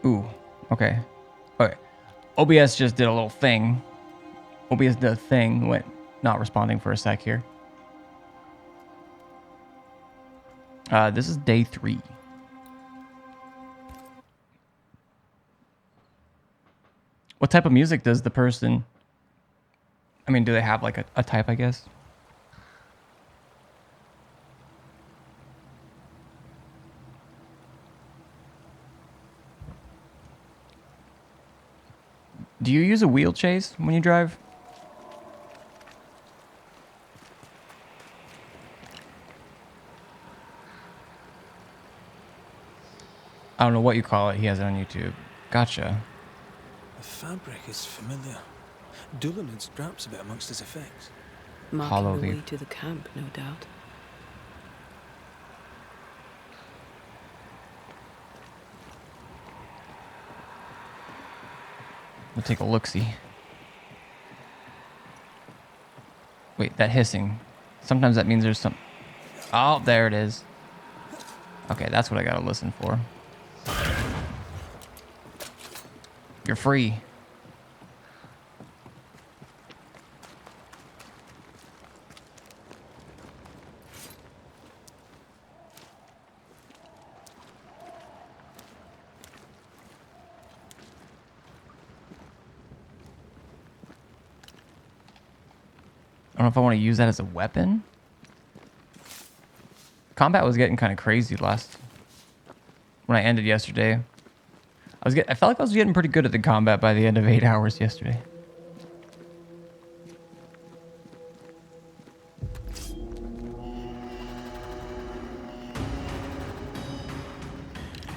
Ooh, okay. Okay. OBS just did a little thing. OBS did a thing, went not responding for a sec here. This is day 3. What type of music does the person... I mean, do they have like a type, I guess? Do you use a wheel chase when you drive? I don't know what you call it. He has it on YouTube. Gotcha. The fabric is familiar. Doolan had scraps of it amongst his effects. Marking the way to the camp, no doubt. We'll take a look-see. Wait, that hissing. Sometimes that means there's some... Oh, there it is. Okay, that's what I gotta listen for. You're free. I don't know if I want to use that as a weapon. Combat was getting kind of crazy when I ended yesterday. I felt like I was getting pretty good at the combat by the end of 8 hours yesterday.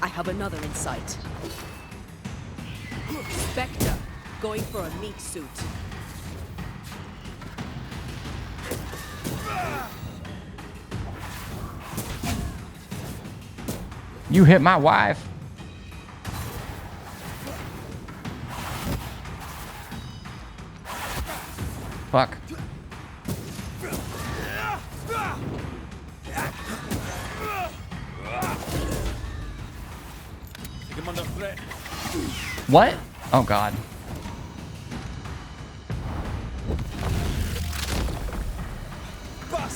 I have another in sight. Spectre, going for a meat suit. You hit my wife. Fuck. What? Oh god. Fuck.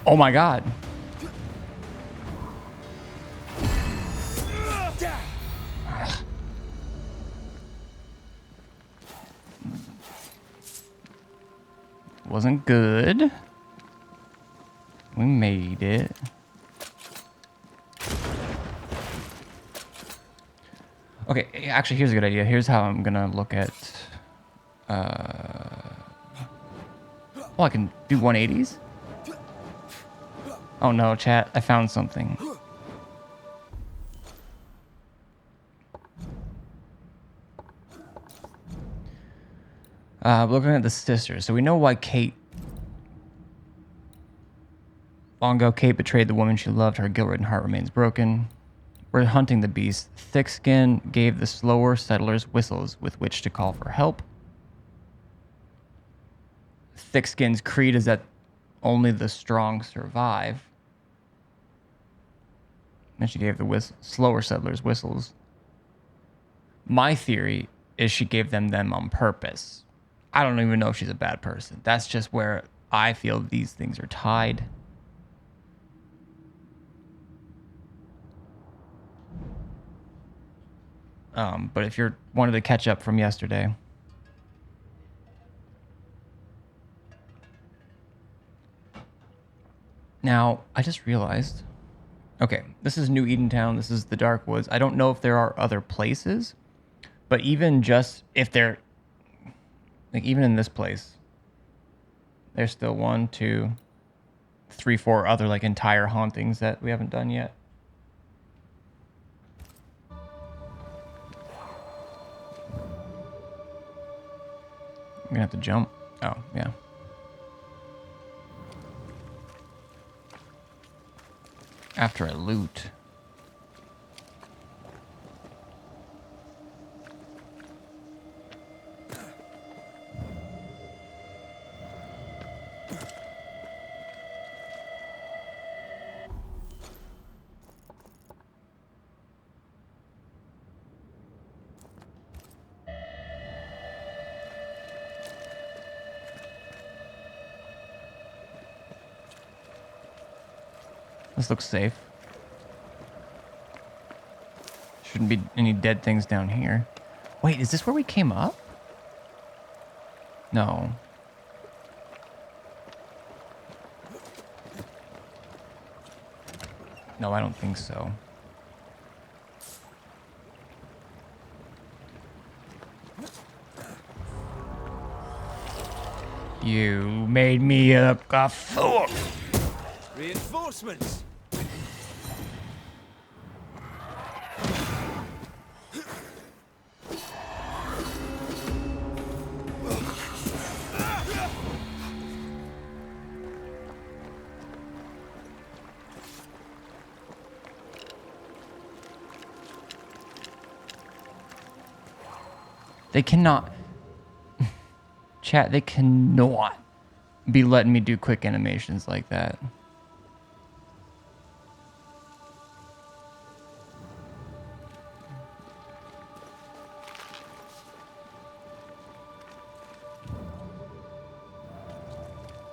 Oh my god. Wasn't good. We made it. Okay, actually, here's a good idea. Here's how I'm gonna look at... Oh, I can do 180s? Oh no, chat. I found something. Looking at the sisters. So we know why Kate... Long ago, Kate betrayed the woman she loved. Her guilt-ridden heart remains broken. We're hunting the beast. Thickskin gave the slower settlers whistles with which to call for help. Thickskin's creed is that only the strong survive. And she gave the slower settlers whistles. My theory is she gave them on purpose. I don't even know if she's a bad person. That's just where I feel these things are tied. But if you're wanted to catch up from yesterday... Now, I just realized... Okay, this is New Edentown. This is the Dark Woods. I don't know if there are other places, but even just if they're... Like, even in this place, there's still 1, 2, 3, 4 other, like, entire hauntings that we haven't done yet. I'm gonna have to jump. Oh, yeah. After I loot. This looks safe. Shouldn't be any dead things down here. Wait, is this where we came up? No. No, I don't think so. You made me a fool. Reinforcements! They cannot... Chat, they cannot be letting me do quick animations like that.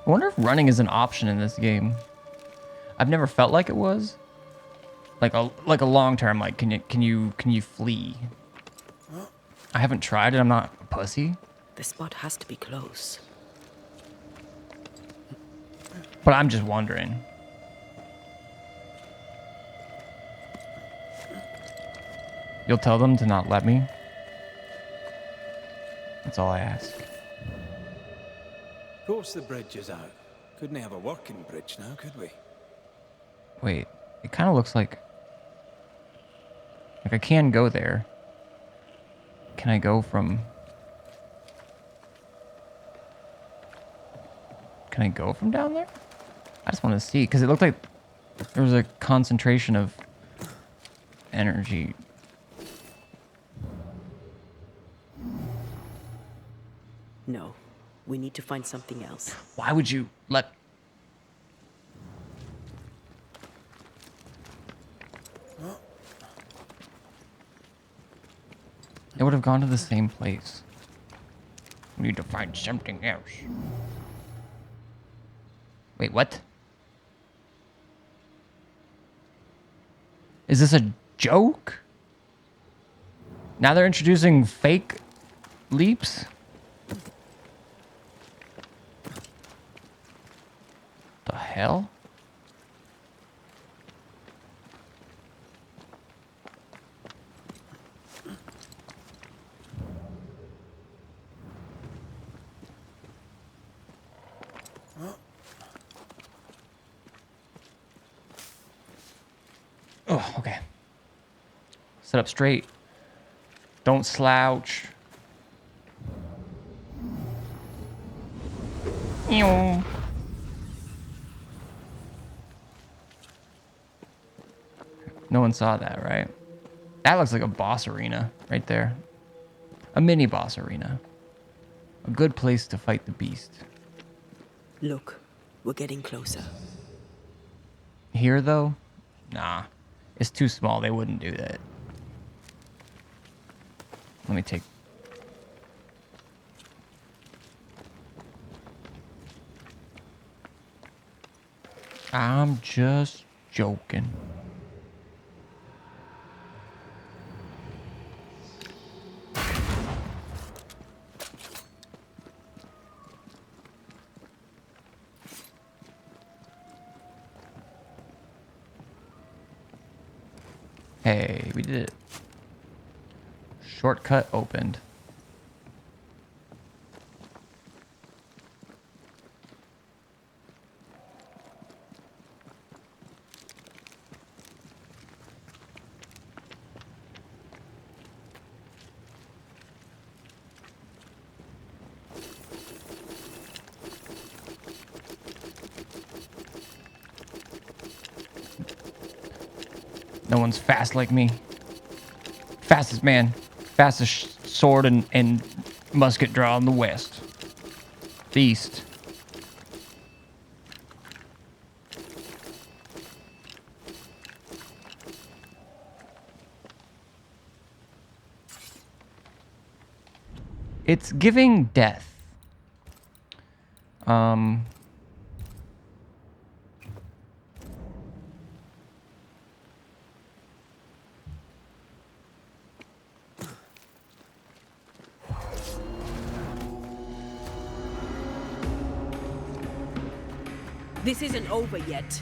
I wonder if running is an option in this game. I've never felt like it was. Like a long term, like can you flee? I haven't tried it. I'm not a pussy. The spot has to be close. But I'm just wondering. You'll tell them to not let me? That's all I ask. Of course the bridge is out. Couldn't have a working bridge now, could we? Wait, it kind of looks like I can go there. Can I go from... Can I go from down there? I just want to see, because it looked like there was a concentration of energy. No, we need to find something else. Why would you let... It would have gone to the same place. We need to find something else. Wait, what? Is this a joke? Now they're introducing fake leaps? The hell? Oh, okay. Sit up straight. Don't slouch. Ew. No one saw that, right? That looks like a boss arena right there. A mini boss arena. A good place to fight the beast. Look, we're getting closer. Here, though? Nah. It's too small. They wouldn't do that. Let me take... I'm just joking. Hey, we did it. Shortcut opened. No one's fast like me. Fastest man. Fastest sword and musket draw in the West. The East. It's giving death. This isn't over yet.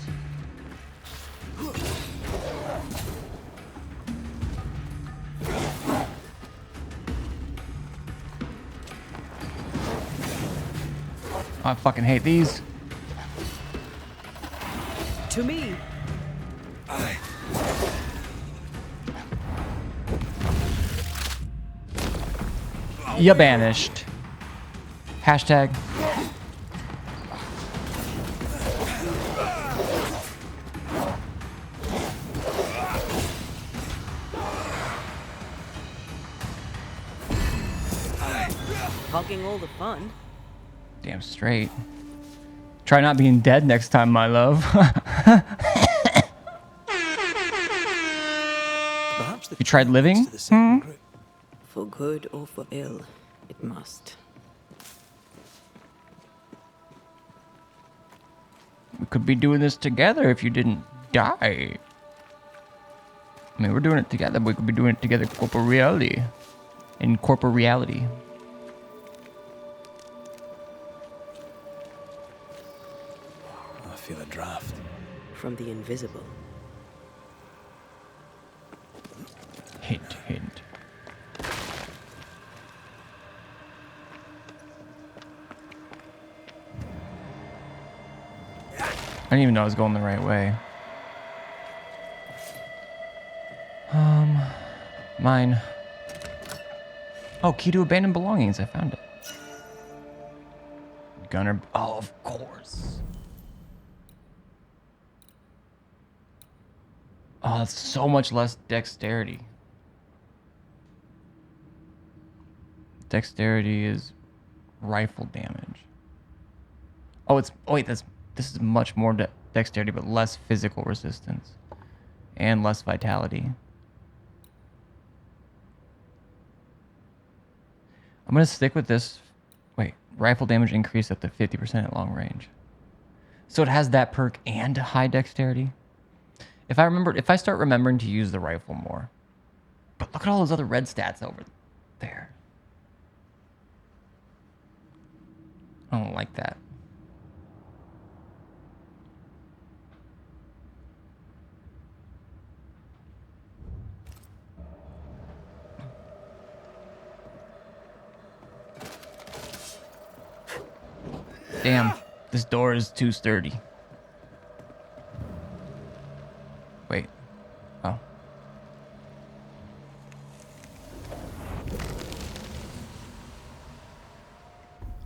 I fucking hate these. To me. You banished. Hashtag. Hogging all the fun. Damn straight. Try not being dead next time, my love. Perhaps the You tried living? to the second group. For good or for ill, it must. We could be doing this together if you didn't die. I mean, we're doing it together. We could be doing it together corporeally. In corporeality. I feel a draft. From the invisible. Hint, hint. I didn't even know I was going the right way. Mine. Oh, key to abandoned belongings. I found it. Gunner. Oh, of course. Oh, that's so much less dexterity. Dexterity is rifle damage. Oh, it's. Oh, wait, this is much more dexterity, but less physical resistance. And less vitality. I'm going to stick with this. Wait, rifle damage increased up to 50% at long range. So it has that perk and high dexterity. If I start remembering to use the rifle more. But look at all those other red stats over there. I don't like that. Damn, this door is too sturdy. Wait. Oh.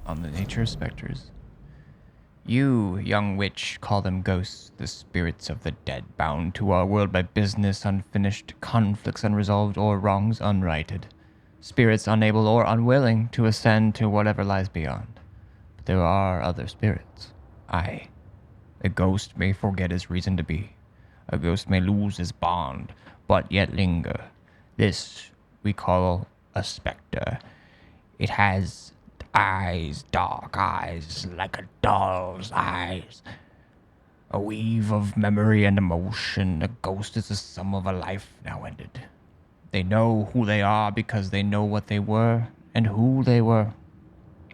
On the nature of specters. You, young witch, call them ghosts, the spirits of the dead, bound to our world by business unfinished, conflicts unresolved, or wrongs unrighted. Spirits unable or unwilling to ascend to whatever lies beyond. But there are other spirits. Aye. A ghost may forget his reason to be. A ghost may lose his bond, but yet linger. This we call a specter. It has eyes, dark eyes, like a doll's eyes. A weave of memory and emotion. A ghost is the sum of a life now ended. They know who they are because they know what they were and who they were.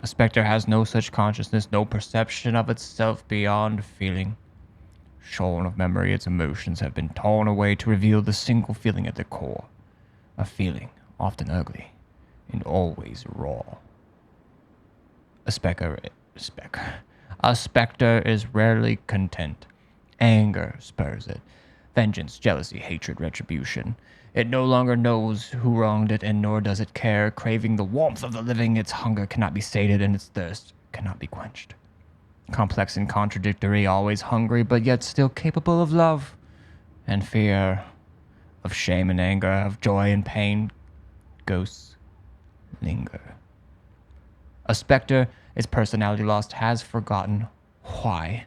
A specter has no such consciousness, no perception of itself beyond feeling. Shorn of memory, its emotions have been torn away to reveal the single feeling at the core. A feeling, often ugly, and always raw. A specter is rarely content. Anger spurs it. Vengeance, jealousy, hatred, retribution. It no longer knows who wronged it, and nor does it care. Craving the warmth of the living, its hunger cannot be sated, and its thirst cannot be quenched. Complex and contradictory, always hungry, but yet still capable of love and fear. of shame and anger, of joy and pain, ghosts linger. A specter, its personality lost, has forgotten why.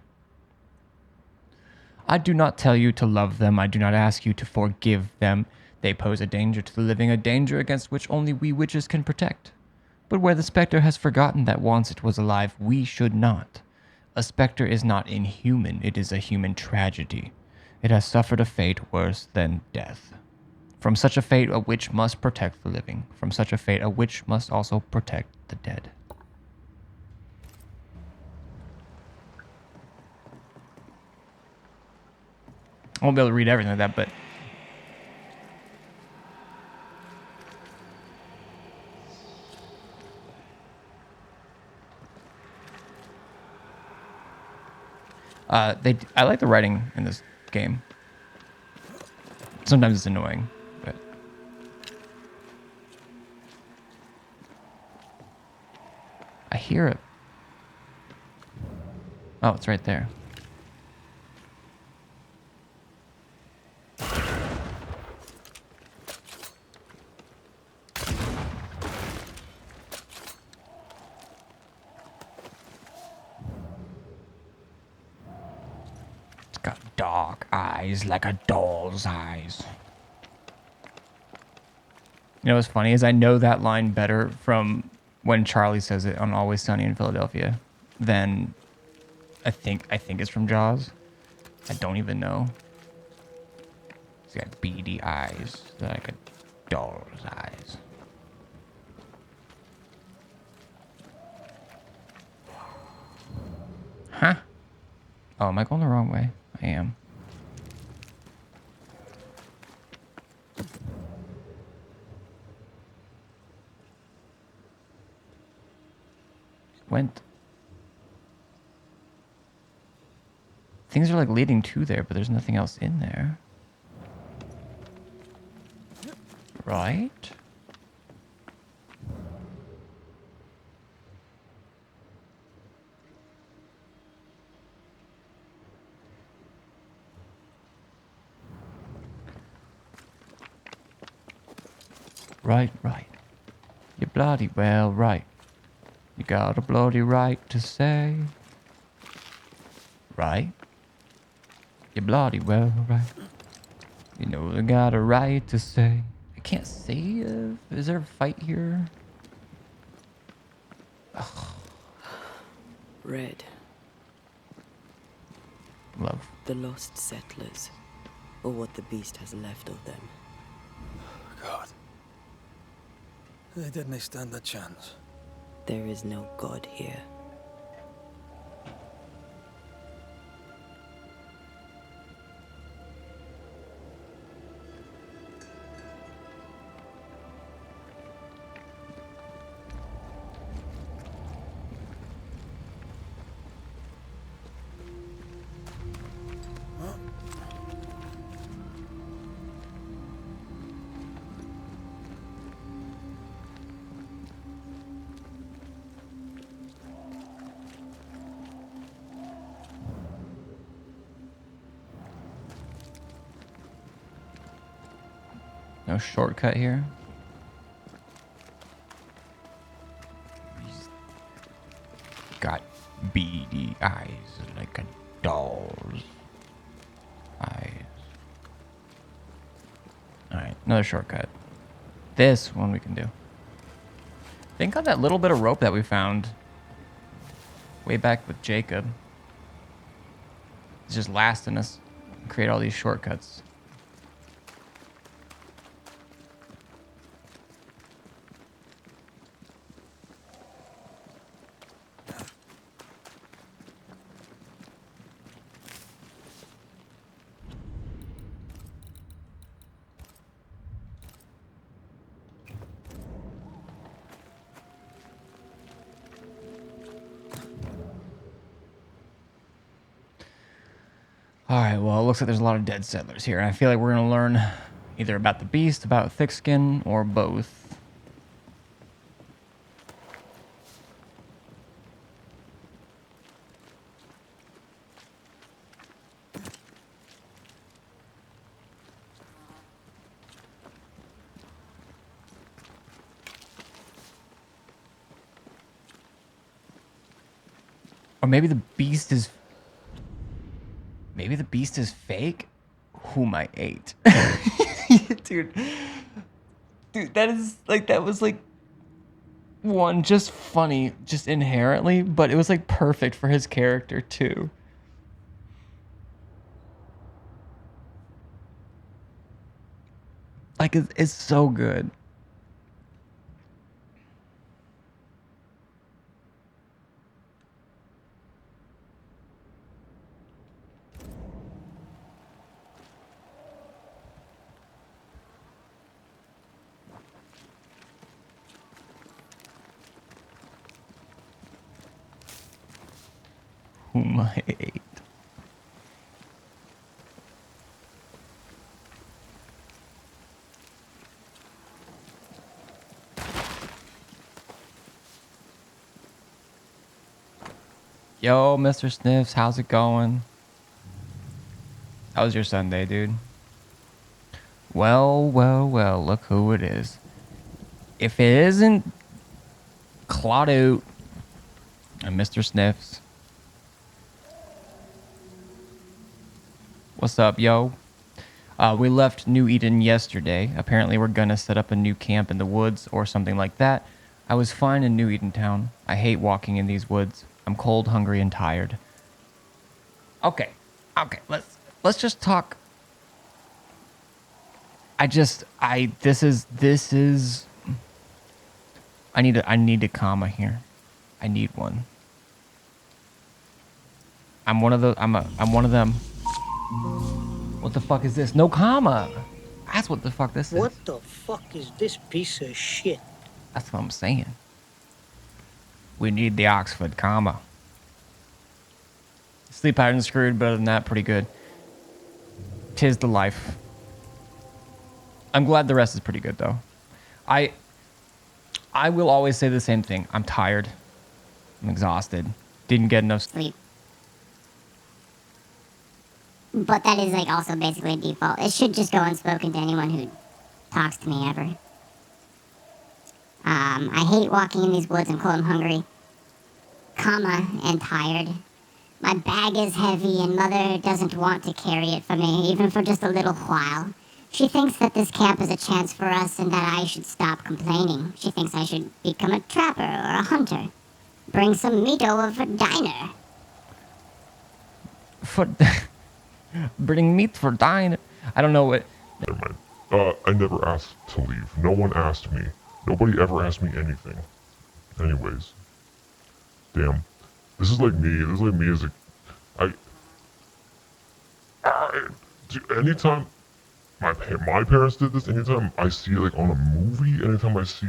I do not tell you to love them. I do not ask you to forgive them. They pose a danger to the living, a danger against which only we witches can protect. But where the specter has forgotten that once it was alive, we should not. A specter is not inhuman. It is a human tragedy. It has suffered a fate worse than death. From such a fate, a witch must protect the living. From such a fate, a witch must also protect the dead. I won't be able to read everything like that, but I like the writing in this game. Sometimes it's annoying, but I hear it. Oh, it's right there. It's got dark eyes like a doll's eyes. You know what's funny is I know that line better from when Charlie says it on Always Sunny in Philadelphia than I think it's from Jaws. I don't even know. He's got beady eyes like a doll's eyes. Huh? Oh, am I going the wrong way? I am. Went. Things are like leading to there, but there's nothing else in there. Right? Right. You're bloody well right. You got a bloody right to say. Right? You're bloody well right. You know I got a right to say. I can't save. Is there a fight here? Red, Love. the lost settlers, or what the beast has left of them. God. They didn't stand a chance. There is no God here. No shortcut here. He's got beady eyes like a doll's eyes. Alright, another shortcut. This one we can do. Think on that little bit of rope that we found way back with Jacob. It's just lasting us. Create all these shortcuts. Alright, well, it looks like there's a lot of dead settlers here. And I feel like we're going to learn either about the beast, about Thickskin, or both. Or maybe the beast is... Maybe the beast is fake? Whom I ate. Dude. Dude, that is, like, that was, like... One, just funny, just inherently, but it was, like, perfect for his character, too. Like, it's so good. Whom I ate. Yo, Mr. Sniffs, how's it going? How was your Sunday, dude? Well, well, well, look who it is. If it isn't Claude and Mr. Sniffs. What's up, yo? We left New Eden yesterday. Apparently we're gonna set up a new camp in the woods or something like that. I was fine in New Eden town. I hate walking in these woods. I'm cold, hungry, and tired. Okay, let's just talk. This is. I need a comma here. I need one. I'm one of them. What the fuck is this? No comma. That's what the fuck this is. What the fuck is this piece of shit? That's what I'm saying. We need the Oxford comma. Sleep pattern screwed, but other than that, pretty good. 'Tis the life. I'm glad the rest is pretty good, though. I will always say the same thing. I'm tired. I'm exhausted. Didn't get enough sleep. But that is like also basically default. It should just go unspoken to anyone who talks to me ever. I hate walking in these woods. I'm cold and hungry. Comma, and tired. My bag is heavy and Mother doesn't want to carry it for me, even for just a little while. She thinks that this camp is a chance for us and that I should stop complaining. She thinks I should become a trapper or a hunter. Bring some meat over for diner. Bring meat for diner. I don't know what... Never mind. I never asked to leave. No one asked me. Nobody ever asked me anything. Anyways. Damn. This is like me. This is like me as anytime my parents did this, anytime I see it like on a movie, anytime I see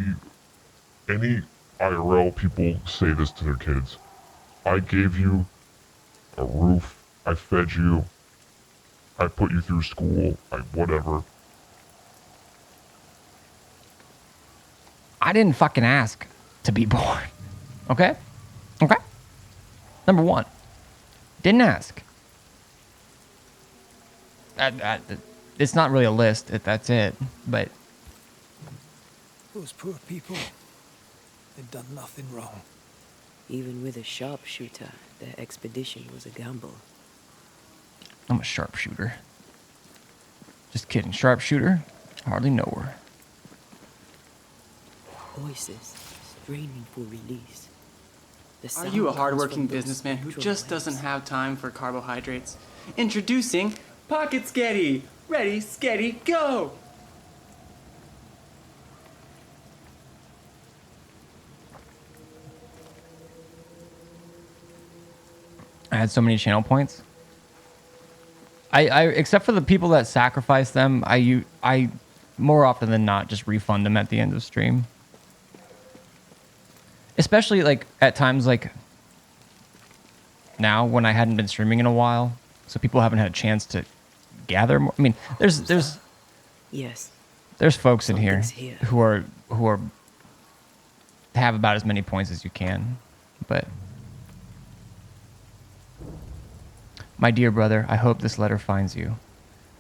any IRL people say this to their kids. I gave you a roof. I fed you. I put you through school. Whatever. I didn't fucking ask to be born. Okay? Okay? Number one. Didn't ask. It's not really a list. That's it. But... Those poor people. They'd done nothing wrong. Even with a sharpshooter, their expedition was a gamble. I'm a sharpshooter. Just kidding. Sharpshooter? Hardly know her. Voices straining for release. The Are sound you a comes hardworking from those businessman who spectral just waves. doesn't have time for carbohydrates? Introducing Pocket Sketty! Ready, Sketty, go! I had so many channel points. I except for the people that sacrifice them, I more often than not just refund them at the end of stream. Especially like at times like now when I hadn't been streaming in a while, so people haven't had a chance to gather more. I mean, there's Yes. there's folks in here Something's here. who are have about as many points as you can, but my dear brother, I hope this letter finds you.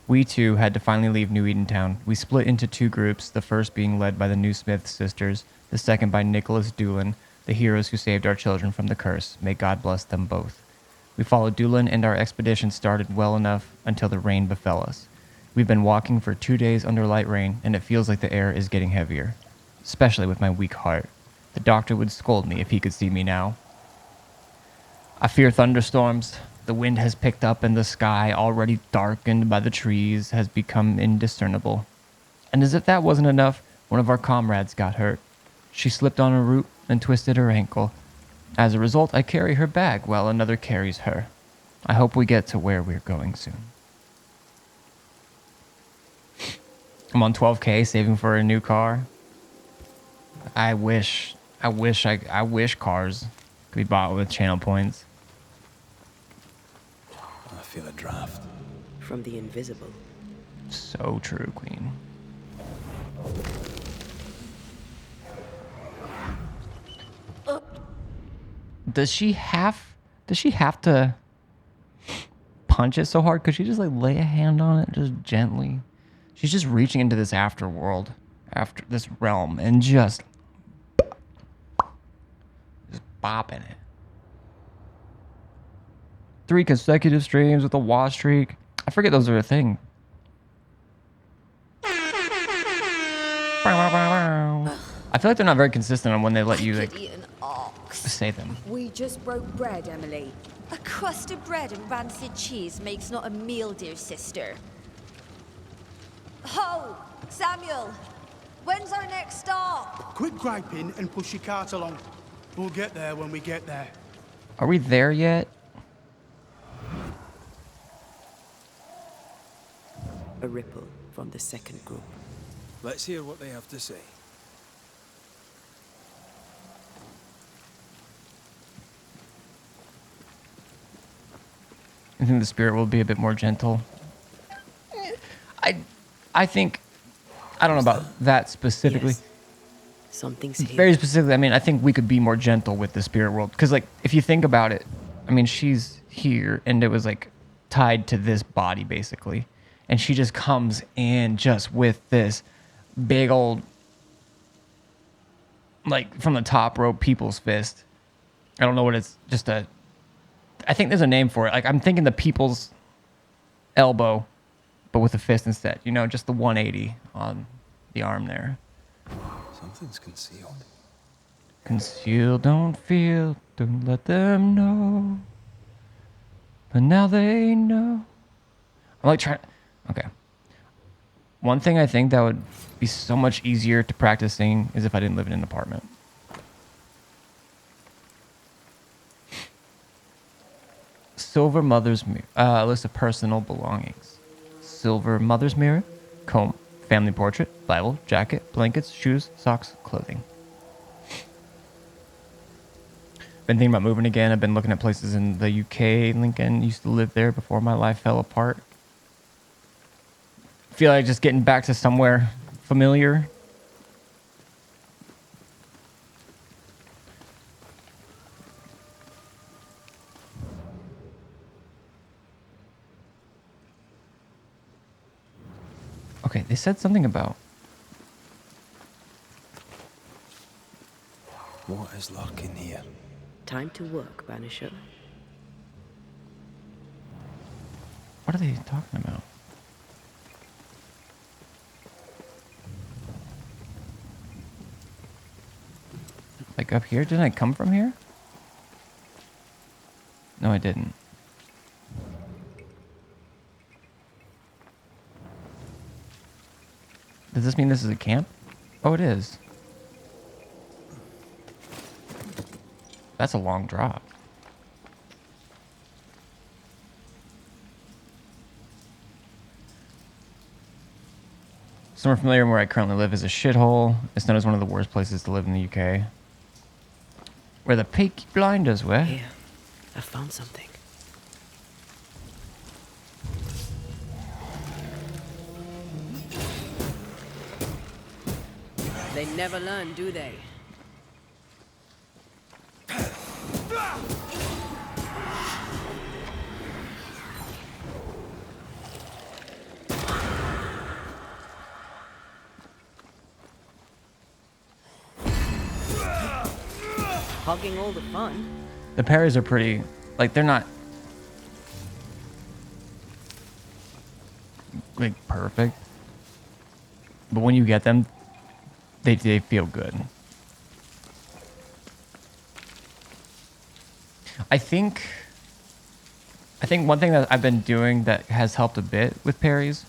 We too had to finally leave New Eden Town. We split into two groups, the first being led by the New Smith sisters, the second by Nicholas Doolin, the heroes who saved our children from the curse. May God bless them both. We followed Doolin, and our expedition started well enough until the rain befell us. We've been walking for 2 days under light rain, and it feels like the air is getting heavier, especially with my weak heart. The doctor would scold me if he could see me now. I fear thunderstorms. The wind has picked up, and the sky, already darkened by the trees, has become indiscernible. And as if that wasn't enough, one of our comrades got hurt. She slipped on a root and twisted her ankle. As a result, I carry her bag while another carries her. I hope we get to where we're going soon. I'm on 12K saving for a new car. I wish cars could be bought with channel points. I feel a draft. From the invisible. So true, Queen. Does she have to punch it so hard? Could she just like lay a hand on it just gently? She's just reaching into this after this realm, and just bopping it. 3 consecutive streams with a watch streak. I forget those are a thing. I feel like they're not very consistent on when they let you like Could eat an ox. say them. We just broke bread, Emily. A crust of bread and rancid cheese makes not a meal, dear sister. Ho! Samuel! When's our next stop? Quit griping and push your cart along. We'll get there when we get there. Are we there yet? A ripple from the second group. Let's hear what they have to say. I think the spirit will be a bit more gentle. I think, I don't know about that specifically. Yes. Something's here. Very specifically, I mean, I think we could be more gentle with the spirit world. Because, like, if you think about it, I mean, she's here, and it was, like, tied to this body, basically. And she just comes in just with this big old, like, from the top rope, people's fist. I don't know what it's, just a, I think there's a name for it. Like, I'm thinking the people's elbow, but with a fist instead. You know, just the 180 on the arm there. Something's concealed. Conceal, don't feel, don't let them know. But now they know. I'm like trying, okay. One thing I think that would be so much easier to practice singing is if I didn't live in an apartment. Silver Mother's Mirror, list of personal belongings. Silver Mother's Mirror, comb, family portrait, Bible, jacket, blankets, shoes, socks, clothing. Been thinking about moving again. I've been looking at places in the UK. Lincoln used to live there before my life fell apart. Feel like just getting back to somewhere familiar. Okay, they said something about... What is lurking here? Time to work, Banisher. What are they talking about? Like up here? Didn't I come from here? No, I didn't. Does this mean this is a camp? Oh, it is. That's a long drop. Somewhere familiar where I currently live is a shithole. It's known as one of the worst places to live in the UK. Where the Peaky Blinders were. Here, I found something. They never learn, do they? hogging all the fun. The parries are pretty, like, they're not like perfect, but when you get them, they feel good. I think one thing that I've been doing that has helped a bit with parries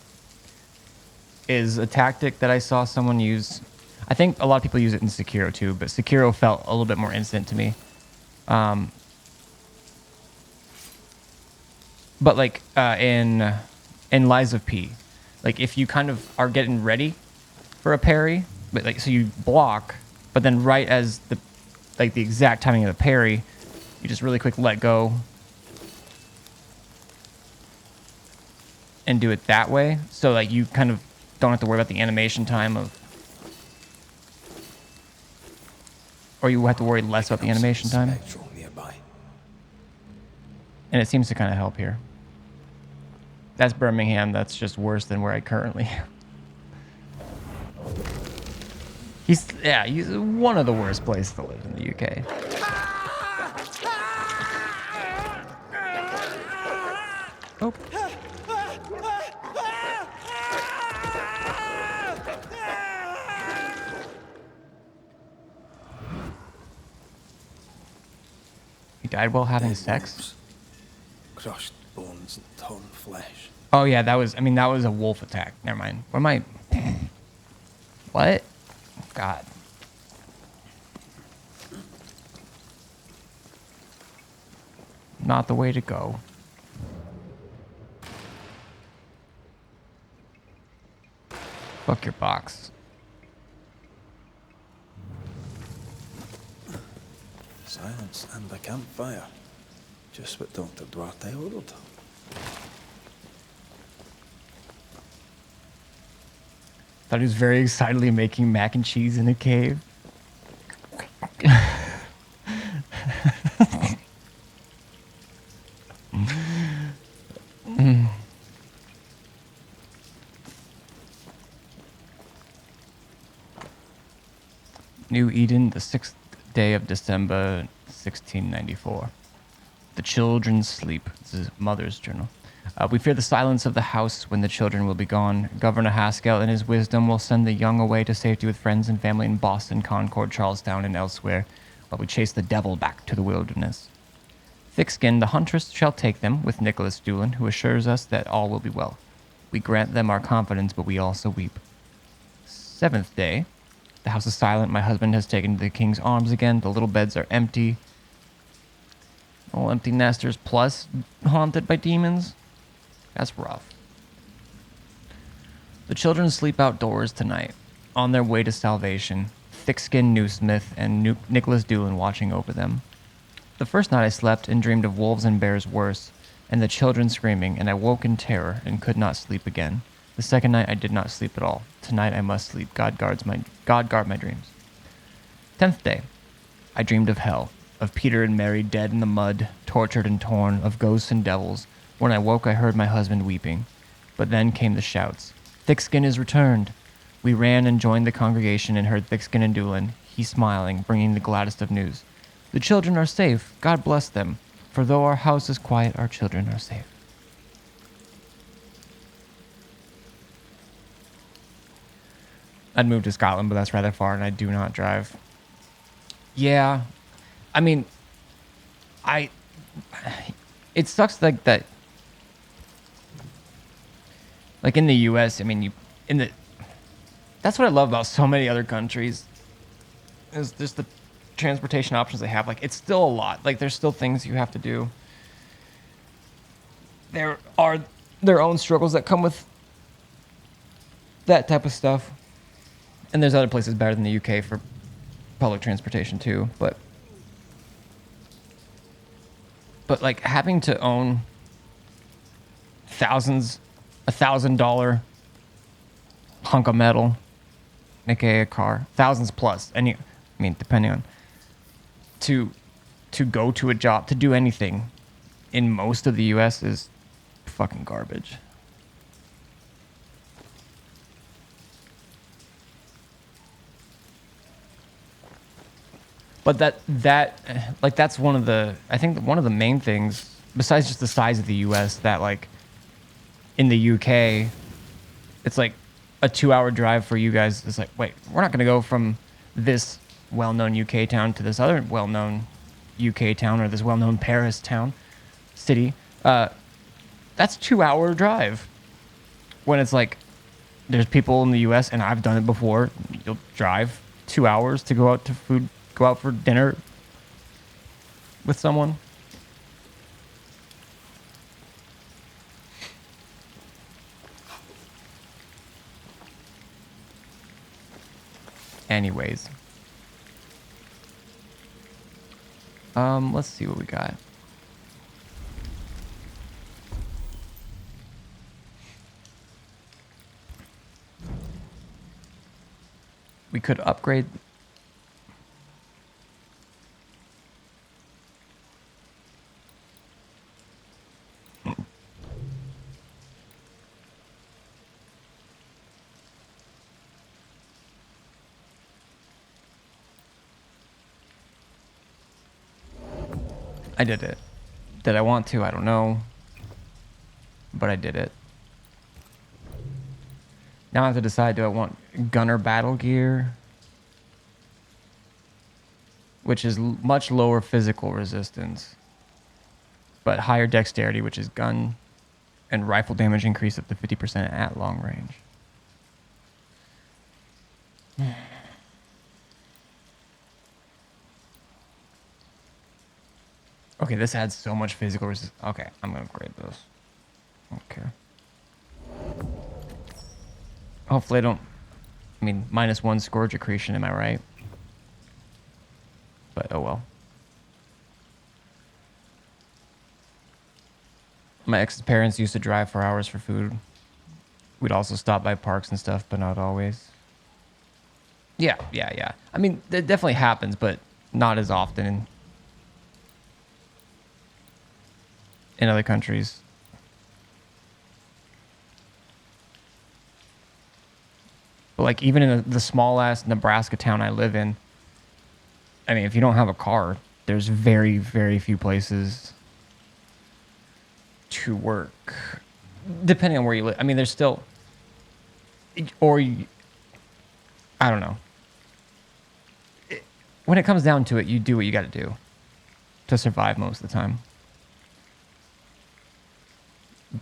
is a tactic that I saw someone use. I think a lot of people use it in Sekiro too, but Sekiro felt a little bit more instant to me. But like in Lies of P, like if you kind of are getting ready for a parry, but like so you block, but then right as the exact timing of the parry, you just really quick let go and do it that way. So like you kind of don't have to worry about the animation time of, or you have to worry less about the animation time. And it seems to kind of help here. That's Birmingham. That's just worse than where I currently am. He's one of the worst places to live in the UK. Oh. He died while having sex? Crushed bones and torn flesh. Oh yeah, that was a wolf attack. Never mind. What am I? What? God. Not the way to go. Fuck your box. Silence and a campfire. Just what Dr. Duarte ordered. Thought he was very excitedly making mac and cheese in a cave. New Eden, the 6th day of December, 1694. The children sleep. This is Mother's journal. We fear the silence of the house when the children will be gone. Governor Haskell, in his wisdom, will send the young away to safety with friends and family in Boston, Concord, Charlestown, and elsewhere, while we chase the devil back to the wilderness. Thickskin, the huntress, shall take them, with Nicholas Doolin, who assures us that all will be well. We grant them our confidence, but we also weep. 7th day. The house is silent. My husband has taken to the king's arms again. The little beds are empty. All empty nesters plus haunted by demons. That's rough. The children sleep outdoors tonight, on their way to salvation. Thickskin Newsmith and Nicholas Doolin watching over them. The first night I slept and dreamed of wolves and bears worse, and the children screaming, and I woke in terror and could not sleep again. The second night I did not sleep at all. Tonight I must sleep. God guard my dreams. 10th day. I dreamed of hell, of Peter and Mary dead in the mud, tortured and torn, of ghosts and devils. When I woke I heard my husband weeping. But then came the shouts. Thickskin is returned. We ran and joined the congregation and heard Thickskin and Doolin, he smiling, bringing the gladdest of news. The children are safe. God bless them. For though our house is quiet, our children are safe. I'd move to Scotland, but that's rather far, and I do not drive. Yeah. I mean, it sucks like that. Like in the U.S., I mean, that's what I love about so many other countries. Is just the transportation options they have. Like, it's still a lot. Like, there's still things you have to do. There are their own struggles that come with that type of stuff. And there's other places better than the UK for public transportation too, but like having to own $1,000 hunk of metal, aka a car, thousands plus, depending on to go to a job, to do anything in most of the US is fucking garbage. But that's one of the, I think one of the main things, besides just the size of the U.S., that like in the UK, it's like a 2-hour drive for you guys. It's like, wait, we're not going to go from this well-known UK town to this other well-known UK town, or this well-known Paris town, city. That's 2-hour drive. When it's like, there's people in the US, and I've done it before. You'll drive 2 hours to go out for dinner with someone. Anyways. Let's see what we got. We could upgrade. I did it. Did I want to? I don't know. But I did it. Now I have to decide, do I want gunner battle gear? Which is much lower physical resistance. But higher dexterity, which is gun and rifle damage increase up to 50% at long range. Okay, this adds so much physical resistance. Okay, I'm gonna upgrade those. Okay. Hopefully I don't... I mean, -1 scourge accretion, am I right? But oh well. My ex's parents used to drive for hours for food. We'd also stop by parks and stuff, but not always. Yeah. I mean, it definitely happens, but not as often in other countries. But like even in the small ass Nebraska town I live in, I mean, if you don't have a car, there's very, very few places to work. Depending on where you live. I mean, there's still, or I don't know. When it comes down to it, you do what you got to do to survive most of the time.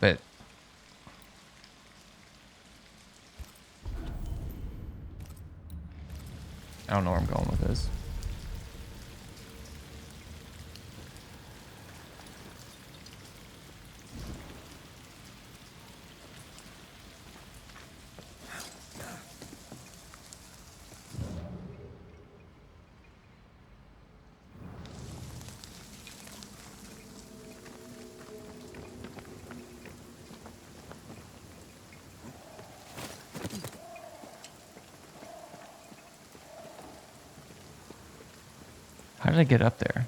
But I don't know where I'm going with this. How did I get up there?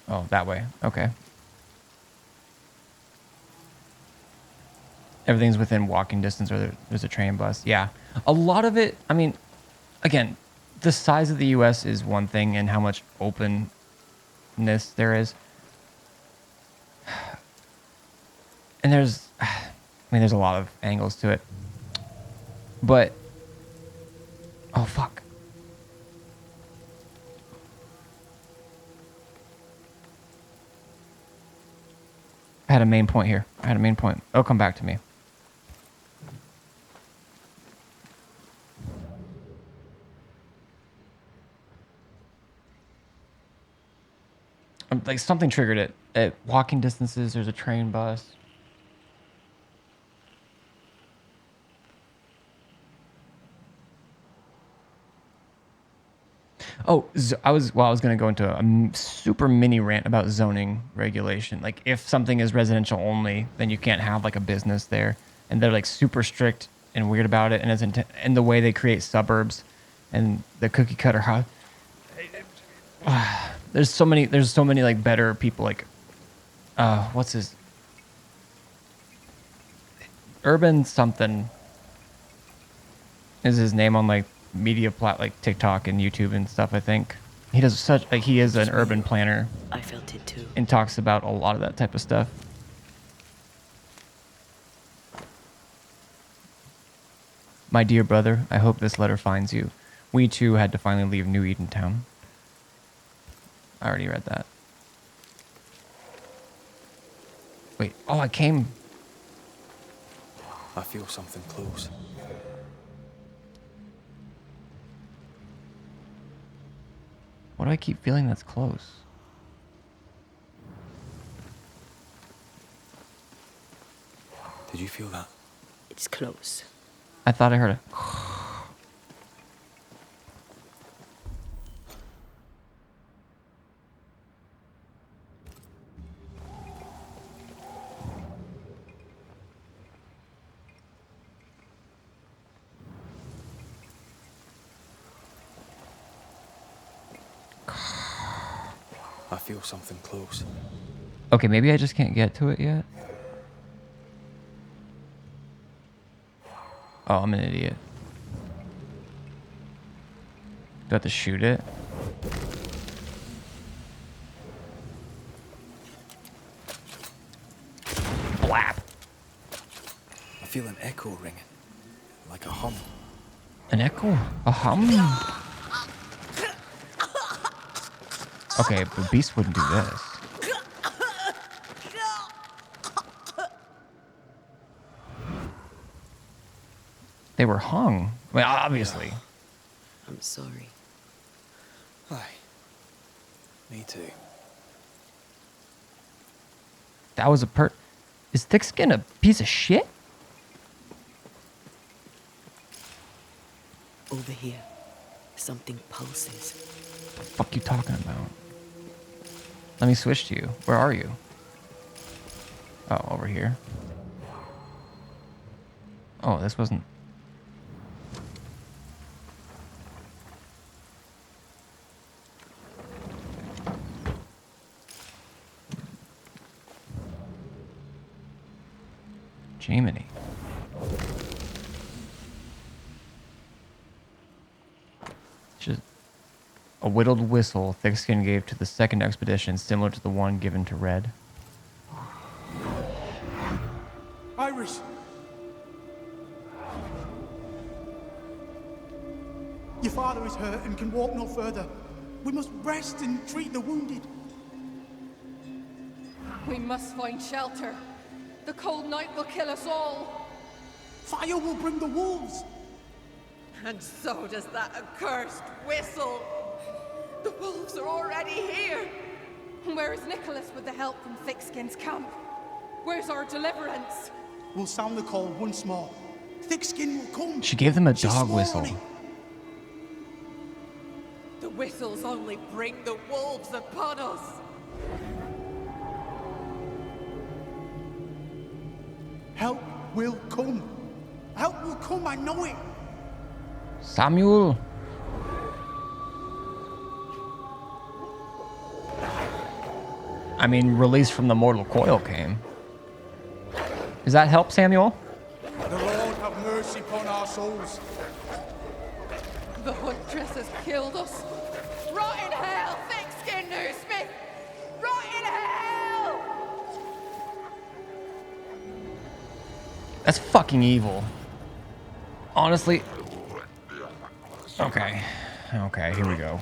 Oh, that way. Okay. Everything's within walking distance, or there's a train, bus. Yeah. A lot of it, I mean, again, the size of the U.S. is one thing, and how much openness there is. And there's a lot of angles to it. But, oh, fuck. I had a main point here. It'll come back to me. Like something triggered it. At walking distances, there's a train, bus. Oh, I was going to go into a super mini rant about zoning regulation. Like, if something is residential only, then you can't have like a business there, and they're like super strict and weird about it. And it's in the way they create suburbs, and the cookie cutter house. There's so many like better people. Like, what's his? Urban something is his name on like media like TikTok and YouTube and stuff. I think he does such like he is an urban planner. I felt it too. And talks about a lot of that type of stuff. My dear brother, I hope this letter finds you. We too had to finally leave New Edentown. I already read that. Wait, oh, I came. I feel something close. Why do I keep feeling that's close? Did you feel that? It's close. I thought I heard a... I feel something close. Okay, maybe I just can't get to it yet. Oh, I'm an idiot. Do I have to shoot it? Blap. I feel an echo ringing, like a hum. An echo? A hum? Okay, but Beast wouldn't do this. They were hung. Well, obviously. I'm sorry. Aye. Me too. That was a Is Thickskin a piece of shit? Over here, something pulses. What the fuck you talking about? Let me switch to you. Where are you? Oh, over here. Oh, this wasn't... Jiminy. Just a whittled whistle Thickskin gave to the second expedition, similar to the one given to Red. Iris! Your father is hurt and can walk no further. We must rest and treat the wounded. We must find shelter. The cold night will kill us all. Fire will bring the wolves. And so does that accursed whistle. The wolves are already here. Where is Nicholas with the help from Thickskin's camp? Where's our deliverance? We'll sound the call once more. Thickskin will come. She gave them a She dog swore whistle. on it. The whistles only bring the wolves upon us. Help will come. Help will come, I know it. Samuel! I mean, release from the mortal coil came. Does that help, Samuel? The Lord have mercy upon our souls. The huntress has killed us. Rot in hell, thick-skinned Smith! Rot in hell! That's fucking evil. Honestly. Okay. Okay, here we go.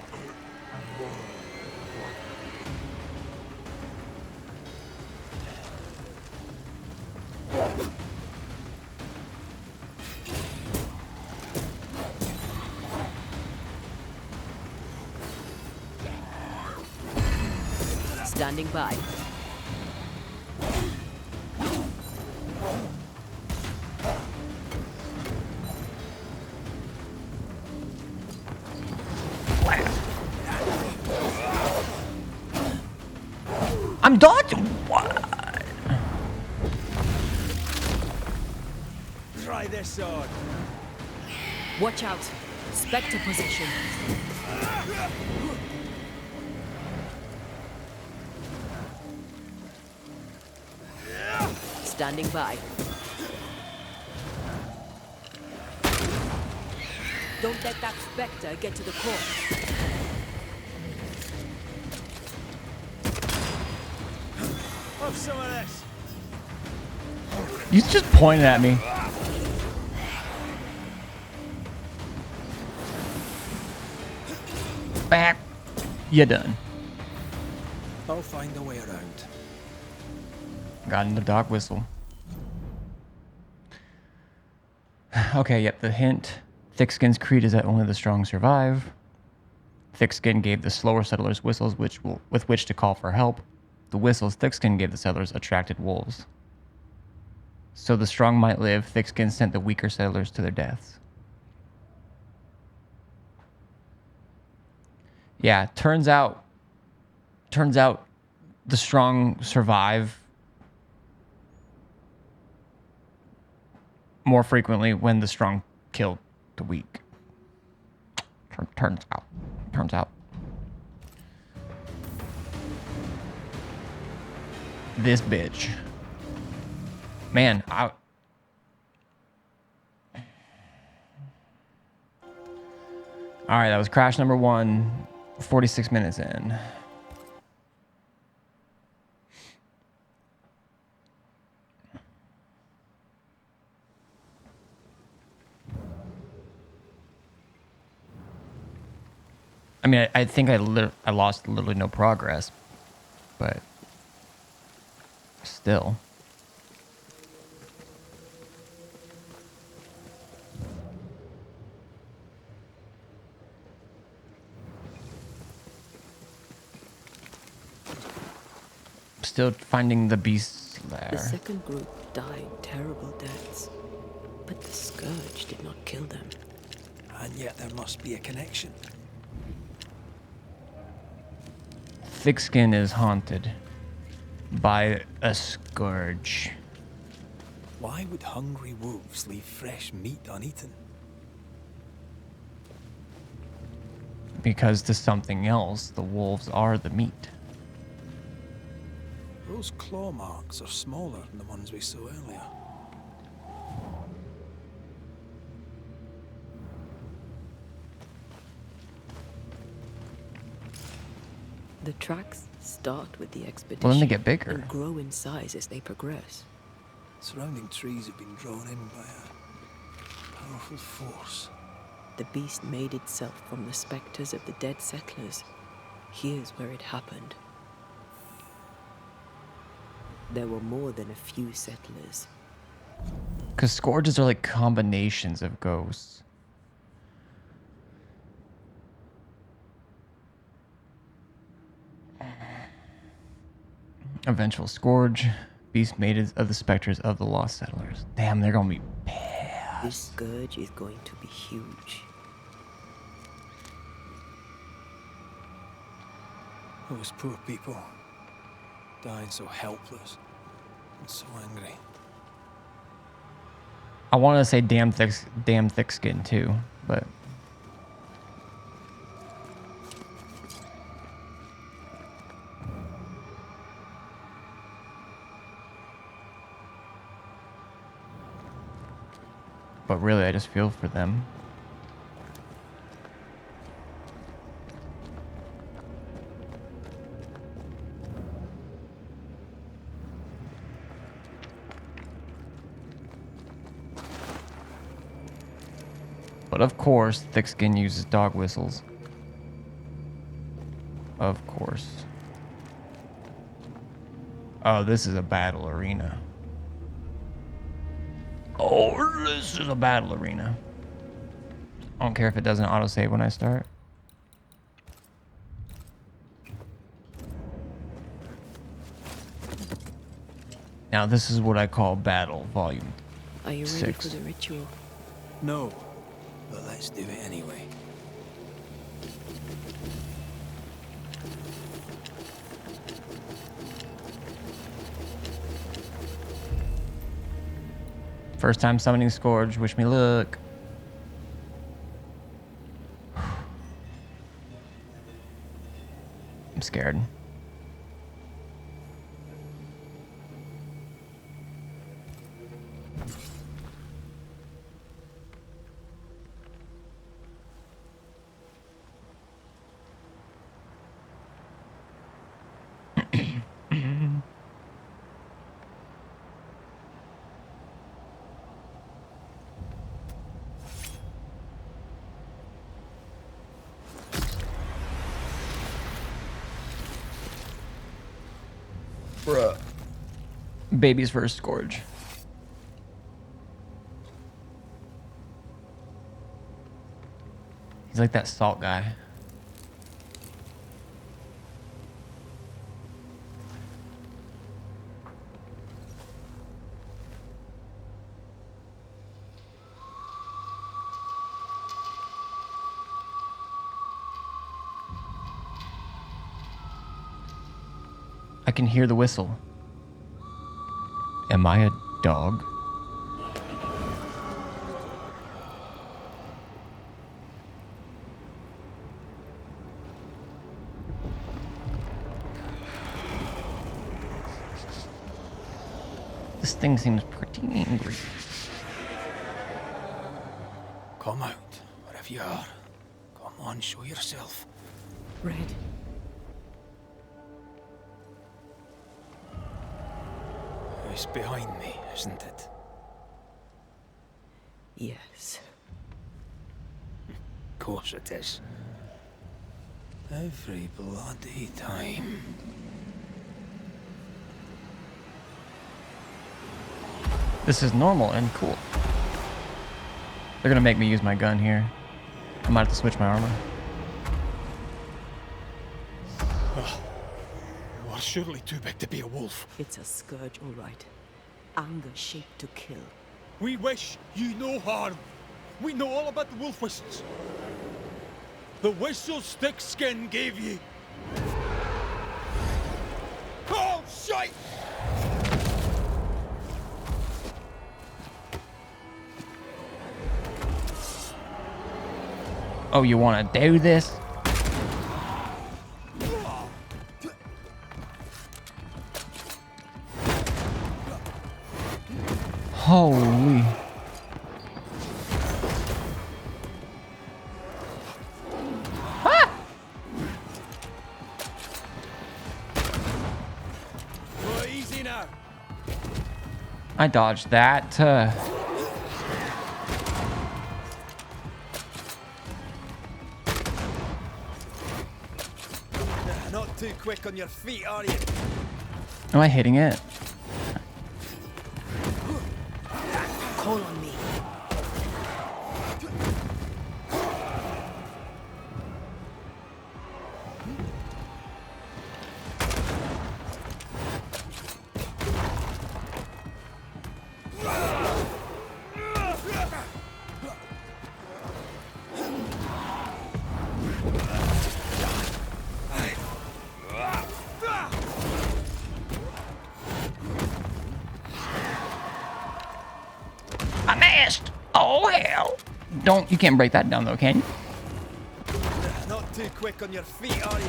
Standing by. I'm dodging. What? Try this sword. Watch out. Spectre position. Standing by. Don't let that spectre get to the corpse. Have some of this. You just pointed at me. Back. You're done. I'll find a way around. Got in the dog whistle. Okay, yep, the hint. Thickskin's creed is that only the strong survive. Thickskin gave the slower settlers whistles with which to call for help. The whistles Thickskin gave the settlers attracted wolves. So the strong might live, Thickskin sent the weaker settlers to their deaths. Yeah, turns out the strong survive more frequently when the strong kill the weak. Turns out. This bitch. Man, Alright, that was crash number 1, 46 minutes in. I mean, I think I lost literally no progress, but still. Still finding the beast's lair. The second group died terrible deaths, but the scourge did not kill them. And yet there must be a connection. Thickskin is haunted by a scourge. Why would hungry wolves leave fresh meat uneaten? Because to something else, the wolves are the meat. Those claw marks are smaller than the ones we saw earlier. The tracks start with the expedition. Well, then they get bigger. And grow in size as they progress. Surrounding trees have been drawn in by a powerful force. The beast made itself from the specters of the dead settlers. Here's where it happened. There were more than a few settlers. Because scourges are like combinations of ghosts. Eventual scourge. Beast made of the specters of the lost settlers. Damn, they're gonna be pissed. This scourge is going to be huge. Those poor people, dying so helpless and so angry. I want to say damn thickskin too, but really I just feel for them. But of course, Thickskin uses dog whistles. Of course. Oh, this is a battle arena. Oh, this is a battle arena. I don't care if it doesn't autosave when I start. Now, this is what I call Battle Volume 6. Are you ready for the ritual? No, but let's do it anyway. First time summoning Scourge. Wish me luck. I'm scared. Bruh. Baby's first scourge. He's like that salt guy. I can hear the whistle. Am I a dog? This thing seems pretty angry. Come out, wherever you are. Come on, show yourself. Red. It's behind me, isn't it? Yes. Of course it is. Every bloody time. This is normal and cool. They're gonna make me use my gun here. I might have to switch my armor. You are surely too big to be a wolf. It's a scourge, all right. Anger shaped to kill. We wish you no harm. We know all about the wolf whistles. The whistle Stickskin gave you. Oh, shite! Oh, you wanna do this? Holy. Ah! Oh, easy now. I dodged that. Not too quick on your feet, are you? Am I hitting it? Call on me. I missed! Oh hell! You can't break that down though, can you? Not too quick on your feet, are you?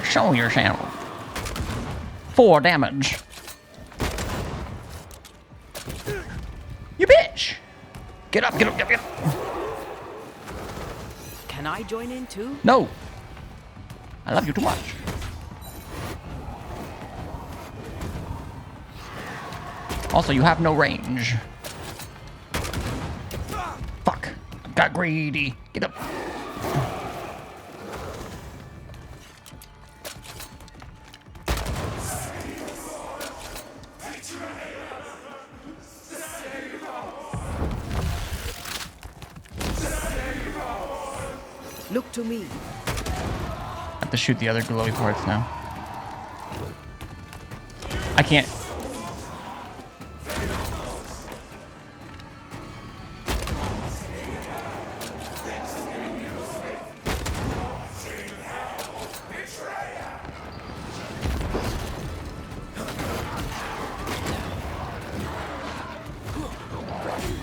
Show yourself. 4 damage. You bitch! Get up, get up, get up, get up. Can I join in too? No! I love you too much. Also, you have no range. Fuck. Got greedy. Get up. Look to me. I have to shoot the other glowy parts now. I can't.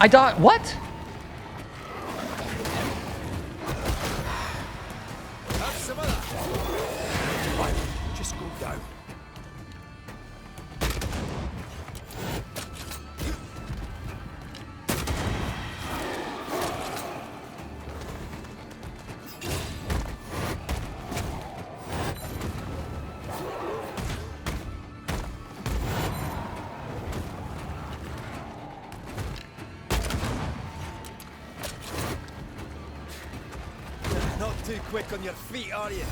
I died. What? Have some of that. Right, just go down. too quick on your feet, are you?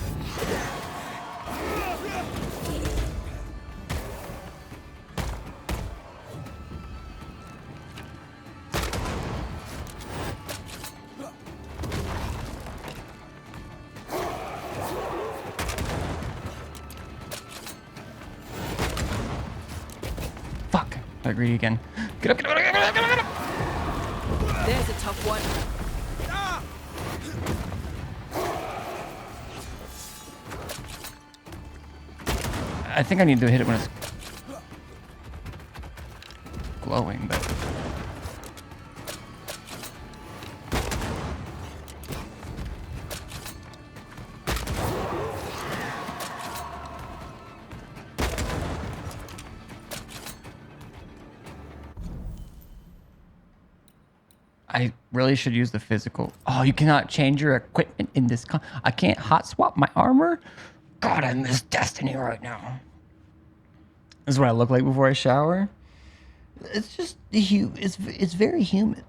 Fuck. I greedy again. Get up, get up, get up, get up, get up, get up. There's a tough one. I think I need to hit it when it's glowing, but... I really should use the physical. Oh, you cannot change your equipment in this I can't hot swap my armor? God, I miss Destiny right now. This is what I look like before I shower. It's just it's very human.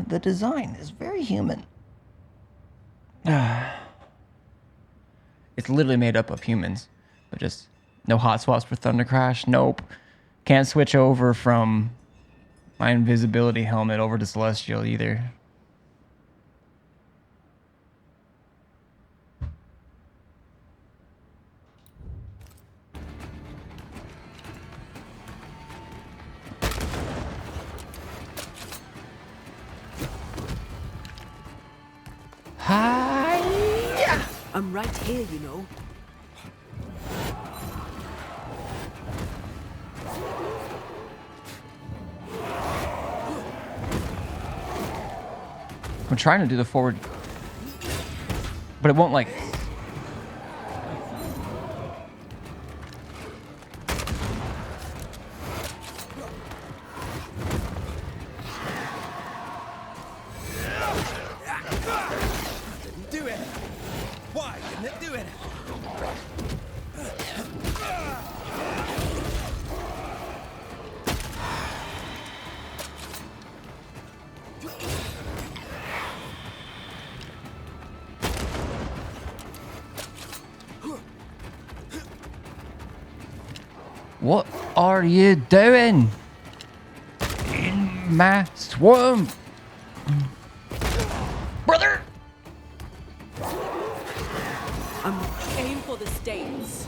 The design is very human. It's literally made up of humans, but just no hot swaps for Thunder Crash. Nope. Can't switch over from my invisibility helmet over to Celestial either. Hi. I'm right here, you know. I'm trying to do the forward, but it won't like. Didn't do it. Why didn't it do it? What are you doing in my swamp, brother? I'm aim for the stains.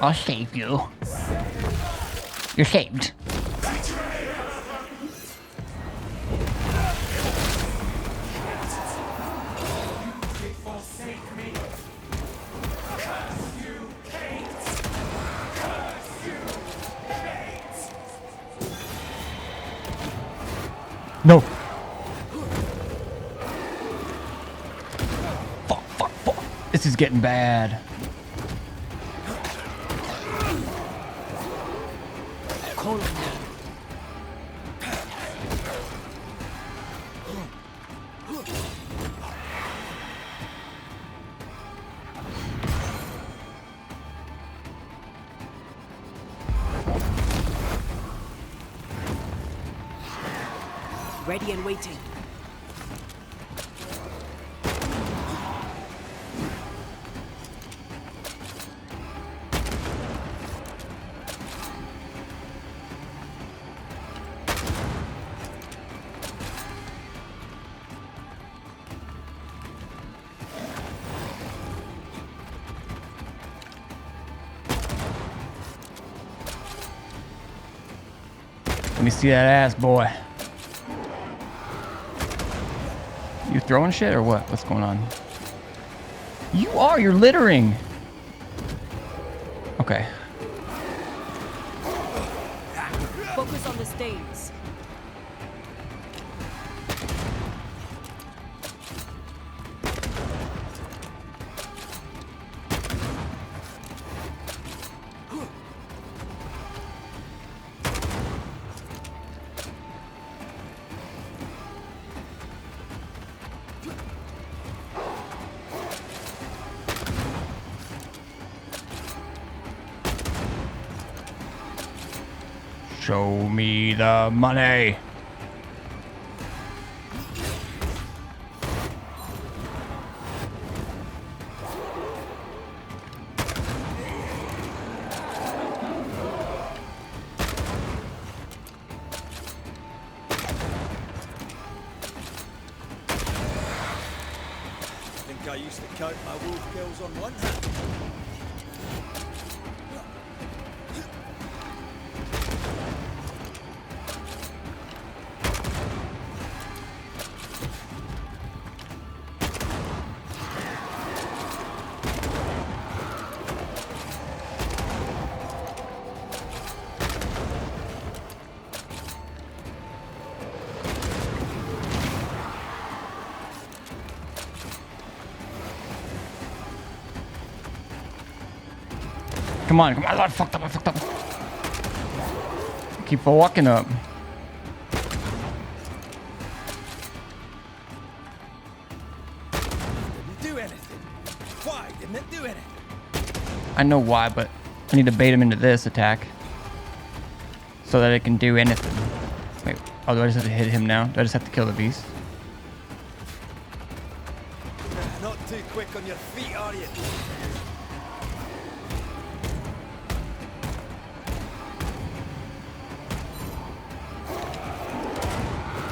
I'll save you. You're saved. No. Fuck, fuck, fuck. This is getting bad. Call him now. Ready and waiting. Let me see that ass, boy. You throwing shit or what? What's going on? You are, you're littering. Okay. Focus on the stains. Show me the money. I used to count my wolf kills on one hand. Come on, come on. I fucked up. Keep walking up. Didn't do anything. Why didn't it do anything? I know why, but I need to bait him into this attack so that it can do anything. Wait, oh, do I just have to hit him now? Do I just have to kill the beast? Not too quick on your feet, are you?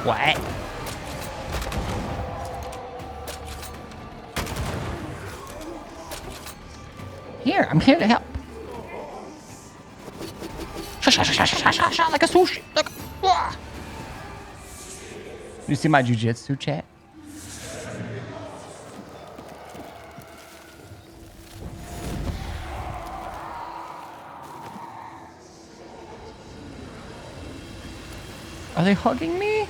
What? Here, I'm here to help. Like a sushi. Like, you see my jujitsu, chat? Are they hugging me?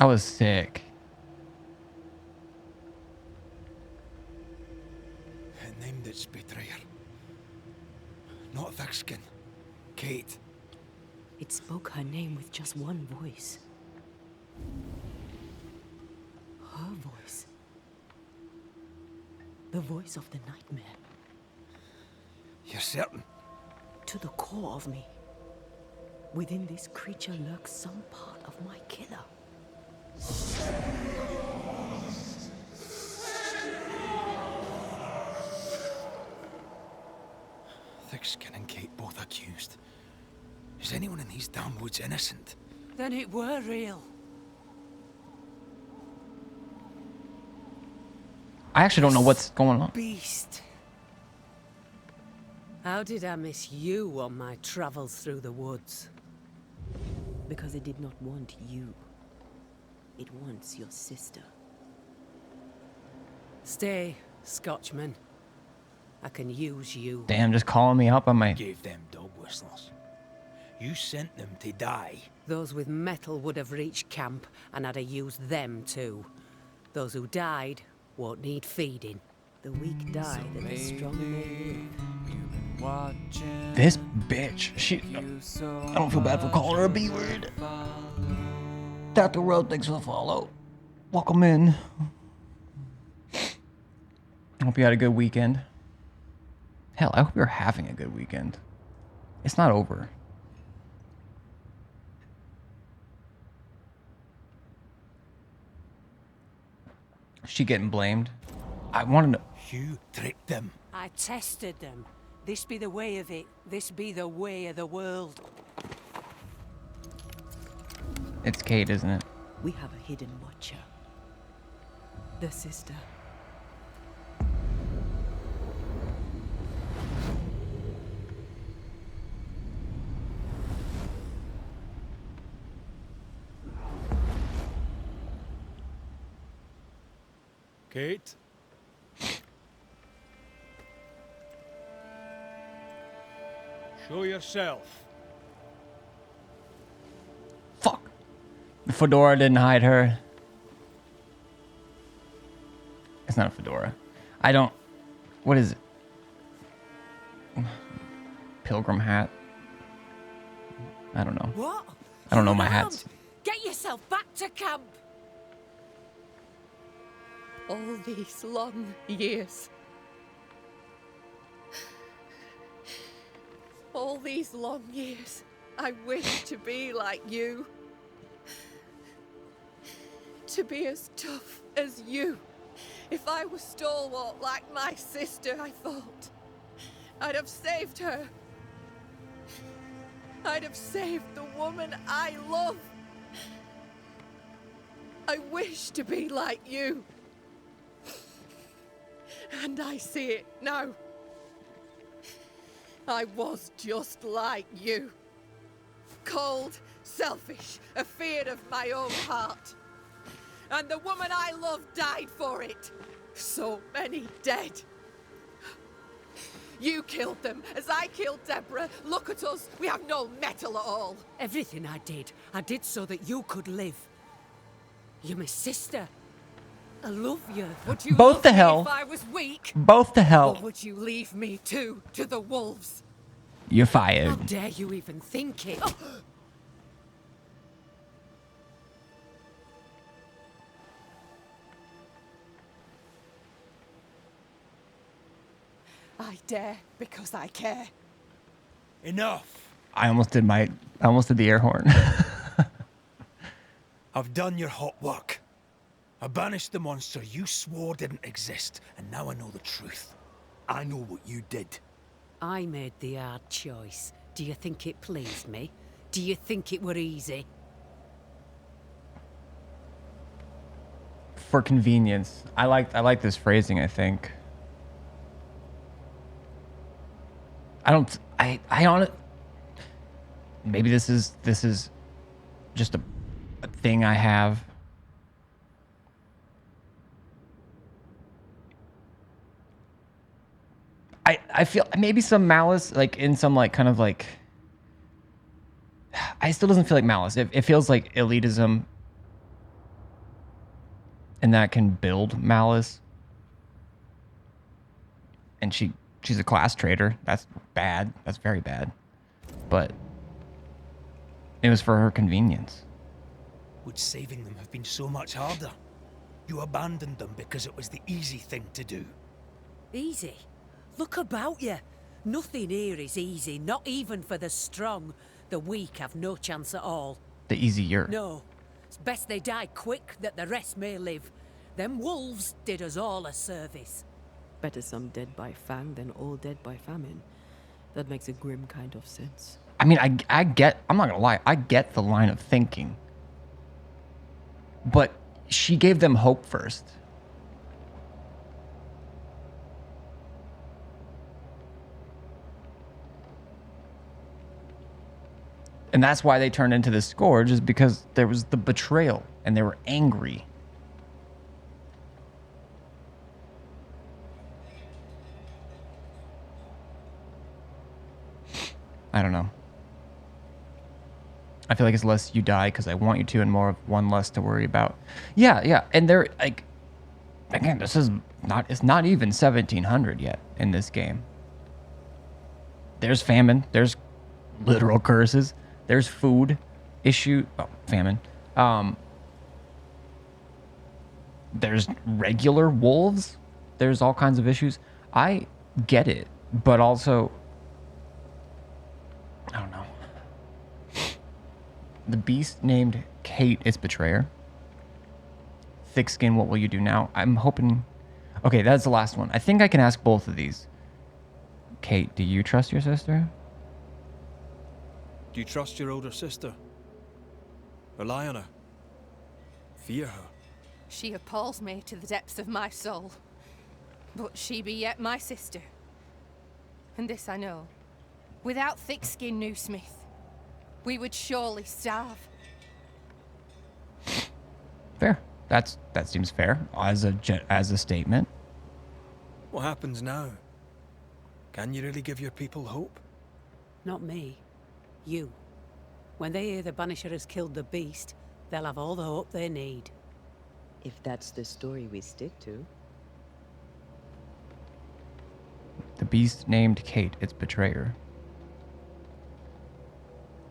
I was sick. It named its betrayer. Not thick-skin. Kate. It spoke her name with just one voice. Her voice. The voice of the nightmare. You're certain? To the core of me. Within this creature lurks some part of my killer. Thick-skin and Kate both accused. Is anyone in these damn woods innocent? Then it were real. I actually don't know what's going on. Beast. How did I miss you on my travels through the woods? Because it did not want you. It wants your sister. Stay, Scotchman. I can use you. Damn, just calling me up on my... Gave them dog whistlers. You sent them to die. Those with metal would have reached camp, and I'd have used them too. Those who died won't need feeding. The weak die that the strong may live. This bitch. She... I don't feel bad for calling her a B-word. Dr. Road, thanks for the follow. Welcome in. Hope you had a good weekend. Hell, I hope you're having a good weekend. It's not over. Is she getting blamed? I want to know. You tricked them. I tested them. This be the way of it. This be the way of the world. It's Kate, isn't it? We have a hidden watcher. The sister. Kate? Show yourself. Fuck. The fedora didn't hide her. It's not a fedora. I don't... What is it? Pilgrim hat? I don't know. What? I don't know Hold my on. hats. Get yourself back to camp. All these long years. All these long years, I wish to be like you. To be as tough as you. If I was stalwart like my sister, I thought, I'd have saved her. I'd have saved the woman I love. I wish to be like you. And I see it now. I was just like you. Cold, selfish, afeard of my own heart. And the woman I love died for it. So many dead. You killed them, as I killed Deborah. Look at us, we have no mettle at all. Everything I did so that you could live. You're my sister. I love you. Would you Both love to me hell. if I was weak? Both to hell. Or would you leave me too, to the wolves? You're How fired. dare you even think it? I dare because I care. Enough. I almost did the air horn. I've done your hot work. I banished the monster you swore didn't exist, and now I know the truth. I know what you did. I made the hard choice. Do you think it pleased me? Do you think it were easy? For convenience. I like this phrasing, I think. I on maybe this is just a thing I have. I feel maybe some malice, like in some like kind of like, I still doesn't feel like malice. It feels like elitism, and that can build malice. And she's a class traitor. That's bad. That's very bad. But it was for her convenience. Would saving them have been so much harder? You abandoned them because it was the easy thing to do. Easy? Look about you. Nothing here is easy, not even for the strong. The weak have no chance at all. The easier. No. It's best they die quick, that the rest may live. Them wolves did us all a service. Better some dead by fang than all dead by famine. That makes a grim kind of sense. I mean, I get, I'm not gonna lie, I get the line of thinking. But she gave them hope first. And that's why they turned into the scourge, is because there was the betrayal and they were angry. I don't know. I feel like it's less you die because I want you to, and more of one less to worry about. Yeah. And they're like, again, it's not even 1700 yet in this game. There's famine. There's literal curses. There's food issue. Oh, famine. There's regular wolves. There's all kinds of issues. I get it, but also, I don't know. The beast named Kate is betrayer. Thick skin, what will you do now? I'm hoping... Okay, that's the last one. I think I can ask both of these. Kate, do you trust your sister? Do you trust your older sister? Rely on her? Fear her? She appalls me to the depths of my soul. But she be yet my sister. And this I know. Without thick-skinned New Smith, we would surely starve. Fair. That seems fair as a statement. What happens now? Can you really give your people hope? Not me. You. When they hear the Banisher has killed the beast, they'll have all the hope they need. If that's the story we stick to. The beast named Kate its betrayer.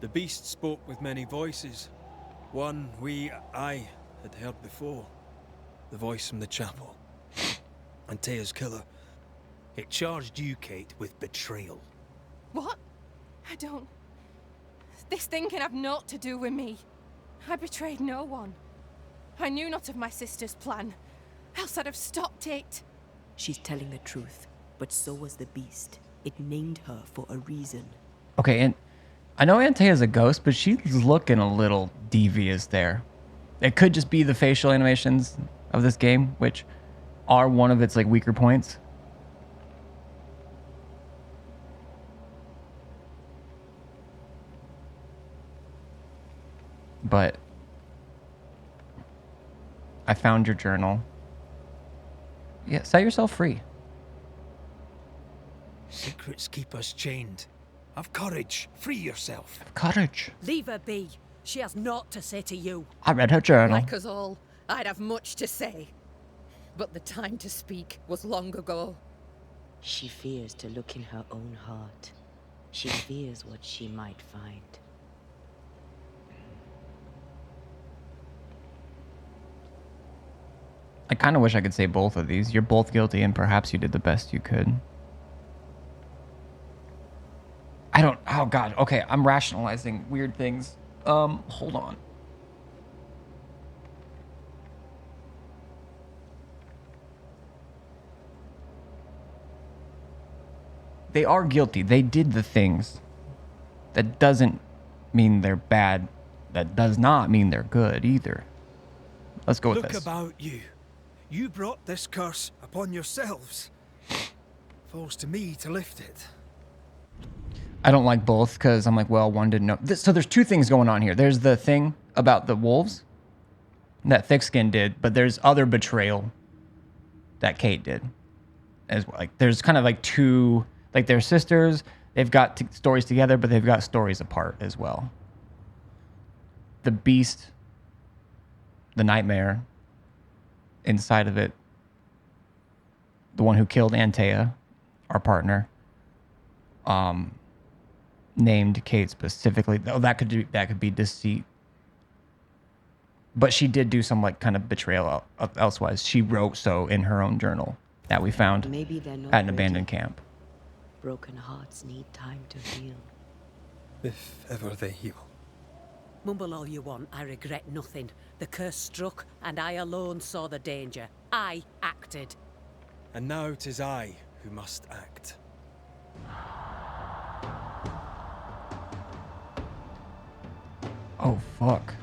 The beast spoke with many voices. One I had heard before. The voice from the chapel. Antea's killer. It charged you, Kate, with betrayal. What? I don't... This thing can have naught to do with me. I betrayed no one. I knew not of my sister's plan. Else I'd have stopped it. She's telling the truth, but so was the beast. It named her for a reason. Okay, and I know Antea's a ghost, but she's looking a little devious there. It could just be the facial animations of this game, which are one of its like weaker points. But I found your journal. Yeah, set yourself free. Secrets keep us chained. Have courage. Free yourself. Have courage. Leave her be. She has naught to say to you. I read her journal. Like us all, I'd have much to say. But the time to speak was long ago. She fears to look in her own heart. She fears what she might find. I kind of wish I could say both of these. You're both guilty, and perhaps you did the best you could. I don't... Oh, God. Okay, I'm rationalizing weird things. Hold on. They are guilty. They did the things. That doesn't mean they're bad. That does not mean they're good, either. Let's go with this. Look about you. You brought this curse upon yourselves. Falls to me to lift it. I don't like both because I'm like, well, one didn't know. So there's two things going on here. There's the thing about the wolves that Thickskin did, but there's other betrayal that Kate did as well. Like, there's kind of like two, like they're sisters. They've got stories together, but they've got stories apart as well. The beast, the nightmare inside of it, the one who killed Antea, our partner, named Kate specifically. Oh, that could be deceit. But she did do some like kind of betrayal elsewise. She wrote so in her own journal that we found Maybe they're not at an ready. abandoned camp. Broken hearts need time to heal. If ever they heal. Mumble all you want, I regret nothing. The curse struck, and I alone saw the danger. I acted. And now 'tis I who must act. Oh, fuck.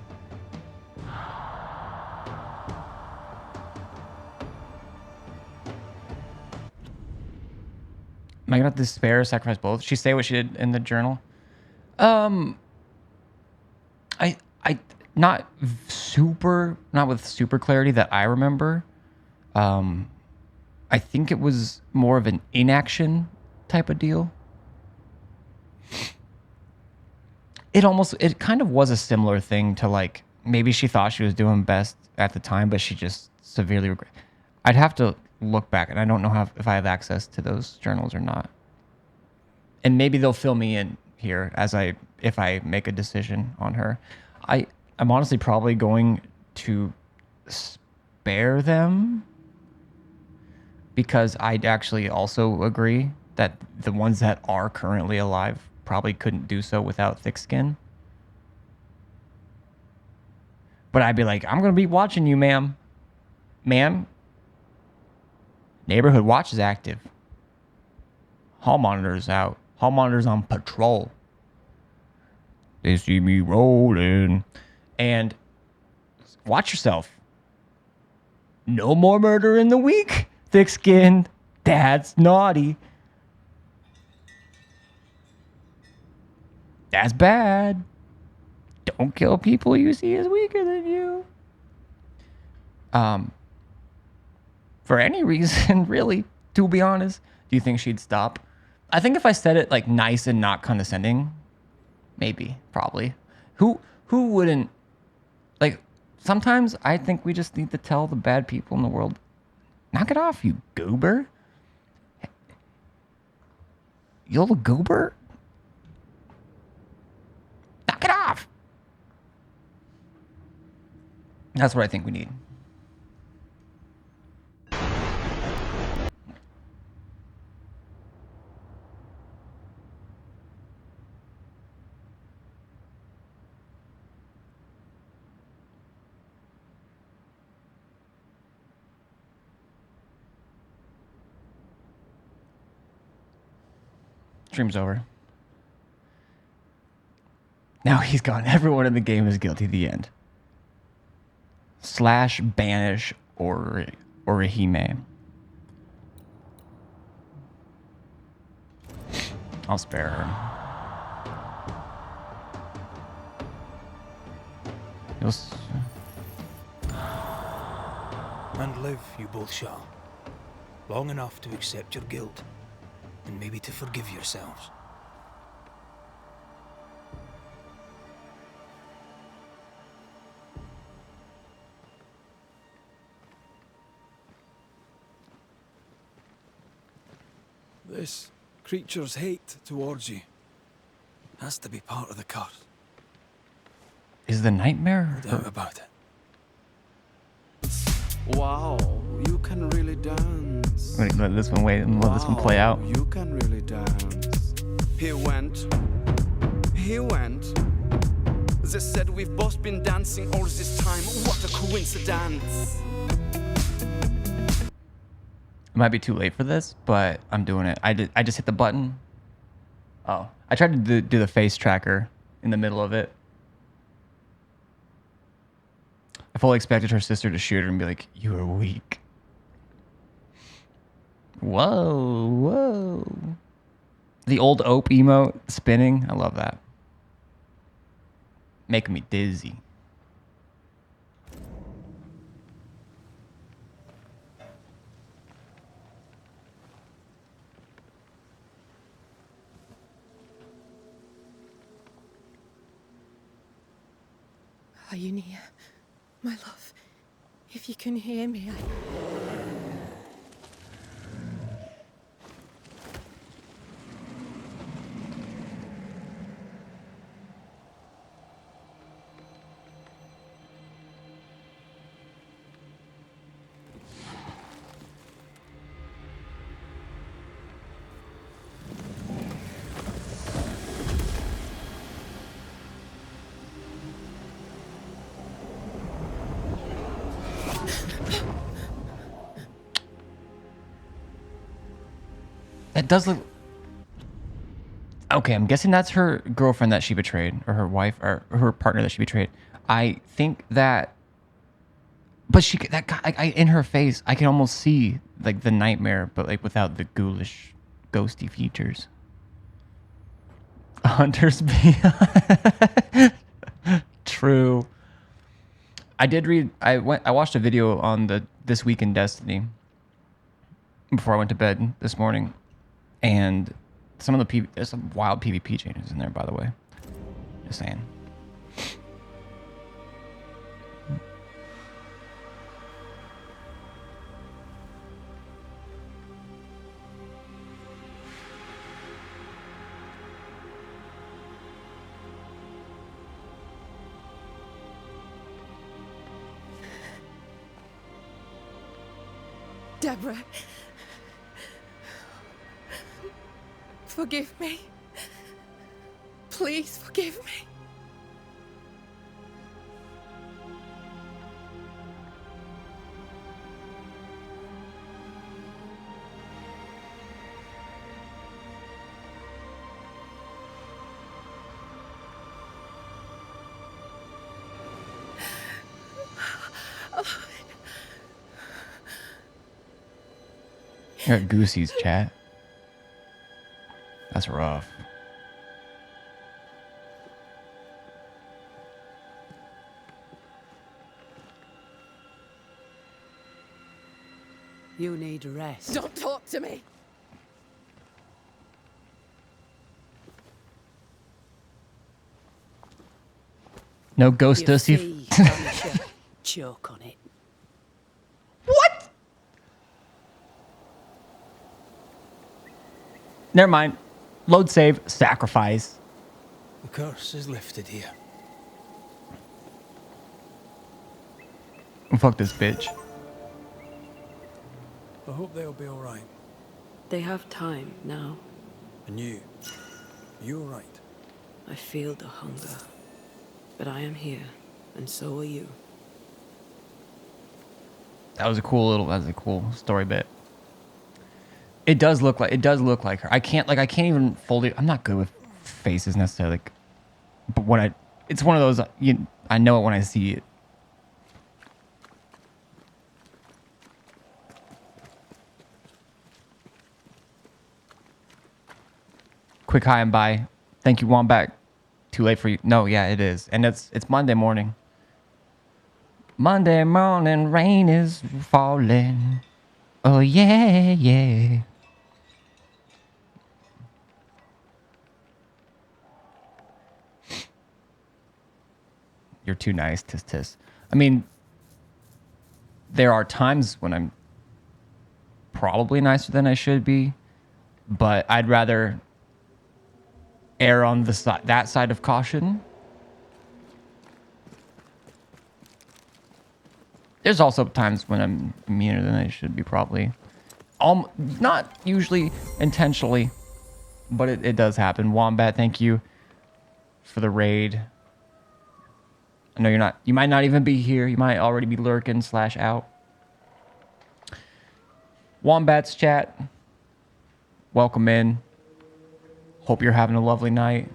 Am I gonna have to despair, sacrifice both? She say what she did in the journal? Not with super clarity that I remember. I think it was more of an inaction type of deal. It kind of was a similar thing to like, maybe she thought she was doing best at the time, but she just severely regret. I'd have to look back, and I don't know if I have access to those journals or not. And maybe they'll fill me in here if I make a decision on her. I'm honestly probably going to spare them because I'd actually also agree that the ones that are currently alive probably couldn't do so without thick skin. But I'd be like, I'm going to be watching you, ma'am. Ma'am, neighborhood watch is active. Hall monitor's out. Hall monitor's on patrol. They see me rolling. And watch yourself. No more murder in the week. Thick skinned. That's naughty. That's bad. Don't kill people you see as weaker than you. For any reason, really, to be honest. Do you think she'd stop I think if I said it like nice and not condescending, maybe, probably. Who wouldn't like sometimes I think we just need to tell the bad people in the world, knock it off, you goober. You little goober. Knock it off. That's what I think we need. Stream's over. Now he's gone. Everyone in the game is guilty. The end. Slash banish or Orihime. I'll spare her. And live, you both shall. Long enough to accept your guilt, and maybe to forgive yourselves. This creature's hate towards you has to be part of the curse. Is the nightmare? No doubt about it. Wow, you can really dance. Wait, let this one wait and let this one play out. You can really dance. He went. They said we've both been dancing all this time. What a coincidence. It might be too late for this, but I'm doing it. I just hit the button. Oh, I tried to do the face tracker in the middle of it. I fully expected her sister to shoot her and be like, "You are weak." Whoa, whoa. The old Ope emote spinning. I love that. Making me dizzy. Are you near? My love, if you can hear me, That does look... Okay, I'm guessing that's her girlfriend that she betrayed, or her wife, or her partner that she betrayed. I think that... But she, that guy, in her face, I can almost see like the nightmare, but like without the ghoulish, ghosty features. Hunter's Beyond. True. I did read. I watched a video on the This Week in Destiny before I went to bed this morning, and some of the there's some wild PvP changes in there, by the way. Just saying. Deborah, forgive me. Please forgive me. You're at Goosey's chat. That's rough. You need rest. Don't talk to me. No ghost Your does he? fee, Banisher. Choke on it. What? Never mind. Load save. Sacrifice. The curse is lifted here. Fuck this bitch. I hope they'll be alright. They have time now. And you? Are you alright? I feel the hunger. But I am here, and so are you. That was a cool story bit. It does look like her. I can't even fully. I'm not good with faces necessarily, but when it's one of those. I know it when I see it. Quick hi and bye. Thank you, Wombat. Too late for you. No, yeah, it is, and it's Monday morning. Monday morning, rain is falling. Oh yeah, yeah. You're too nice, tis tis. I mean, there are times when I'm probably nicer than I should be, but I'd rather err on that side of caution. There's also times when I'm meaner than I should be, probably. Not usually intentionally, but it does happen. Wombat, thank you for the raid. I know you're not. You might not even be here. You might already be lurking / out. Wombats chat. Welcome in. Hope you're having a lovely night.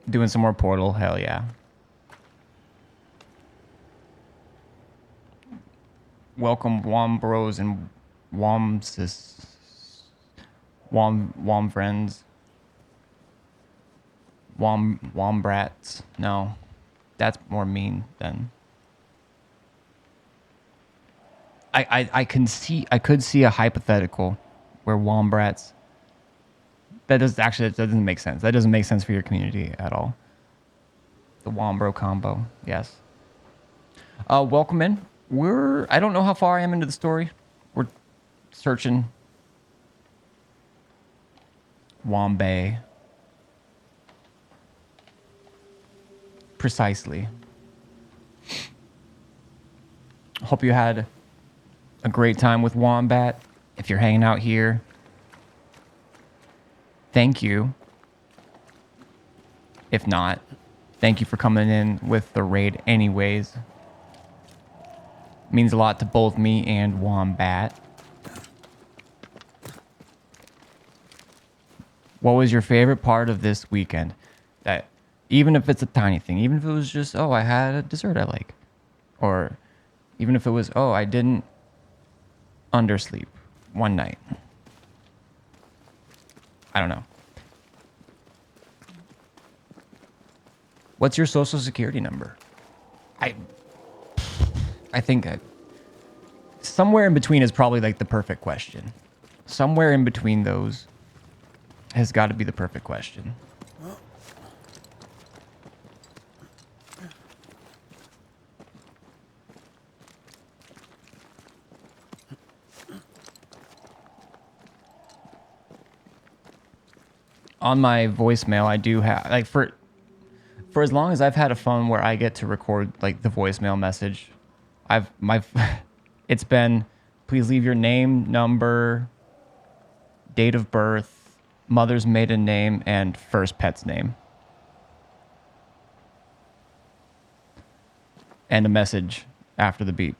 Doing some more Portal. Hell yeah. Welcome Wombros and Womsis. Wom friends. Wombrats. No. That's more mean than. I could see a hypothetical where Wombrats. That doesn't make sense. That doesn't make sense for your community at all. The Wombro combo. Yes. Welcome in. I don't know how far I am into the story. We're searching Wombay. Precisely. Hope you had a great time with Wombat. If you're hanging out here, thank you. If not, thank you for coming in with the raid anyways. Means a lot to both me and Wombat. What was your favorite part of this weekend? That even if it's a tiny thing, even if it was just, oh, I had a dessert I like. Or even if it was, oh, I didn't undersleep one night. I don't know. What's your social security number? I think somewhere in between is probably like the perfect question. Somewhere in between those has got to be the perfect question. On my voicemail, I do have like for as long as I've had a phone where I get to record like the voicemail message, it's been, please leave your name, number, date of birth, mother's maiden name, and first pet's name. And a message after the beep.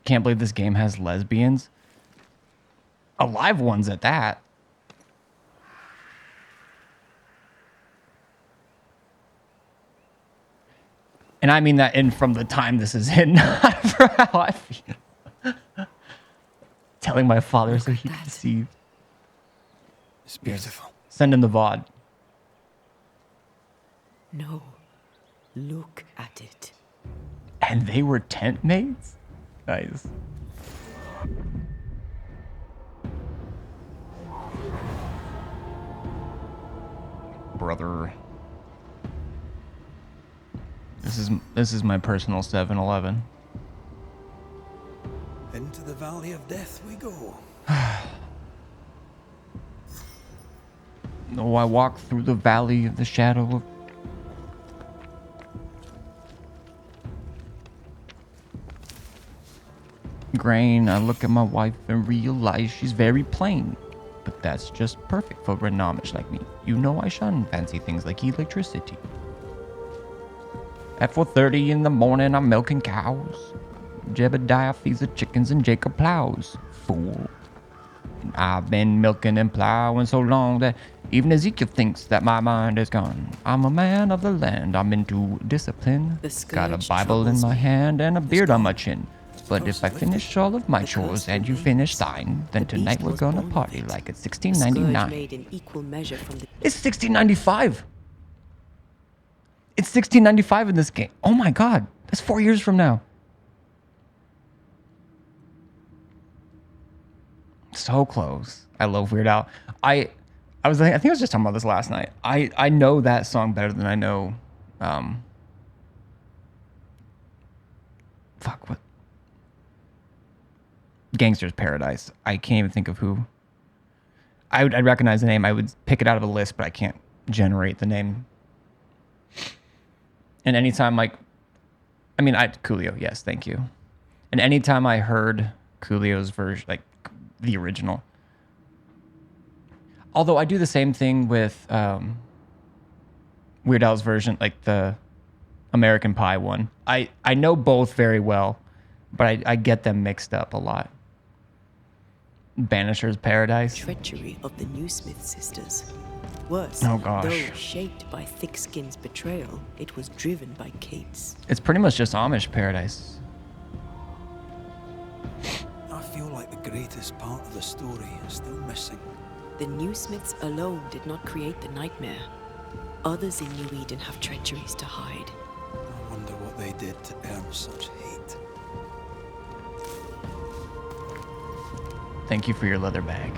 Can't believe this game has lesbians. Alive ones at that. And I mean that in from the time this is in, not for how I feel. Telling my father so he can deceive. It's beautiful. Send in the VOD. No. Look at it. And they were tent mates? Nice. Brother. This is my personal 7-Eleven. Into the valley of death we go. Oh, I walk through the valley of the shadow of... grain. I look at my wife and realize she's very plain. But that's just perfect for a nomish like me. You know I shun fancy things like electricity. At 4:30 in the morning, I'm milking cows. Jebediah feeds the chickens and Jacob plows. Fool. And I've been milking and plowing so long that even Ezekiel thinks that my mind is gone. I'm a man of the land. I'm into discipline. Got a Bible in my hand and a beard on my chin. But if I finish all of my chores and you finish thine, then tonight we're gonna party like it's 1699. It's 1695! It's 1695 in this game. Oh my god, that's 4 years from now. So close. I love Weird Al. I think I was just talking about this last night. I know that song better than I know fuck, what? Gangster's Paradise. I can't even think of who. I'd recognize the name. I would pick it out of a list, but I can't generate the name. And anytime, like, I mean, Coolio, yes, thank you. And anytime I heard Coolio's version, like the original, although I do the same thing with Weird Al's version, like the American Pie one. I know both very well, but I get them mixed up a lot. Banisher's Paradise. Treachery of the Newsmith sisters. Worse, oh gosh. Though shaped by Thickskin's betrayal, it was driven by Kate's. It's pretty much just Amish Paradise. I feel like the greatest part of the story is still missing. The Newsmiths alone did not create the nightmare. Others in New Eden have treacheries to hide. I wonder what they did to earn such hate. Thank you for your leather bag.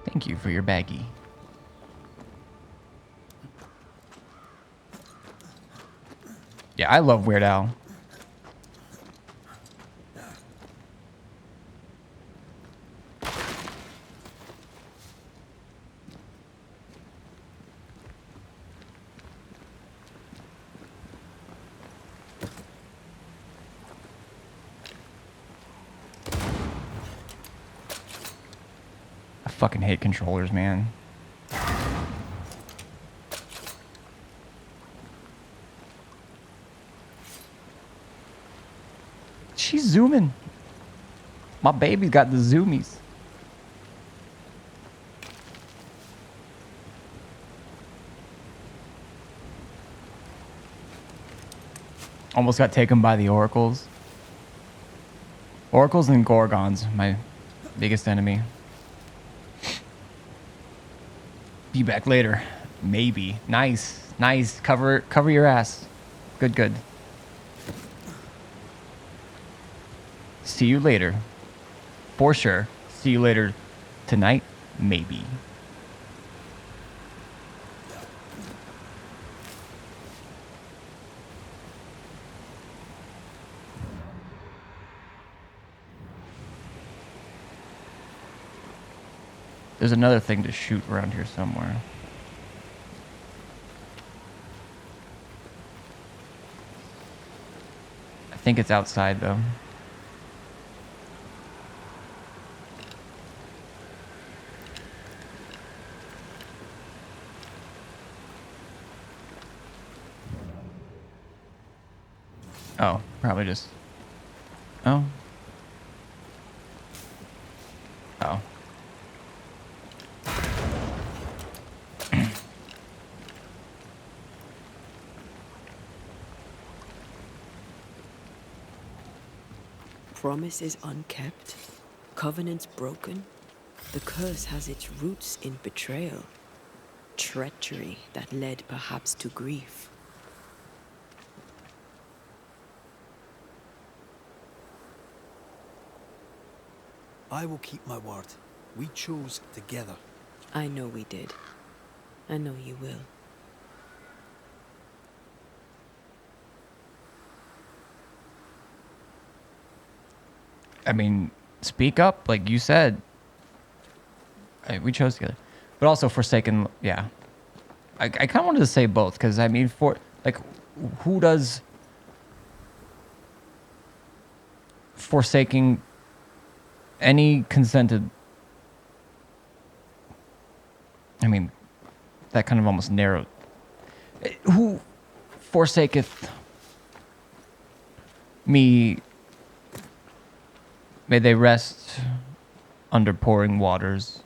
Thank you for your baggie. Yeah, I love Weird Al. I fucking hate controllers, man. She's zooming. My baby's got the zoomies. Almost got taken by the oracles. Oracles and Gorgons, my biggest enemy. Be back later. Maybe. Nice. Nice. Cover your ass. Good, good. See you later. For sure. See you later tonight. Maybe. There's another thing to shoot around here somewhere. I think it's outside though. Oh, probably just... Oh. Oh. Promises unkept, covenants broken. The curse has its roots in betrayal. treachery that led perhaps to grief. I will keep my word. We chose together. I know we did. I know you will. I mean, speak up, like you said. We chose together, but also Forsaken. Yeah, I kind of wanted to say both because I mean, for like, who does forsaking any consented? I mean, that kind of almost narrowed. Who forsaketh me? May they rest under pouring waters.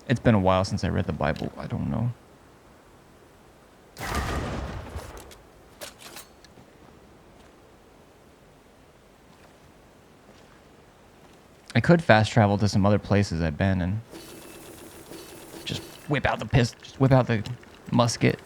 It's been a while since I read the Bible. I don't know. I could fast travel to some other places I've been and just whip out the pistol, just whip out the musket.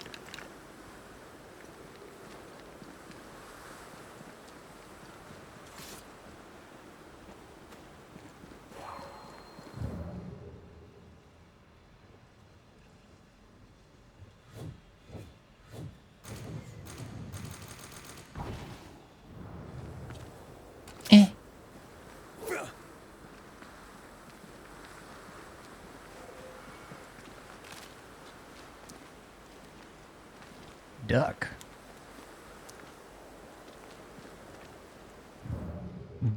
Duck.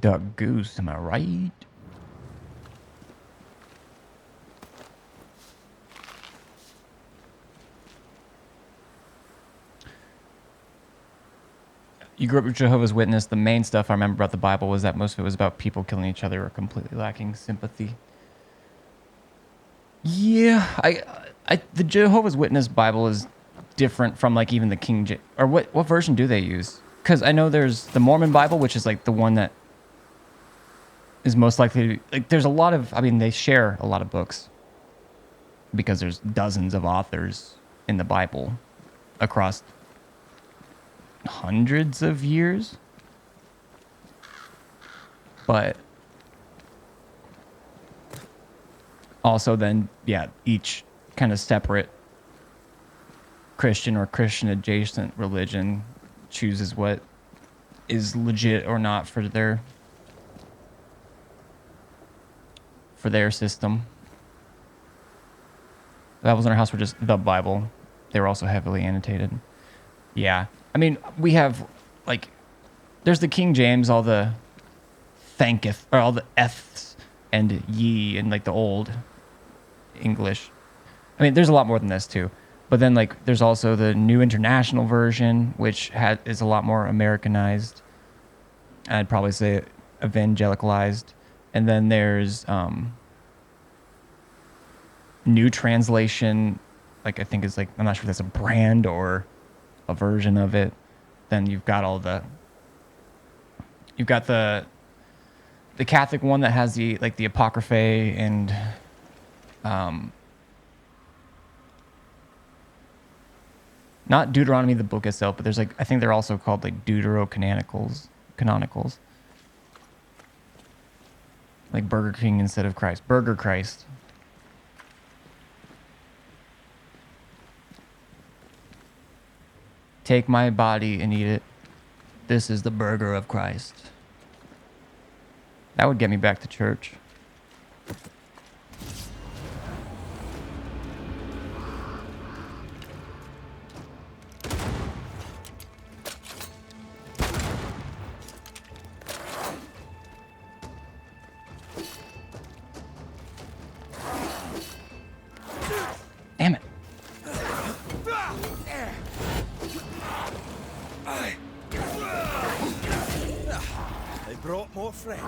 Duck goose, am I right? You grew up with Jehovah's Witness. The main stuff I remember about the Bible was that most of it was about people killing each other or completely lacking sympathy. Yeah, the Jehovah's Witness Bible is different from like even the King James, or what version do they use? Because I know there's the Mormon Bible, which is like the one that is most likely to be, like there's a lot of, I mean, they share a lot of books because there's dozens of authors in the Bible across hundreds of years. But also then, yeah, each kind of separate Christian or Christian adjacent religion chooses what is legit or not for their system. The Bibles in our house were just the Bible. They were also heavily annotated. Yeah. I mean, we have like there's the King James, all the thanketh or all the eths and ye and like the old English. I mean, there's a lot more than this too. But then, like, there's also the New International Version, which is a lot more Americanized. I'd probably say evangelicalized. And then there's New Translation, like I think it's like, I'm not sure if that's a brand or a version of it. Then you've got the Catholic one that has the Apocryphae and not Deuteronomy, the book itself, but there's like, I think they're also called like Deuterocanonicals. Like Burger King instead of Christ. Burger Christ. Take my body and eat it. This is the burger of Christ. That would get me back to church. Damn it. They brought more friends.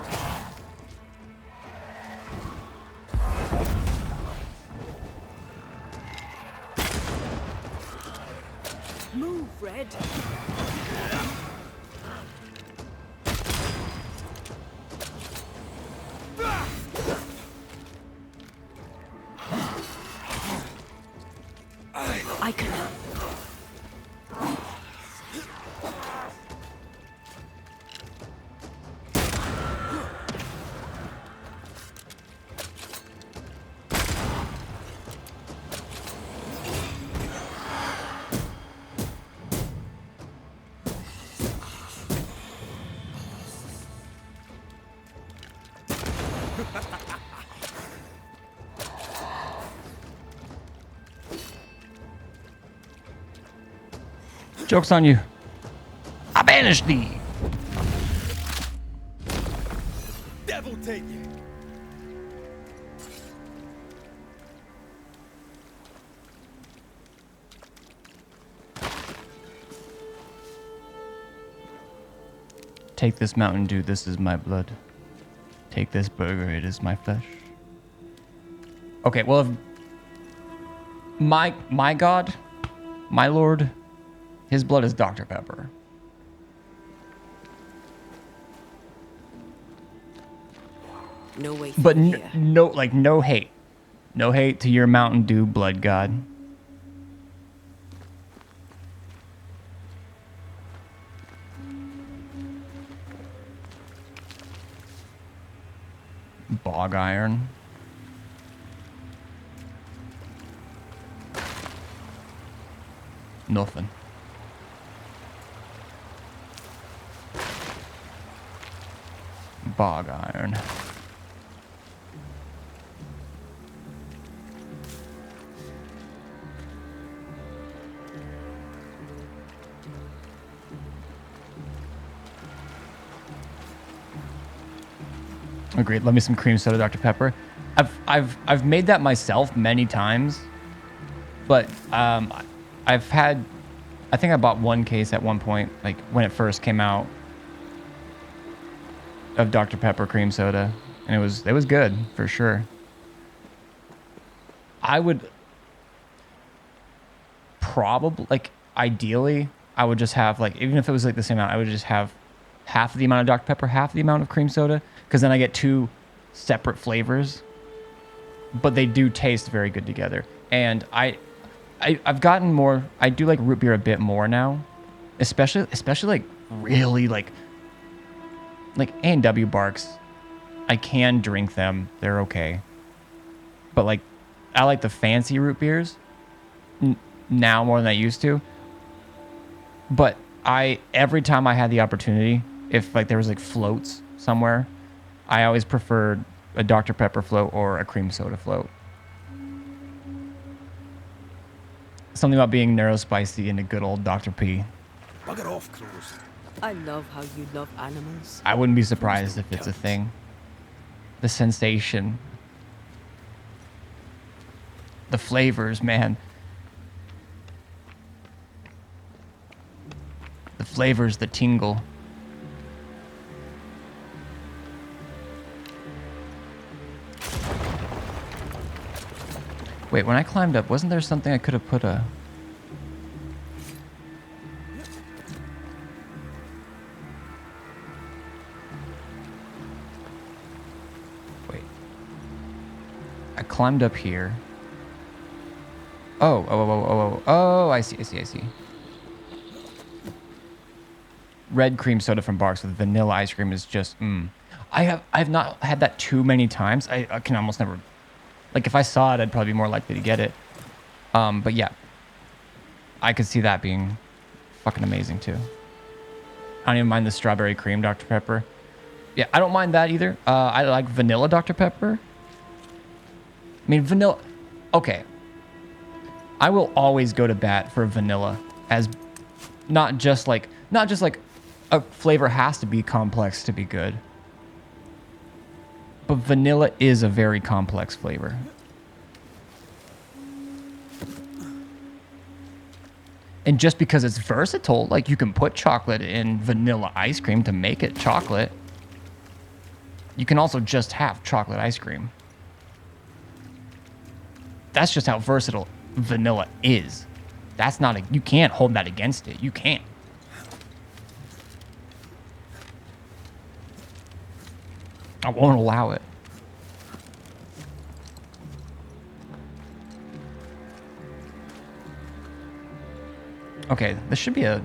Move, Red. I can help. Joke's on you. I banish thee. Devil take you. Take this Mountain Dew, this is my blood. Take this burger, it is my flesh. Okay, well, if my God, my Lord, his blood is Dr. Pepper. No way. But no hate. No hate to your Mountain Dew blood god. Bog iron. Nothing. Bog iron. Agreed. Love me some cream soda, Dr. Pepper. I've made that myself many times, but I've had, I think I bought one case at one point, like when it first came out, of Dr. Pepper cream soda, and it was good for sure. I would probably, like, ideally, I would just have, like, even if it was like the same amount, I would just have half of the amount of Dr. Pepper, half the amount of cream soda, because then I get two separate flavors, but they do taste very good together. And I've gotten more, I do like root beer a bit more now, especially like really like A&W Barks. I can drink them, they're okay, but like I like the fancy root beers now more than I used to. But every time I had the opportunity, if like there was like floats somewhere, I always preferred a Dr. Pepper float or a cream soda float. Something about being neurospicy and a good old Dr. P. Bugger off, crows. I love how you love animals. I wouldn't be surprised if it's a thing. The sensation. The flavors, man. The flavors, the tingle. Wait, when I climbed up, wasn't there something I could have put a... Wait. I climbed up here. Oh, I see. Red cream soda from Barks with vanilla ice cream is just, I've not had that too many times. I can almost never... Like, if I saw it, I'd probably be more likely to get it. But yeah. I could see that being fucking amazing, too. I don't even mind the strawberry cream Dr. Pepper. Yeah, I don't mind that either. I like vanilla Dr. Pepper. I mean, vanilla... Okay. I will always go to bat for vanilla as not just like a flavor has to be complex to be good. But vanilla is a very complex flavor. And just because it's versatile, like you can put chocolate in vanilla ice cream to make it chocolate. You can also just have chocolate ice cream. That's just how versatile vanilla is. That's not you can't hold that against it. You can't. I won't allow it. Okay, this should be a...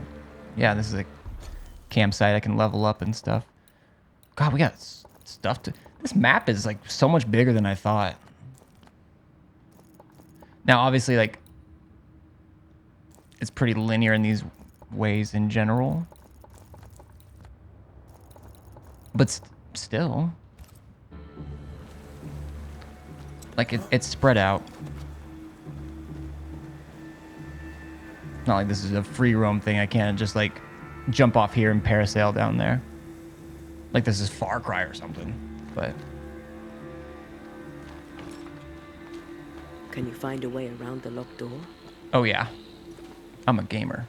Yeah, this is a campsite. I can level up and stuff. God, we got stuff to... This map is, like, so much bigger than I thought. Now, obviously, like... It's pretty linear in these ways in general. But still... Like, it's spread out. Not like this is a free roam thing. I can't just, like, jump off here and parasail down there. Like this is Far Cry or something. But... Can you find a way around the locked door? Oh, yeah. I'm a gamer.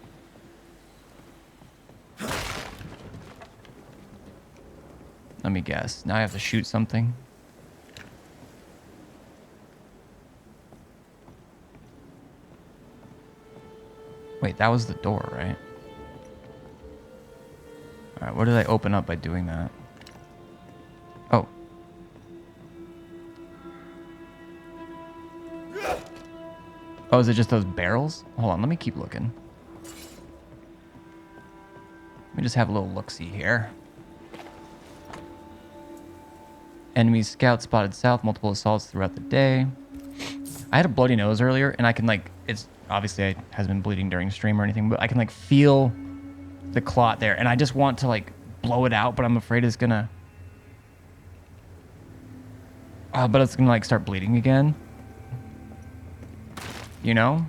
Let me guess. Now I have to shoot something. Wait, that was the door, right? Alright, what did I open up by doing that? Oh. Oh, is it just those barrels? Hold on, let me keep looking. Let me just have a little look-see here. Enemy scouts spotted south, multiple assaults throughout the day. I had a bloody nose earlier, and I can, like, it's obviously I hasn't been bleeding during stream or anything, but I can, like, feel the clot there, and I just want to, like, blow it out, but I'm afraid it's gonna... but it's gonna, like, start bleeding again. You know?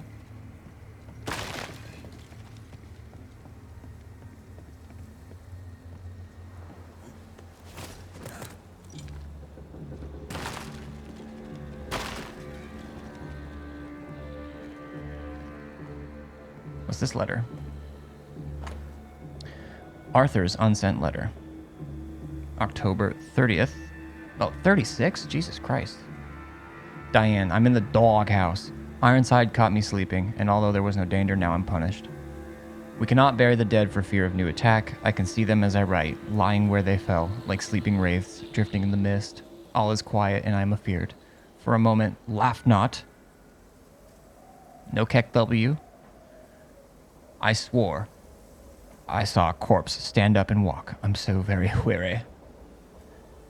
What's this letter? Arthur's unsent letter. October 30th. Oh, 36? Jesus Christ. Diane, I'm in the doghouse. Ironside caught me sleeping, and although there was no danger, now I'm punished. We cannot bury the dead for fear of new attack. I can see them as I write, lying where they fell, like sleeping wraiths, drifting in the mist. All is quiet, and I am afeared. For a moment, laugh not. No Keck W. I swore I saw a corpse stand up and walk. I'm so very weary.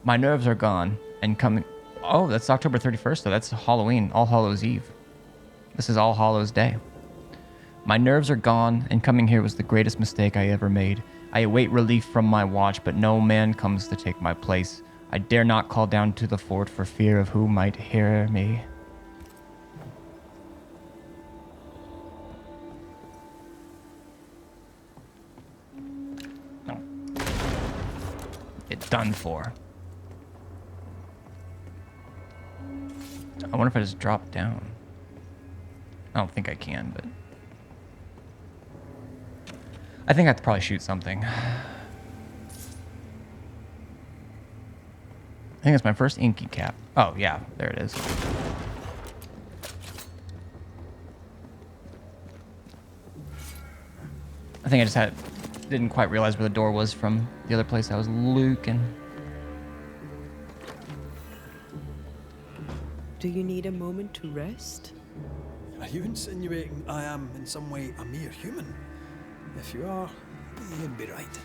My nerves are gone and coming... Oh, that's October 31st, though. That's Halloween, All Hallows Eve. This is All Hallows Day. My nerves are gone, and coming here was the greatest mistake I ever made. I await relief from my watch, but no man comes to take my place. I dare not call down to the fort for fear of who might hear me. No. Get done for. I wonder if I just drop down. I don't think I can, but... I think I have to probably shoot something. I think it's my first inky cap. Oh, yeah, there it is. I think I just didn't quite realize where the door was from the other place I was looking. Do you need a moment to rest? Are you insinuating I am in some way a mere human? If you are, you'd be right.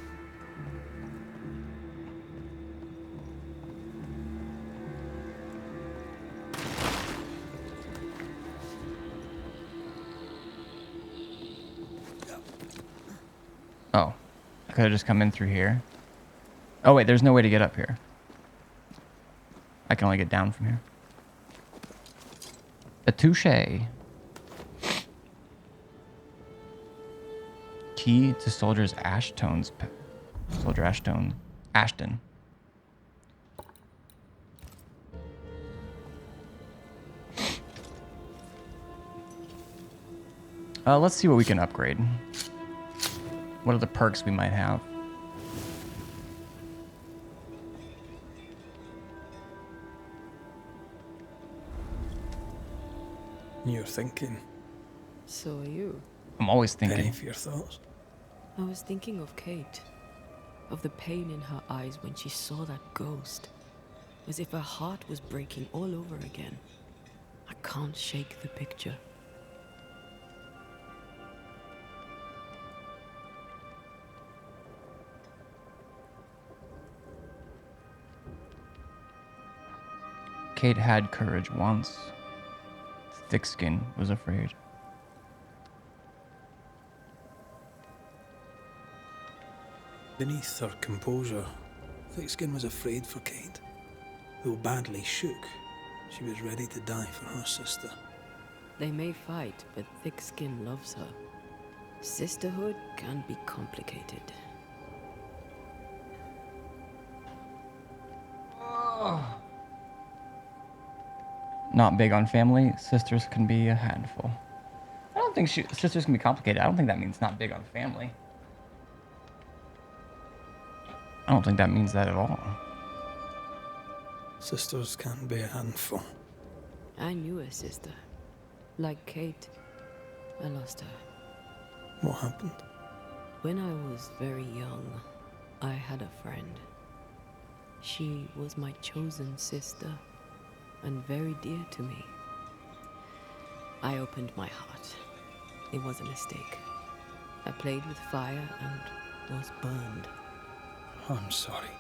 Oh, I could have just come in through here. Oh wait, there's no way to get up here. I can only get down from here. A touche. Key to Soldier's Ashtone's... Soldier Ashtone. Ashton. Let's see what we can upgrade. What are the perks we might have? You're thinking. So are you. I'm always thinking. Any of your thoughts? I was thinking of Kate. Of the pain in her eyes when she saw that ghost. As if her heart was breaking all over again. I can't shake the picture. Kate had courage once. Thickskin was afraid. Beneath her composure, Thickskin was afraid for Kate. Though badly shook, she was ready to die for her sister. They may fight, but Thickskin loves her. Sisterhood can be complicated. Not big on family. Sisters can be a handful. I don't think sisters can be complicated. I don't think that means not big on family. I don't think that means that at all. Sisters can be a handful. I knew a sister. Like Kate, I lost her. What happened? When I was very young, I had a friend. She was my chosen sister, and very dear to me. I opened my heart. It was a mistake. I played with fire and was burned. I'm sorry.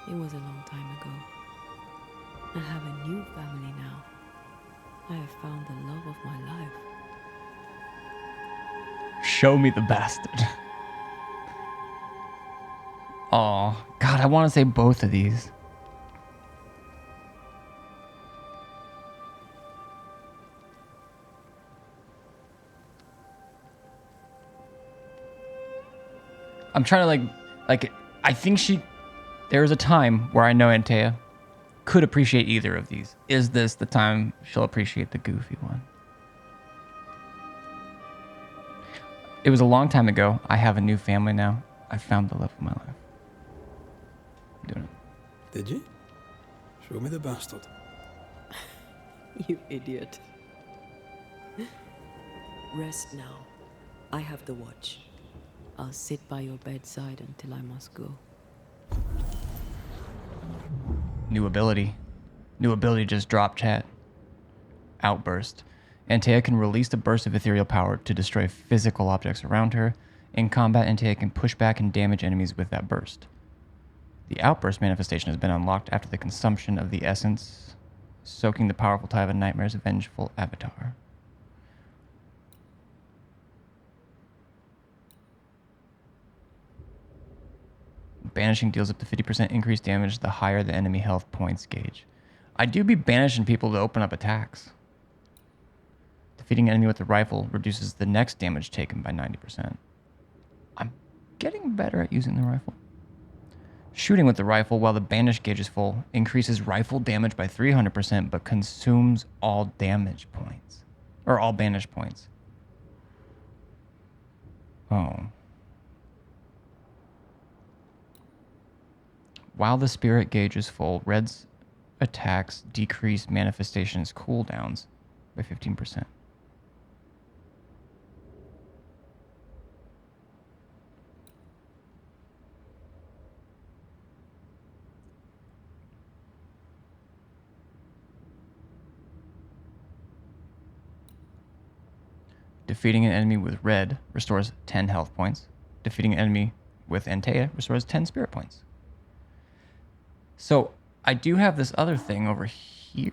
It was a long time ago. I have a new family now. I have found the love of my life. Show me the bastard. Aw, God, I want to say both of these. I'm trying to I think there was a time where I know Antea could appreciate either of these. Is this the time she'll appreciate the goofy one? It was a long time ago. I have a new family now. I found the love of my life. I'm doing it. Did you? Show me the bastard. You idiot. Rest now. I have the watch. I'll sit by your bedside until I must go. New ability. New ability just dropped, chat. Outburst. Antea can release a burst of ethereal power to destroy physical objects around her. In combat, Antea can push back and damage enemies with that burst. The outburst manifestation has been unlocked after the consumption of the essence, soaking the powerful tide of a nightmare's vengeful avatar. Banishing deals up to 50% increased damage the higher the enemy health points gauge. I do be banishing people to open up attacks. Defeating an enemy with a rifle reduces the next damage taken by 90%. I'm getting better at using the rifle. Shooting with the rifle while the banish gauge is full increases rifle damage by 300% but consumes all damage points. Or all banish points. Oh. While the spirit gauge is full, Red's attacks decrease manifestations cooldowns by 15%. Defeating an enemy with Red restores 10 health points. Defeating an enemy with Antea restores 10 spirit points. So I do have this other thing over here.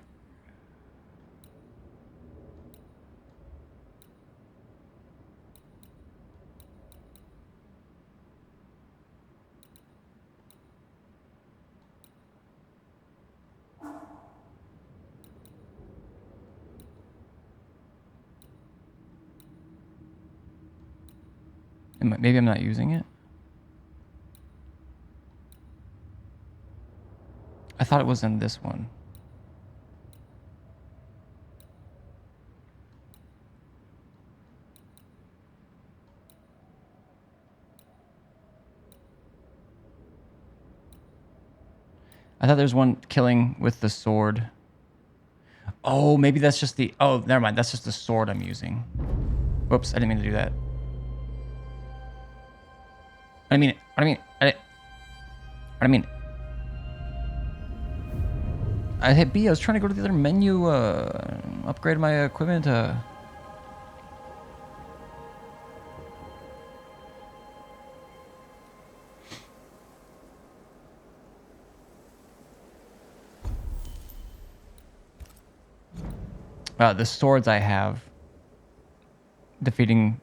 Maybe I'm not using it. I thought it was in this one. I thought there's one killing with the sword. Oh, maybe that's just the... Oh, never mind. That's just the sword I'm using. Whoops, I didn't mean to do that. I mean, I hit B. I was trying to go to the other menu, upgrade my equipment. The swords I have, defeating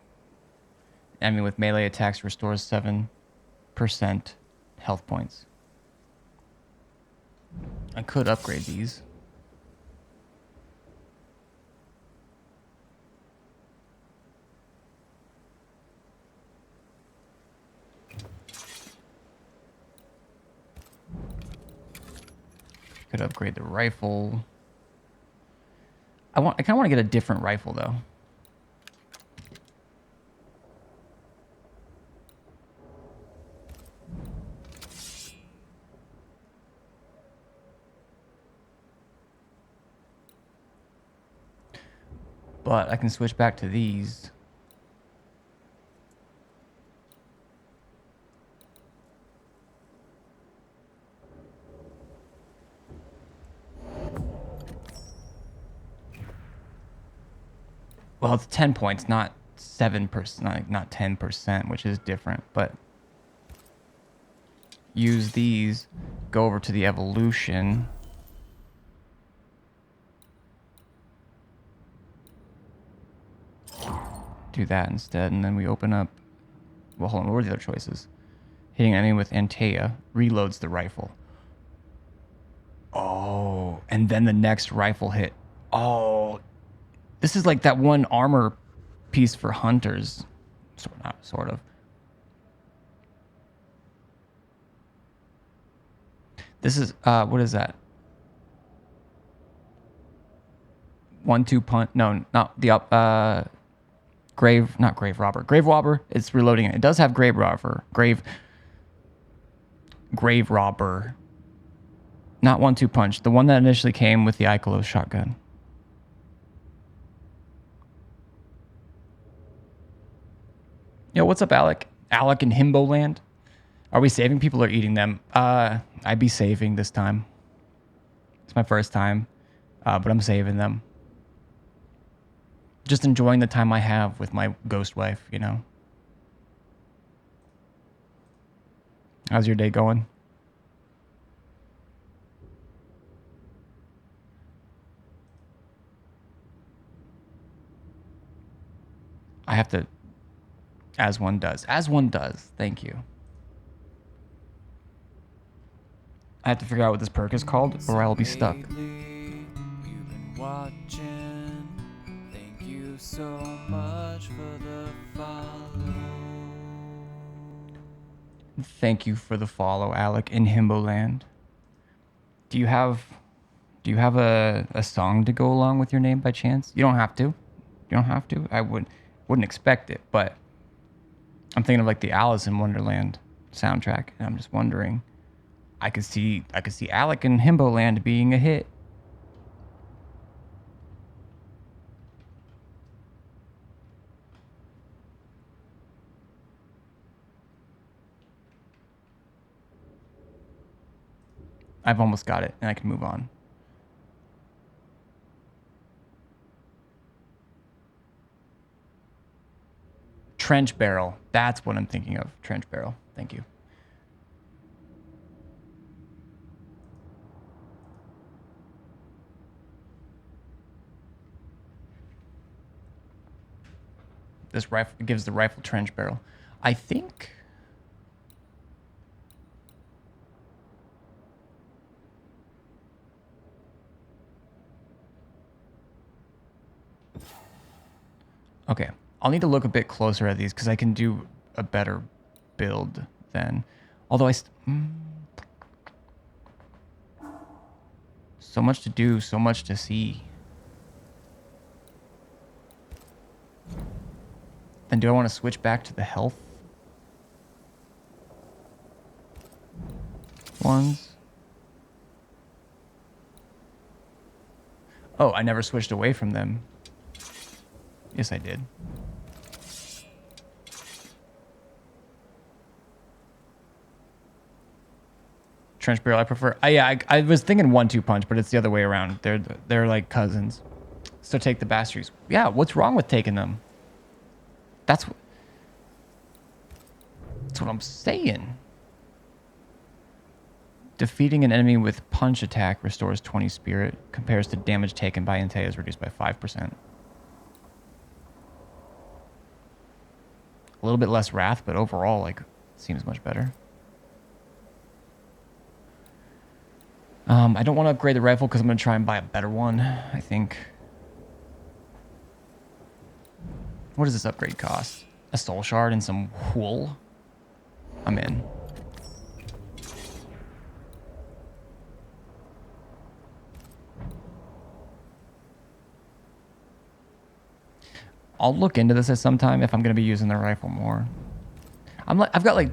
enemy with melee attacks restores 7% health points. I could upgrade these. Could upgrade the rifle. I kind of want to get a different rifle though. But I can switch back to these. Well, it's 10 points, not 7%, not 10%, which is different, but use these, go over to the evolution. Do that instead, and then we open up, well, hold on, what were the other choices? Hitting an enemy with Antea reloads the rifle. Oh, and then the next rifle hit. Oh, this is like that one armor piece for hunters. Sort of. This is, what is that? 1-2 punch. No, not the, grave robber. It's reloading it. It does have grave robber. Grave robber. Not 1-2 punch. The one that initially came with the Ikelos shotgun. Yo, what's up, Alec? Alec in Himbo Land? Are we saving people or eating them? I'd be saving this time. It's my first time, but I'm saving them. Just enjoying the time I have with my ghost wife, you know? How's your day going? I have to... As one does. As one does. Thank you. I have to figure out what this perk is called, or I'll be stuck. You've been watching. Thank you so much for the follow. Thank you for the follow, Alec in Himbo Land. Do you have a song to go along with your name by chance? You don't have to. You don't have to. I wouldn't expect it, but I'm thinking of like the Alice in Wonderland soundtrack, and I'm just wondering. I could see Alec in Himbo Land being a hit. I've almost got it, and I can move on. Trench barrel. That's what I'm thinking of. Trench barrel. Thank you. This rifle gives the rifle trench barrel. I think... Okay, I'll need to look a bit closer at these because I can do a better build then. Although so much to do, so much to see. Then do I want to switch back to the health ones? Oh, I never switched away from them. Yes, I did. Trench barrel, I prefer. I was thinking 1-2 punch, but it's the other way around. They're like cousins. So take the bastards. Yeah, what's wrong with taking them? That's what I'm saying. Defeating an enemy with punch attack restores 20 spirit. Compares to damage taken by Entei is reduced by 5%. A little bit less wrath, but overall, like, seems much better. I don't want to upgrade the rifle because I'm going to try and buy a better one, I think. What does this upgrade cost? A soul shard and some wool? I'm in. I'll look into this at some time if I'm going to be using the rifle more. I've got like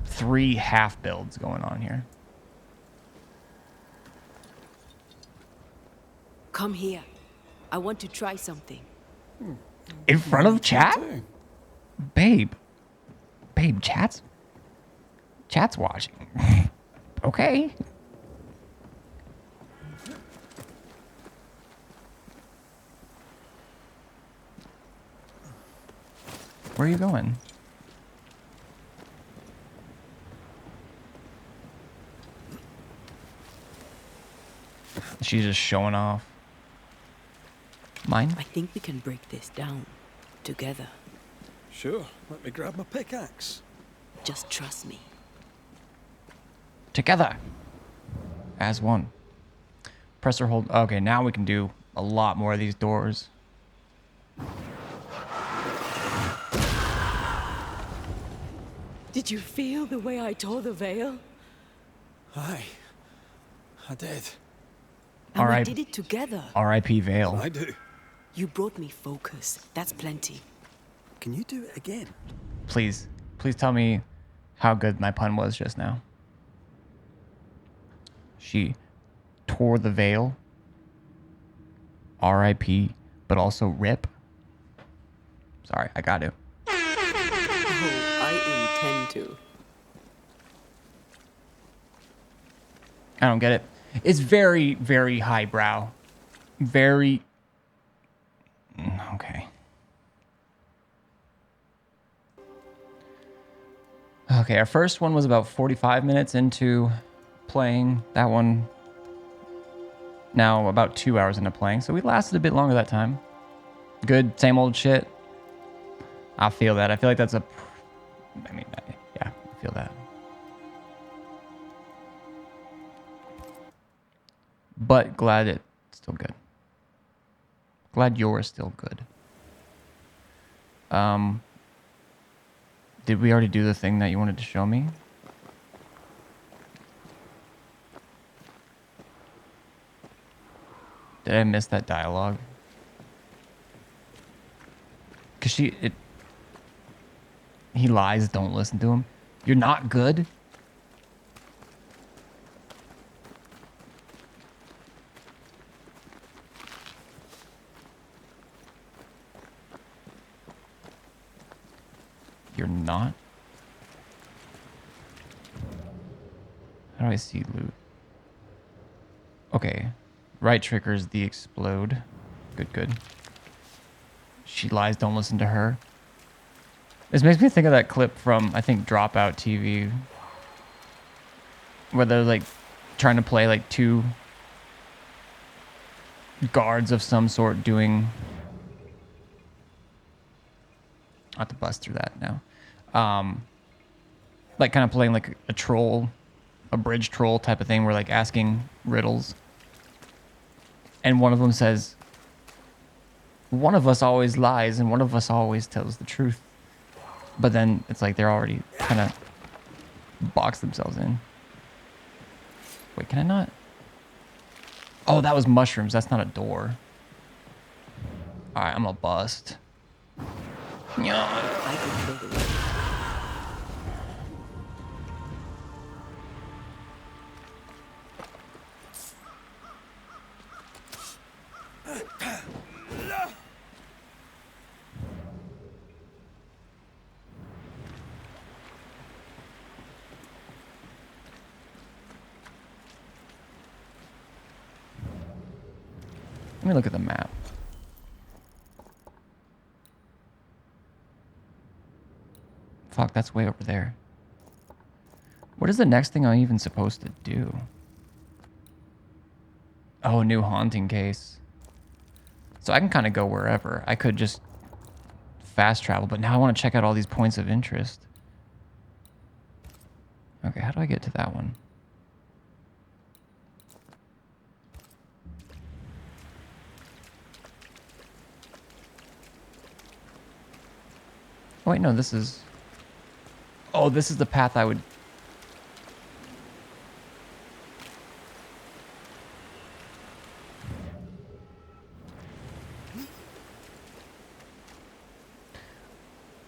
3 half builds going on here. Come here. I want to try something. In front of chat? Babe. Babe, chat's watching. Okay. Where are you going? She's just showing off. Mine? I think we can break this down together. Sure, let me grab my pickaxe. Just trust me. Together. As one. Press or hold. Okay, now we can do a lot more of these doors. Did you feel the way I tore the veil? Aye, I did. And we did it together. R.I.P. Veil. I do. You brought me focus. That's plenty. Can you do it again? Please. Please tell me how good my pun was just now. She tore the veil. R.I.P. But also rip. Sorry, I got to. Oh, I intend to. I don't get it. It's very, very highbrow. Very... Okay. Okay, our first one was about 45 minutes into playing. That one now about 2 hours into playing. So we lasted a bit longer that time. Good, same old shit. I feel that. I feel like that's a... I mean, yeah, I feel that. But glad it's still good. Glad you're still good. Did we already do the thing that you wanted to show me? Did I miss that dialogue? Cause he lies, don't listen to him. You're not good? You're not? How do I see loot? Okay. Right triggers the explode. Good, good. She lies, don't listen to her. This makes me think of that clip from, I think, Dropout TV. Where they're, like, trying to play, like, 2 guards of some sort doing... I'll have to bust through that now. Like, kind of playing, like, a troll, a bridge troll type of thing. Where, like, asking riddles. And one of them says... One of us always lies and one of us always tells the truth. But then it's like they're already kind of boxed themselves in. Wait, can I not? Oh, that was mushrooms. That's not a door. Alright, I'm a bust. I control the weapon. Let me look at the map. Fuck, that's way over there. What is the next thing I'm even supposed to do? Oh, new haunting case. So I can kind of go wherever. I could just fast travel, but now I want to check out all these points of interest. Okay, how do I get to that one? Oh, wait, no, this is... Oh, this is the path I would...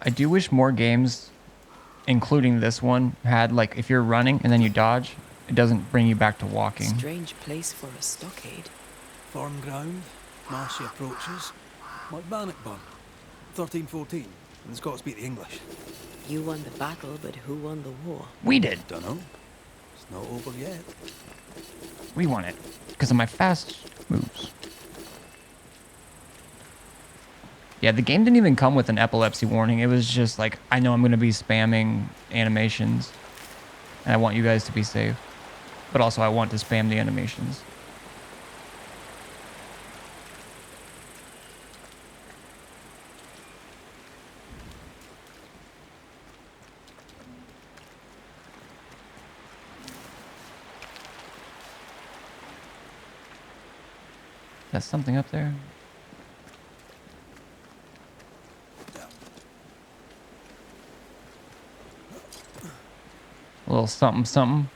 I do wish more games, including this one, had, like, if you're running and then you dodge, it doesn't bring you back to walking. Strange place for a stockade. Farm ground, marshy approaches, like Bannockburn, 1314, and the Scots beat the English. You won the battle, but who won the war? We did. Dunno. It's not over yet. We won it because of my fast moves. Yeah, the game didn't even come with an epilepsy warning. It was just like, I know I'm going to be spamming animations, and I want you guys to be safe. But also, I want to spam the animations. That's something up there. A little something, something.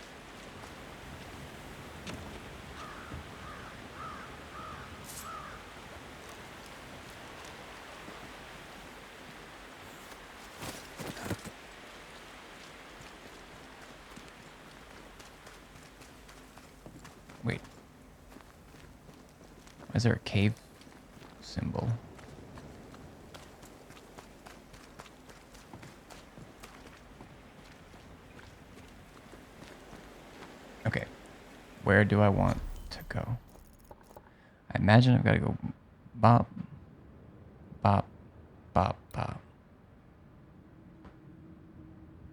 Wait. Why is there a cave symbol? Okay, where do I want to go? I imagine I've got to go bop, bop, bop, bop.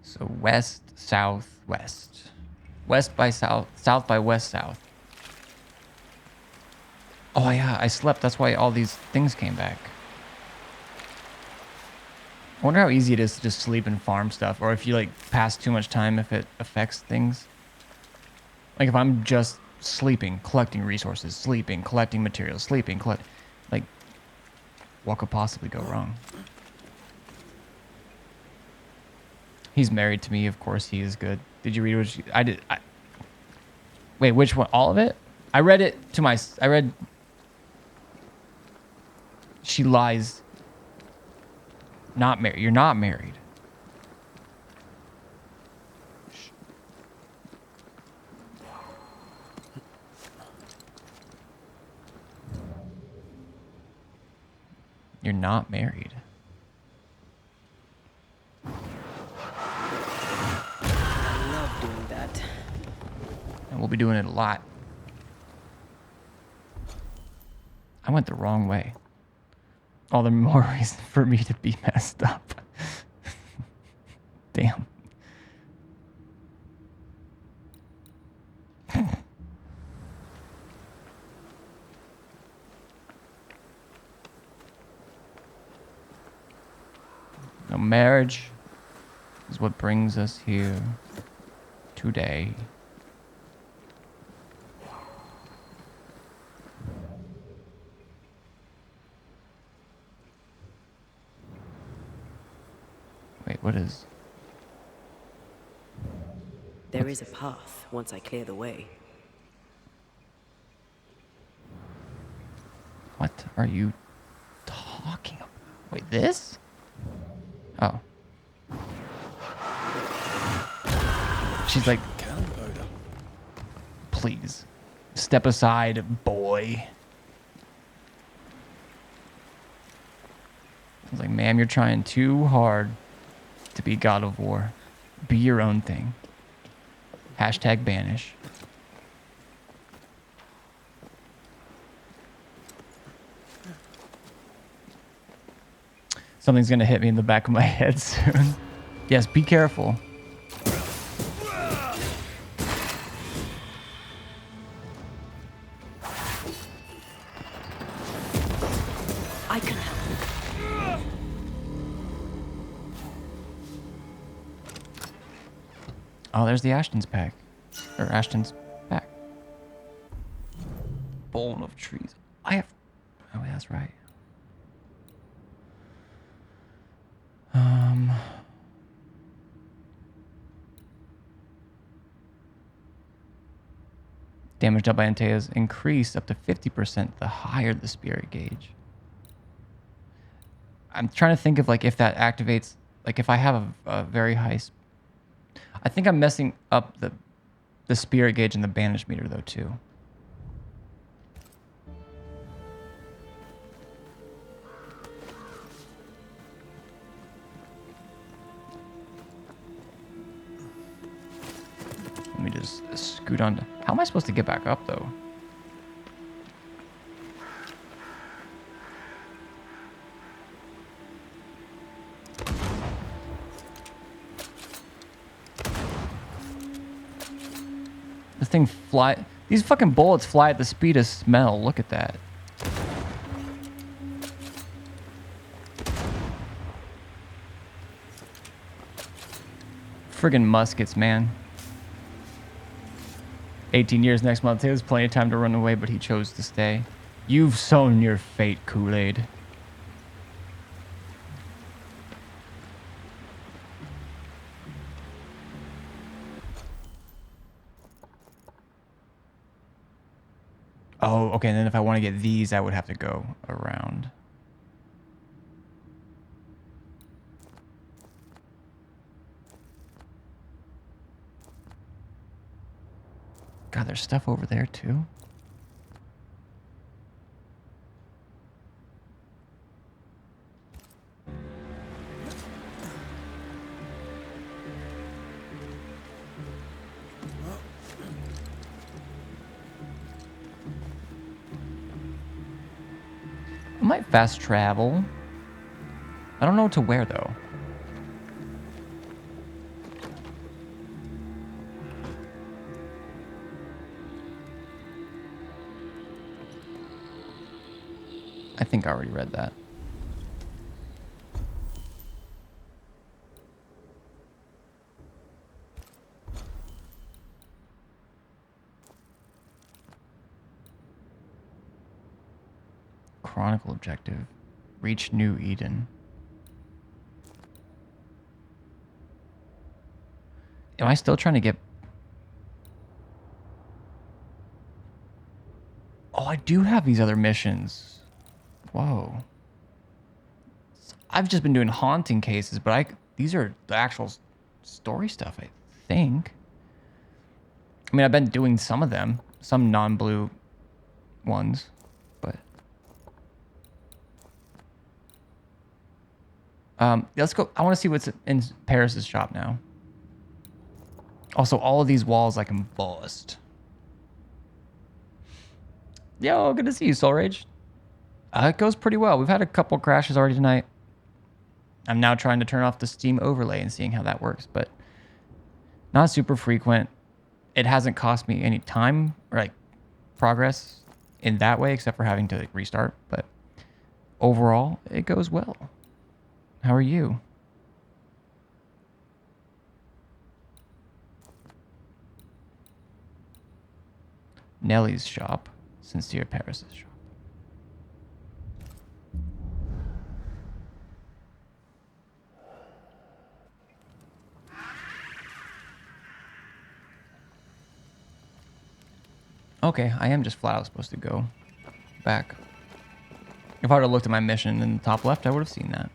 So west, south, west. West by south, south by west, south. Oh yeah, I slept. That's why all these things came back. I wonder how easy it is to just sleep and farm stuff, or if you like pass too much time, if it affects things. Like if I'm just sleeping, collecting resources, sleeping, collecting materials, sleeping, like, what could possibly go wrong? He's married to me, of course he is good. Did you read what I did? Wait, which one? All of it? I read it to I read... She lies. Not married. You're not married. You're not married. I love doing that. And we'll be doing it a lot. I went the wrong way. All the more reason for me to be messed up. Damn. No, marriage is what brings us here today. Wait, what is... There is a path once I clear the way. What are you talking about? Wait, this? Oh. She's like, please, step aside, boy. I was like, ma'am, you're trying too hard to be God of War. Be your own thing. Hashtag banish. Something's gonna hit me in the back of my head soon. Yes, be careful. Oh, there's the Ashton's pack. Or Ashton's pack. Bone of trees. I have... Oh, that's right. Damage dealt by Antaeus increased up to 50% the higher the spirit gauge. I'm trying to think of like if that activates, like if I have a very high... I think I'm messing up the spirit gauge and the banish meter though too. Let me just scoot on. How am I supposed to get back up, though? This thing fly... These fucking bullets fly at the speed of smell. Look at that. Friggin' muskets, man. 18 years next month. He has plenty of time to run away, but he chose to stay. You've sown your fate, Kool-Aid. Oh, okay. And then if I want to get these, I would have to go around. God, there's stuff over there too. I might fast travel. I don't know what to wear though. I think I already read that. Chronicle objective. Reach New Eden. Am I still trying to get... Oh, I do have these other missions. Whoa. I've just been doing haunting cases, but these are the actual story stuff, I think. I mean, I've been doing some of them, some non-blue ones, but... let's go. I want to see what's in Paris's shop now. Also, all of these walls I can bust. Yo, good to see you, Soul Rage. It goes pretty well. We've had a couple crashes already tonight. I'm now trying to turn off the Steam overlay and seeing how that works, but not super frequent. It hasn't cost me any time or like progress in that way, except for having to restart. But overall, it goes well. How are you? Nellie's shop. Sincere Paris's shop. Okay, I am just flat out supposed to go back. If I would have looked at my mission in the top left, I would have seen that.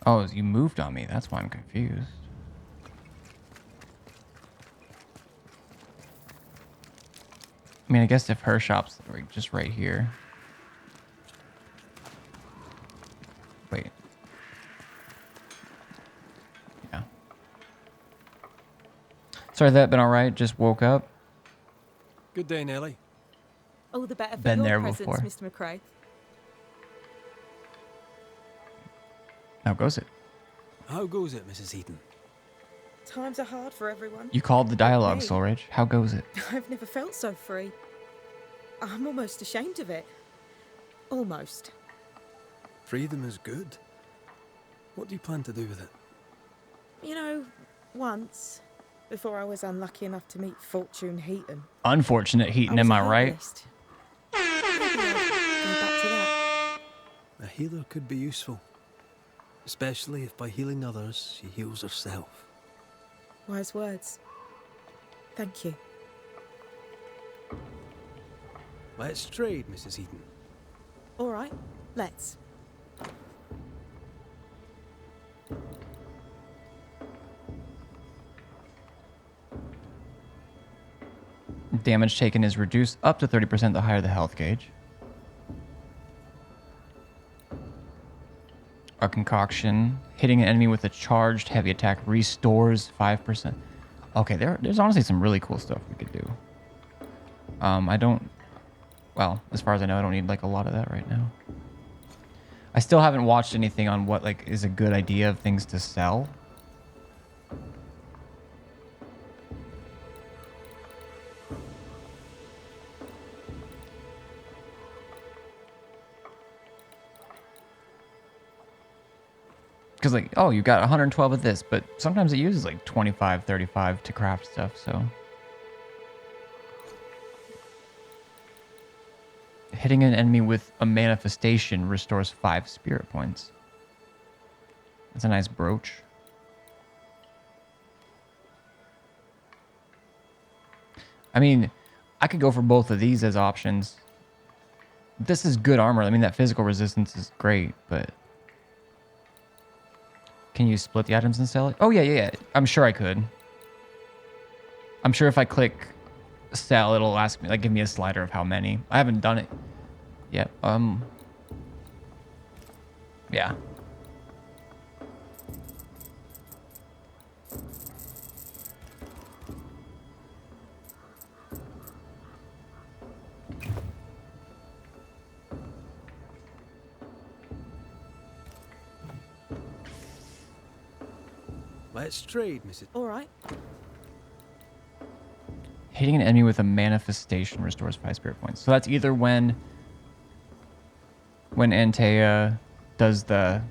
Oh, you moved on me. That's why I'm confused. I mean, I guess if her shop's like just right here. Wait. Yeah. Sorry, that been all right? Just woke up. Good day, Nellie. Oh, the better for Been your there presence, before. Mr. McRae. How goes it? How goes it, Mrs. Eden? Times are hard for everyone. You called the dialogue, Me. Solrich. How goes it? I've never felt so free. I'm almost ashamed of it. Almost. Freedom is good. What do you plan to do with it? You know, once, before I was unlucky enough to meet Fortune Heaton. Unfortunate Heaton, am I right? Maybe I'll go back to that. A healer could be useful. Especially if by healing others, she heals herself. Wise words. Thank you. Let's trade, Mrs. Heaton. All right, let's. Damage taken is reduced up to 30% the higher the health gauge. A concoction. Hitting an enemy with a charged heavy attack restores 5%. Okay, there's honestly some really cool stuff we could do. I don't... Well, as far as I know, I don't need like a lot of that right now. I still haven't watched anything on what like is a good idea of things to sell. Because like, oh, you got 112 of this, but sometimes it uses like 25, 35 to craft stuff, so. Hitting an enemy with a manifestation restores 5 spirit points. That's a nice brooch. I mean, I could go for both of these as options. This is good armor. I mean, that physical resistance is great, but... Can you split the items and sell it? Oh, yeah. I'm sure I could. I'm sure if I click sell, it'll ask me, like, give me a slider of how many. I haven't done it yet. Yeah. Let's trade, Mrs. All right. Hitting an enemy with a manifestation restores 5 spirit points. So that's either when Antea does the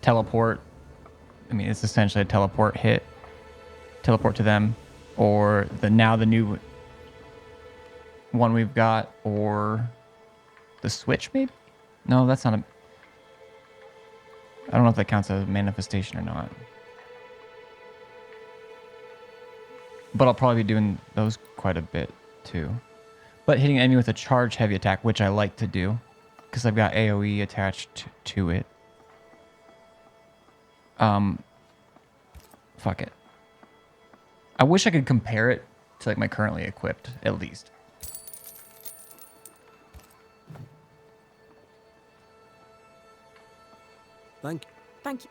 teleport. I mean, it's essentially a teleport hit. Teleport to them. Or the new one we've got. Or the switch, maybe? No, that's not a... I don't know if that counts as a manifestation or not. But I'll probably be doing those quite a bit, too. But hitting an enemy with a charged heavy attack, which I like to do, because I've got AoE attached to it. Fuck it. I wish I could compare it to like my currently equipped, at least. Thank you. Thank you.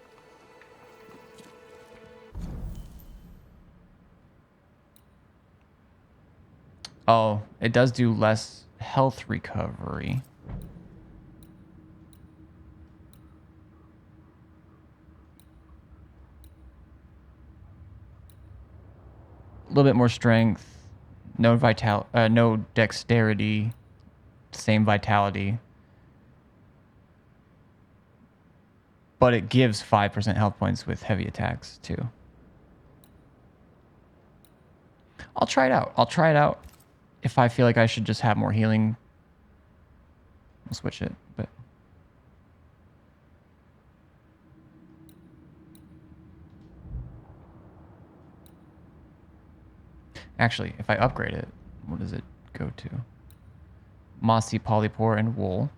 Oh, it does do less health recovery. A little bit more strength, no dexterity, same vitality. But it gives 5% health points with heavy attacks, too. I'll try it out. If I feel like I should just have more healing, I'll switch it. But actually, if I upgrade it, what does it go to? Mossy Polypore and Wool.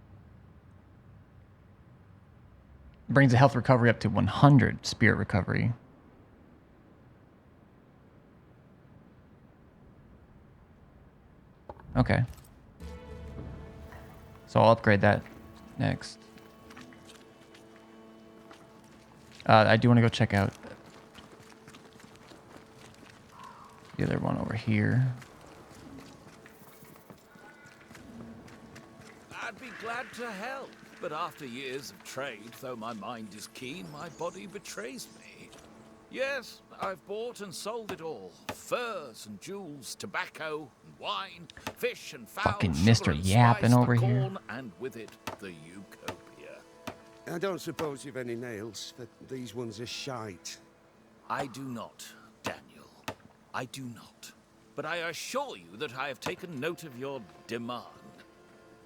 Brings the health recovery up to 100 spirit recovery. Okay. So I'll upgrade that next. I do want to go check out the other one over here. I'd be glad to help, but after years of trade, though my mind is keen, my body betrays me. Yes, I've bought and sold it all. Furs and jewels, tobacco and wine, fish and fowl, Fucking sugar Mr. and Yapping spice, over the here. corn, and with it, the Utopia. I don't suppose you've any nails, but these ones are shite. I do not, Daniel. I do not. But I assure you that I have taken note of your demand.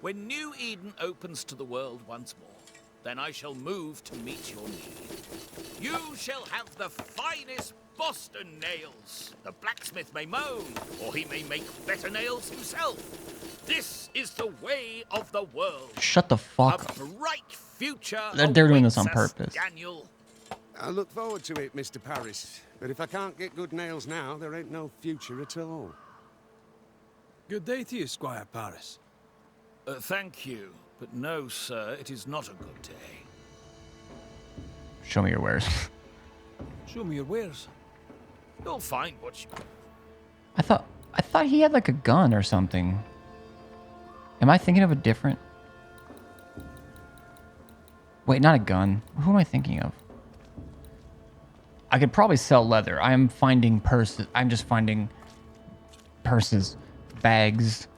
When New Eden opens to the world once more, then I shall move to meet your need. You shall have the finest Boston nails. The blacksmith may moan, or he may make better nails himself. This is the way of the world. Shut the fuck up. A bright future. They're doing this on awaits us, purpose. Daniel. I look forward to it, Mr. Paris. But if I can't get good nails now, there ain't no future at all. Good day to you, Squire Paris. Thank you, but no, sir, it is not a good day. Show me your wares. Show me your wares. You'll find what you... I thought he had like a gun or something. Am I thinking of a different? Wait, not a gun. Who am I thinking of? I could probably sell leather. I am finding purses. I'm just finding purses, bags,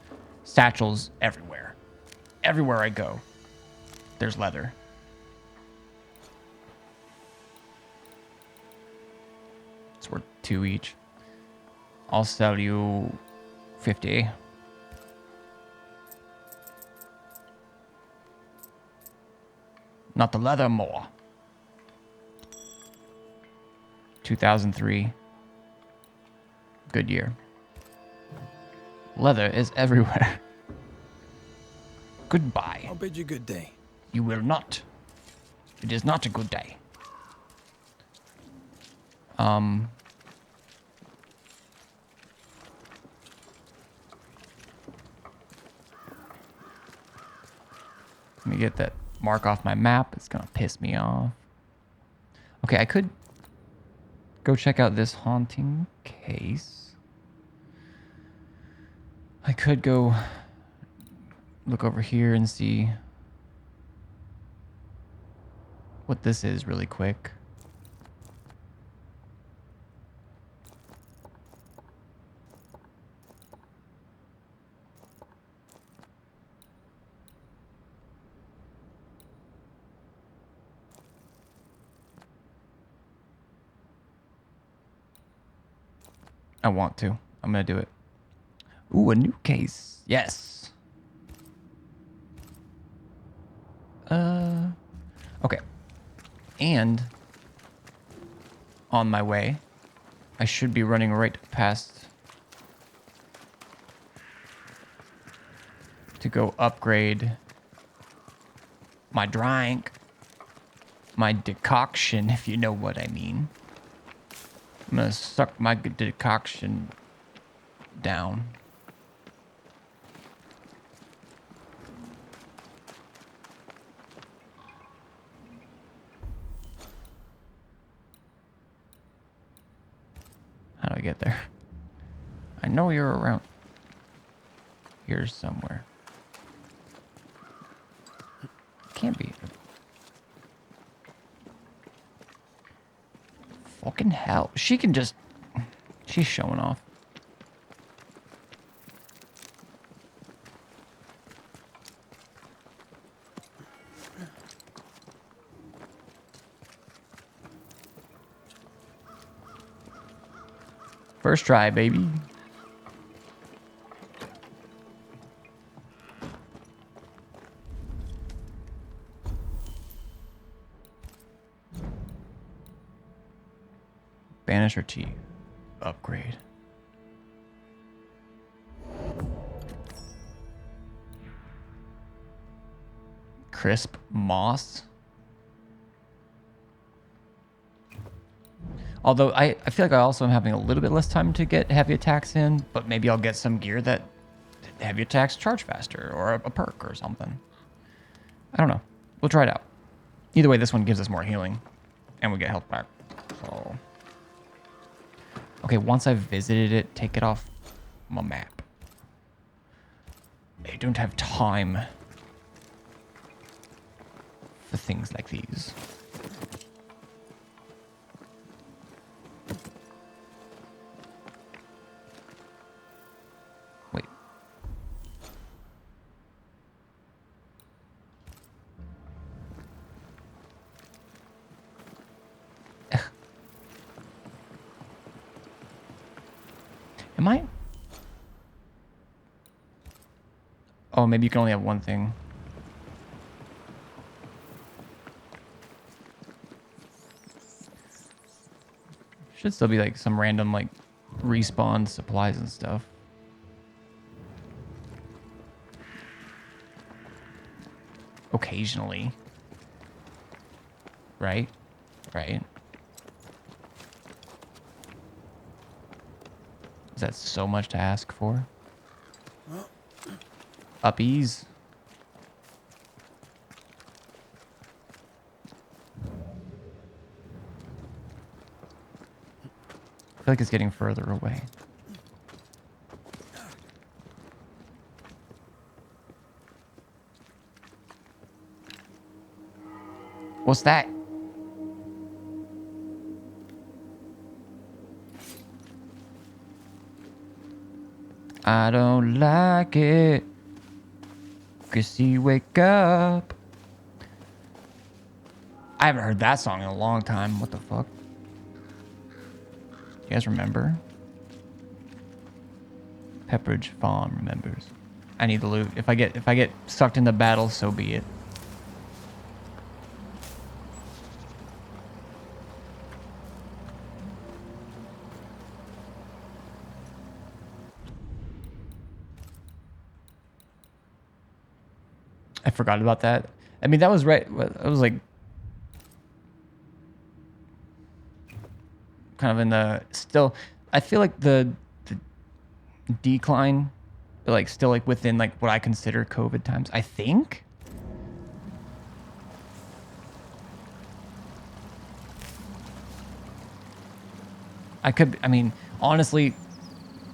satchels everywhere. Everywhere I go, there's leather. It's worth 2 each. I'll sell you 50. Not the leather, more. 2003. Good year. Leather is everywhere. Goodbye. I'll bid you good day. You will not. It is not a good day. Let me get that mark off my map. It's gonna piss me off. Okay, I could go check out this haunting case. I could go look over here and see what this is really quick. I want to. I'm gonna do it. Ooh, a new case. Yes. Okay. And on my way, I should be running right past to go upgrade my drink, my decoction, if you know what I mean. I'm gonna suck my decoction down. How do I get there? I know you're around here somewhere. Can't be. Fucking hell. She can just... She's showing off. First try, baby. Banisher T. Upgrade. Crisp moss. Although I feel like I also am having a little bit less time to get heavy attacks in, but maybe I'll get some gear that heavy attacks charge faster, or a perk or something. I don't know. We'll try it out. Either way, this one gives us more healing, and we get health back. So, okay, once I've visited it, take it off my map. I don't have time for things like these. Am I? Oh, maybe you can only have one thing. Should still be like some random like respawn supplies and stuff. Occasionally. Right? Right. Is that so much to ask for? Uppies. I feel like it's getting further away. What's that? I don't like it. 'Cause you wake up. I haven't heard that song in a long time. What the fuck? You guys remember? Pepperidge Farm remembers. I need the loot. If I get sucked into battle, so be it. I forgot about that. I mean, that was right. It was like kind of in the still. I feel like the decline, but like still like within like what I consider COVID times. I think. I could. I mean, honestly,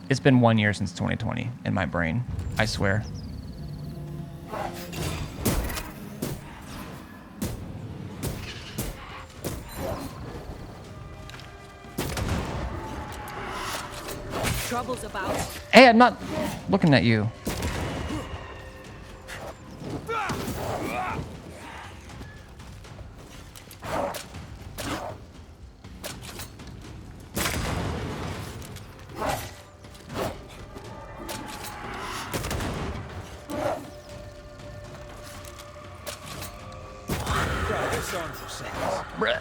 it's been 1 year since 2020 in my brain. I swear. Trouble's about. Hey, I'm not looking at you. Bruh.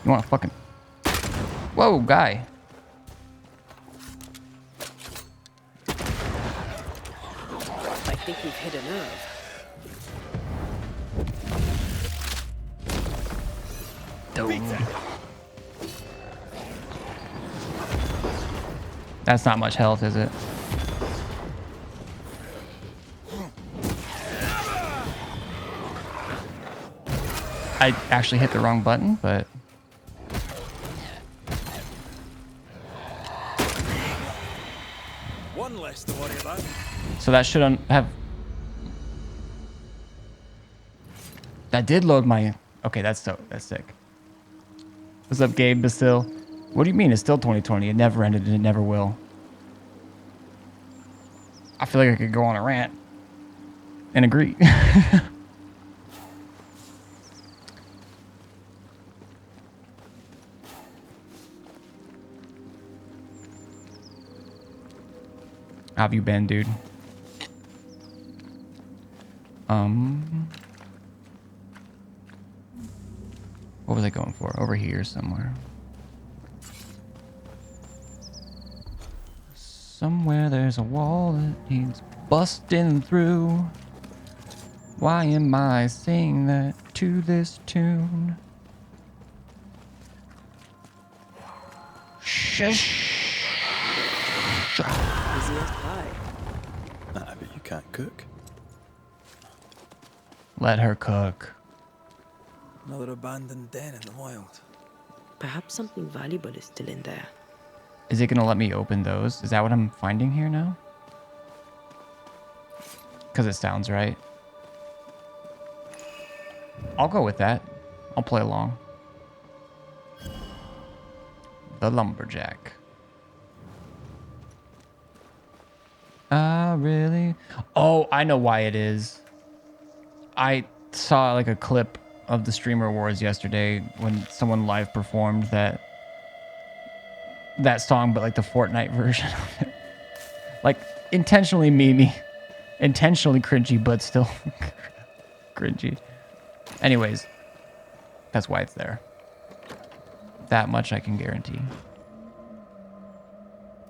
You want to fucking... Whoa, guy. I think we've hit a nerve. That's not much health, is it? I actually hit the wrong button, but... One less to worry about. So that should have... That did load my... Okay, that's sick. What's up, Gabe Basil? What do you mean it's still 2020? It never ended and it never will. I feel like I could go on a rant and agree. How have you been, dude? What was I going for? Over here somewhere. Somewhere there's a wall that needs busting through. Why am I singing that to this tune? Shush. Busiest pie. I bet you can't cook. Let her cook. Another abandoned den in the wild. Perhaps something valuable is still in there. Is it gonna let me open those? Is that what I'm finding here now? Because it sounds right. I'll go with that. I'll play along. The lumberjack. I really... Oh, I know why it is. I saw like a clip of the Streamer Wars yesterday when someone live performed that song, but like the Fortnite version of it. Like intentionally memey, intentionally cringy, but still cringy. Anyways, that's why it's there. That much I can guarantee.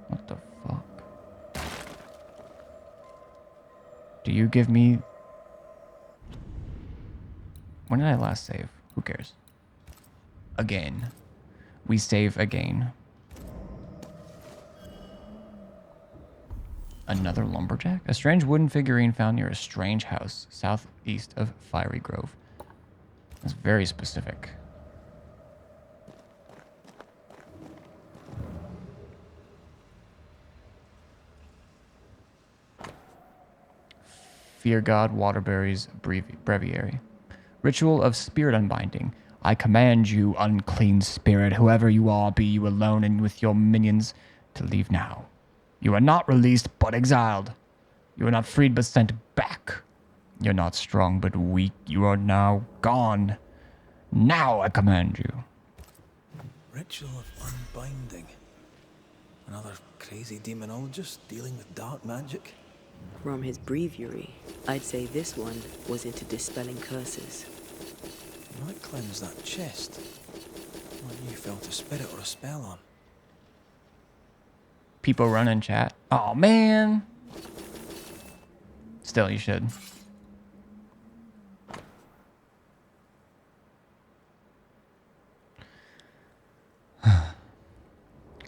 What the fuck? Do you give me... When did I last save? Who cares? Again. We save again. Another lumberjack? A strange wooden figurine found near a strange house southeast of Fiery Grove. That's very specific. Fear God Waterbury's breviary. Ritual of spirit unbinding. I command you, unclean spirit, whoever you are, be you alone and with your minions, to leave now. You are not released, but exiled. You are not freed, but sent back. You're not strong, but weak. You are now gone. Now I command you. Ritual of unbinding. Another crazy demonologist dealing with dark magic? From his breviary, I'd say this one was into dispelling curses. You might cleanse that chest. What you felt a spirit or a spell on. People run in chat. Oh man. Still, you should.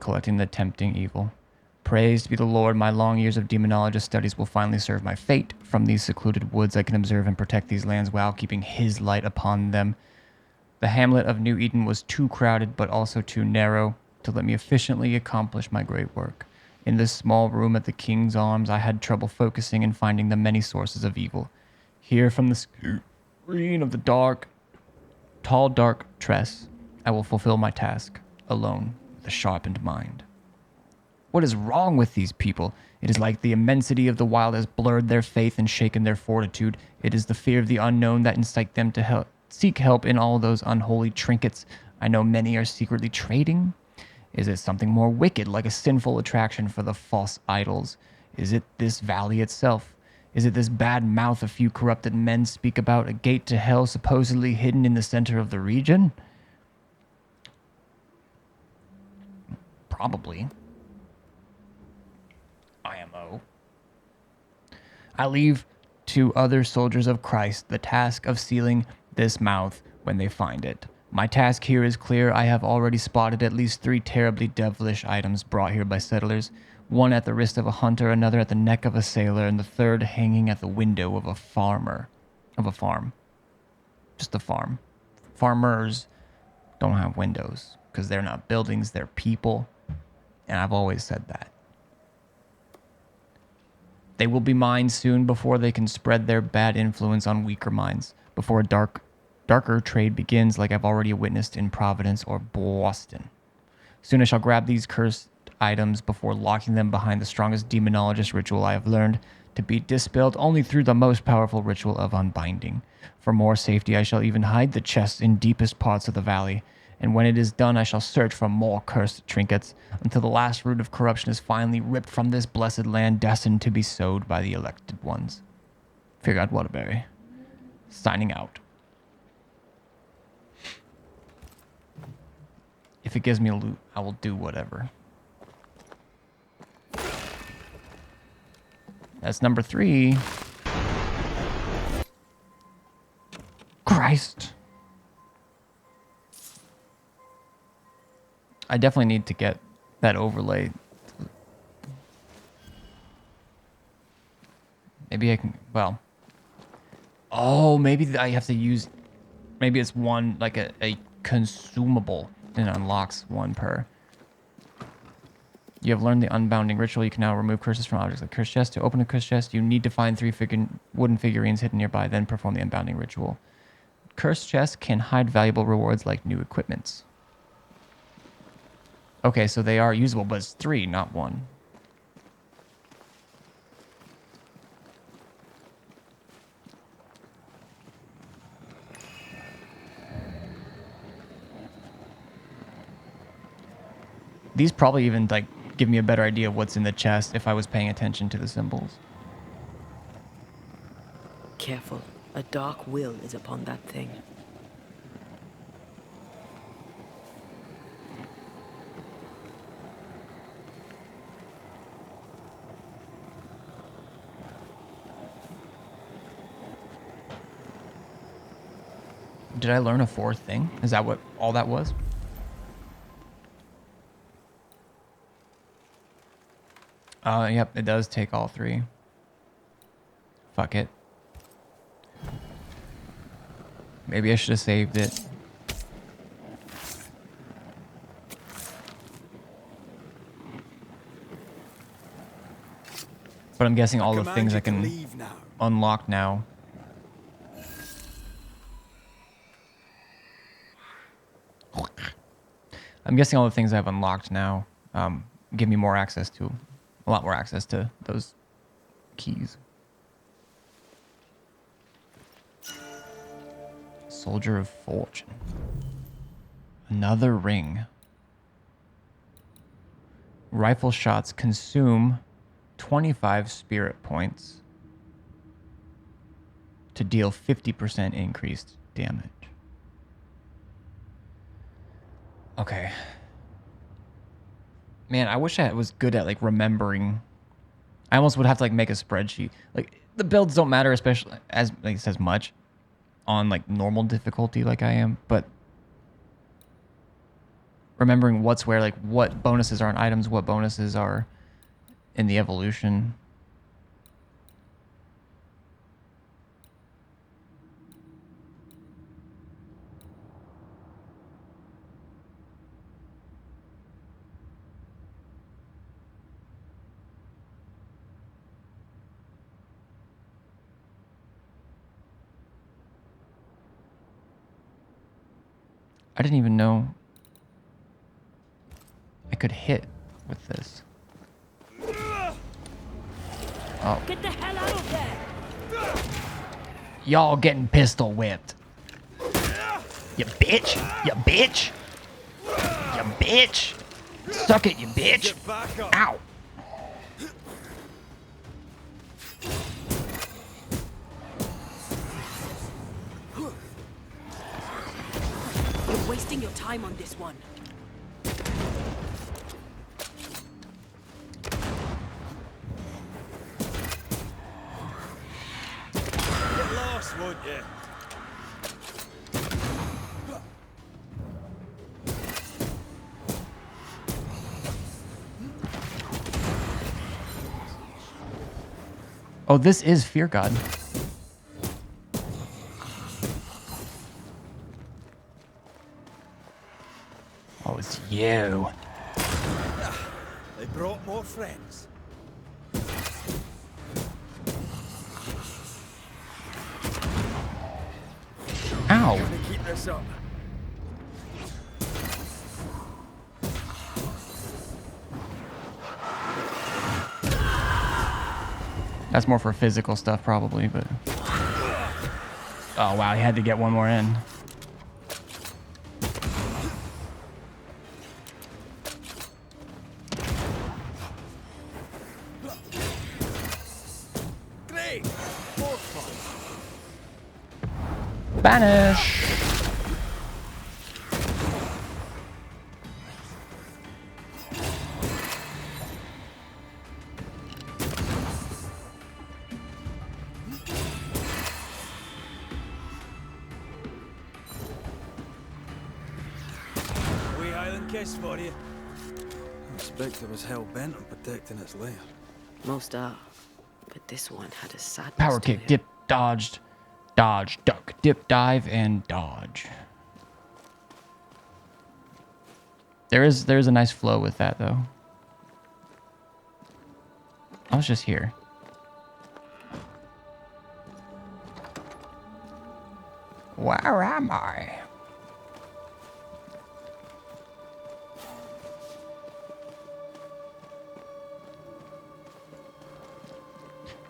Collecting the tempting evil. Praised be the Lord, my long years of demonologist studies will finally serve my fate. From these secluded woods I can observe and protect these lands while keeping his light upon them. The hamlet of New Eden was too crowded but also too narrow to let me efficiently accomplish my great work. In this small room at the King's Arms I had trouble focusing and finding the many sources of evil. Here from the screen of the tall dark tress, I will fulfill my task, alone, with a sharpened mind. What is wrong with these people? It is like the immensity of the wild has blurred their faith and shaken their fortitude. It is the fear of the unknown that incite them to seek help in all those unholy trinkets I know many are secretly trading. Is it something more wicked, like a sinful attraction for the false idols? Is it this valley itself? Is it this bad mouth a few corrupted men speak about, a gate to hell supposedly hidden in the center of the region? Probably. IMO. I leave to other soldiers of Christ the task of sealing this mouth when they find it. My task here is clear. I have already spotted at least 3 terribly devilish items brought here by settlers. One at the wrist of a hunter, another at the neck of a sailor, and the third hanging at the window of a farmer. Of a farm. Just a farm. Farmers don't have windows because they're not buildings, they're people. And I've always said that. They will be mine soon before they can spread their bad influence on weaker minds. Before a darker trade begins like I've already witnessed in Providence or Boston. Soon I shall grab these cursed items before locking them behind the strongest demonologist ritual I have learned to be dispelled only through the most powerful ritual of unbinding. For more safety I shall even hide the chests in deepest parts of the valley, and when it is done I shall search for more cursed trinkets until the last root of corruption is finally ripped from this blessed land destined to be sowed by the elected ones. Fear God Waterbury. Signing out. If it gives me loot, I will do whatever. That's number 3. Christ. I definitely need to get that overlay. Maybe I can, well. Oh, maybe I have to use, maybe it's one, like a consumable, and it unlocks 1 per. You have learned the unbounding ritual. You can now remove curses from objects like cursed chest. To open a cursed chest, you need to find 3 wooden figurines hidden nearby, then perform the unbounding ritual. Cursed chests can hide valuable rewards like new equipments. Okay, so they are usable, but it's 3, not 1. These probably even like give me a better idea of what's in the chest if I was paying attention to the symbols. Careful. A dark will is upon that thing. Did I learn a fourth thing? Is that what all that was? Yep, it does take all three. Fuck it. Maybe I should have saved it. But I'm guessing all the things I can unlock now. I'm guessing all the things I've unlocked now give me more access to, a lot more access to those keys. Soldier of Fortune. Another ring. Rifle shots consume 25 spirit points to deal 50% increased damage. Okay. Man, I wish I was good at like remembering. I almost would have to like make a spreadsheet. Like the builds don't matter, especially as like it says much on like normal difficulty like I am, but remembering what's where, like what bonuses are on items, what bonuses are in the evolution. I didn't even know I could hit with this. Oh. Get the hell out of there! Y'all getting pistol whipped. You bitch! You bitch! You bitch! Suck it, you bitch! Ow! You're wasting your time on this one. Get lost, won't you? Oh, this is Fear God. Oh, it's you. They brought more friends. Ow. Gonna keep this up. That's more for physical stuff probably, but... Oh wow, he had to get one more in. Great! More fun. Banish! Wee Highland kiss for you. I expect I was hell-bent on protecting its lair. Most are, but this one had a sadness Power to kick, it. dip, dodged, dodge, duck, dip, dive, and dodge. There's a nice flow with that though. I was just here. Where am I?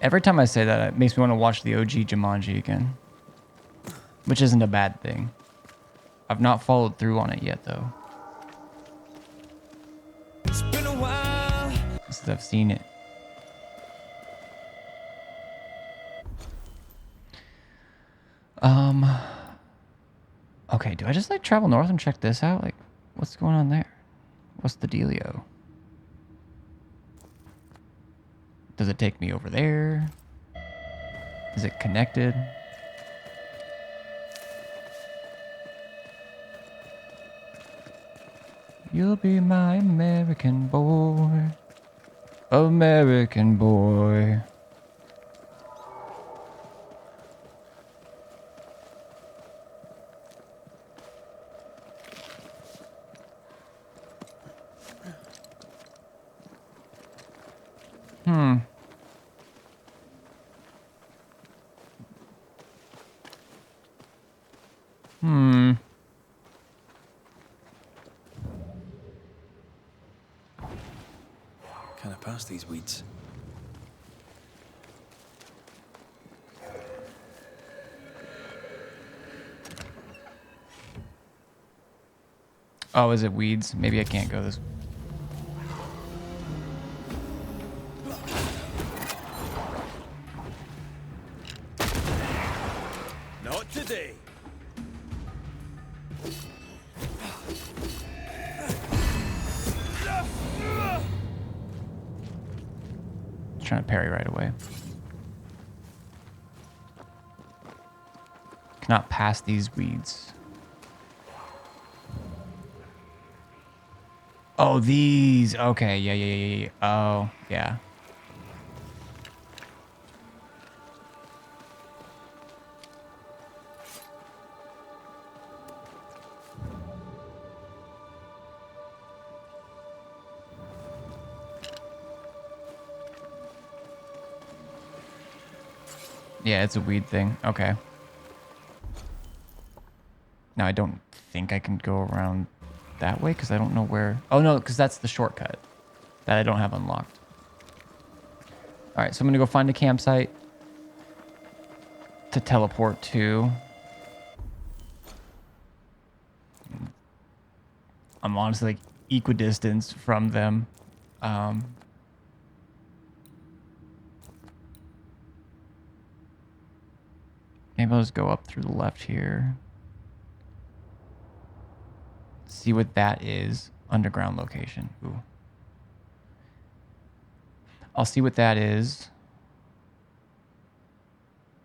Every time I say that, it makes me want to watch the OG Jumanji again. Which isn't a bad thing. I've not followed through on it yet, though. places I've seen it. Okay, do I just like travel north and check this out? Like, what's going on there? What's the dealio? Does it take me over there? Is it connected? You'll be my American boy. American boy. Hmm. Hmm. Can I pass these weeds? Oh, is it weeds? Maybe I can't go this. Not today. Trying to parry right away. Cannot pass these weeds. Oh, these. Okay, yeah. Oh, yeah. Yeah, it's a weed thing. Okay. Now, I don't think I can go around that way because I don't know where... Oh, no, because that's the shortcut that I don't have unlocked. All right, so I'm going to go find a campsite to teleport to. I'm honestly like equidistant from them. Maybe I'll just go up through the left here. See what that is. Underground location. Ooh. I'll see what that is.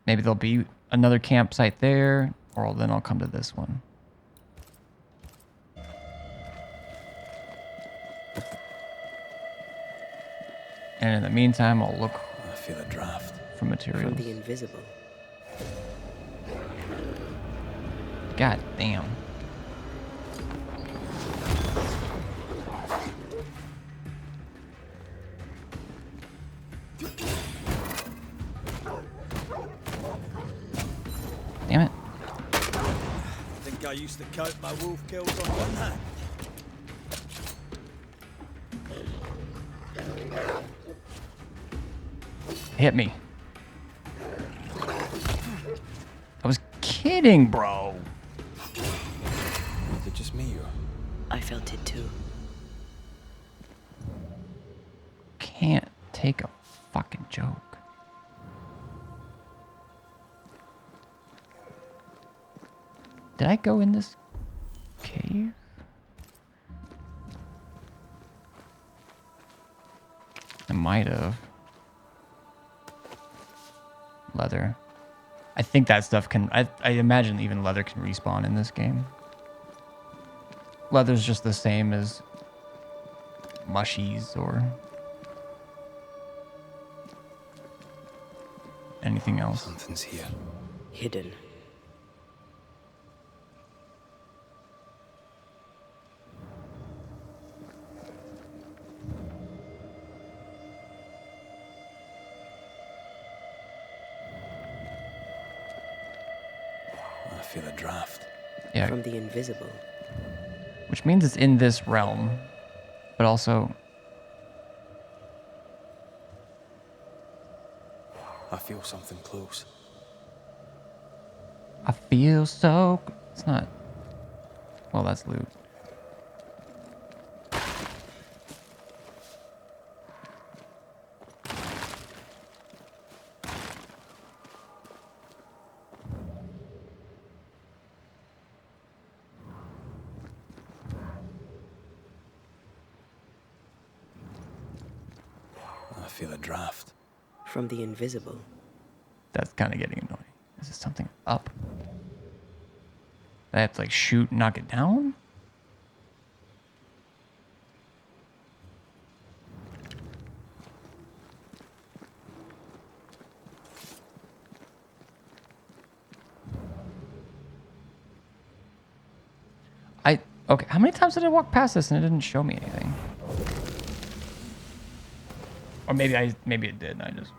Maybe there'll be another campsite there, or then I'll come to this one. And in the meantime, I'll look I feel a draft. for materials. From the invisible. God damn. Damn it. I think I used to count my wolf kills on one hand. Hit me. I was kidding, bro. Is it just me or? I felt it too. Can't take a fucking joke. Did I go in this cave? I might have. Leather. I think that stuff can... I imagine even leather can respawn in this game. Leather's just the same as mushies or anything else. Something's here. Hidden. I feel a draft. Yeah. From the invisible. Which means it's in this realm, but also... I feel something close. I feel so... It's not... Well, that's loot. feel a draft. From the invisible. That's kind of getting annoying. Is this something up? I have to like shoot and knock it down? Okay, how many times did I walk past this and it didn't show me anything? Or maybe it did and I just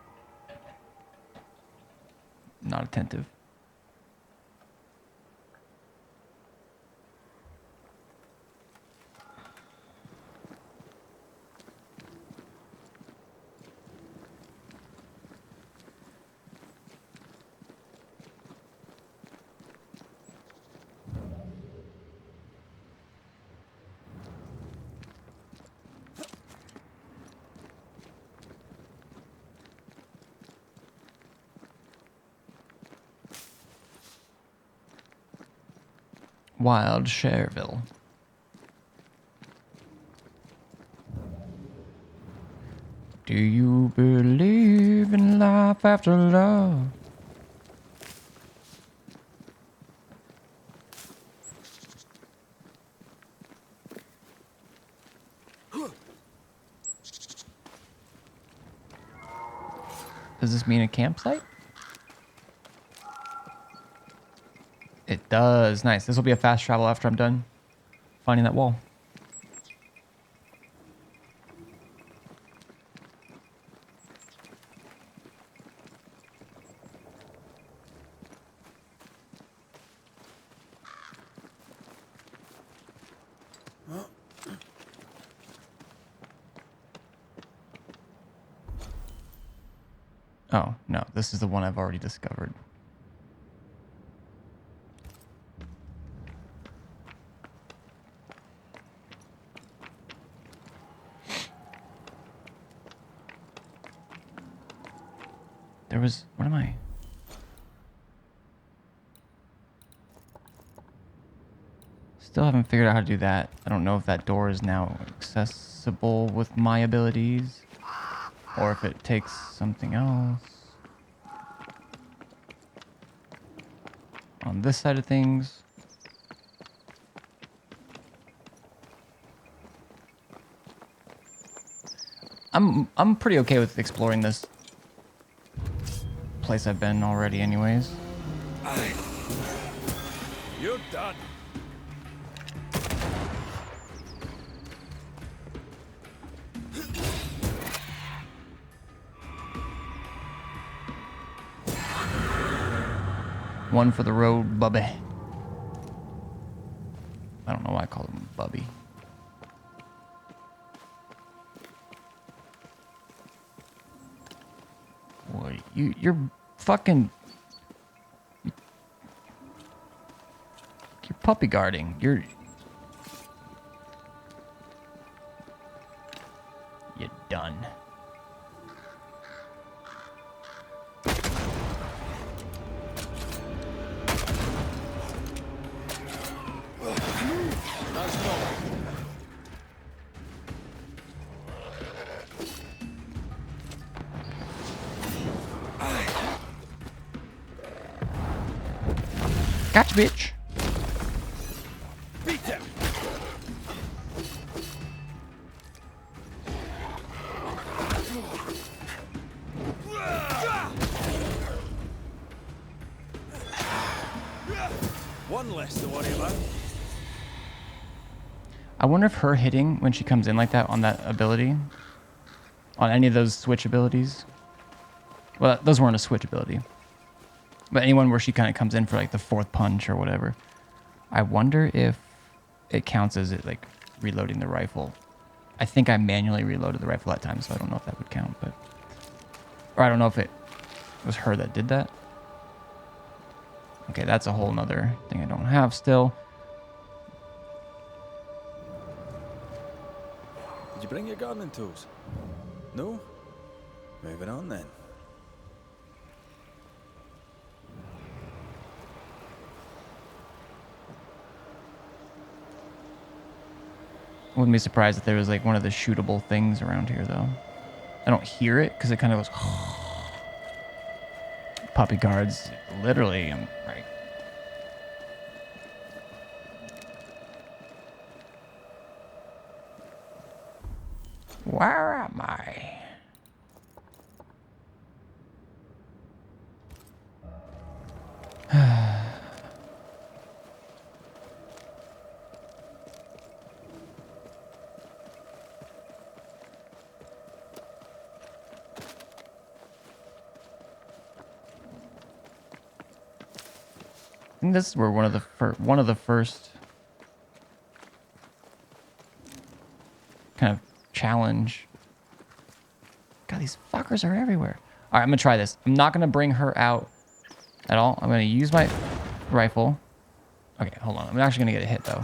not attentive. Wild Shareville. Do you believe in life after love? Does this mean a campsite? It does. Nice. This will be a fast travel after I'm done finding that wall. Oh, no. This is the one I've already discovered. There was... What am I? Still haven't figured out how to do that. I don't know if that door is now accessible with my abilities. Or if it takes something else. On this side of things. I'm pretty okay with exploring this place I've been already anyways. You're done. One for the road, Bubby. I don't know why I call him Bubby. Boy, you're fucking... You're puppy guarding. You're done. Gotcha, bitch. Beat him. One less to worry about. I wonder if her hitting when she comes in like that on that ability, on any of those switch abilities. Well, those weren't a switch ability. But anyone where she kind of comes in for like the fourth punch or whatever. I wonder if it counts as it like reloading the rifle. I think I manually reloaded the rifle that time, so I don't know if that would count, but... Or I don't know if it was her that did that. Okay, that's a whole nother thing I don't have still. Did you bring your gardening tools? No? Moving on then. Wouldn't be surprised if there was like one of the shootable things around here though. I don't hear it because it kind of goes. Puppy guards, literally, I'm right. Where am I? I think this is where one of the first kind of challenge. God, these fuckers are everywhere. All right, I'm gonna try this. I'm not gonna bring her out at all. I'm gonna use my rifle. Okay, hold on. I'm actually gonna get a hit though.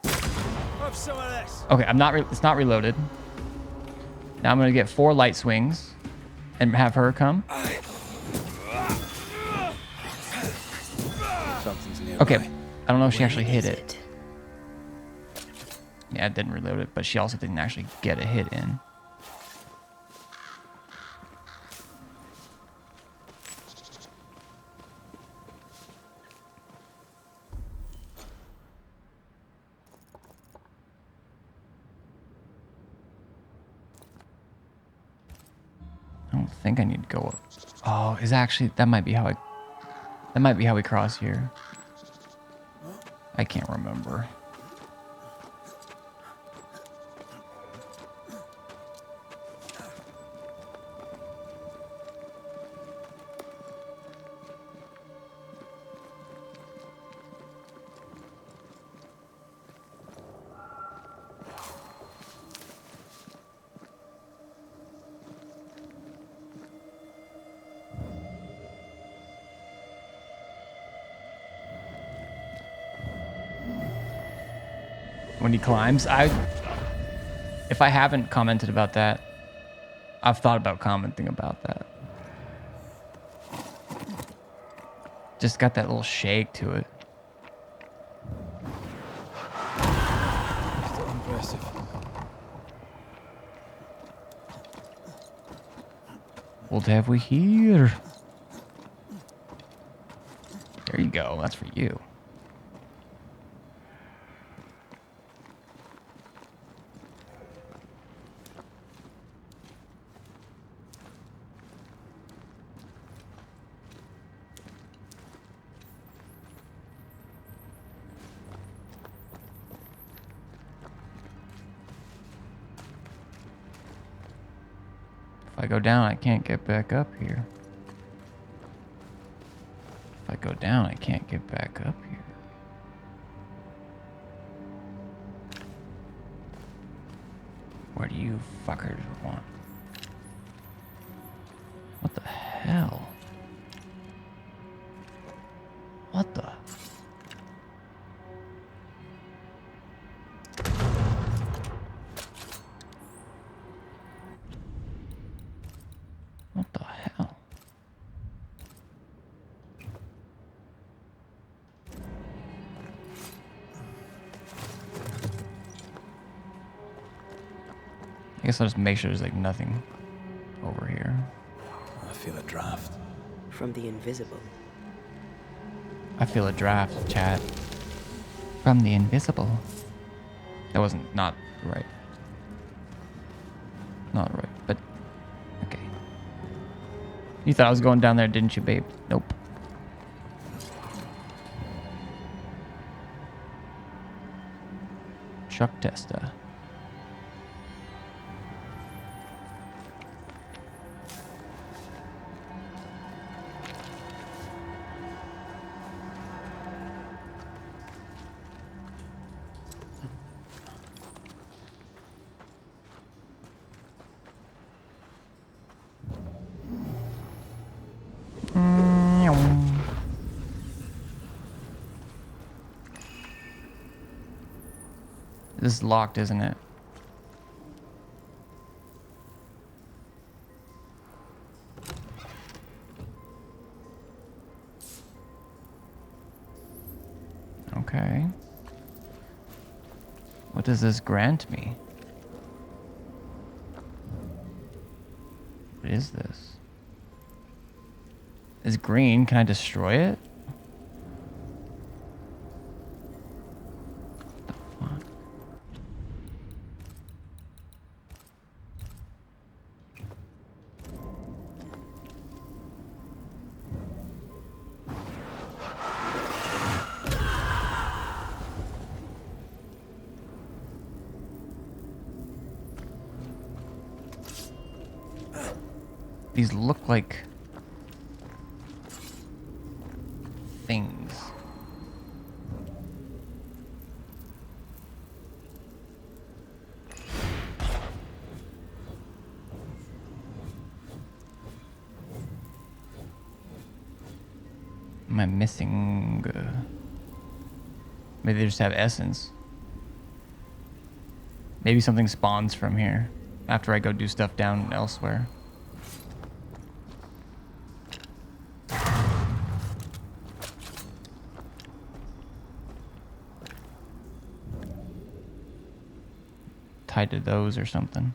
Have some of this. Okay, it's not reloaded. Now I'm gonna get 4 light swings and have her come. Okay, I don't know if she actually hit it. Yeah, it didn't reload it, but she also didn't actually get a hit in. I don't think I need to go up. Oh, that might be how we cross here. I can't remember. When he climbs, if I haven't commented about that, I've thought about commenting about that. Just got that little shake to it. Impressive. What have we here? There you go. That's for you. If I go down, I can't get back up here. If I go down, I can't get back up here. Where do you fuckers want? What the hell? What the? What the hell? I guess I'll just make sure there's like nothing over here. I feel a draft. From the invisible. I feel a draft, chat. From the invisible. That wasn't not right. Not right, but okay. You thought I was going down there, didn't you, babe? Nope. Truck tester. This is locked, isn't it? Okay. What does this grant me? What is this? It's green. Can I destroy it? These look like things. Am I missing? Maybe they just have essence. Maybe something spawns from here after I go do stuff down elsewhere. Tied to those or something.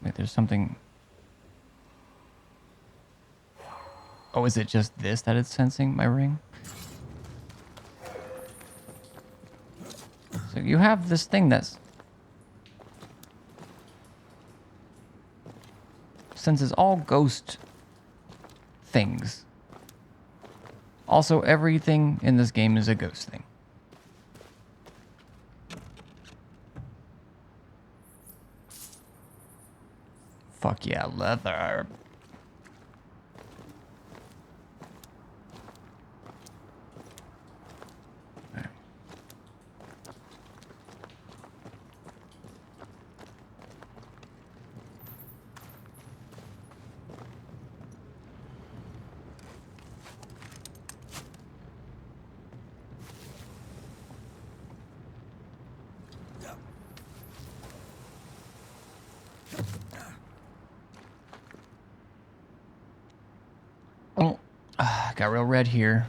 Wait, there's something. Oh, is it just this that it's sensing my ring? So you have this thing that's senses all ghost things. Also, everything in this game is a ghost thing. Fuck yeah, leather. Oh, got real red here.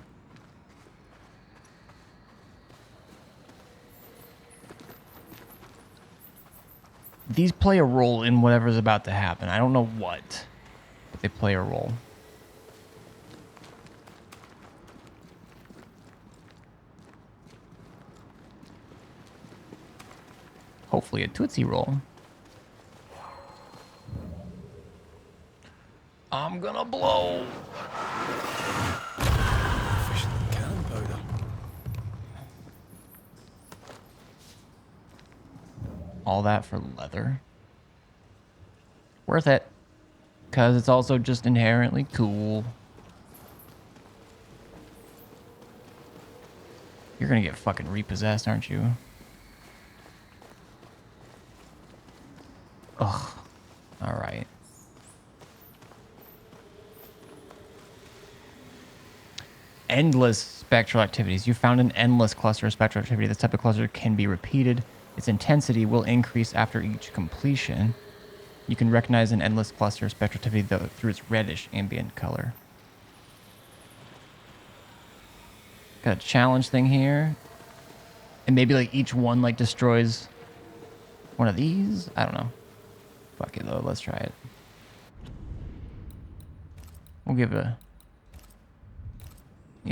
These play a role in whatever's about to happen. I don't know what, but they play a role. Hopefully a Tootsie Roll. I'm gonna blow. Cannon powder. All that for leather. Worth it. Because it's also just inherently cool. You're gonna get fucking repossessed, aren't you? Ugh. Alright. Endless spectral activities. You found an endless cluster of spectral activity. This type of cluster can be repeated. Its intensity will increase after each completion. You can recognize an endless cluster of spectral activity through its reddish ambient color. Got a challenge thing here. And maybe like each one like destroys one of these? I don't know. Fuck it though, let's try it. We'll give the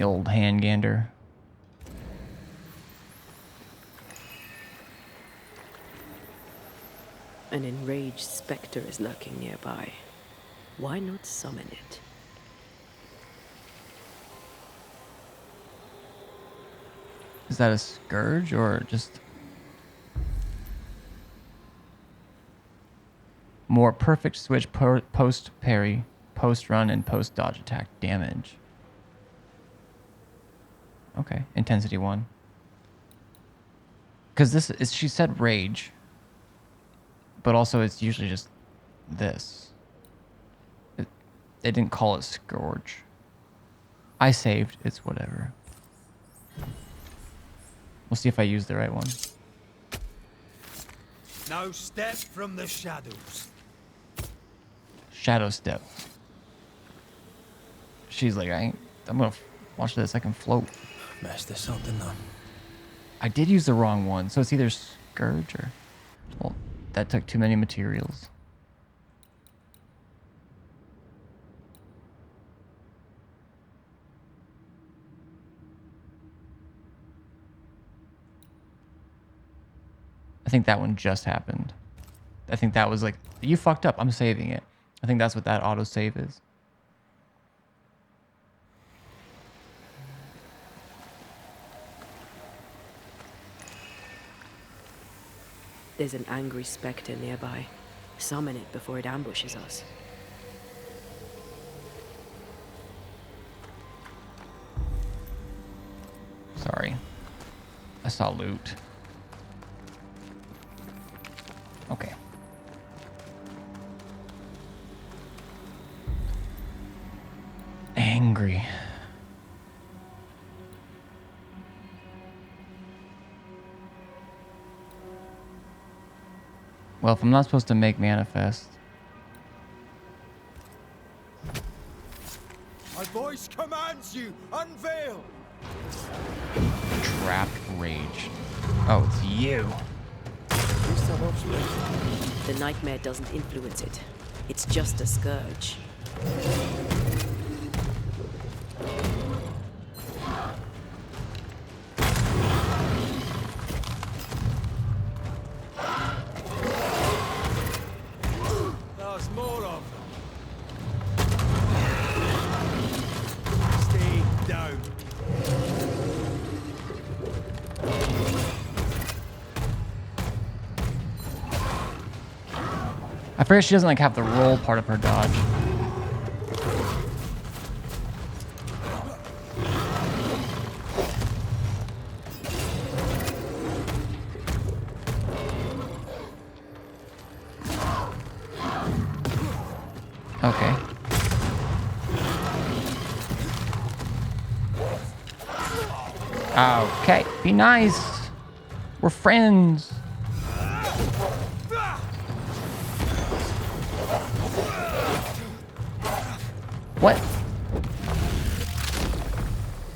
old hand gander. An enraged spectre is lurking nearby. Why not summon it? Is that a scourge or just more perfect switch post parry, post run, and post dodge attack damage? Okay, intensity 1. Because this is, she said rage, but also it's usually just this. They didn't call it scourge. I saved, it's whatever. We'll see if I use the right one. Now step from the shadows. Shadow Step. She's like, I'm gonna watch this. I can float. Messed this up, didn't I? I did use the wrong one, so it's either Scourge or... Well, that took too many materials. I think that one just happened. I think that was like, you fucked up, I'm saving it. I think that's what that autosave is. There's an angry spectre nearby. Summon it before it ambushes us. Sorry. I saw loot. Okay. Angry. Well, if I'm not supposed to make manifest. My voice commands you, unveil! Trapped rage. Oh, it's you. The nightmare doesn't influence it. It's just a scourge. There's more of them. Stay down. I forget she doesn't like have the roll part of her dodge. Okay. Okay, be nice. We're friends. What?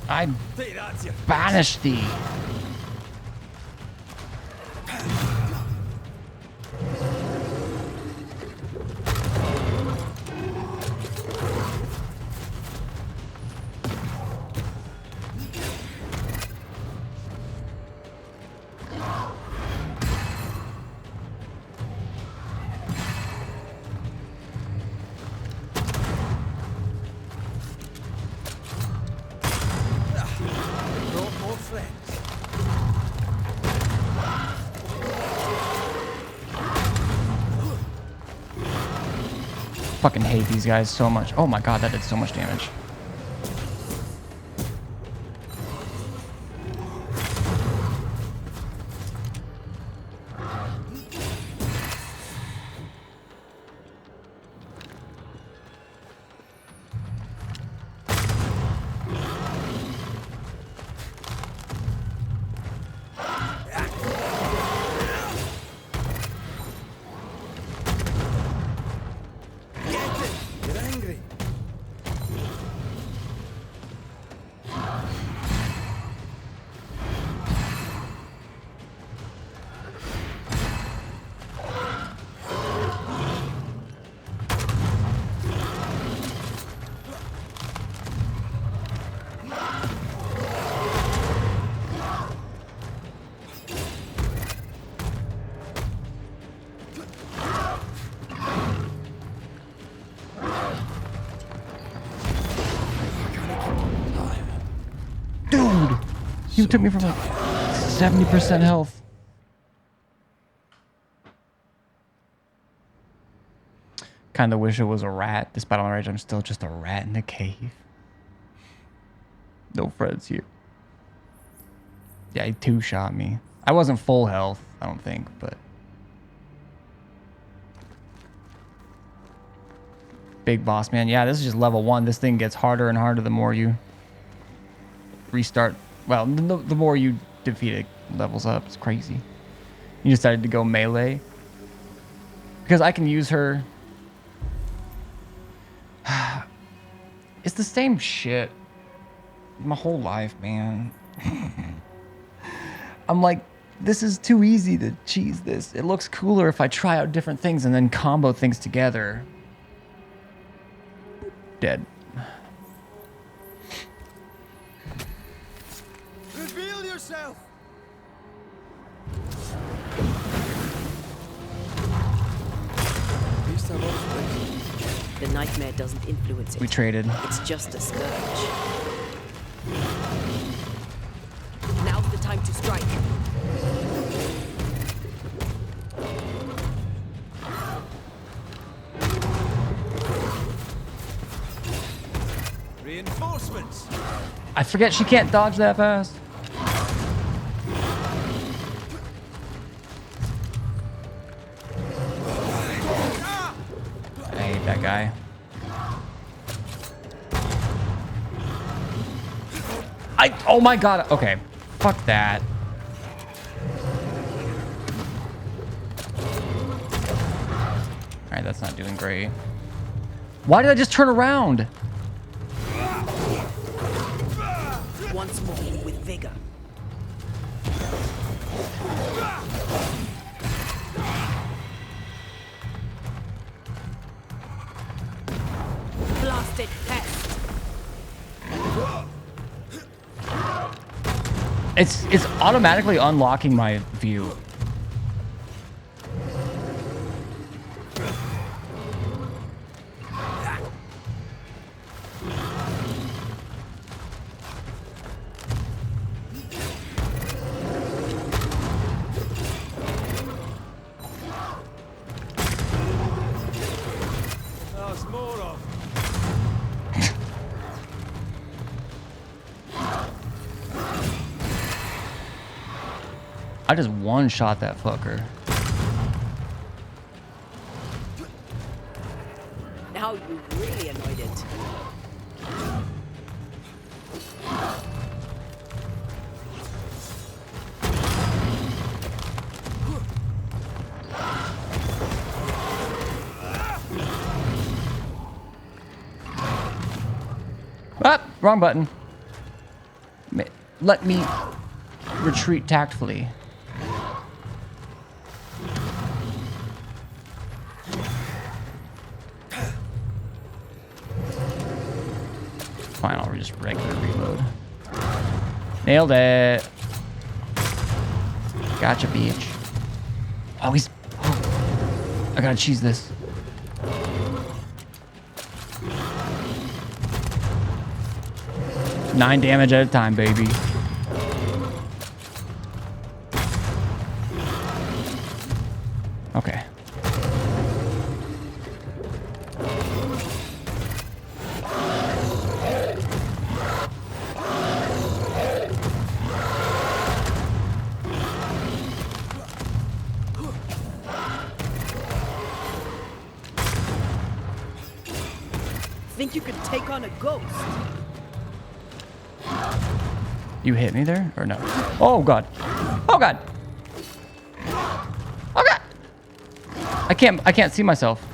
I banish thee. Brought more friends. Fucking hate these guys so much. Oh my god, that did so much damage. You're angry. Dude! You took me from like 70% health. Kinda wish it was a rat. Despite all my rage, I'm still just a rat in a cave. No friends here. Yeah, he two-shot me. I wasn't full health, I don't think, but... Big boss, man. Yeah, this is just level 1. This thing gets harder and harder the more you... restart. Well, the more you defeat it, levels up. It's crazy. You decided to go melee. Because I can use her... It's the same shit. My whole life, man. I'm like, this is too easy to cheese this. It looks cooler if I try out different things and then combo things together. Dead. Reveal yourself! The nightmare doesn't influence it. We traded. It's just a scourge. Now's the time to strike. Reinforcements! I forget she can't dodge that fast. I hate that guy. Oh my god. Okay. Fuck that. Alright, that's not doing great. Why did I just turn around? Once more with vigor. Blasted pest. It's automatically unlocking my view. There's more of. I just one-shot that fucker. Now you really annoyed it. Ah, wrong button. Let me retreat tactfully. Fine, I'll just regular reload. Nailed it. Gotcha, bitch. Oh, he's... Oh. I gotta cheese this. Nine damage at a time, baby. Okay. Think you could take on a ghost? You hit me there or no? Oh god. Oh god. Oh god. I can't see myself.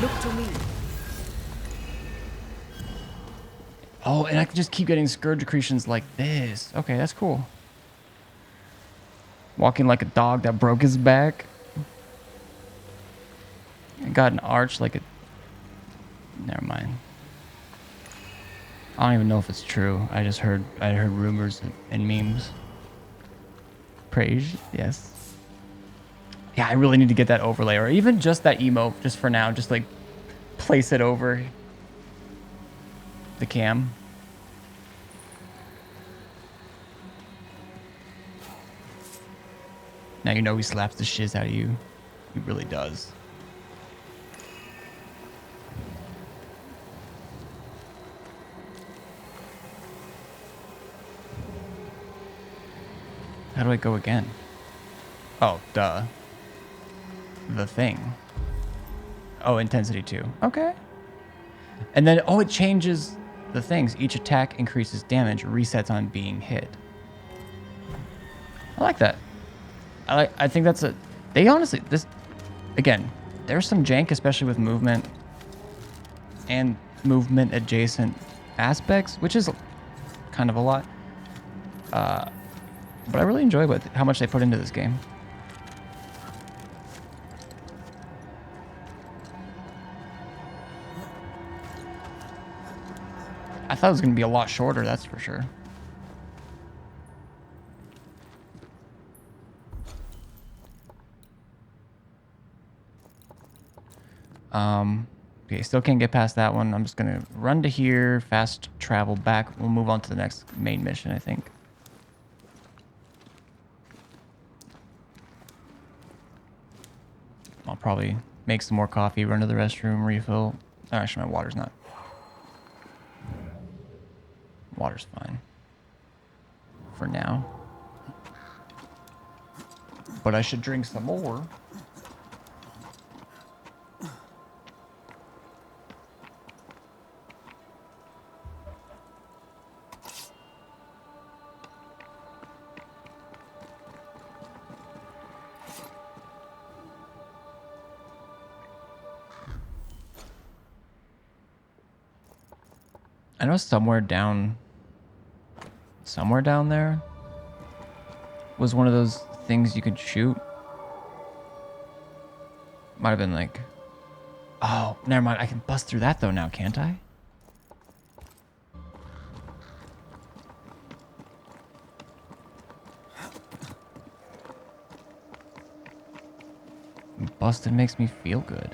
Look to me. Oh, and I can just keep getting scourge accretions like this. Okay, that's cool. Walking like a dog that broke his back. I got an arch like a... Never mind. I don't even know if it's true. I heard rumors and memes. Praise, yes. Yeah, I really need to get that overlay, or even just that emo, just for now. Just like place it over the cam. Now you know he slaps the shiz out of you. He really does. How do I go again? Oh, duh. The thing. Oh, intensity 2. Okay. And then, oh, it changes the things. Each attack increases damage, resets on being hit. I like that. I think that's a... They honestly... This... Again, there's some jank, especially with movement and movement adjacent aspects, which is kind of a lot. But I really enjoy how much they put into this game. I thought it was going to be a lot shorter, that's for sure. Okay, still can't get past that one. I'm just going to run to here, fast travel back. We'll move on to the next main mission, I think. I'll probably make some more coffee, run to the restroom, refill. Oh, actually, my water's not. Water's fine. For now. But I should drink some more. I know somewhere down there was one of those things you could shoot. Might have been like, oh, never mind. I can bust through that though now, can't I? Busted makes me feel good.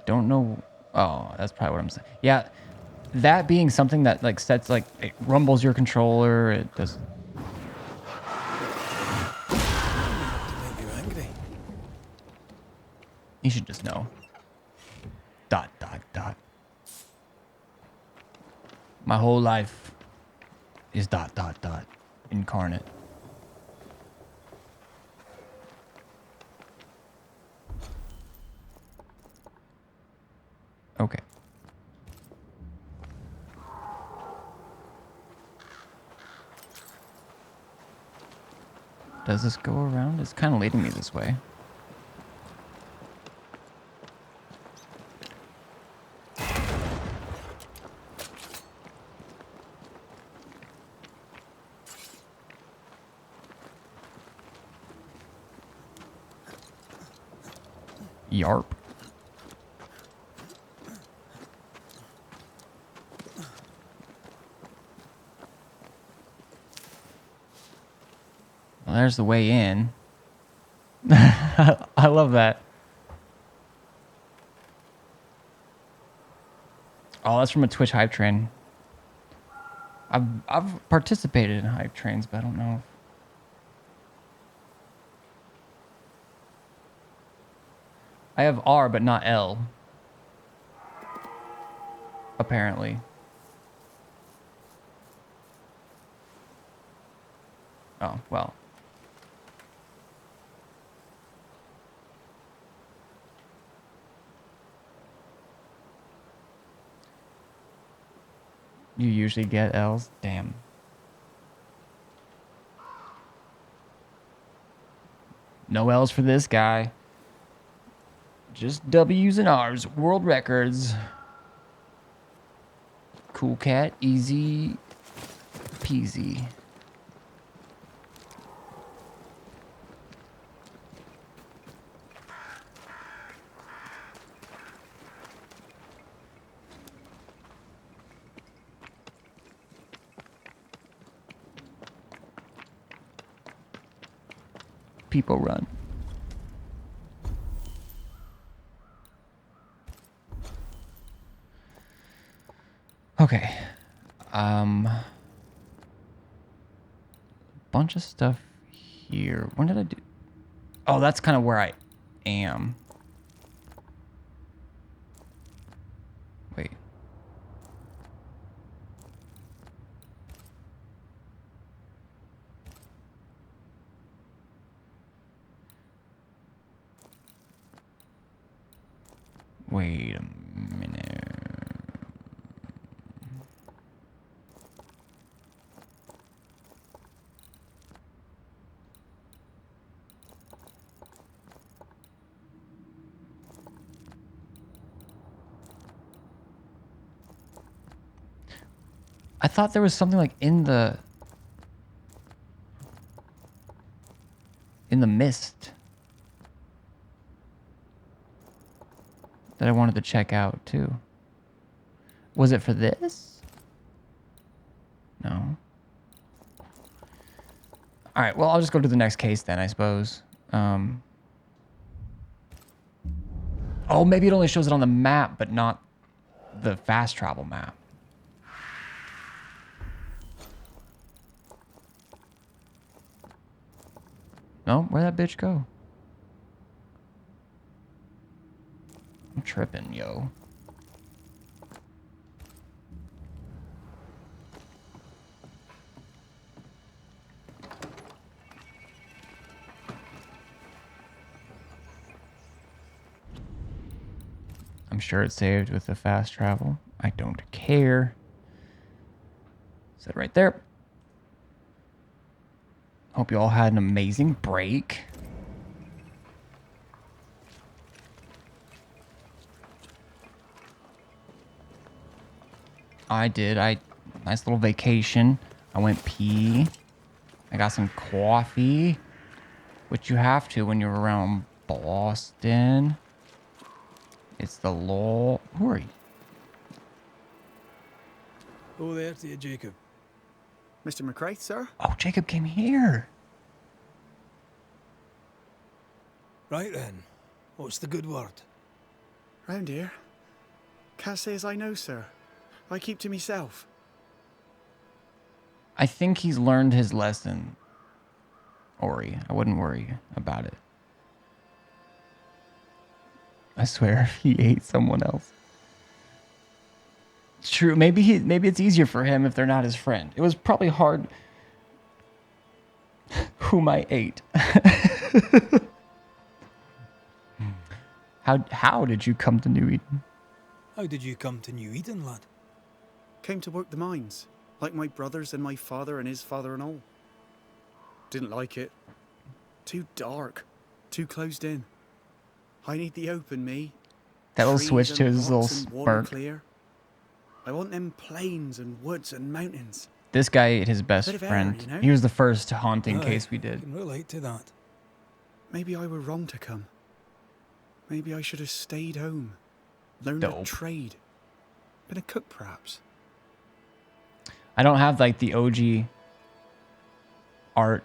Don't know. Oh, that's probably what I'm saying. Yeah, that being something that like sets like it rumbles your controller. It does. To make you angry. You should just know. ... My whole life is ... incarnate. Okay. Does this go around? It's kind of leading me this way. Yarp. Well, there's the way in. I love that. Oh, that's from a Twitch hype train. I've participated in hype trains, but I don't know. I have R, but not L. Apparently. Oh, well. You usually get L's? Damn. No L's for this guy. Just W's and R's. World records. Cool cat. Easy peasy. people run. Okay. Bunch of stuff here. When did I do? Oh, that's kind of where I am. Wait. Wait a minute. I thought there was something like in the mist that I wanted to check out too. Was it for this? No. All right, well, I'll just go to the next case then, I suppose. Oh, maybe it only shows it on the map, but not the fast travel map. No, where'd that bitch go? I'm tripping, yo. I'm sure it's saved with the fast travel. I don't care. Set it right there. Hope you all had an amazing break. I did. Nice little vacation. I went pee. I got some coffee, which you have to when you're around Boston. It's the law. Who are you? Oh, there to you, Jacob. Mr. McCraith, sir? Oh, Jacob came here. Right then. What's the good word? Round here. Can't say as I know, sir. I keep to myself. I think he's learned his lesson, Ori. I wouldn't worry about it. I swear, he ate someone else. It's true. Maybe it's easier for him if they're not his friend. It was probably hard whom I ate. How did you come to New Eden? How did you come to New Eden, lad? Came to work the mines, like my brothers and my father and his father and all. Didn't like it. Too dark. Too closed in. I need the open, me. That little Trees switch to and his little rocks and water smirk. clear. I want them plains and woods and mountains. This guy ate his best Bit of air, friend. you know? He was the first haunting Aye, case we I did. can relate to that. Maybe I were wrong to come. Maybe I should have stayed home. Learned a trade. Been a cook, perhaps. I don't have like the OG art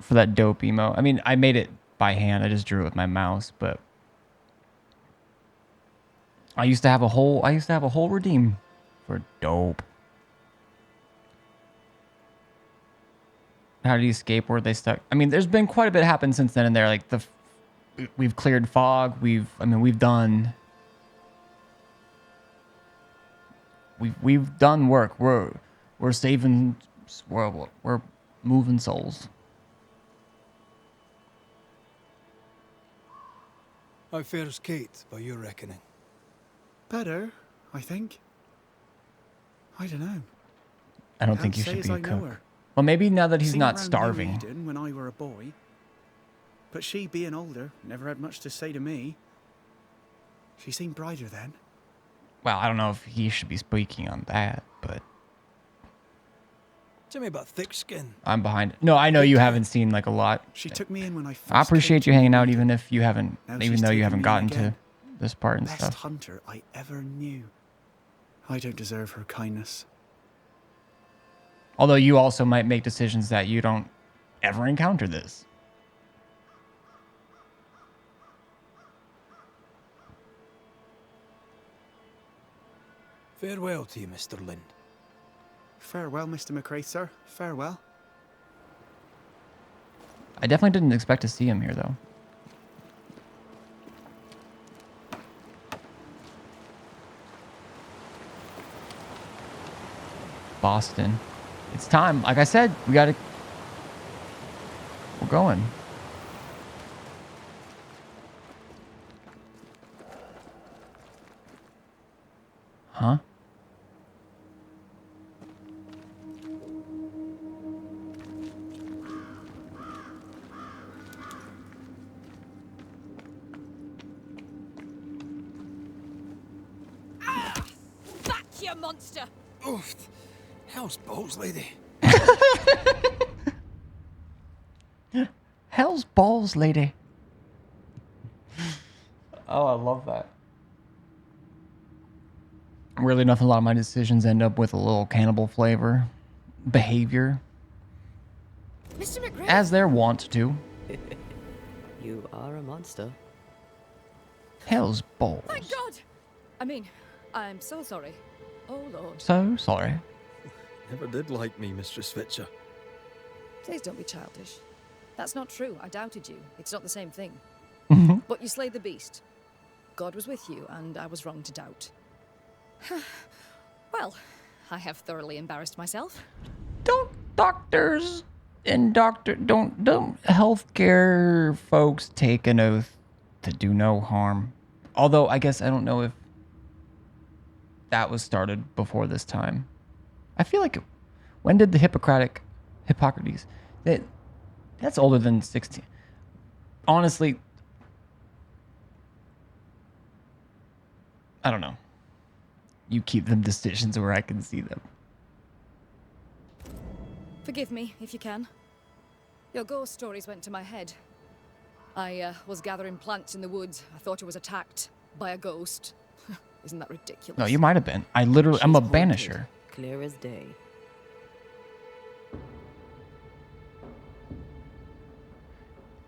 for that dope emo. I mean, I made it by hand. I just drew it with my mouse, but I used to have a whole redeem for dope. How did he escape? Where they stuck? I mean, there's been quite a bit happened since then and there. Like we've cleared fog. We've done work. We're saving. We're moving souls. How fares Kate, by your reckoning? Better, I think. I don't know. I don't think you Can't should say be a as I know cook. her. Well, maybe now that he's Seen not around New starving. Eden when I were a boy. But she, being older, never had much to say to me. She seemed brighter then. Well, I don't know if he should be speaking on that, but Tell me about thick skin. I'm behind. No, I know you haven't seen like a lot. She took me in when I first I appreciate came you to hanging New out, Eden. even if you haven't, Now even she's though you taken haven't me in gotten to again. this part and Best stuff. hunter I ever knew. I don't deserve her kindness. Although you also might make decisions that you don't ever encounter this. Farewell to you, Mr. Lind. Farewell, Mr. McRae, sir. Farewell. I definitely didn't expect to see him here, though. Boston. It's time. Like I said, we gotta... We're going. Huh? Back, you monster! Oof. Hell's balls, lady. Hell's balls, lady. Oh, I love that. Really enough, a lot of my decisions end up with a little cannibal flavor. Behavior. Mr. McGregor. As they're wont to. You are a monster. Hell's balls. Thank God! I mean, I'm so sorry. Oh, Lord. So sorry. Never did like me, Mistress Fitcher. Please don't be childish. That's not true. I doubted you. It's not the same thing. But you slayed the beast. God was with you, and I was wrong to doubt. Well, I have thoroughly embarrassed myself. Doctors and don't healthcare folks take an oath to do no harm. Although I guess I don't know if that was started before this time. I feel like when did the Hippocrates? That's older than 16. Honestly, I don't know. You keep them decisions where I can see them. Forgive me, if you can. Your ghost stories went to my head. I was gathering plants in the woods. I thought I was attacked by a ghost. Isn't that ridiculous? No, you might have been. I'm a banisher. Clear as day.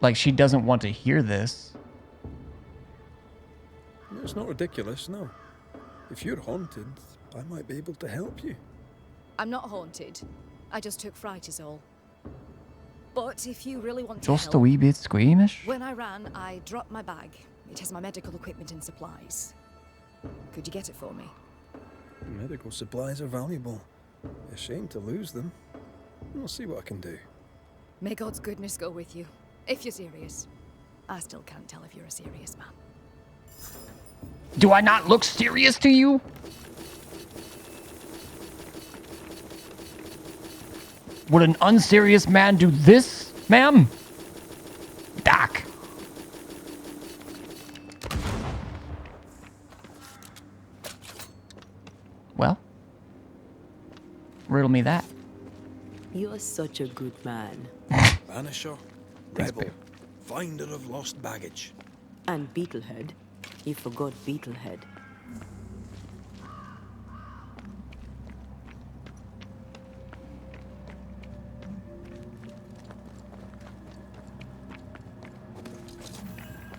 Like, she doesn't want to hear this. It's not ridiculous, no. If you're haunted, I might be able to help you. I'm not haunted. I just took fright is all. But if you really want to Just help, a wee bit squeamish. when I ran, I dropped my bag. It has my medical equipment and supplies. Could you get it for me? Medical supplies are valuable. A shame to lose them. I'll see what I can do. May God's goodness go with you. If you're serious. I still can't tell if you're a serious man. Do I not look serious to you? Would an unserious man do this, ma'am? Doc. Well, riddle me that. You're such a good man. Banisher, rebel, finder of lost baggage. And Beetlehead. You forgot Beetlehead.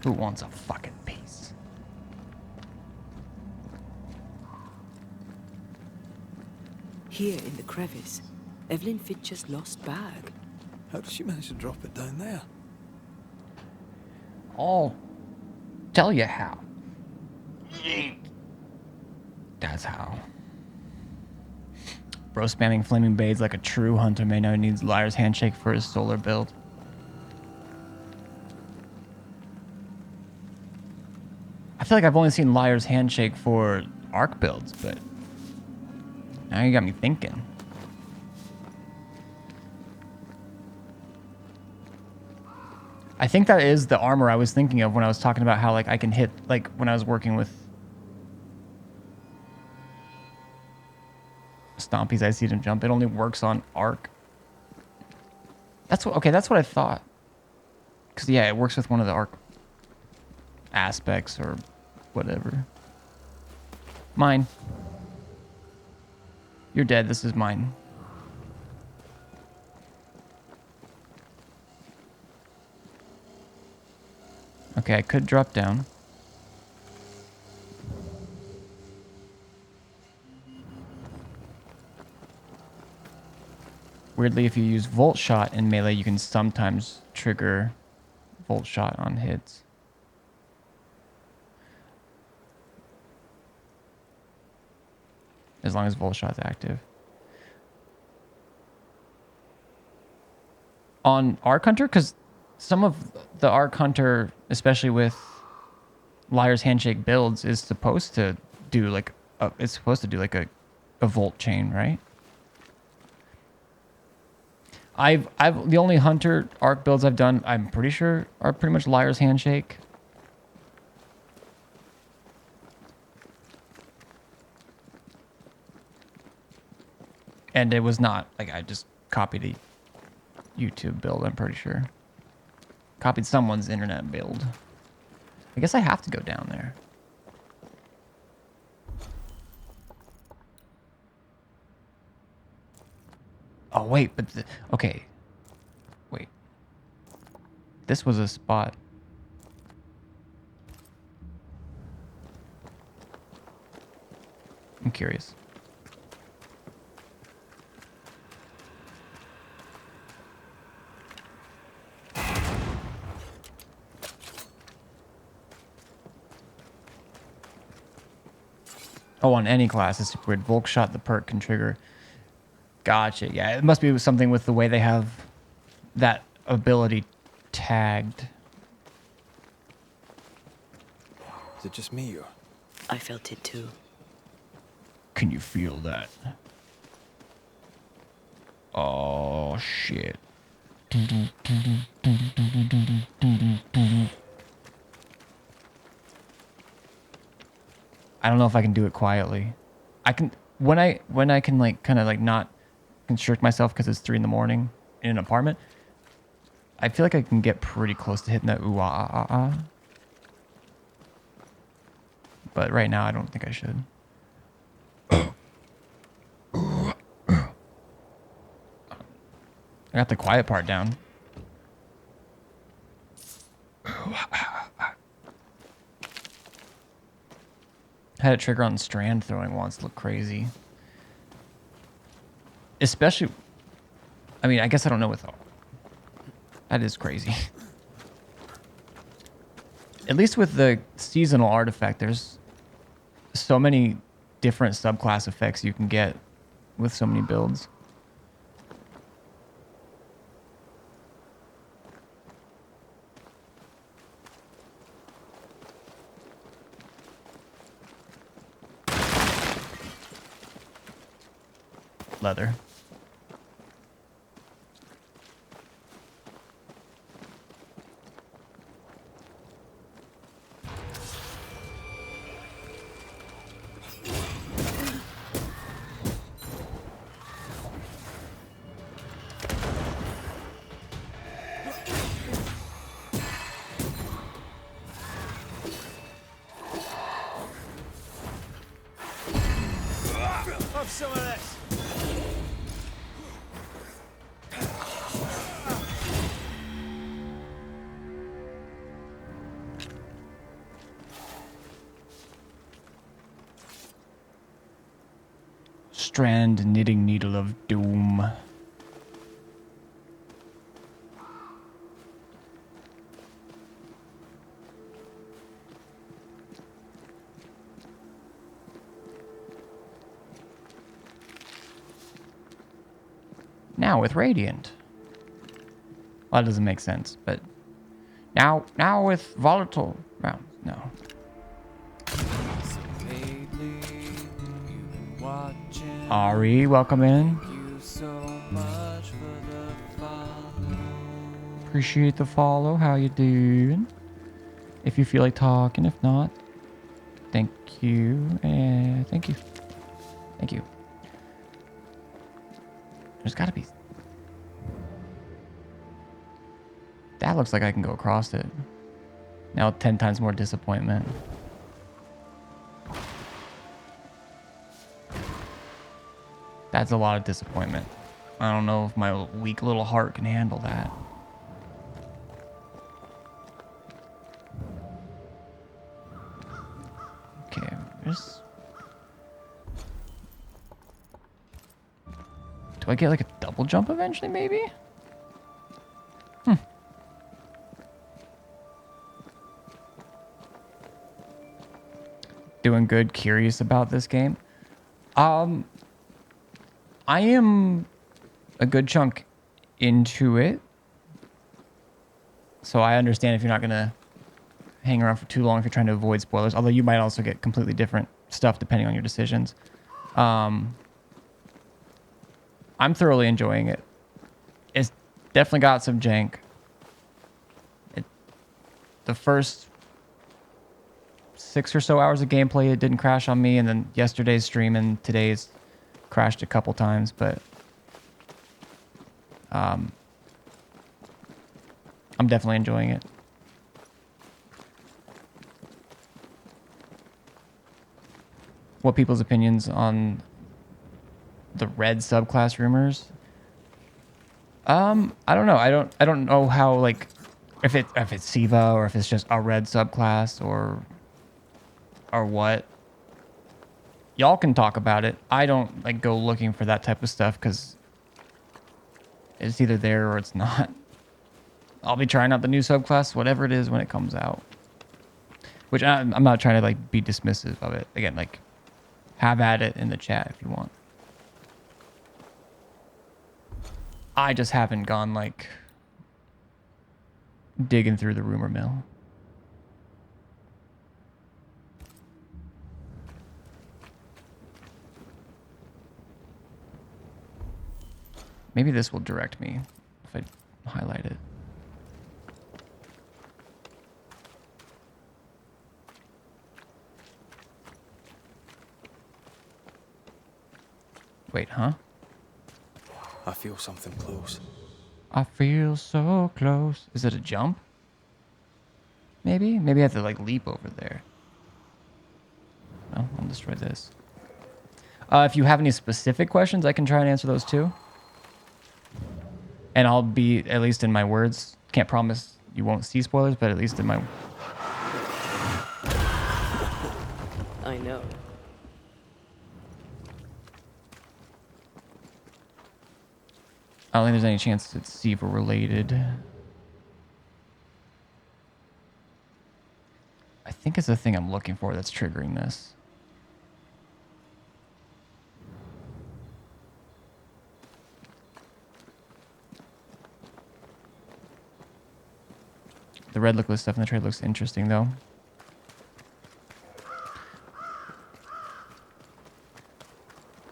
Who wants a fucking piece? Here in the crevice, Evelyn Fitcher's lost bag. How did she manage to drop it down there? I'll tell you how. That's how. Bro spamming flaming blades like a true hunter may know needs Liar's handshake for his solar build. I feel like I've only seen Liar's handshake for arc builds, but now you got me thinking. I think that is the armor I was thinking of when I was talking about how like I can hit, like when I was working with Stompies, I see them jump. It only works on arc. That's what, okay, that's what I thought. Because yeah, it works with one of the arc aspects or whatever. Mine. You're dead, this is mine. Okay, I could drop down. Weirdly, if you use Volt Shot in melee, you can sometimes trigger Volt Shot on hits. As long as Volt Shot's active. On Arc Hunter, because some of the Arc Hunter, especially with Liar's Handshake builds, is supposed to do like a Volt chain, right? I've the only Hunter Arc builds I've done, I'm pretty sure, are pretty much Liar's Handshake. And it was not like I just copied a YouTube build, I'm pretty sure. Copied someone's internet build. I guess I have to go down there. Oh, wait, but... okay. Wait. This was a spot. I'm curious. Oh, on any class, it's super weird. Volk Shot, the perk can trigger. Gotcha. Yeah, it must be something with the way they have that ability tagged. Is it just me or? I felt it too. Can you feel that? Oh, shit. I don't know if I can do it quietly. I can when I can like kind of like not constrict myself because it's 3 in the morning in an apartment. I feel like I can get pretty close to hitting that ooh ah ah ah. But right now I don't think I should. I got the quiet part down. Had a trigger on strand throwing once, looked crazy. Especially, I mean, I guess I don't know with... that is crazy. At least with the seasonal artifact, there's so many different subclass effects you can get with so many builds. Leather. Have some of this. Strand knitting needle of doom. Now with Radiant. Well, that doesn't make sense, but now with Volatile rounds. No. Ari, welcome in. Appreciate the follow. How you doing? If you feel like talking, if not, thank you. Thank you. Thank you. There's gotta be... that looks like I can go across it. Now 10 times more disappointment. That's a lot of disappointment. I don't know if my weak little heart can handle that. Okay, there's... Do I get like a double jump eventually, maybe? Doing good, curious about this game. I am a good chunk into it. So I understand if you're not going to hang around for too long if you're trying to avoid spoilers, although you might also get completely different stuff depending on your decisions. I'm thoroughly enjoying it. It's definitely got some jank. The first 6 or so hours of gameplay, it didn't crash on me, and then yesterday's stream and today's crashed a couple times, but I'm definitely enjoying it. What people's opinions on the red subclass rumors? I don't know. I don't know how, like, if it's Siva or if it's just a red subclass or what. Y'all can talk about it. I don't like go looking for that type of stuff because it's either there or it's not. I'll be trying out the new subclass, whatever it is, when it comes out. Which I'm not trying to like be dismissive of it. Again, like, have at it in the chat if you want. I just haven't gone like digging through the rumor mill. Maybe this will direct me if I highlight it. Wait, huh? I feel something close. I feel so close. Is it a jump? Maybe? Maybe I have to like leap over there. No, I'll destroy this. If you have any specific questions, I can try and answer those too. And I'll be, at least in my words, can't promise you won't see spoilers, but at least in my... I know. I don't think there's any chance it's Siva related. I think it's the thing I'm looking for that's triggering this. The red lookless stuff in the trade looks interesting though.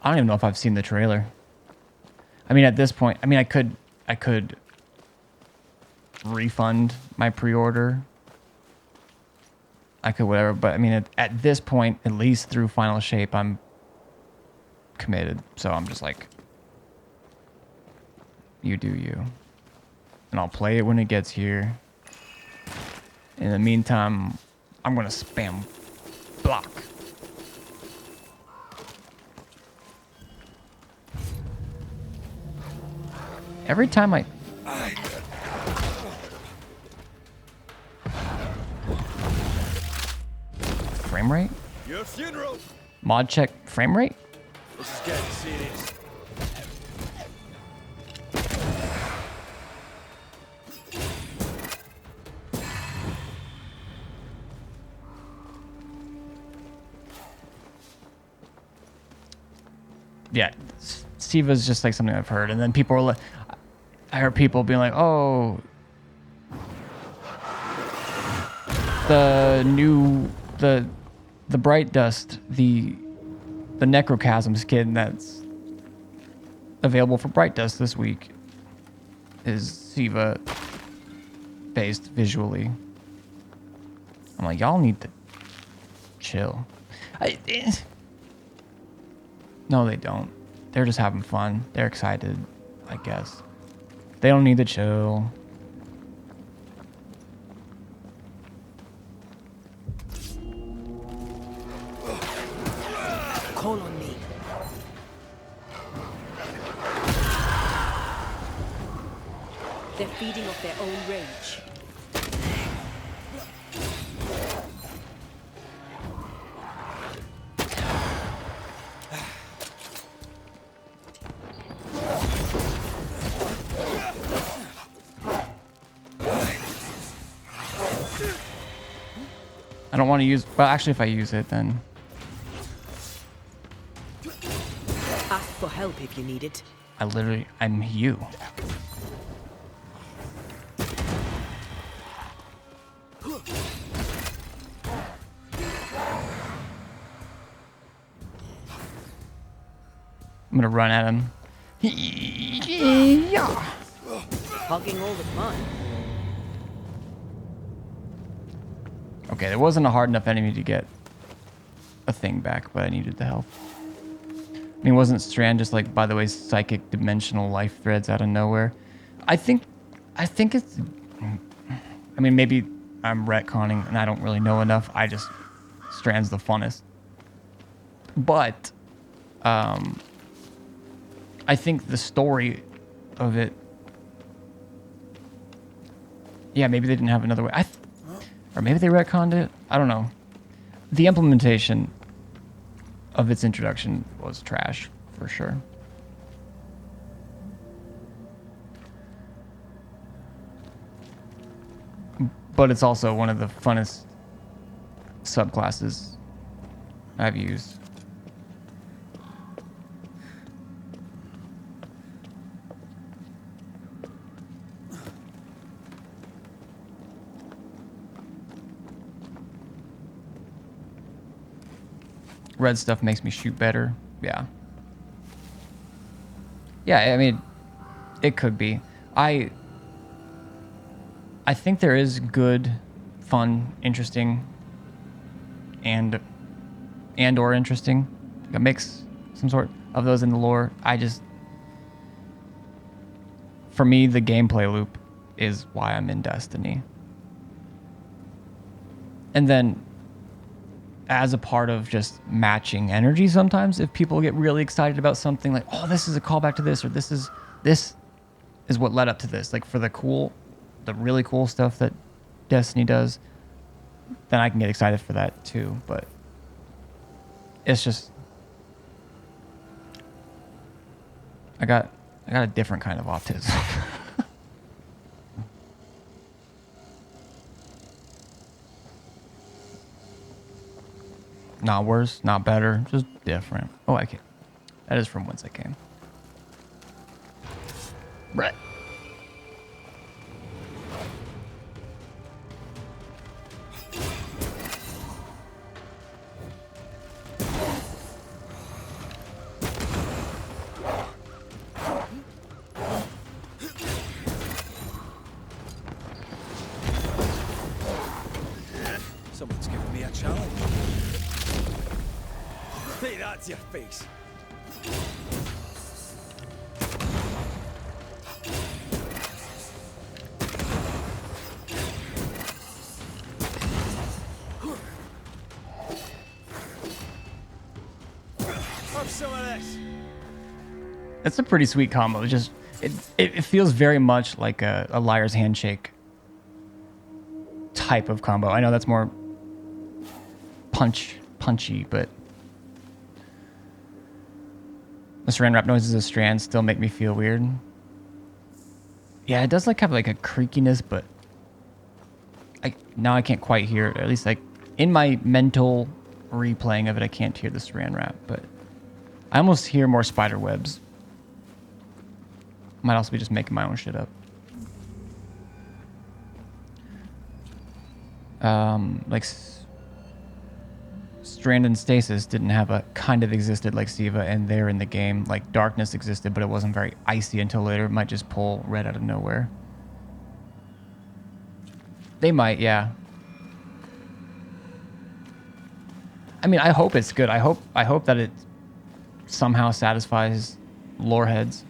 I don't even know if I've seen the trailer. I mean, at this point, I mean, I could refund my pre-order. I could whatever, but I mean, at this point, at least through final shape, I'm committed. So I'm just like, you do you. And I'll play it when it gets here. In the meantime, I'm gonna spam block. Every time I... Frame rate? Your funeral. Mod check frame rate? This is getting serious. Yeah, Siva's just like something I've heard, and then people are like, I heard people being like, "Oh, the Bright Dust, the Necrochasm skin that's available for Bright Dust this week is Siva based visually." I'm like, y'all need to chill. No, they don't. They're just having fun. They're excited, I guess. They don't need to chill. Call on me. They're feeding off their own rage. I don't want to use... Well, actually, if I use it, then... Ask for help if you need it. I'm you. I'm gonna run at him. Yeah. Hogging all the fun. Okay, there wasn't a hard enough enemy to get a thing back, but I needed the help. I mean, wasn't Strand just like, by the way, psychic dimensional life threads out of nowhere? I think it's... I mean, maybe I'm retconning and I don't really know enough. Strand's the funnest. But, I think the story of it... Yeah, maybe they didn't have another way. Or maybe they retconned it. I don't know. The implementation of its introduction was trash, for sure. But it's also one of the funnest subclasses I've used. Red stuff makes me shoot better. Yeah. Yeah, I mean, it could be. I think there is good, fun, interesting, and or interesting, like a mix, some sort of those in the lore. For me, the gameplay loop is why I'm in Destiny. And then, as a part of just matching energy sometimes, if people get really excited about something like, oh, this is a callback to this, or this is what led up to this, like for the really cool stuff that Destiny does, then I can get excited for that too. But it's just, I got a different kind of autism. Not worse, not better, just different. Oh, I can't. That is from whence I came. Right. Someone's giving me a challenge. Hey, that's your face. Have some of this. It's a pretty sweet combo. It feels very much like a liar's handshake type of combo. I know that's more punchy, but the Saran wrap noises of Strand still make me feel weird. Yeah, it does have like a creakiness, but now I can't quite hear it. Or at least in my mental replaying of it, I can't hear the Saran wrap, but I almost hear more spider webs. Might also be just making my own shit up. Strand and Stasis didn't have a kind of existed like Siva, and there in the game, like Darkness existed, but it wasn't very icy until later. It might just pull red out of nowhere. They might, yeah. I mean, I hope it's good. I hope that it somehow satisfies lore heads.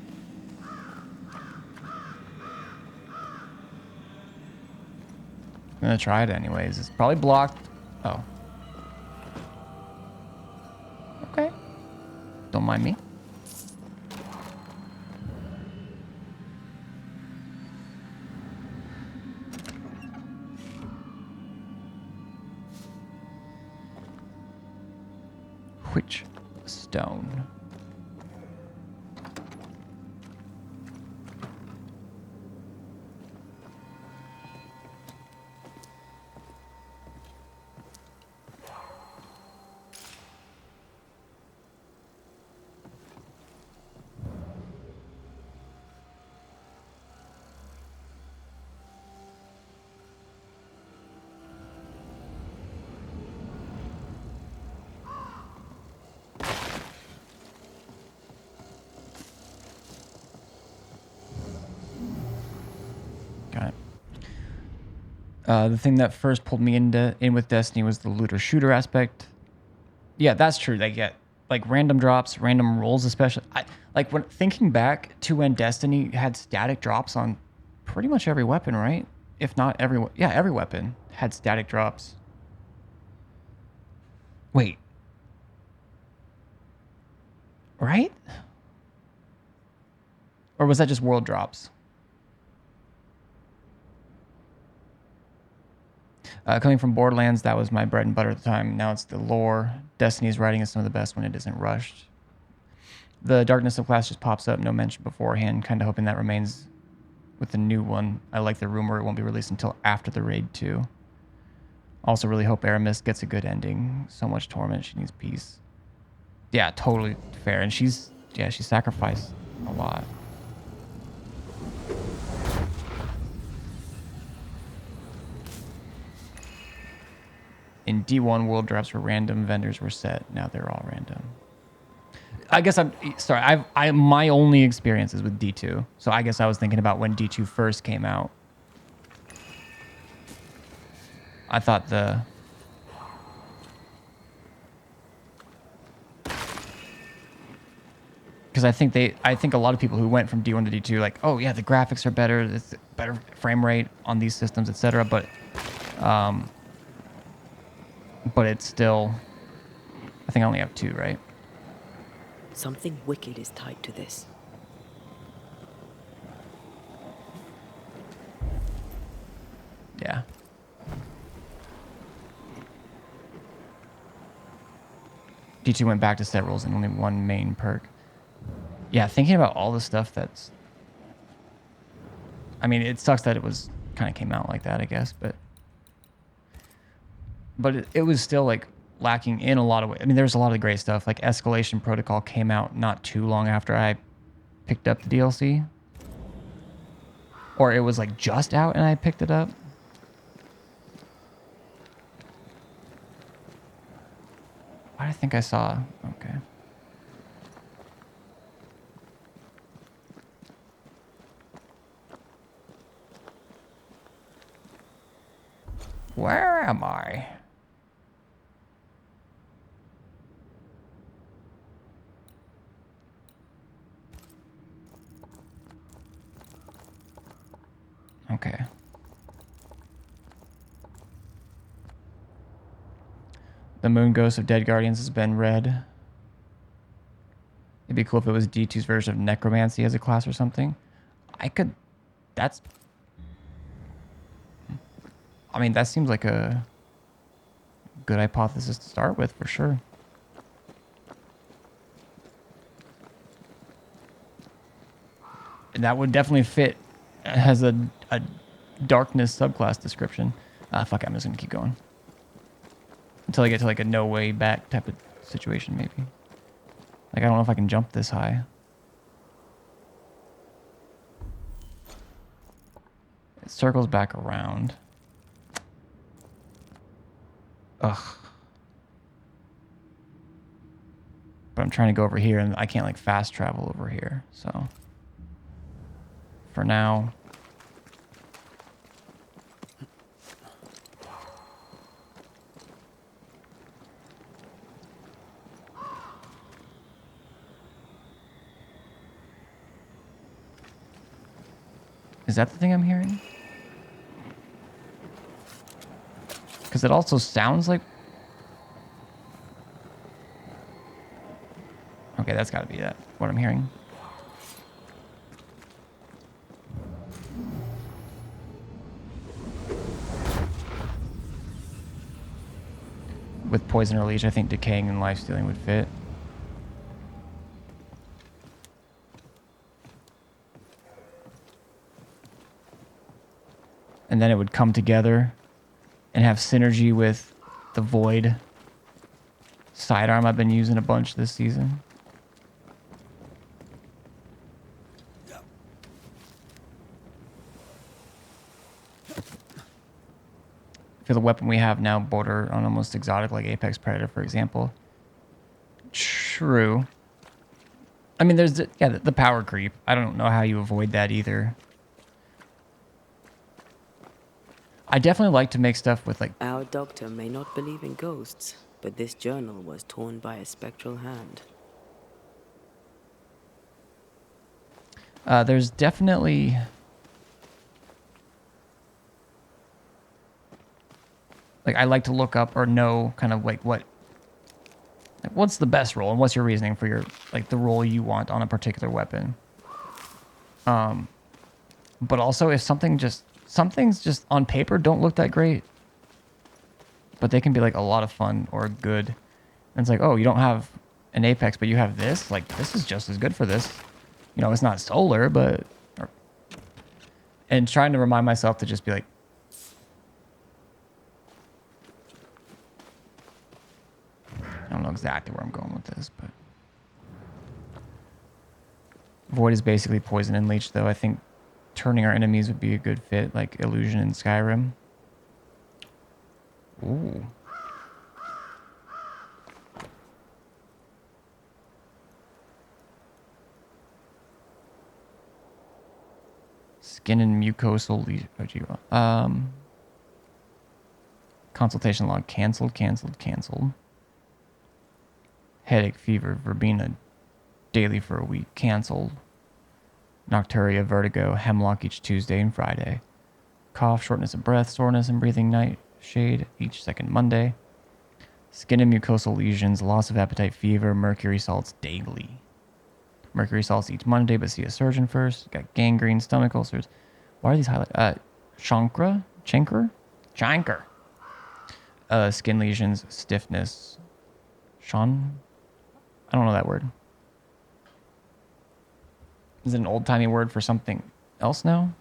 I'm gonna try it anyways. It's probably blocked. Oh. Okay. Don't mind me. Which stone? The thing that first pulled me in with Destiny was the looter shooter aspect. Yeah, that's true. They get like random drops, random rolls, especially. Like when thinking back to when Destiny had static drops on pretty much every weapon, right? If not every, yeah, every weapon had static drops. Wait, right? Or was that just world drops? Coming from Borderlands, that was my bread and butter at the time. Now it's the lore. Destiny's writing is some of the best when it isn't rushed. The darkness of class just pops up, no mention beforehand. Kind of hoping that remains with the new one. I like the rumor it won't be released until after the raid 2. Also really hope Aramis gets a good ending. So much torment, she needs peace. Yeah, totally fair. And she sacrificed a lot. In D1, world drops were random, vendors were set. Now they're all random. I guess I'm sorry. My only experience is with D2. So I guess I was thinking about when D2 first came out. I thought because I think a lot of people who went from D1 to D2 like, oh yeah, the graphics are better, it's better frame rate on these systems, etc. But it's still, I think I only have 2, right? Something wicked is tied to this. Yeah. D2 went back to set rules and only one main perk. Yeah, thinking about all the stuff that's... I mean, it sucks that it was kind of came out like that, I guess, but it was still like lacking in a lot of ways. I mean, there's a lot of great stuff. Like Escalation Protocol came out not too long after I picked up the DLC. Or it was like just out and I picked it up. Why do I think I saw... Okay. Where am I? Okay. The Moon Ghost of Dead Guardians has been read. It'd be cool if it was D2's version of Necromancy as a class or something. I mean, that seems like a good hypothesis to start with, for sure. And that would definitely fit as a darkness subclass description. Fuck it, I'm just gonna keep going. Until I get to like a no way back type of situation, maybe. Like, I don't know if I can jump this high. It circles back around. Ugh. But I'm trying to go over here and I can't like fast travel over here, so. For now. Is that the thing I'm hearing? Because it also sounds like... Okay, that's got to be that. What I'm hearing. With Poison or Leech, I think Decaying and Life Stealing would fit. And then it would come together and have synergy with the Void sidearm I've been using a bunch this season. For the weapon we have now, border on almost exotic like Apex Predator, for example. True. I mean, there's the power creep. I don't know how you avoid that either. I definitely like to make stuff with like. Our doctor may not believe in ghosts, but this journal was torn by a spectral hand. There's definitely. Like, I like to look up or know kind of like what's the best role and what's your reasoning for your, like, the role you want on a particular weapon. But also if something's just on paper don't look that great, but they can be like a lot of fun or good. And it's like, oh, you don't have an Apex, but you have this. Like, this is just as good for this. You know, it's not solar, but... And trying to remind myself to just be like, I don't know exactly where I'm going with this, but... Void is basically poison and leech, though. I think turning our enemies would be a good fit, like Illusion in Skyrim. Ooh. Skin and mucosal leech. Consultation log canceled. Headache, fever, verbena, daily for a week, canceled. Nocturia, vertigo, hemlock each Tuesday and Friday. Cough, shortness of breath, soreness, and breathing nightshade each second Monday. Skin and mucosal lesions, loss of appetite, fever, mercury salts daily. Mercury salts each Monday, but see a surgeon first. Got gangrene, stomach ulcers. Why are these highlighted? Chancre? Skin lesions, stiffness. I don't know that word. Is it an old-timey word for something else now?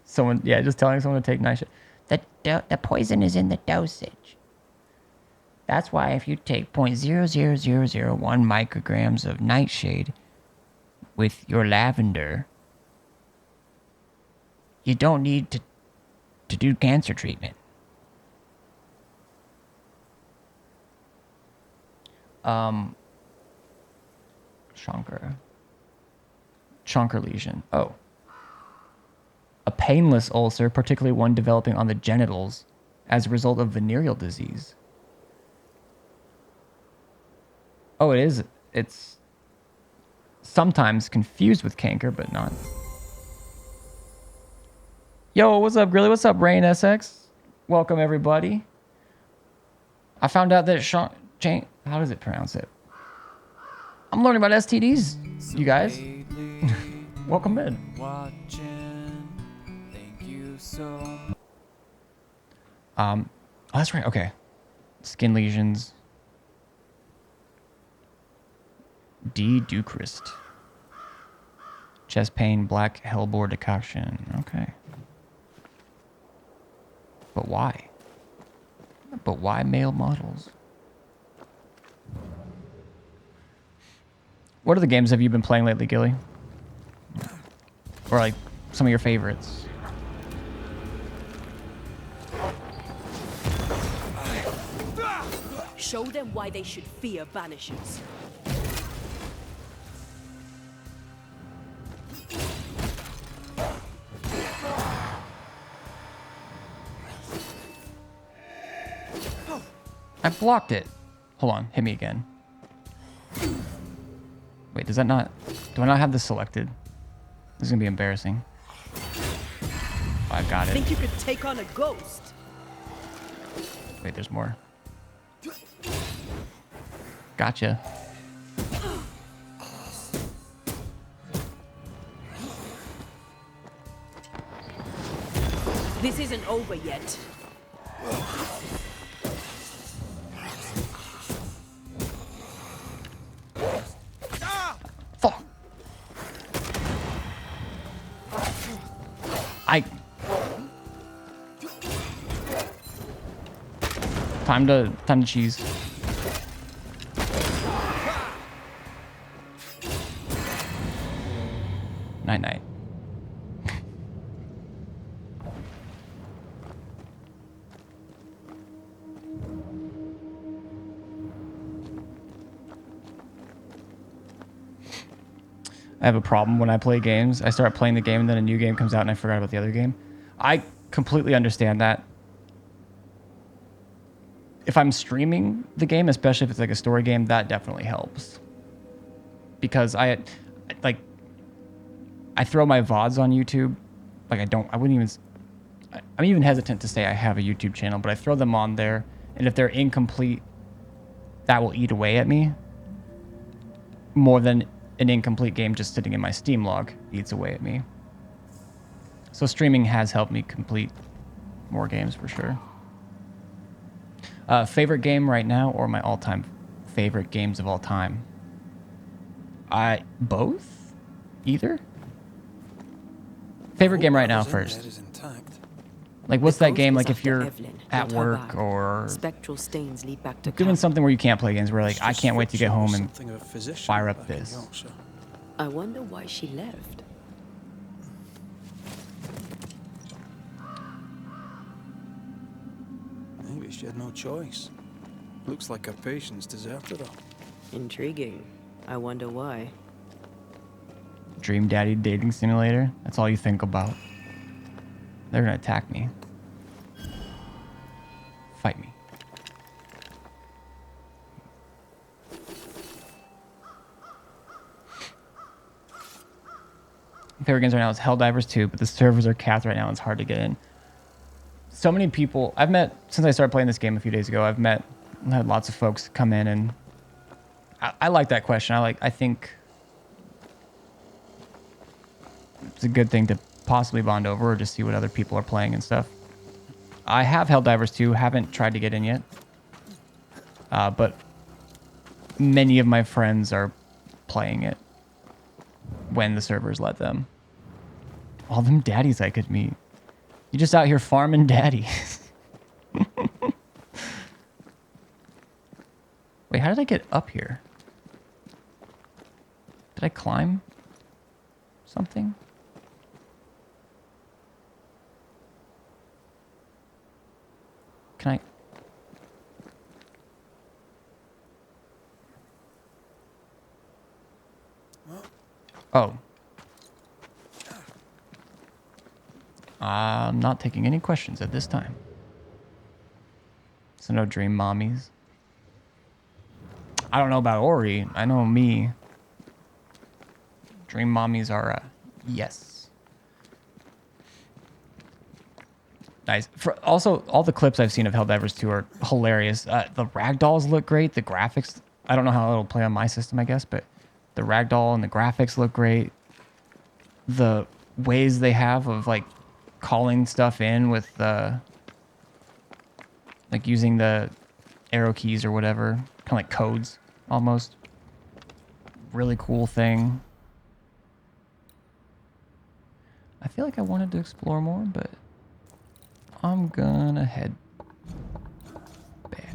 Someone, yeah, just telling someone to take nightshade. The poison is in the dosage. That's why if you take 0.00001 micrograms of nightshade with your lavender, you don't need to do cancer treatment. Chancre lesion. Oh. A painless ulcer, particularly one developing on the genitals as a result of venereal disease. Oh, it is. It's sometimes confused with canker, but not. Yo, what's up, Grilly? What's up, Rain SX? Welcome, everybody. I found out that how does it pronounce it? I'm learning about STDs, you guys. Welcome in. Oh, that's right. Okay. Skin lesions. D. Ducrest. Chest pain, black hellebore decoction. Okay. But why? But why male models? What other games have you been playing lately, Gilly? Or like some of your favorites? Show them why they should fear Banishers. I blocked it. Hold on, hit me again. Wait, does that not... Do I not have this selected? This is gonna be embarrassing. Oh, I got it. Think you could take on a ghost? Wait, there's more. Gotcha. This isn't over yet. Fuck. Time to cheese. Night night. I have a problem when I play games. I start playing the game and then a new game comes out and I forgot about the other game. completely understand that. If I'm streaming the game, especially if it's like a story game, that definitely helps. Because I throw my VODs on YouTube. Like I'm even hesitant to say I have a YouTube channel, but I throw them on there. And if they're incomplete, that will eat away at me more than an incomplete game just sitting in my Steam log eats away at me. So streaming has helped me complete more games for sure. Favorite game right now, or my all-time favorite games of all time? Both? Either? Favorite game right now first. Like, what's that game, like, if you're at work or Spectral stains lead back to doing something where you can't play games, where, like, I can't wait to get home and fire up this. I wonder why she left. Maybe she had no choice. Looks like her patients deserted her. Intriguing. I wonder why. Dream Daddy dating simulator. That's all you think about. They're gonna attack me. Fight me. Favorite games right now is Helldivers 2, but the servers are capped right now and it's hard to get in. So many people I've met since I started playing this game a few days ago. I've had lots of folks come in, and I like that question. I think it's a good thing to possibly bond over or just see what other people are playing and stuff. I have Helldivers 2, haven't tried to get in yet. But many of my friends are playing it when the servers let them. All them daddies I could meet. You just out here farming daddies. Wait, how did I get up here? Did I climb something? Can I? Oh. I'm not taking any questions at this time. So no dream mommies. I don't know about Ori. I know me. Dream mommies are a yes. Nice. Also, all the clips I've seen of Helldivers 2 are hilarious. The ragdolls look great. The graphics, I don't know how it'll play on my system, I guess, but the ragdoll and the graphics look great. The ways they have of like calling stuff in with the like using the arrow keys or whatever, kind of like codes almost. Really cool thing. I feel like I wanted to explore more, but I'm gonna head back.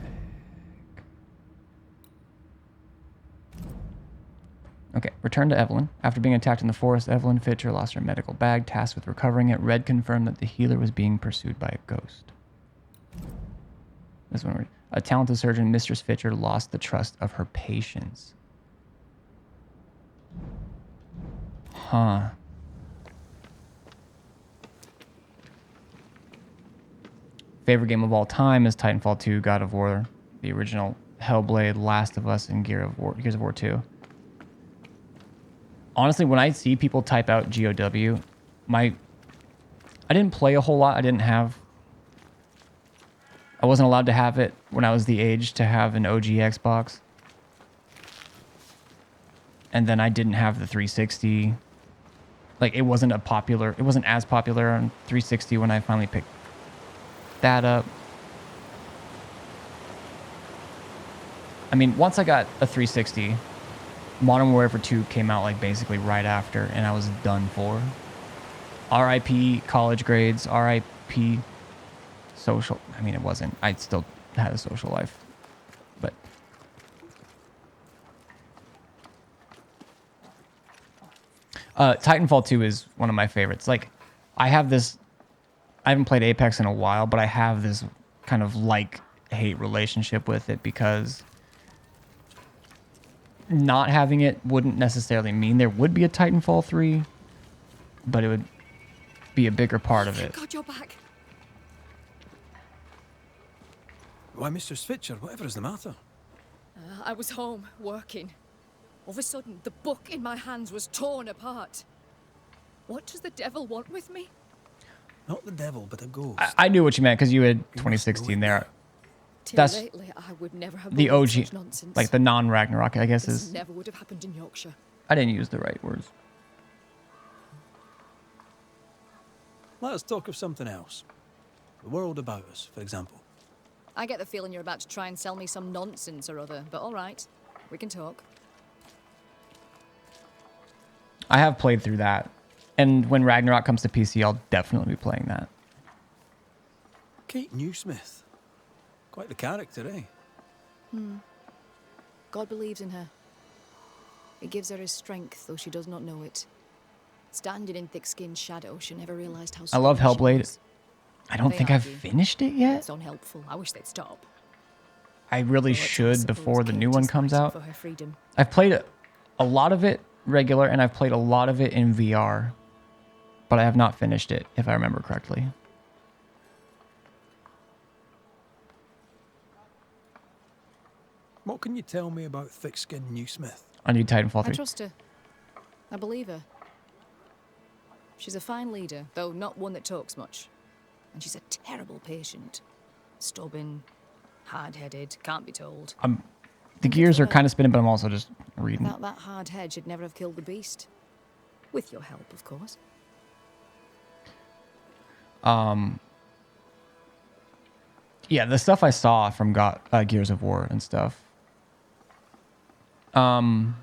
Okay, return to Evelyn. After being attacked in the forest, Evelyn Fitcher lost her medical bag. Tasked with recovering it, Red confirmed that the healer was being pursued by a ghost. This one, a talented surgeon, Mistress Fitcher, lost the trust of her patients. Huh. Favorite game of all time is Titanfall 2, God of War, the original Hellblade, Last of Us, and Gears of War 2. Honestly, when I see people type out GOW, I didn't play a whole lot. I wasn't allowed to have it when I was the age to have an OG Xbox. And then I didn't have the 360. Like, it wasn't as popular on 360 when I finally picked that up. I mean, once I got a 360, Modern Warfare 2 came out like basically right after, and I was done for. RIP college grades, RIP social. I mean, it wasn't. I still had a social life, but Titanfall 2 is one of my favorites. Like, I haven't played Apex in a while, but I have this kind of like-hate relationship with it because not having it wouldn't necessarily mean there would be a Titanfall 3, but it would be a bigger part of it. God, you're back. Why, Mr. Switcher, whatever is the matter? I was home, working. All of a sudden, the book in my hands was torn apart. What does the devil want with me? Not the devil, but a ghost. I knew what you meant because you had 2016 there. Till That's lately, I would never have the believed OG, such nonsense. like the non-Ragnarok, I guess This is. never would have happened in Yorkshire. I didn't use the right words. Let us talk of something else. The world about us, for example. I get the feeling you're about to try and sell me some nonsense or other, but all right, we can talk. I have played through that, and when Ragnarok comes to PC, I'll definitely be playing that. Kate Newsmith. Quite the character, eh? God believes in her. It gives her his strength, though she does not know it. Standing in thick-skinned shadow, she never realized how I love strong she Hellblade. was. I don't They think I've argue. finished it yet. It's unhelpful. I wish they'd stop. I really should before the new one comes out. For her freedom. I've played a lot of it regular, and I've played a lot of it in VR, but I have not finished it, if I remember correctly. What can you tell me about thick-skinned Newsmith? I need Titanfall I 3. trust her. I believe her. She's a fine leader, though not one that talks much. And she's a terrible patient. Stubborn, hard-headed, can't be told. The gears are kind of spinning, but I'm also just reading. Without that hard head, she'd never have killed the beast. With your help, of course. Yeah, the stuff I saw from Gears of War and stuff. But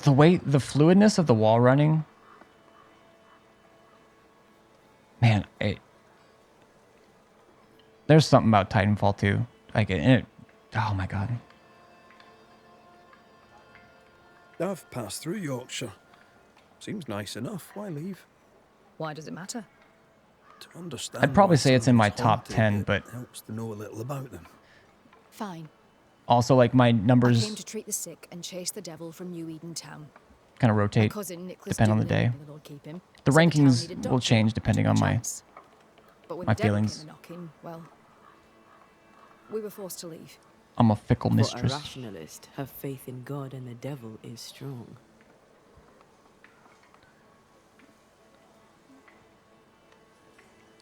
the fluidness of the wall running, man, there's something about Titanfall 2. Like oh my god. I've passed through Yorkshire. Seems nice enough. Why leave? Why does it matter? To understand. I'd probably why say it's in my something's top haunted, 10, it but helps to know a little about them. Fine. also like my I came numbers to treat the sick and chase the devil from New Eden Town. kind of My rotate cousin, Nicholas depending on the day. Dudley, the Lord keep him, The said town rankings needed will doctor. change depending on my Chance. But when my the devil feelings. came knocking, well, we were forced to leave. I'm a fickle For a mistress. rationalist, her faith in God and the devil is strong.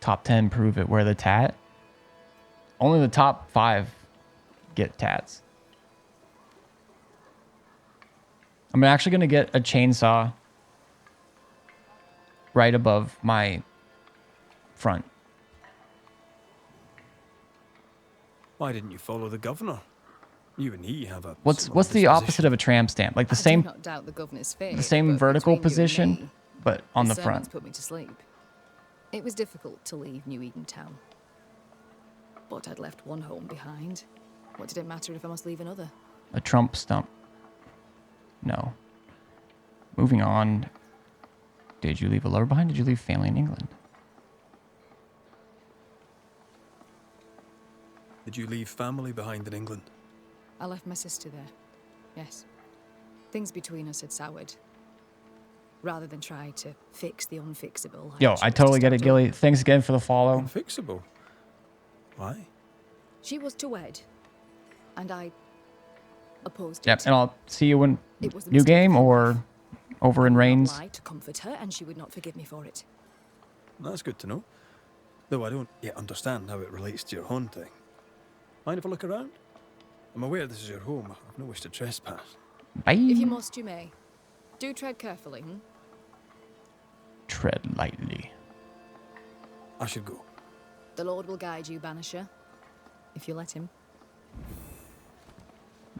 Top 10 prove it. Where the tat? Only the top 5 get tats. I'm actually going to get a chainsaw right above my front. Why didn't you follow the governor? You and he have a. What's similar the opposite disposition. of a tram stamp? Like the I same do not doubt the governor's faith, the same but vertical between you and position, me, but on the his front. sermons put me to sleep. It was difficult to leave New Eden Town. But I'd left one home behind. What did it matter if I must leave another? A Trump stump. No. Moving on. Did you leave a lover behind? Did you leave family in England? Did you leave family behind in England? I left my sister there. Yes. Things between us had soured. Rather than try to fix the unfixable. Yo, chose I to totally get start it, Gilly. Thanks again for the follow. Unfixable? Why? She was to wed, and I opposed Yep, it. and I'll see you in It was a new mistake game of or over in I Reigns. lied to comfort her, and she would not forgive me for it. That's good to know. Though I don't yet understand how it relates to your haunting. Mind if I look around? I'm aware this is your home. I've no wish to trespass. Bye. If you must, you may. Do tread carefully, Tread lightly. I should go. The Lord will guide you, Banisher, if you let him.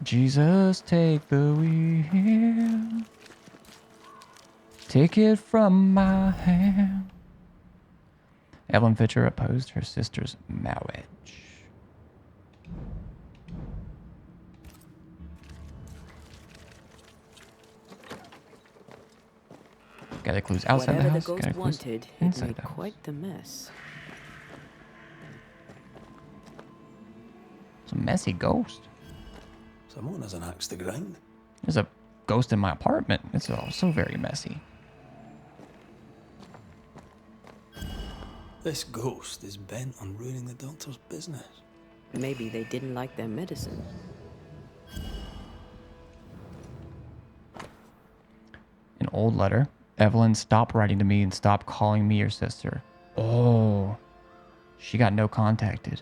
Jesus, take the wheel. Take it from my hand. Evelyn Fitcher opposed her sister's marriage. Gather clues outside Whatever the house. the ghost Gather clues wanted, it inside made the house. quite the mess. It's a messy ghost. Someone has an axe to grind. There's a ghost in my apartment. It's also very messy. This ghost is bent on ruining the doctor's business. Maybe they didn't like their medicine. An old letter. Evelyn, stop writing to me and stop calling me your sister. Oh, she got no contacted.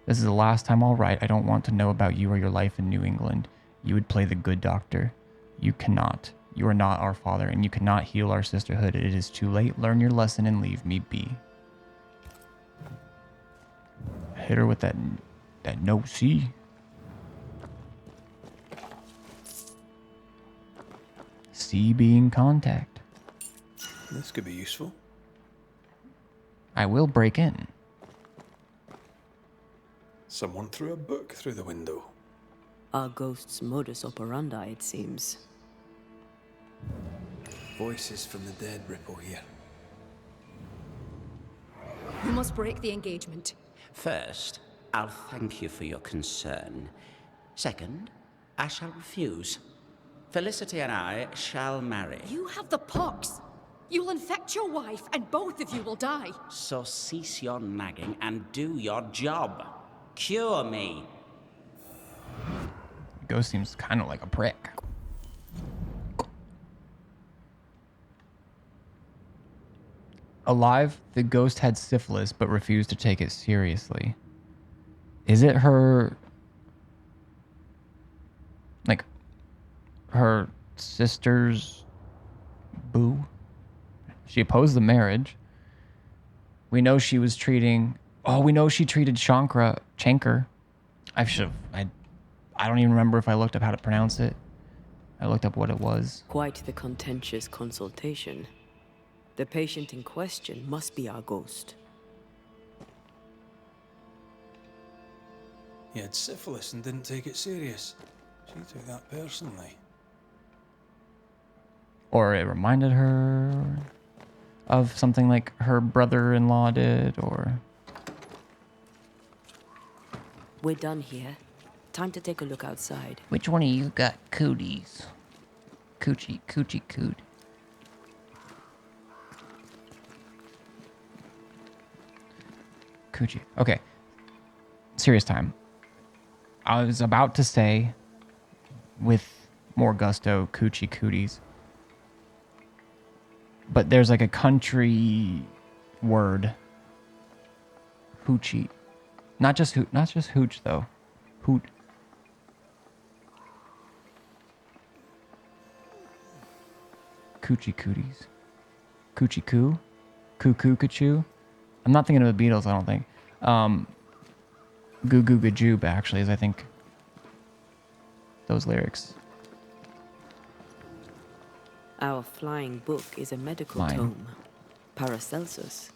This is the last time I'll write. I don't want to know about you or your life in New England. You would play the good doctor. You cannot. You are not our father, and you cannot heal our sisterhood. It is too late. Learn your lesson and leave me be. Hit her with that no C. C being contact. This could be useful. I will break in. Someone threw a book through the window. Our ghost's modus operandi, it seems. Voices from the dead ripple here. You must break the engagement. First, I'll thank you for your concern. Second, I shall refuse. Felicity and I shall marry. You have the pox. You'll infect your wife, and both of you will die. So cease your nagging and do your job. Cure me. Ghost seems kind of like a prick. Alive, the ghost had syphilis but refused to take it seriously. Is it her... like, her sister's boo? She opposed the marriage. We know she was treating... Oh, we know she treated Chanker. I don't even remember if I looked up how to pronounce it. I looked up what it was. Quite the contentious consultation. The patient in question must be our ghost. He had syphilis and didn't take it serious. She took that personally. Or it reminded her of something like her brother-in-law did, or... We're done here. Time to take a look outside. Which one of you got cooties? Coochie coot. Coochie. Okay. Serious time. I was about to say, with more gusto, coochie cooties. But there's like a country word. Hoochie. Not just hooch though. Hoot. Coochie cooties. Coochie coo. Coo coo cachoo. I'm not thinking of the Beatles, I don't think. Goo goo gajoob actually is, I think, those lyrics. Our flying book is a medical Flying. tome. Paracelsus.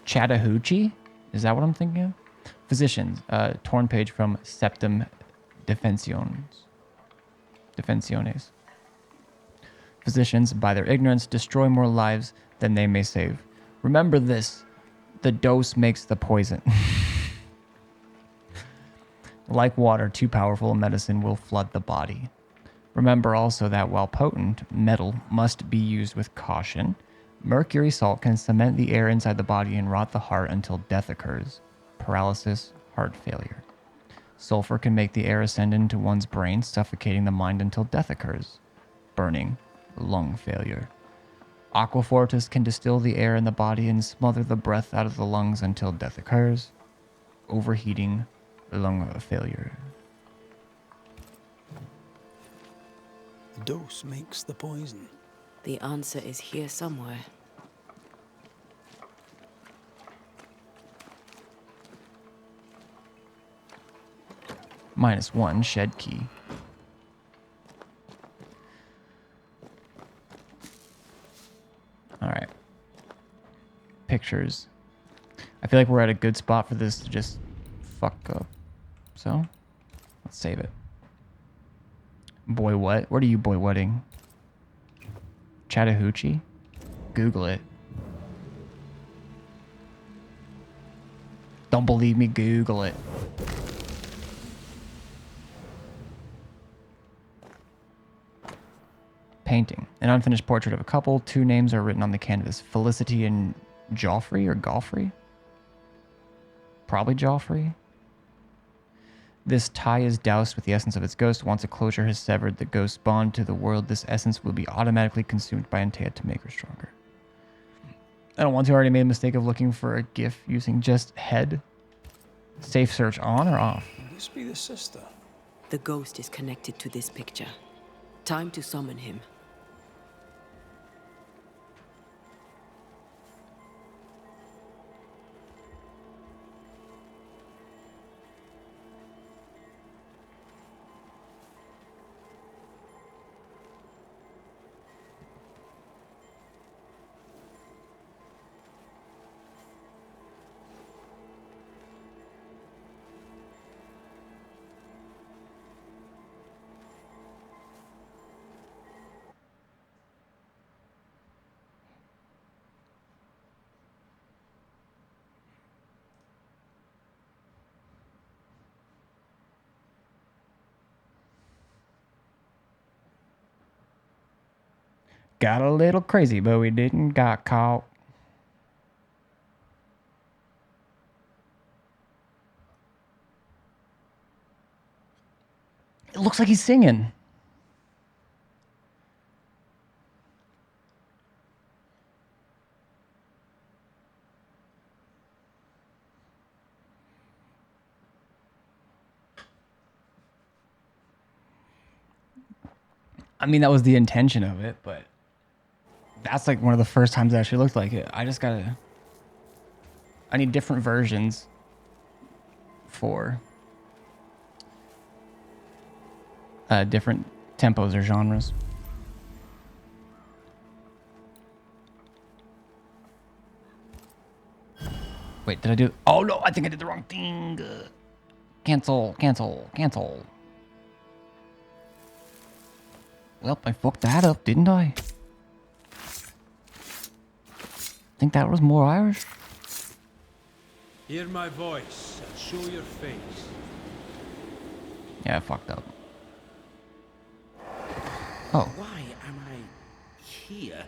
Chattahoochee? Is that what I'm thinking of? Physicians. Torn page from Septem Defensiones. Physicians, by their ignorance, destroy more lives than they may save. Remember this. The dose makes the poison. Like water, too powerful a medicine will flood the body. Remember also that while potent, metal must be used with caution. Mercury salt can cement the air inside the body and rot the heart until death occurs. Paralysis, heart failure. Sulfur can make the air ascend into one's brain, suffocating the mind until death occurs. Burning, lung failure. Aquafortis can distill the air in the body and smother the breath out of the lungs until death occurs. Overheating, lung failure. The dose makes the poison. The answer is here somewhere. -1 shed key. All right. Pictures. I feel like we're at a good spot for this to just fuck up. So, let's save it. Boy what? What are you boy whatting? Chattahoochee? Google it. Don't believe me? Google it. Painting. An unfinished portrait of a couple. Two names are written on the canvas. Felicity and Joffrey or Golfrey? Probably Joffrey. This tie is doused with the essence of its ghost. Once a closure has severed the ghost's bond to the world, this essence will be automatically consumed by Antea to make her stronger. I don't want to. Already made a mistake of looking for a GIF using just head. Safe search on or off? Could this be the sister? The ghost is connected to this picture. Time to summon him. Got a little crazy, but we didn't got caught. It looks like he's singing. I mean, that was the intention of it, but that's like one of the first times it actually looked like it. I need different versions for different tempos or genres. Wait, did I do? Oh no, I think I did the wrong thing. Cancel. Well, I fucked that up, didn't I? Think that was more Irish. Hear my voice and show your face. Yeah, I fucked up. Oh. Why am I here?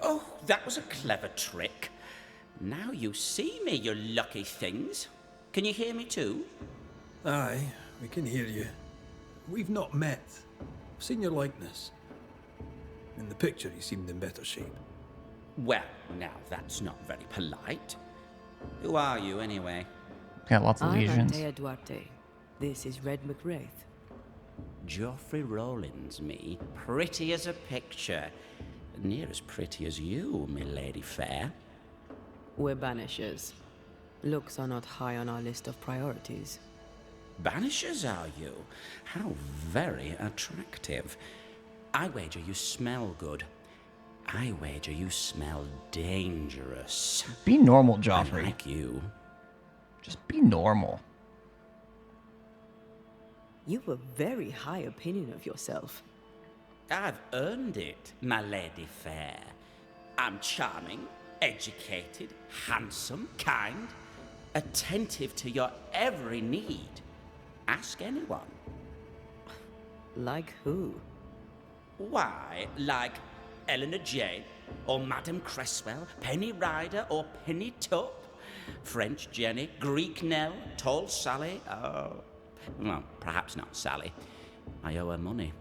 Oh, that was a clever trick. Now you see me, you lucky things. Can you hear me too? Aye, we can hear you. We've not met. I've seen your likeness. In the picture, you seemed in better shape. Well, now that's not very polite. Who are you, anyway? Got lots of I'm lesions. Antea Duarte. This is Red McWraith. Geoffrey Rollins, me. Pretty as a picture. Near as pretty as you, my lady fair. We're Banishers. Looks are not high on our list of priorities. Banishers, are you? How very attractive. I wager you smell good. I wager you smell dangerous. Be normal, Joffrey. I like you. Just be normal. You have a very high opinion of yourself. I've earned it, my lady fair. I'm charming, educated, handsome, kind, attentive to your every need. Ask anyone. Like who? Why, like Eleanor Jane, or Madame Cresswell, Penny Ryder, or Penny Tup, French Jenny, Greek Nell, Tall Sally, well, perhaps not Sally. I owe her money.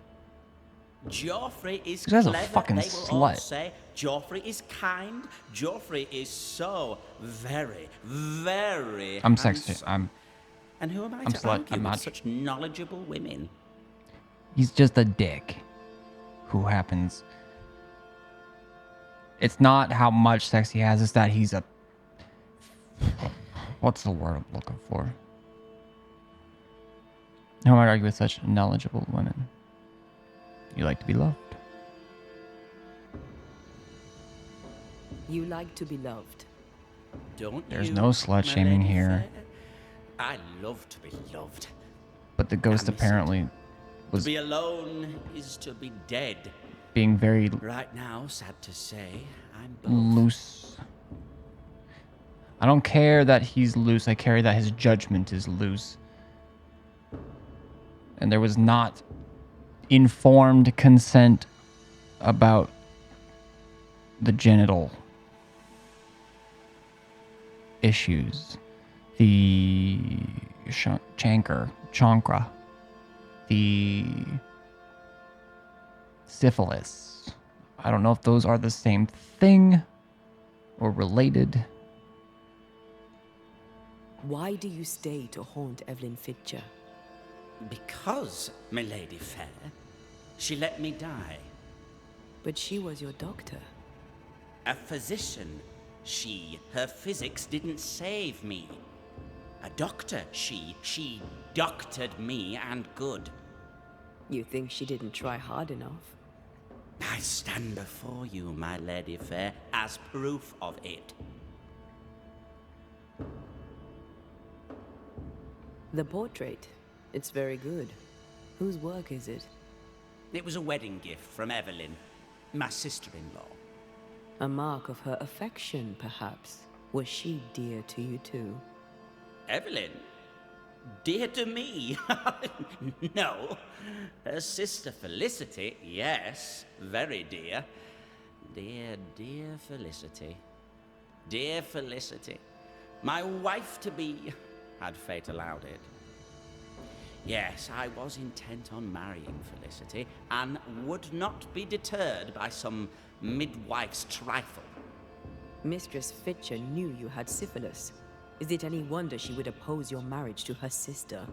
Joffrey is This guy's a clever, fucking they will all slut. say. Joffrey is kind. Joffrey is so very, very I'm handsome. sexy. And who am I I'm to slut. argue I'm with not. such knowledgeable women? He's just a dick who happens. It's not how much sex he has, it's that he's a... What's the word I'm looking for? How am I argue with such knowledgeable women? You like to be loved. You like to be loved. Don't There's you, no slut shaming my lady here. fair? I love to be loved. But the ghost apparently To was be alone is to be dead. being very Right now, sad to say, I'm both. loose. I don't care that he's loose. I care that his judgment is loose. And there was not informed consent about the genital issues, the chancre, the syphilis. I don't know if those are the same thing or related. Why do you stay to haunt Evelyn Fitcher? Because, milady fair, she let me die. But she was your doctor. A physician. Her physics didn't save me. A doctor, she doctored me and good. You think she didn't try hard enough? I stand before you, my lady fair, as proof of it. The portrait. It's very good. Whose work is it? It was a wedding gift from Evelyn, my sister-in-law. A mark of her affection, perhaps. Was she dear to you too? Evelyn? Dear to me? No. Her sister Felicity, yes, very dear. Dear Felicity. Dear Felicity. My wife-to-be, had fate allowed it. Yes, I was intent on marrying Felicity, and would not be deterred by some midwife's trifle. Mistress Fitcher knew you had syphilis. Is it any wonder she would oppose your marriage to her sister?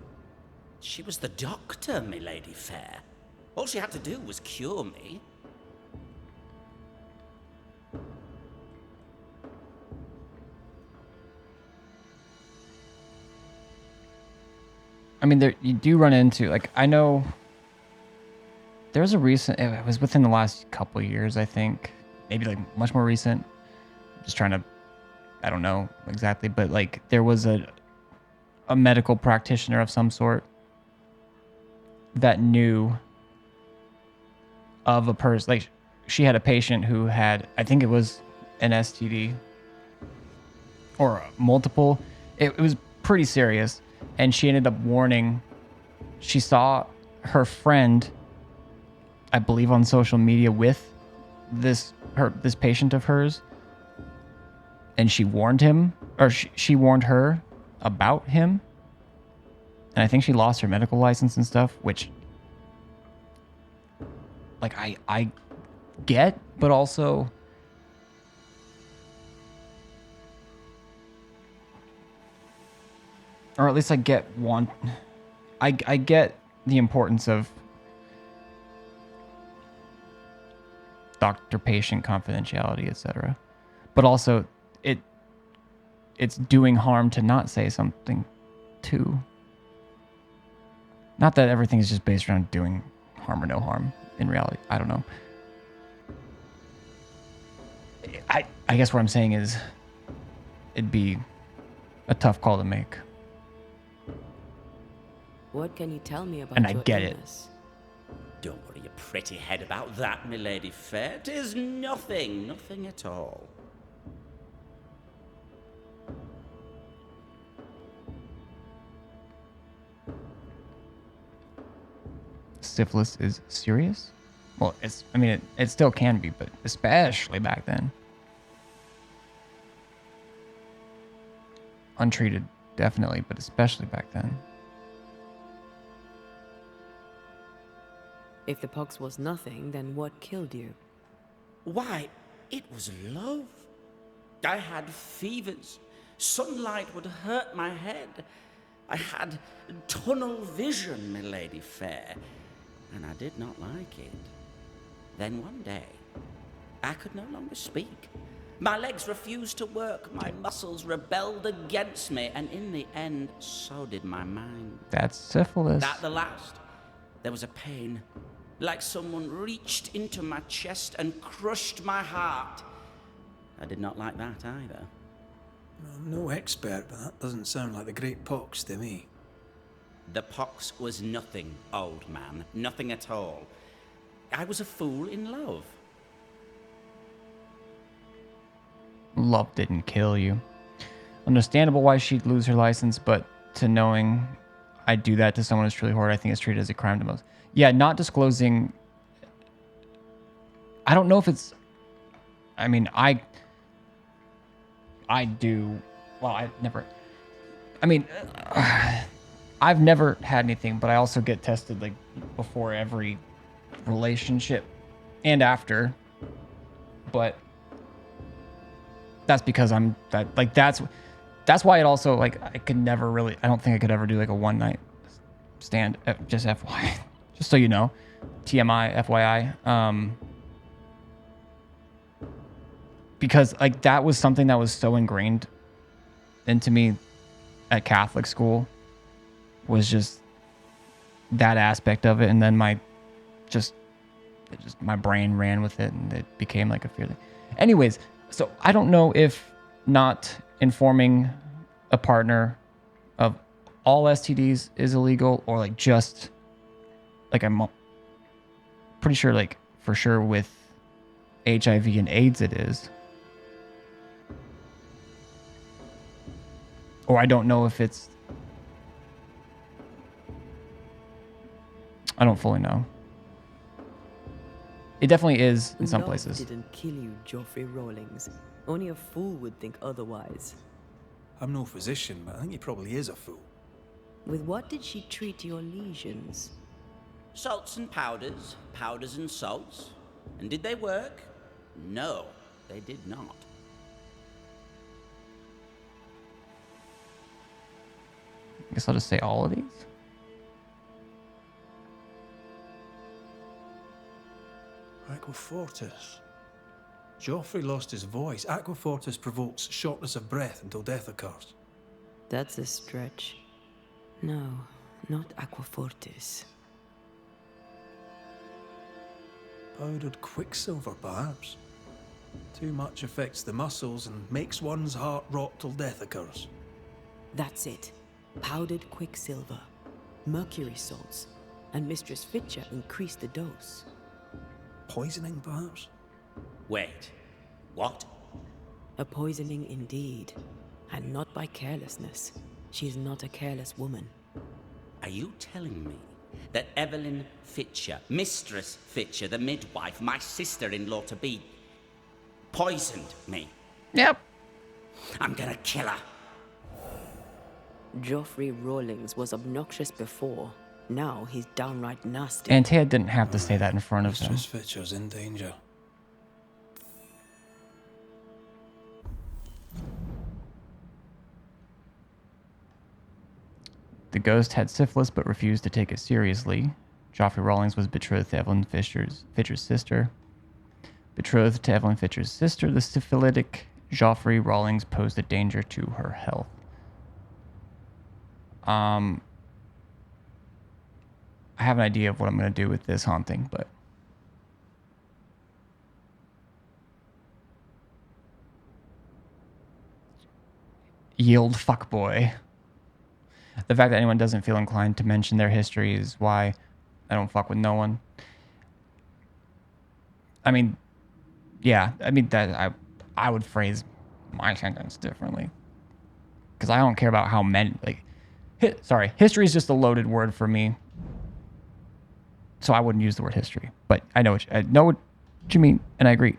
She was the doctor, milady fair. All she had to do was cure me. I mean, you do run into, like, I know there's a recent, it was within the last couple of years, I think, maybe like much more recent. Just trying to, I don't know exactly, but like there was a medical practitioner of some sort that knew of a person, like she had a patient who had, I think it was an STD or multiple. It was pretty serious. And she ended up warning, she saw her friend, I believe on social media with this patient of hers. And she warned him, or she warned her about him. And I think she lost her medical license and stuff, which, like, I get, but also, or at least I get I get the importance of doctor-patient confidentiality, etc. But also, it's doing harm to not say something too. Not that everything is just based around doing harm or no harm in reality. I don't know. I guess what I'm saying is it'd be a tough call to make. What can you tell me about And I your get illness? Don't worry your pretty head about that, milady fair. 'Tis nothing, nothing at all. Syphilis is serious? Well, I mean, it still can be, but especially back then. Untreated, definitely, but especially back then. If the pox was nothing, then what killed you? Why, it was love. I had fevers. Sunlight would hurt my head. I had tunnel vision, milady fair, and I did not like it. Then one day, I could no longer speak. My legs refused to work, my muscles rebelled against me, and in the end, so did my mind. That's syphilis. At the last, there was a pain, like someone reached into my chest and crushed my heart. I did not like that either. I'm no expert, but that doesn't sound like the Great Pox to me. The pox was nothing, old man, nothing at all. I was a fool in love. Love didn't kill you. Understandable why she'd lose her license, but to knowing I'd do that to someone who's truly horrid, I think it's treated as a crime to most. Yeah, not disclosing. I don't know if it's. I mean, I do well, I mean, I've never had anything, but I also get tested like before every relationship and after. But that's because that's why it also like I could never really, I don't think I could ever do like a one night stand. Just FYI, just so you know, TMI, FYI. Because like that was something that was so ingrained into me at Catholic school, was just that aspect of it, and then my brain ran with it, and it became like a fear thing. Anyways, so I don't know if not informing a partner of all STDs is illegal, or like just like I'm pretty sure like for sure with HIV and AIDS it is. Or I don't know if it's, I don't fully know. It definitely is in some Love places. didn't kill you, Geoffrey Rawlings. Only a fool would think otherwise. I'm no physician, but I think he probably is a fool. With what did she treat your lesions? Salts and powders, powders and salts. And did they work? No, they did not. I guess I'll just say all of these. Aquafortis. Joffrey lost his voice. Aquafortis provokes shortness of breath until death occurs. That's a stretch. No, not Aquafortis. Powdered quicksilver, perhaps. Too much affects the muscles and makes one's heart rot till death occurs. That's it. Powdered quicksilver, mercury salts, and Mistress Fitcher increased the dose. Poisoning, perhaps? Wait, what? A poisoning indeed, and not by carelessness. She is not a careless woman. Are you telling me that Evelyn Fitcher, Mistress Fitcher, the midwife, my sister-in-law to be, poisoned me? Yep. I'm gonna kill her. Geoffrey Rawlings was obnoxious before. Now he's downright nasty. And Ted didn't have to say that in front of him. Mistress Fitcher's in danger. The ghost had syphilis but refused to take it seriously. Joffrey Rawlings was betrothed to Evelyn Fitcher's sister. Betrothed to Evelyn Fitcher's sister, the syphilitic Joffrey Rawlings posed a danger to her health. I have an idea of what I'm going to do with this haunting, but yield fuckboy. The fact that anyone doesn't feel inclined to mention their history is why I don't fuck with no one. I mean, yeah, I mean that I would phrase my sentence differently, because I don't care about how many history is just a loaded word for me, so I wouldn't use the word history. But I know what you mean, and I agree.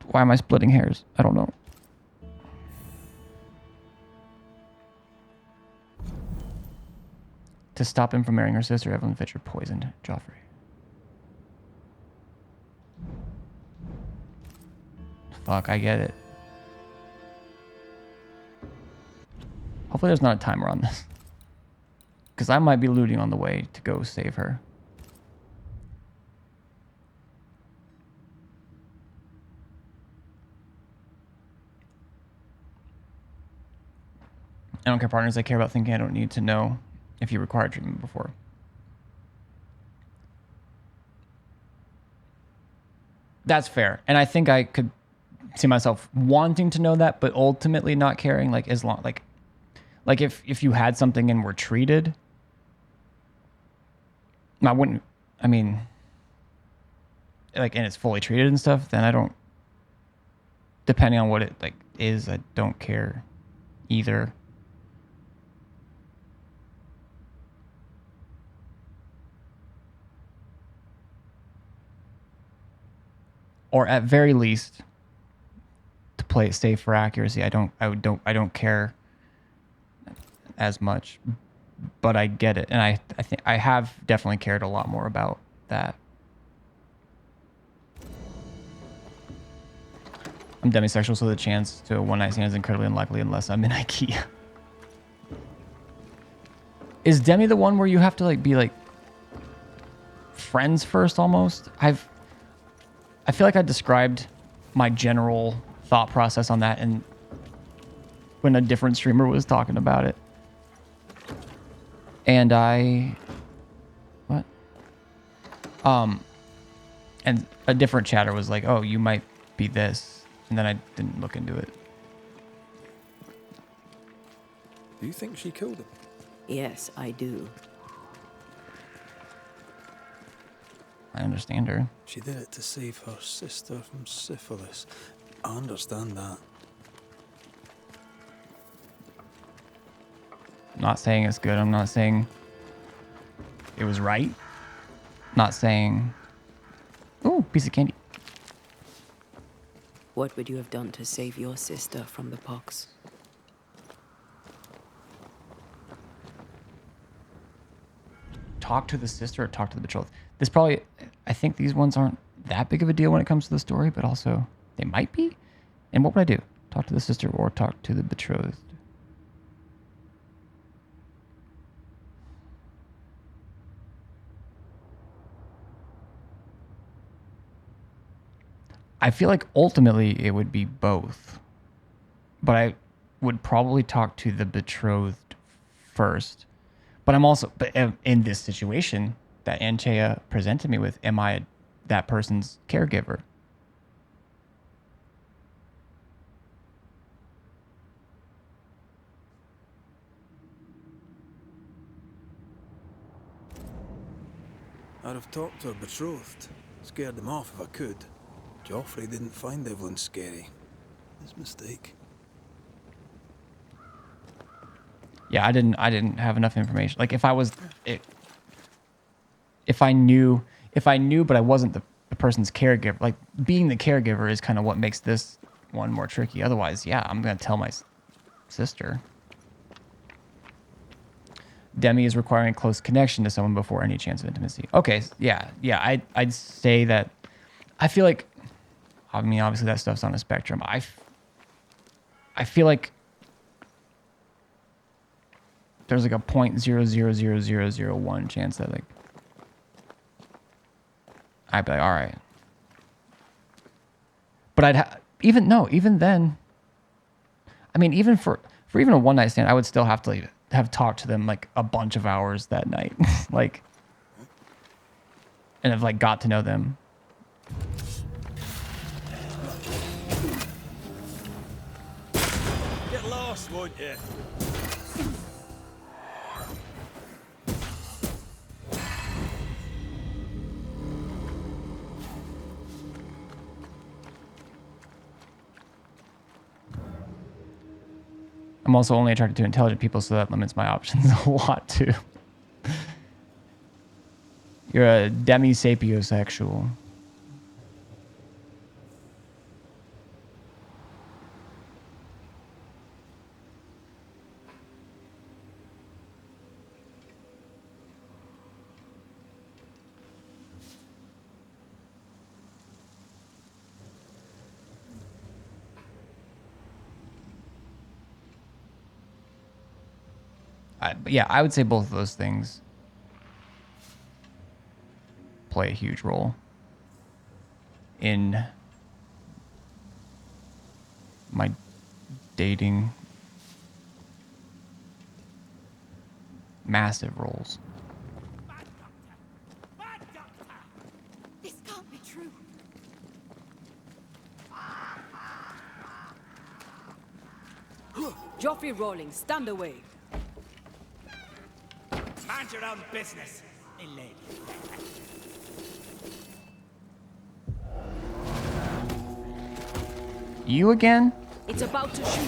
Why am I splitting hairs? I don't know. To stop him from marrying her sister, Evelyn Fitcher poisoned Joffrey. Fuck, I get it. Hopefully there's not a timer on this, because I might be looting on the way to go save her. I don't care, partners. I care about thinking I don't need to know if you required treatment before. That's fair. And I think I could see myself wanting to know that, but ultimately not caring. Like, as long, like if you had something and were treated, I wouldn't, I mean, like, and it's fully treated and stuff, then I don't, depending on what it like is, I don't care either. Or at very least, to play it safe for accuracy. I don't care as much, but I get it, and I think I have definitely cared a lot more about that. I'm demisexual, so the chance to a one-night stand is incredibly unlikely unless I'm in IKEA. Is demi the one where you have to like be like friends first almost? I feel like I described my general thought process on that and when a different streamer was talking about it. And and a different chatter was like, "Oh, you might be this." And then I didn't look into it. Do you think she killed him? Yes, I do. I understand her. She did it to save her sister from syphilis. I understand that. I'm not saying it's good. I'm not saying it was right. Not saying... Ooh, piece of candy. What would you have done to save your sister from the pox? Talk to the sister or talk to the betrothed? This probably... I think these ones aren't that big of a deal when it comes to the story, but also they might be. And what would I do? Talk to the sister or talk to the betrothed? I feel like ultimately it would be both. But I would probably talk to the betrothed first. But I'm also... But in this situation that Anchea presented me with, am I that person's caregiver? I'd have talked to her betrothed. Scared them off if I could. Joffrey didn't find Evelyn scary. His mistake. Yeah, I didn't have enough information. Like if I knew, but I wasn't the person's caregiver. Like being the caregiver is kind of what makes this one more tricky. Otherwise, yeah, I'm gonna tell my sister. Demi is requiring close connection to someone before any chance of intimacy. Okay, yeah. I'd say that. I feel like, I mean, obviously that stuff's on a spectrum. I feel like there's like a 0.000001 chance that like I'd be like, all right. But even then, I mean, even for even a one night stand, I would still have to like, have talked to them like a bunch of hours that night, like, and have like got to know them. Get lost, won't you? I'm also only attracted to intelligent people, so that limits my options a lot too. You're a demi-sapiosexual. But yeah, I would say both of those things play a huge role in my dating. Massive roles. This can't be true. Joffrey Rawlings, stand away. Mind your own business, milady. You again? It's about to shoot.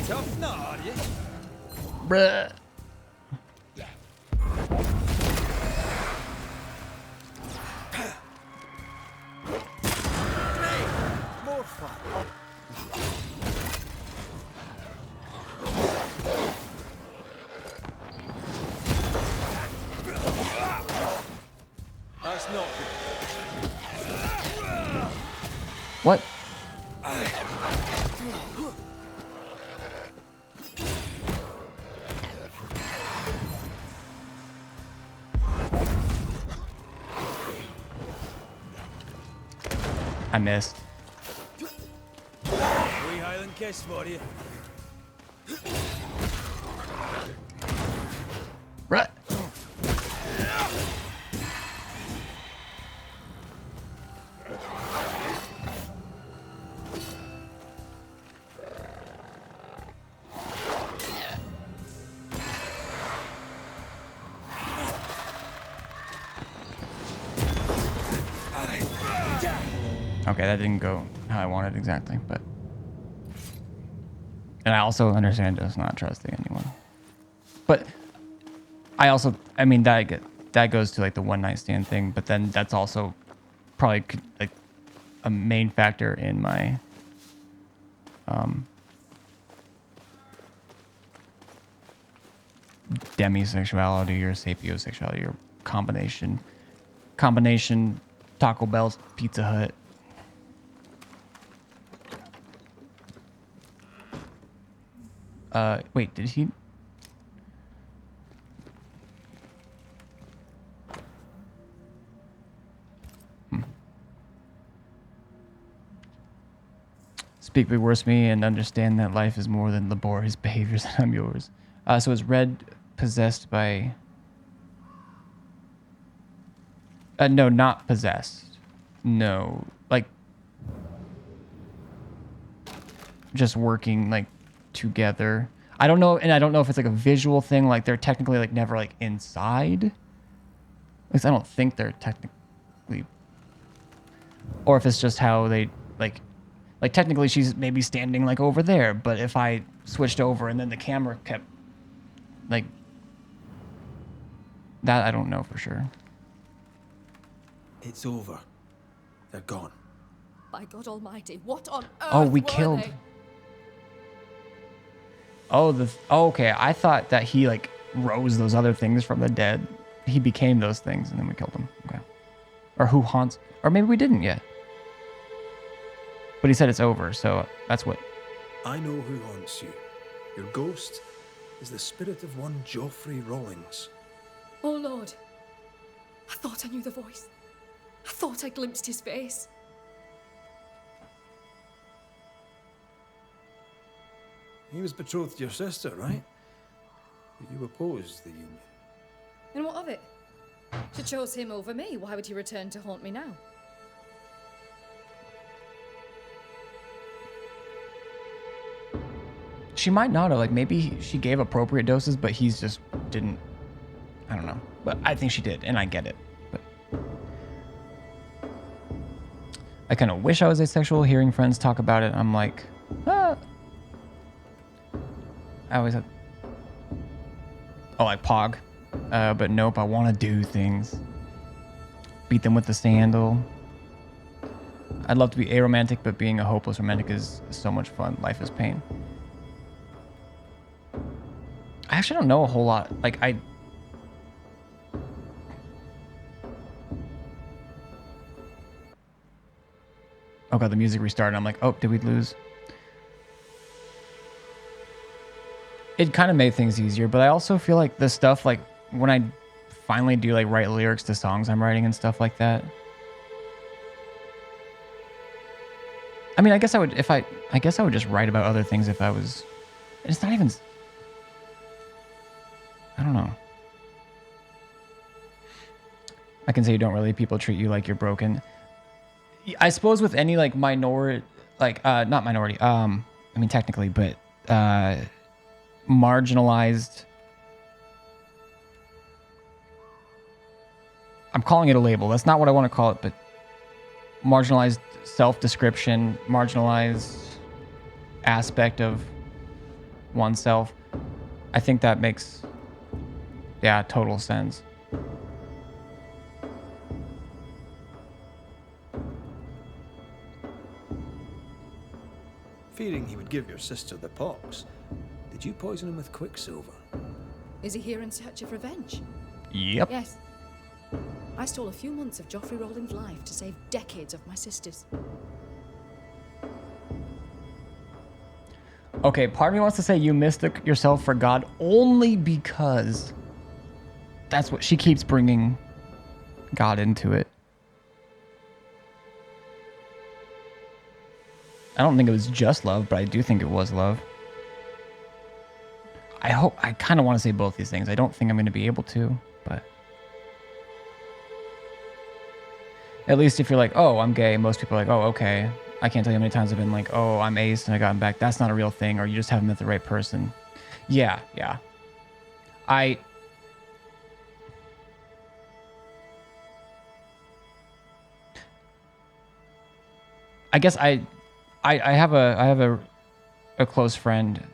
Tough now, are you? Bruh. That's not What? I missed. wee Highland kiss for you. Right. Okay, that didn't go how I wanted exactly, but... And I also understand just not trusting anyone. But I also, I mean, that goes to like the one night stand thing, but then that's also probably like a main factor in my demisexuality or sapiosexuality or combination Taco Bell, Pizza Hut. Wait, did he? Speak before me and understand that life is more than laborious behaviors and I'm yours. So is Red possessed by... no, not possessed. No, like... just working, like, together. I don't know, and I don't know if it's like a visual thing, like they're technically like never like inside. At least I don't think they're technically... Or if it's just how they, like technically she's maybe standing like over there, but if I switched over and then the camera kept like that, I don't know for sure. It's over. They're gone. By God Almighty, what on earth Oh, we were killed. they? Oh, okay. I thought that he like rose those other things from the dead. He became those things and then we killed him. Okay. Or who haunts, or maybe we didn't yet. But he said it's over, so that's what... I know who haunts you. Your ghost is the spirit of one Geoffrey Rawlings. Oh Lord, I thought I knew the voice. I thought I glimpsed his face. He was betrothed to your sister, right? But you opposed the union. And what of it? She chose him over me. Why would he return to haunt me now? She might not have, like maybe she gave appropriate doses, but he's just didn't. I don't know. But I think she did, and I get it. But I kind of wish I was asexual. Hearing friends talk about it, I'm like, ah. I always have... Oh, like Pog. But nope, I want to do things. Beat them with the sandal. I'd love to be aromantic, but being a hopeless romantic is so much fun. Life is pain. I actually don't know a whole lot. Like, oh god, the music restarted. I'm like, oh, did we lose? It kind of made things easier, but I also feel like the stuff, like, when I finally do, like, write lyrics to songs I'm writing and stuff like that. I mean, I guess I would, I guess I would just write about other things if I was... It's not even... I don't know. I can say you don't really, people treat you like you're broken. I suppose with any like minority, like not minority, I mean technically, but marginalized. I'm calling it a label. That's not what I want to call it, but marginalized self-description, marginalized aspect of oneself. I think that makes, yeah, total sense. Fearing he would give your sister the pox, did you poison him with quicksilver? Is he here in search of revenge? Yep. Yes. I stole a few months of Joffrey Rowland's life to save decades of my sister's. Okay, part of me wants to say you mistook yourself for God only because that's what she keeps bringing God into it. I don't think it was just love, but I do think it was love. I kind of want to say both these things. I don't think I'm going to be able to, but at least if you're like, oh, I'm gay, most people are like, oh, okay. I can't tell you how many times I've been like, oh, I'm aced and I got him back. That's not a real thing, or you just haven't met the right person. Yeah. I guess I have a close friend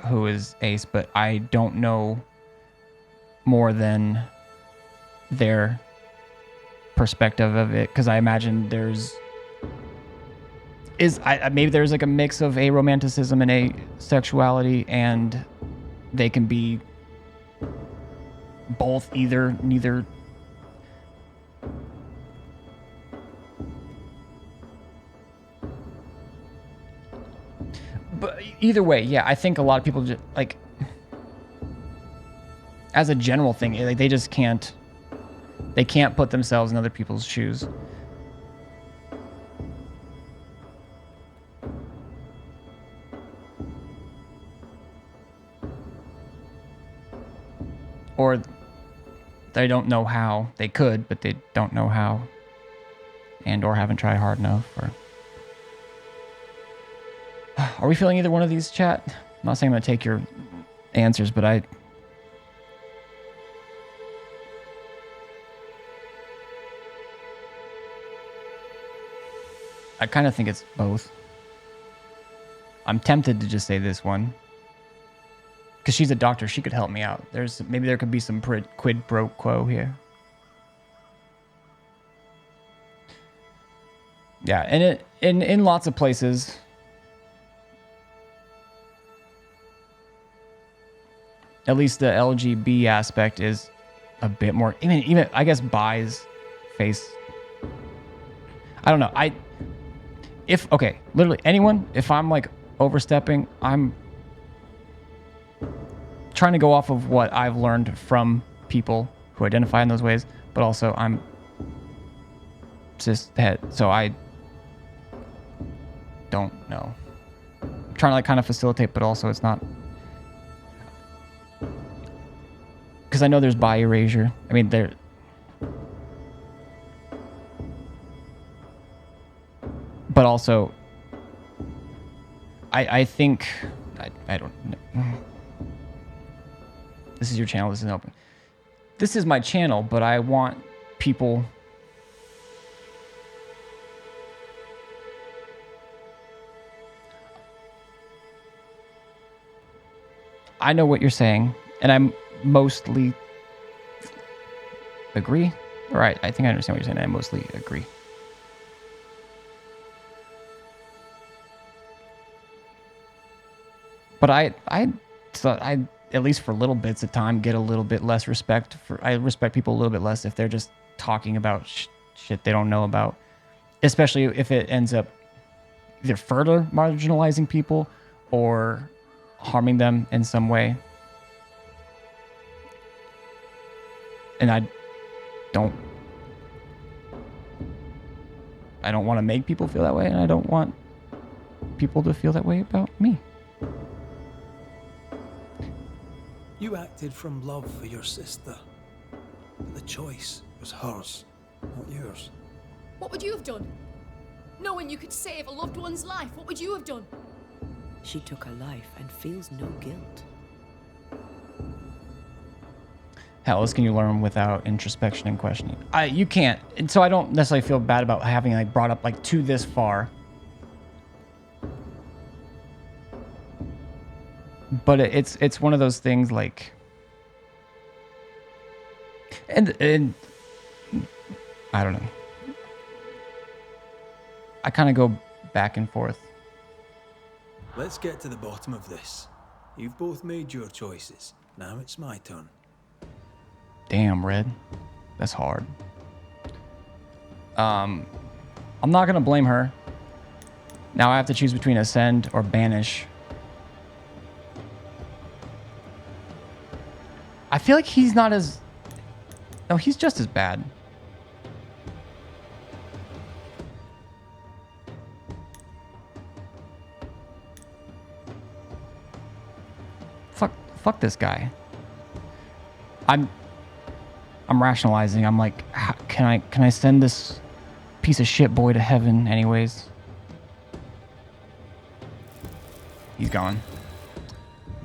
who is ace, but I don't know more than their perspective of it, because I imagine maybe there's like a mix of aromanticism and asexuality, and they can be both, neither. But either way, yeah, I think a lot of people just like, as a general thing, like they just can't put themselves in other people's shoes. Or they don't know how. They could, but they don't know how, and or haven't tried hard enough. Or are we feeling either one of these, chat? I'm not saying I'm gonna take your answers, but I kind of think it's both. I'm tempted to just say this one, because she's a doctor. She could help me out. Maybe there could be some quid pro quo here. Yeah, and in lots of places, at least the LGB aspect is a bit more. Even I guess bi's face. I don't know. Literally anyone. If I'm like overstepping, I'm trying to go off of what I've learned from people who identify in those ways, but also I'm cishet, so I don't know. I'm trying to like kind of facilitate, but also it's not, because I know there's bi erasure. I mean, but also I think I don't know. This is your channel. This isn't open. This is my channel, but I want people. I know what you're saying, and I'm mostly agree. All right, I think I understand what you're saying. I mostly agree. But I at least for little bits of time get a little bit less respect for. I respect people a little bit less if they're just talking about shit they don't know about, especially if it ends up either further marginalizing people or harming them in some way. And I don't want to make people feel that way, and I don't want people to feel that way about me. You acted from love for your sister, but the choice was hers, not yours. What would you have done? Knowing you could save a loved one's life, what would you have done? She took her life and feels no guilt. How else can you learn without introspection and questioning? You can't. And so I don't necessarily feel bad about having like brought up like to this far. But it's one of those things like, and I don't know. I kind of go back and forth. Let's get to the bottom of this. You've both made your choices. Now it's my turn. Damn, Red. That's hard. I'm not gonna blame her. Now I have to choose between ascend or banish. I feel like he's not as... No, he's just as bad. Fuck this guy. I'm rationalizing. I'm like, can I send this piece of shit boy to heaven anyways? He's gone.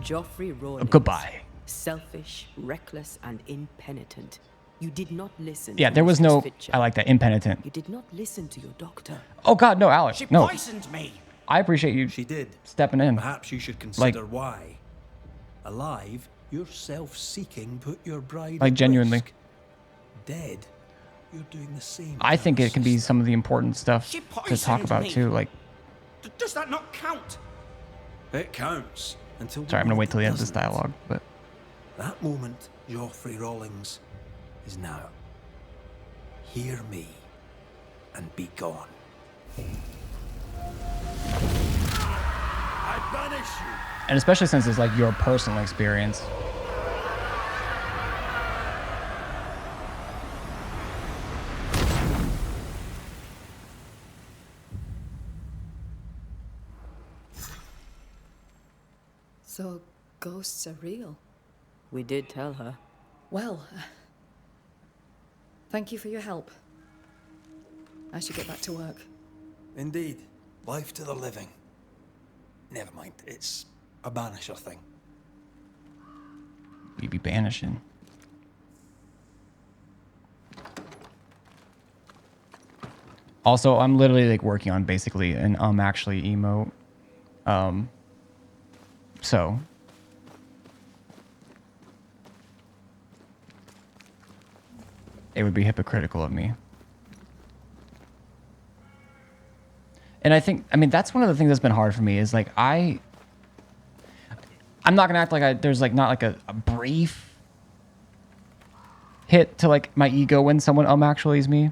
Joffrey Rawlins. Goodbye. Selfish, reckless, and impenitent. You did not listen. Yeah, to there was Mistress no... Fitcher. I like that. Impenitent. You did not listen to your doctor. Oh God, no, Alex. She No. poisoned me. I appreciate you. She did. Stepping in. Perhaps you should consider why. Alive, you're self-seeking, put your bride Like at genuinely. risk. Dead, you're doing the same. I think it can be some of the important stuff She to talk poisoned about me. too. Like, Does that not count? It counts until. sorry, I'm gonna wait till the end of this doesn't. dialogue. But That moment, Joffrey Rawlings, is now. Hear me, and be gone. I banish you. and especially since it's like your personal experience. So, ghosts are real? We did tell her. Well, thank you for your help. I should get back to work. Indeed, life to the living. Never mind, it's a banisher thing. You'd be banishing. Also, I'm literally like working on basically an actually emote. So it would be hypocritical of me. And I think, I mean, that's one of the things that's been hard for me is like, I'm not gonna act like there's like not like a brief hit to like my ego when someone actually is me.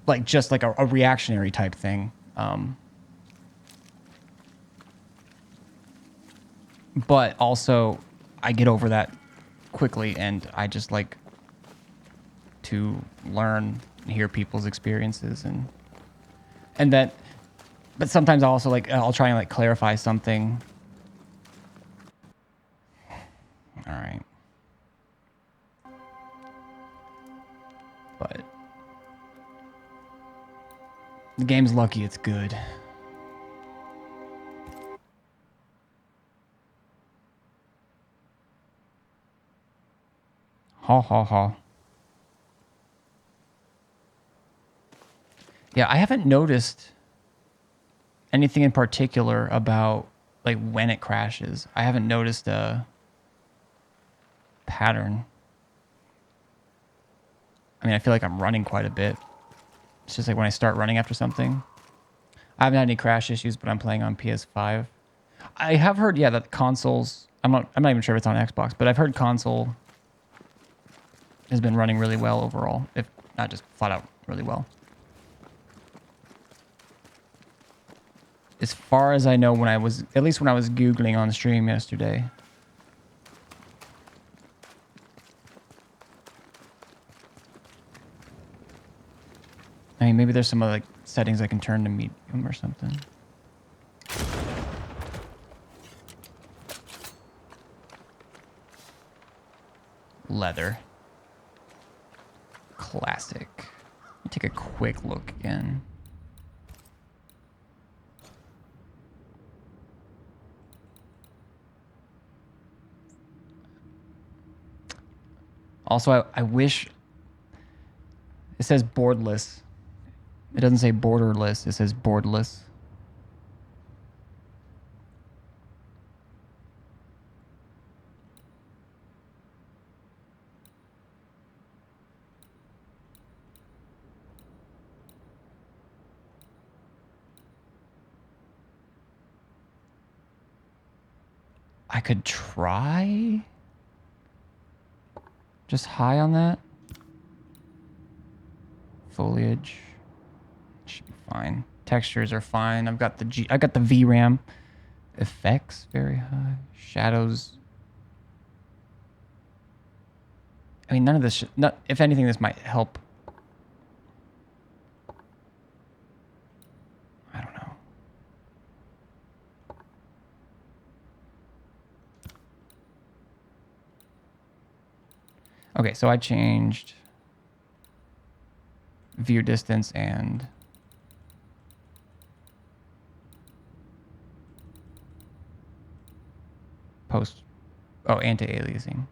Like just like a reactionary type thing. But also I get over that quickly and I just like to learn and hear people's experiences and that, but sometimes also like I'll try and like clarify something. All right. But the game's lucky it's good. Ha ha ha. Yeah, I haven't noticed anything in particular about like when it crashes. I haven't noticed a pattern. I mean, I feel like I'm running quite a bit. It's just like when I start running after something. I haven't had any crash issues, but I'm playing on PS5. I have heard, yeah, that consoles. I'm not even sure if it's on Xbox, but I've heard console has been running really well overall, if not just flat out really well. As far as I know, when I was Googling on stream yesterday. I mean, maybe there's some other like settings I can turn to medium or something. Leather. Classic. Let me take a quick look again. Also, I wish it says boardless. It doesn't say borderless. It says boardless. I could try. Just high on that. Foliage should be fine. Textures are fine. I got the VRAM. Effects very high. Shadows. I mean, none of this. If anything, this might help. I don't know. Okay, so I changed view distance and anti-aliasing.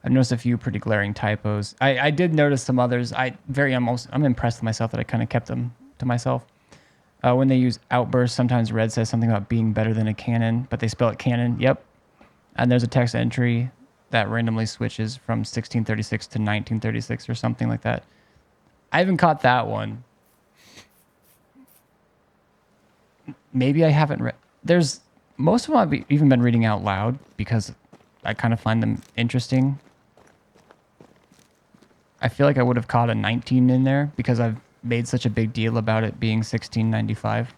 I've noticed a few pretty glaring typos. I did notice some others. I'm impressed with myself that I kind of kept them to myself. When they use outbursts, sometimes Red says something about being better than a cannon, but they spell it cannon. Yep. And there's a text entry that randomly switches from 1636 to 1936 or something like that. I haven't caught that one. Maybe I haven't read. Most of them I've even been reading out loud because I kind of find them interesting. I feel like I would have caught a 19 in there because I've made such a big deal about it being 1695.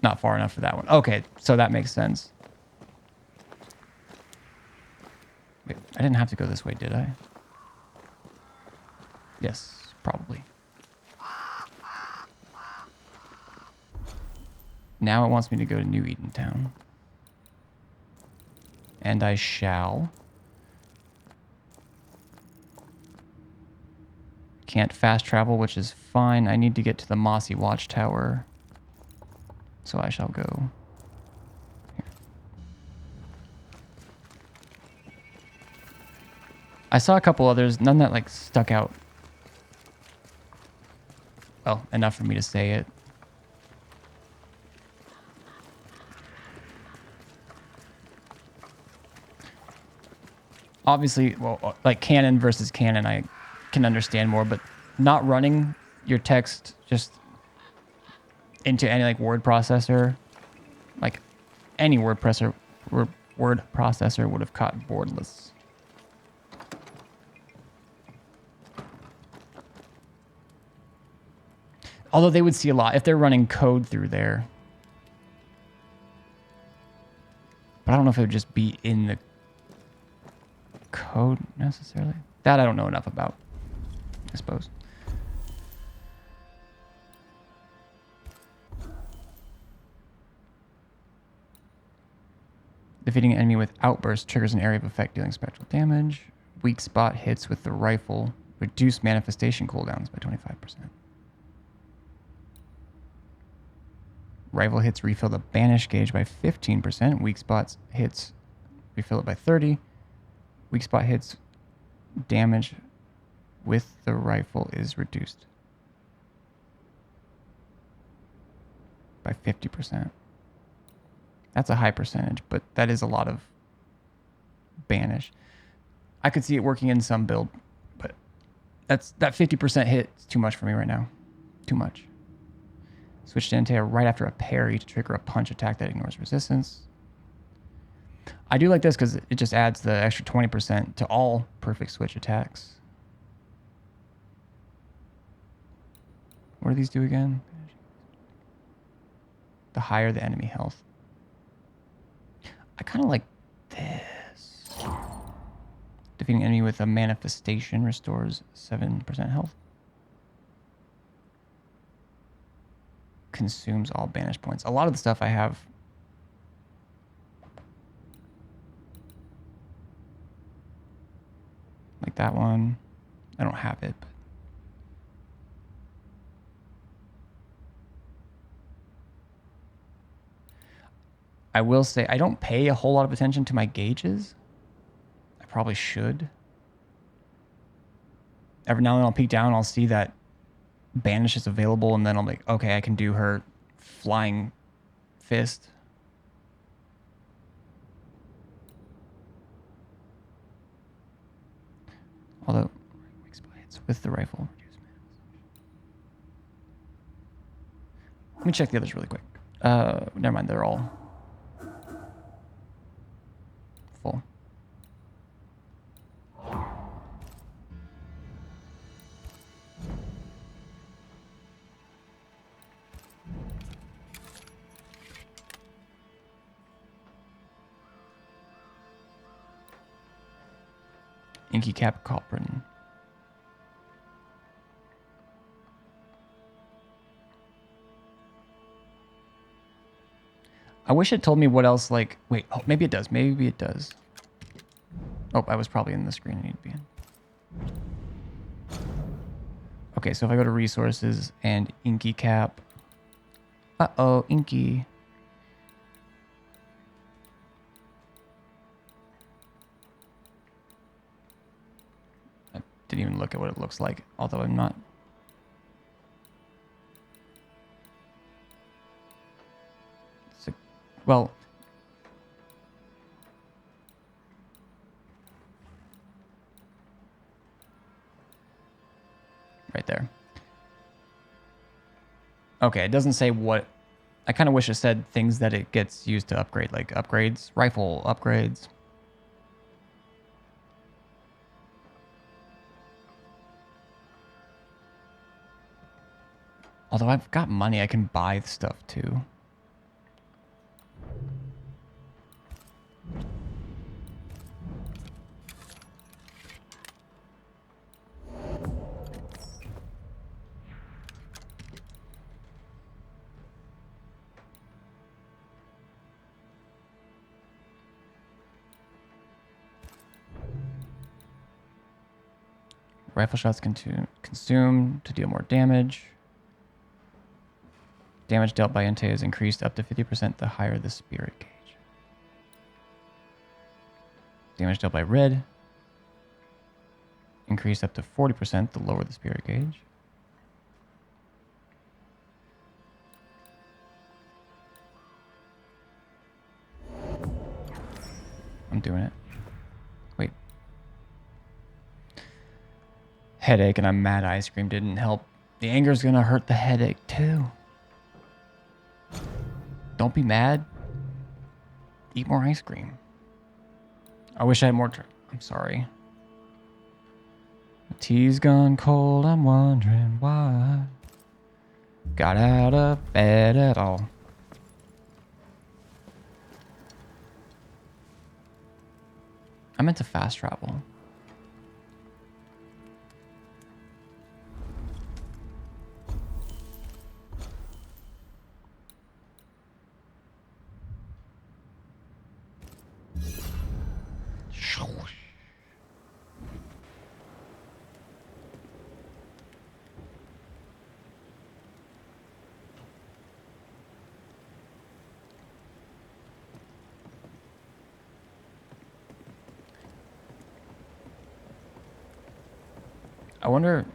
Not far enough for that one. Okay, so that makes sense. Wait, I didn't have to go this way, did I? Yes, probably. Now it wants me to go to New Edentown. And I shall. Can't fast travel, which is fine. I need to get to the Mossy Watchtower. So I shall go here. I saw a couple others, none that like stuck out. Well, enough for me to say it. Obviously, well, like canon versus canon, I can understand more, but not running your text just into any like word processor, like any word processor would have caught boardless. Although they would see a lot if they're running code through there. But I don't know if it would just be in the code necessarily. That I don't know enough about, I suppose. Defeating an enemy with outburst triggers an area of effect dealing spectral damage. Weak spot hits with the rifle reduce manifestation cooldowns by 25%. Rifle hits refill the banish gauge by 15%. Weak spots hits refill it by 30%. Weak spot hits damage with the rifle is reduced by 50%. That's a high percentage, but that is a lot of banish. I could see it working in some build, but that 50% hit is too much for me right now. Too much. Switch to Antea right after a parry to trigger a punch attack that ignores resistance. I do like this because it just adds the extra 20% to all perfect switch attacks. What do these do again? The higher the enemy health. I kind of like this. Defeating enemy with a manifestation restores 7% health. Consumes all banish points. A lot of the stuff I have. Like that one. I don't have it, but I will say I don't pay a whole lot of attention to my gauges. I probably should. Every now and then I'll peek down and I'll see that Banish is available, and then I'm like, okay, I can do her flying fist. Although, hits with the rifle. Let me check the others really quick. Never mind, they're all full. Inky Cap Coprin. I wish it told me what else, like, wait, oh, maybe it does. Maybe it does. Oh, I was probably in the screen I need to be in. Okay, so if I go to resources and Inky Cap. Uh-oh, Inky. I didn't even look at what it looks like, although I'm not. So, well, right there. Okay, it doesn't say what. I kind of wish it said things that it gets used to upgrade, like upgrades, rifle upgrades. Although I've got money, I can buy stuff too. Rifle shots consume to deal more damage. Damage dealt by Entei is increased up to 50% the higher the spirit gauge. Damage dealt by red increased up to 40% the lower the spirit gauge. I'm doing it. Wait. Headache, and I'm mad ice cream didn't help. The anger's gonna hurt the headache too. Don't be mad. Eat more ice cream. I wish I had more. I'm sorry. The tea's gone cold. I'm wondering why. Got out of bed at all. I meant to fast travel. I wonder.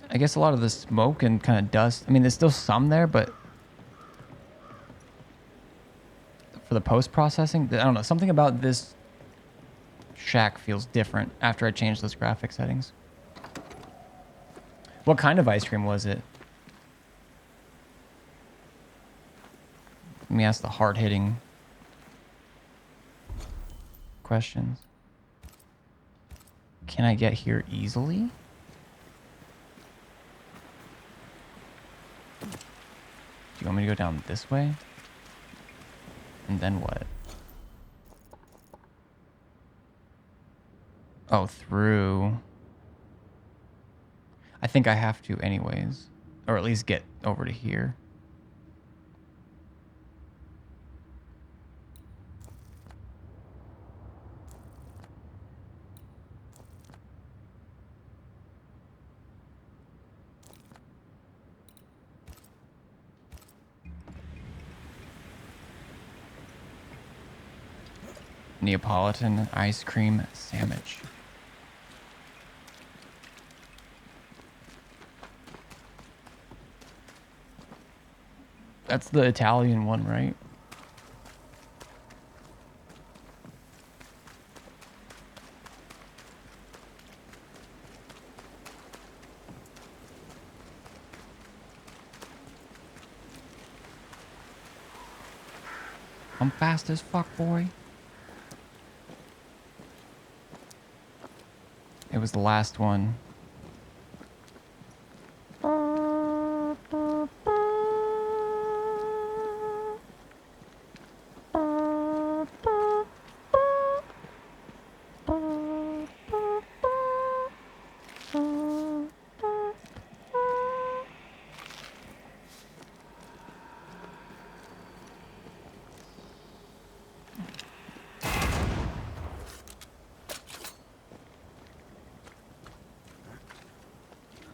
I guess a lot of the smoke and kind of dust. I mean, there's still some there, but for the post-processing, I don't know. Something about this shack feels different after I changed those graphic settings. What kind of ice cream was it? Let me ask the hard-hitting questions. Can I get here easily? Do you want me to go down this way? And then what? Oh, through. I think I have to anyways. Or at least get over to here. Neapolitan ice cream sandwich. That's the Italian one, right? I'm fast as fuck, boy. It was the last one.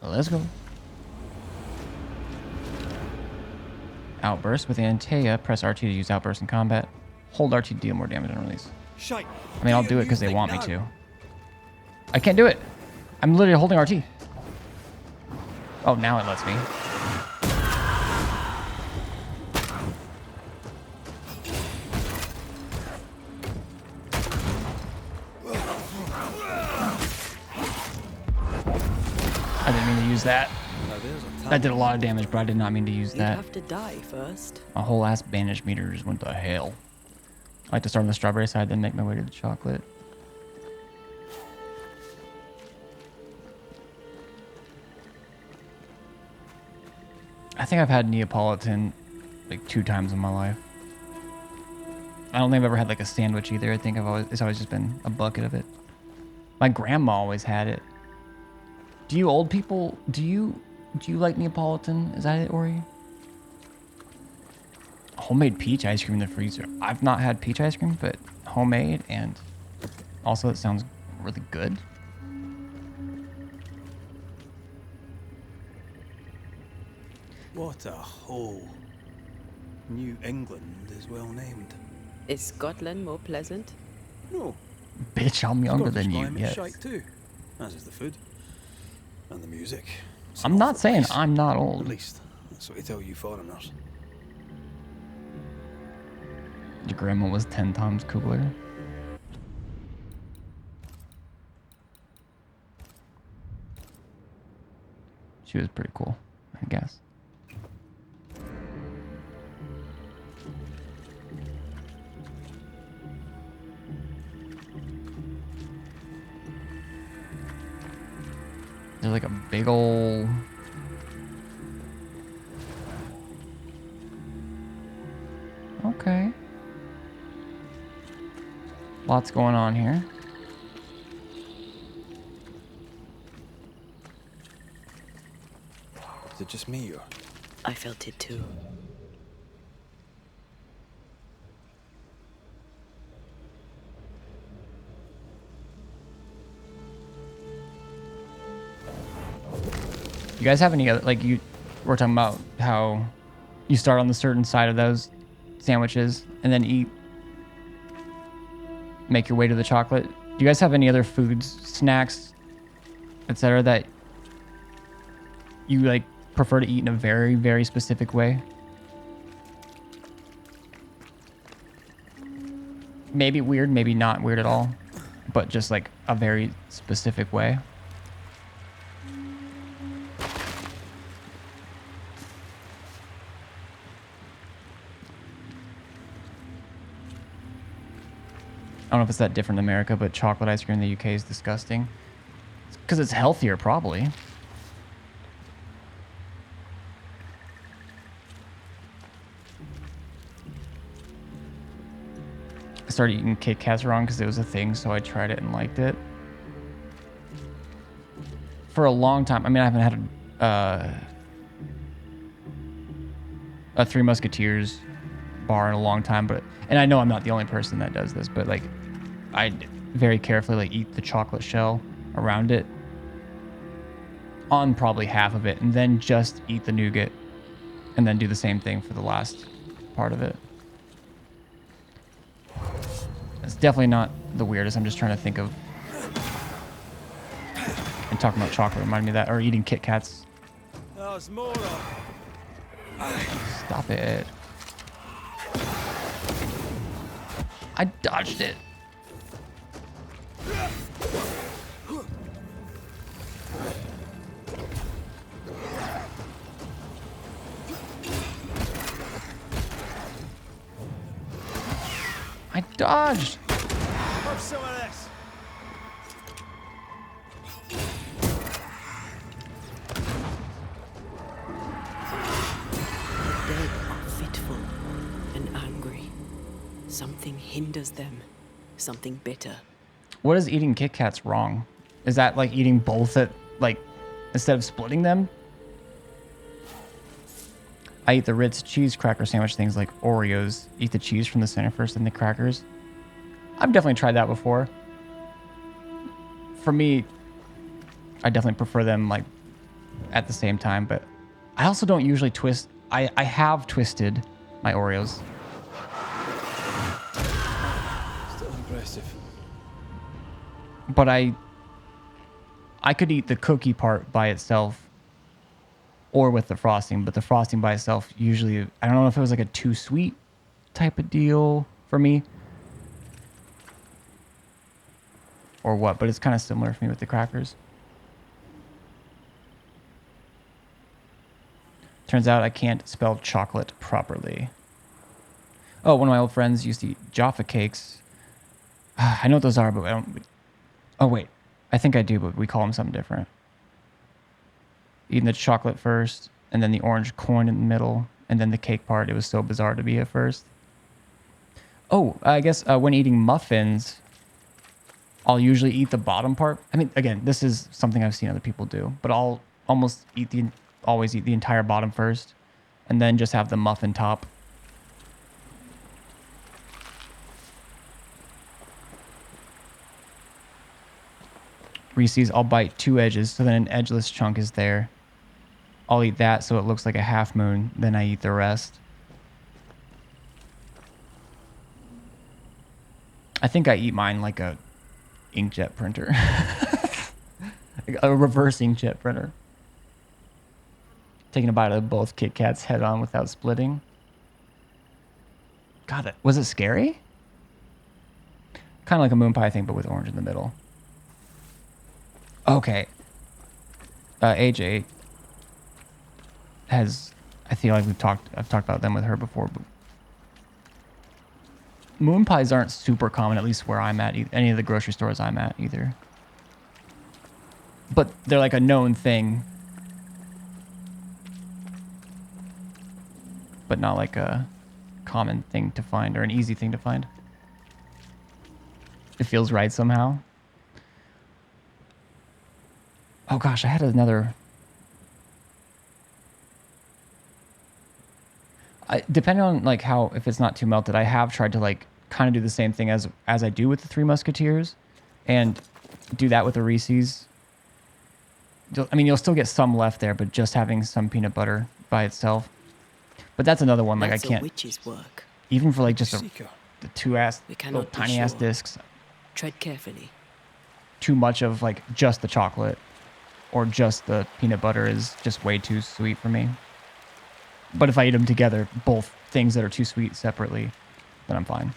Let's go. Outburst with Antea. Press RT to use outburst in combat. Hold RT to deal more damage on release. Shite. I mean, I'll do it because they want me to. I can't do it. I'm literally holding RT. Oh, now it lets me. I didn't mean to use that. That did a lot of damage, but I did not mean to use You'd that. have to die first. My whole ass banish meter just went to hell. I like to start on the strawberry side, then make my way to the chocolate. I think I've had Neapolitan like 2 times in my life. I don't think I've ever had like a sandwich either. I think it's always just been a bucket of it. My grandma always had it. Do you old people, do you like Neapolitan? Is that it, Ori? Homemade peach ice cream in the freezer. I've not had peach ice cream, but homemade, and also it sounds really good. What a hole. New England is well named. Is Scotland more pleasant? No. Bitch, I'm younger than you, Scottish yes. climate shite too, as is the food. And the music. It's I'm an not awful saying place. I'm not old. At least, that's what they tell you foreigners. Your grandma was 10 times cooler. She was pretty cool, I guess. There's like a big ol' okay. Lots going on here. Is it just me or? I felt it too. You guys have any other, like we're talking about how you start on the certain side of those sandwiches and then make your way to the chocolate. Do you guys have any other foods, snacks, etc. that you like prefer to eat in a very, very specific way? Maybe weird, maybe not weird at all, but just like a very specific way. I don't know if it's that different in America, but chocolate ice cream in the UK is disgusting. Because it's healthier, probably. I started eating Kit Kats wrong because it was a thing, so I tried it and liked it. For a long time, I mean, I haven't had a Three Musketeers bar in a long time, and I know I'm not the only person that does this, but like, I very carefully like eat the chocolate shell around it on probably half of it, and then just eat the nougat, and then do the same thing for the last part of it. It's definitely not the weirdest. I'm just trying to think of. And talking about chocolate reminded me of that, or eating Kit Kats. There's more of Stop it. I dodged it. I dodged. Have some of this. The dead are fitful and angry. Something hinders them. Something bitter. What is eating Kit Kats wrong? Is that like eating both at like instead of splitting them? I eat the Ritz cheese cracker sandwich things like Oreos. Eat the cheese from the center first and the crackers. I've definitely tried that before. For me, I definitely prefer them like at the same time, but I also don't usually twist. I have twisted my Oreos. Still impressive. But I could eat the cookie part by itself or with the frosting, but the frosting by itself usually, I don't know if it was like a too sweet type of deal for me or what, but it's kind of similar for me with the crackers. Turns out I can't spell chocolate properly. Oh, one of my old friends used to eat Jaffa cakes. I know what those are, but I don't. Oh, wait. I think I do, but we call them something different. Eating the chocolate first, and then the orange coin in the middle, and then the cake part. It was so bizarre to be at first. Oh, I guess when eating muffins, I'll usually eat the bottom part. I mean, again, this is something I've seen other people do, but I'll always eat the entire bottom first, and then just have the muffin top. Reese's, I'll bite 2 edges, so then an edgeless chunk is there. I'll eat that so it looks like a half moon, then I eat the rest. I think I eat mine like a inkjet printer. A reverse inkjet printer. Taking a bite of both Kit Kats head on without splitting. God, was it scary? Kind of like a moon pie thing, but with orange in the middle. Okay. AJ has, I feel like I've talked about them with her before, but moon pies aren't super common, at least where I'm at, any of the grocery stores I'm at either. But they're like a known thing. But not like a common thing to find or an easy thing to find. It feels right somehow. Oh gosh, I had another. Depending on like how, if it's not too melted, I have tried to like kind of do the same thing as I do with the Three Musketeers, and do that with the Reese's. I mean, you'll still get some left there, but just having some peanut butter by itself. But that's another one. Like That's I can't. a witch's work. Even for like just the two little be tiny ass sure. discs. Tread carefully. Too much of like just the chocolate or just the peanut butter is just way too sweet for me. But if I eat them together, both things that are too sweet separately, then I'm fine.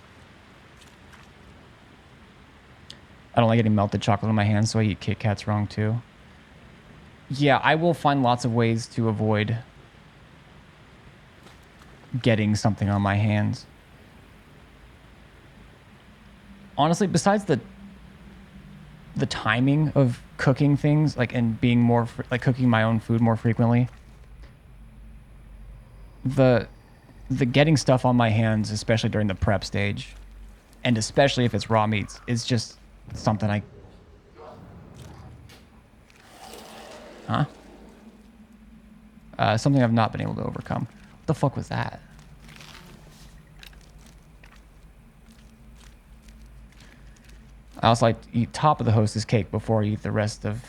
I don't like getting melted chocolate in my hands, so I eat Kit Kats wrong too. Yeah, I will find lots of ways to avoid getting something on my hands. Honestly, besides the timing of cooking things, like, and being more like cooking my own food more frequently, the getting stuff on my hands, especially during the prep stage, and especially if it's raw meats, is just something I. Something I've not been able to overcome. What the fuck was that? I also like to eat top of the Hostess cake before I eat the rest of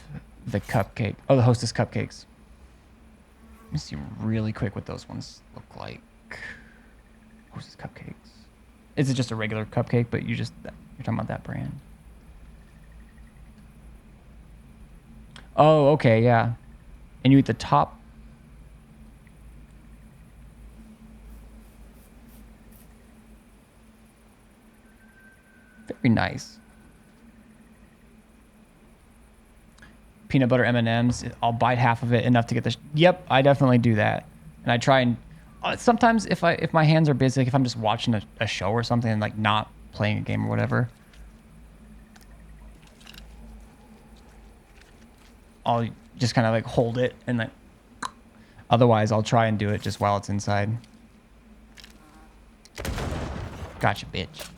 the cupcake. Oh, the Hostess cupcakes. Let me see really quick what those ones look like. Hostess cupcakes. Is it just a regular cupcake, but you're talking about that brand? Oh, okay, yeah. And you eat the top. Very nice. Peanut butter M&Ms. I'll bite half of it enough to get the... Yep, I definitely do that. And I try and... sometimes if my hands are busy, like if I'm just watching a show or something and like not playing a game or whatever, I'll just kind of like hold it and like... Otherwise, I'll try and do it just while it's inside. Gotcha, bitch.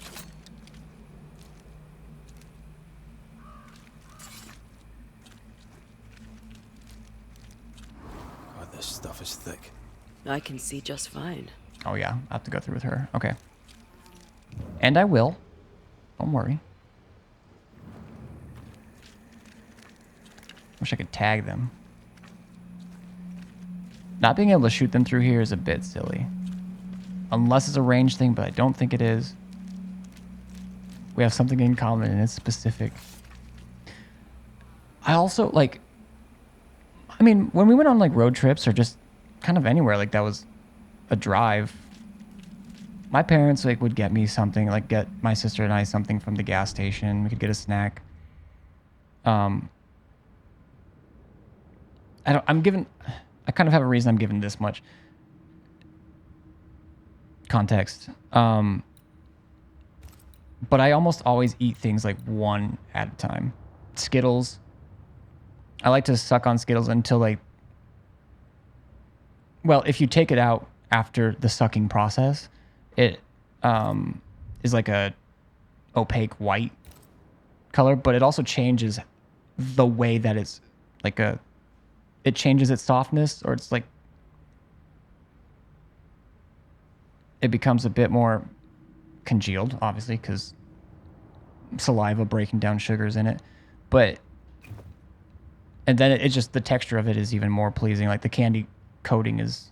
God, this stuff is thick. I can see just fine. Oh yeah, I have to go through with her. Okay. And I will. Don't worry. Wish I could tag them. Not being able to shoot them through here is a bit silly. Unless it's a range thing, but I don't think it is. We have something in common and it's specific. I also, like... I mean, when we went on, like, road trips or just kind of anywhere, like, that was a drive, my parents, like, would get me something, like, get my sister and I something from the gas station. We could get a snack. I kind of have a reason I'm giving this much context. But I almost always eat things like one at a time. Skittles. I like to suck on Skittles until like... Well, if you take it out after the sucking process, it is like a opaque white color, but it also changes the way that it's like a... It changes its softness, or it's like... It becomes a bit more congealed, obviously, because saliva breaking down sugars in it. But... And then it just... The texture of it is even more pleasing. Like, the candy coating is...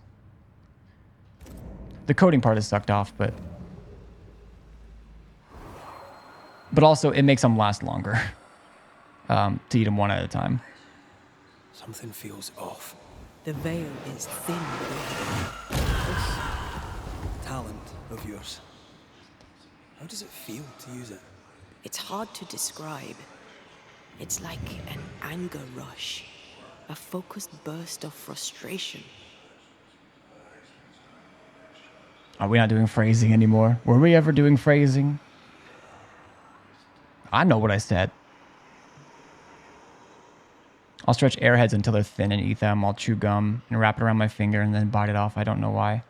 The coating part is sucked off, but... But also, it makes them last longer. To eat them one at a time. Something feels off. The veil is thin. This talent of yours, how does it feel to use it? It's hard to describe. It's like an anger rush, a focused burst of frustration. Are we not doing phrasing anymore? Were we ever doing phrasing? I know what I said. I'll stretch airheads until they're thin and eat them. I'll chew gum and wrap it around my finger and then bite it off. I don't know why.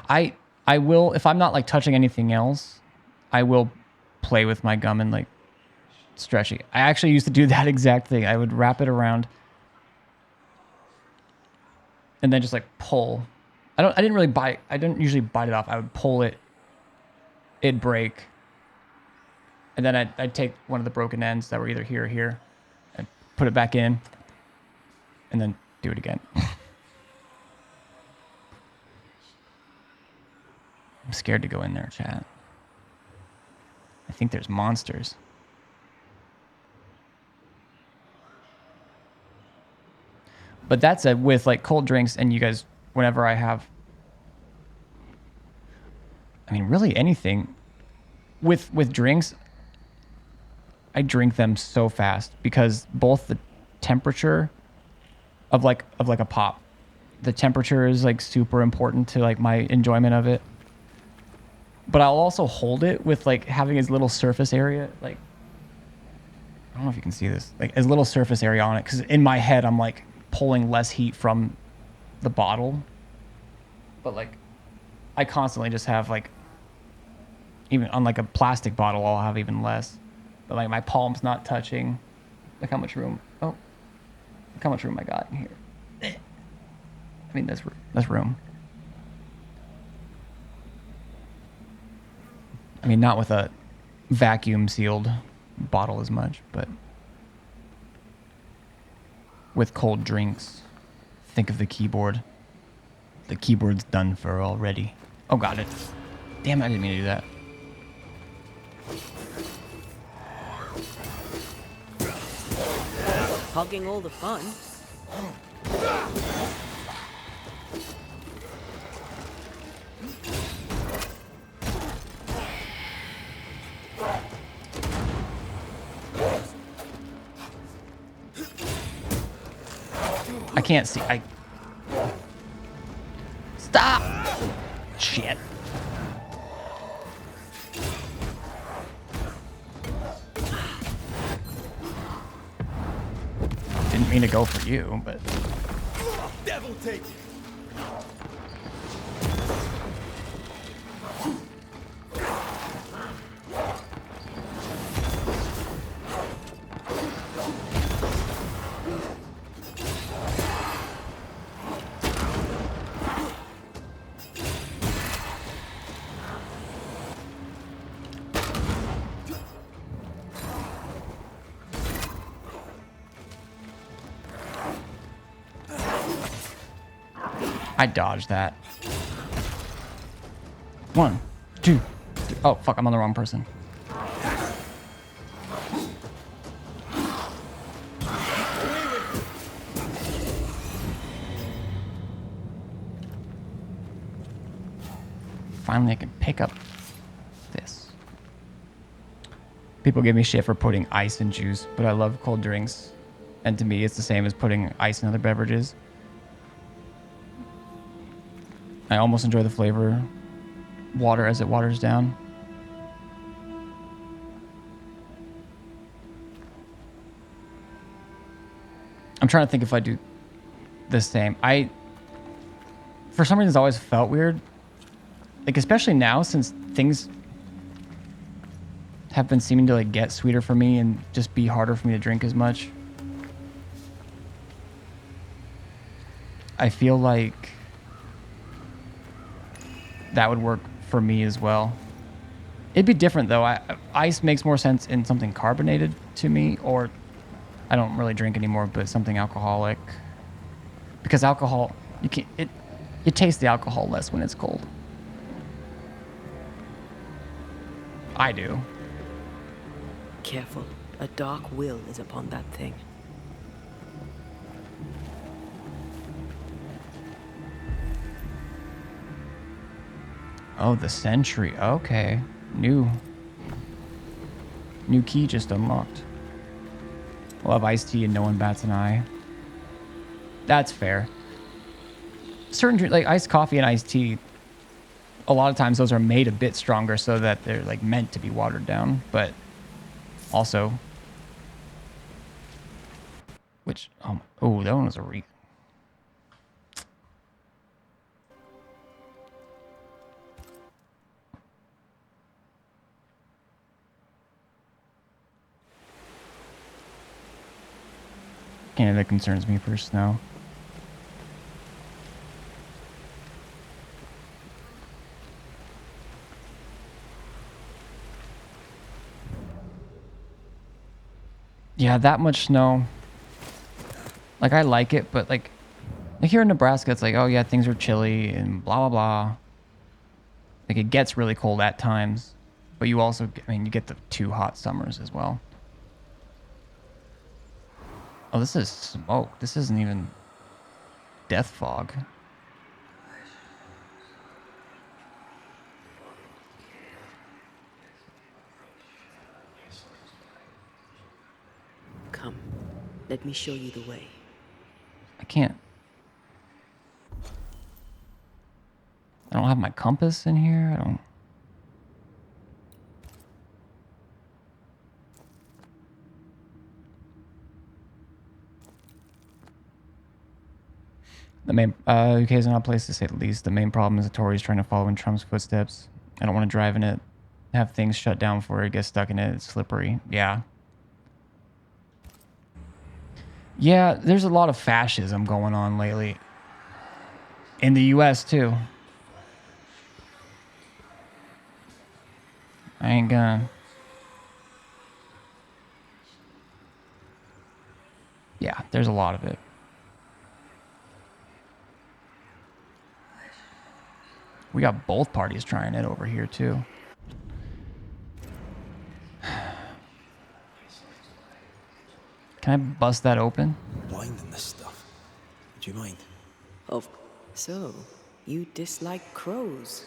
I will, if I'm not like touching anything else, I will play with my gum and like stretch it. I actually used to do that exact thing. I would wrap it around and then just like pull. I didn't usually bite it off. I would pull it. It'd break. And then I'd take one of the broken ends that were either here or here and put it back in. And then do it again. I'm scared to go in there, chat. I think there's monsters. But that said, with like cold drinks and you guys, whenever I have... I mean, really anything. With drinks, I drink them so fast because both the temperature... Of like a pop. The temperature is like super important to like my enjoyment of it. But I'll also hold it with like having as little surface area, like, I don't know if you can see this, like as little surface area on it. Cause in my head, I'm like pulling less heat from the bottle. But like, I constantly just have like, even on like a plastic bottle, I'll have even less. But like my palm's not touching. Look how much room. Oh. Look how much room I got in here. I mean, that's room. I mean, not with a vacuum sealed bottle as much, but with cold drinks, think of the keyboard. The keyboard's done for already. Oh, got it. Damn, I didn't mean to do that. Hogging all the fun. I can't see. Stop! Shit. Didn't mean to go for you, but... Devil take it! I dodged that. 1, 2, 3. Oh, fuck, I'm on the wrong person. Finally, I can pick up this. People give me shit for putting ice in juice, but I love cold drinks. And to me, it's the same as putting ice in other beverages. I almost enjoy the flavor water as it waters down. I'm trying to think if I do the same. For some reason, it's always felt weird. Like, especially now, since things have been seeming to, like, get sweeter for me and just be harder for me to drink as much. I feel like that would work for me as well. It'd be different, though. Ice makes more sense in something carbonated to me, or I don't really drink anymore, but something alcoholic. Because alcohol, you taste the alcohol less when it's cold. I do. Careful. A dark will is upon that thing. Oh, the sentry. Okay. New key just unlocked. We'll have iced tea and no one bats an eye. That's fair. Certain drinks, like iced coffee and iced tea, a lot of times those are made a bit stronger so that they're like meant to be watered down, but also, which, oh, that one was a Canada concerns me for snow. Yeah, that much snow. Like, I like it, but like here in Nebraska, it's like, oh yeah, things are chilly and blah, blah, blah. Like, it gets really cold at times, but you also, you get the 2 hot summers as well. Oh, this is smoke. This isn't even death fog. Come, let me show you the way. I can't. I don't have my compass in here. I don't. The main UK is not a place to say the least. The main problem is the Tories trying to follow in Trump's footsteps. I don't want to drive in it, have things shut down for it, get stuck in it. It's slippery. Yeah. Yeah, there's a lot of fascism going on lately. In the US too. I ain't gonna. Yeah, there's a lot of it. We got both parties trying it over here too. Can I bust that open? Blinding this stuff. Do you mind? So, you dislike crows?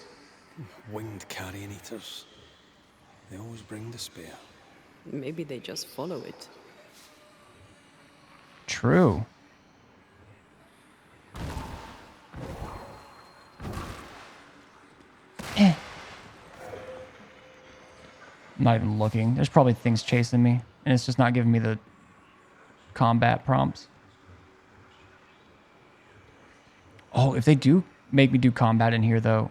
Winged carrion eaters. They always bring despair. Maybe they just follow it. True. I'm not even looking. There's probably things chasing me, and it's just not giving me the combat prompts. Oh, if they do make me do combat in here, though.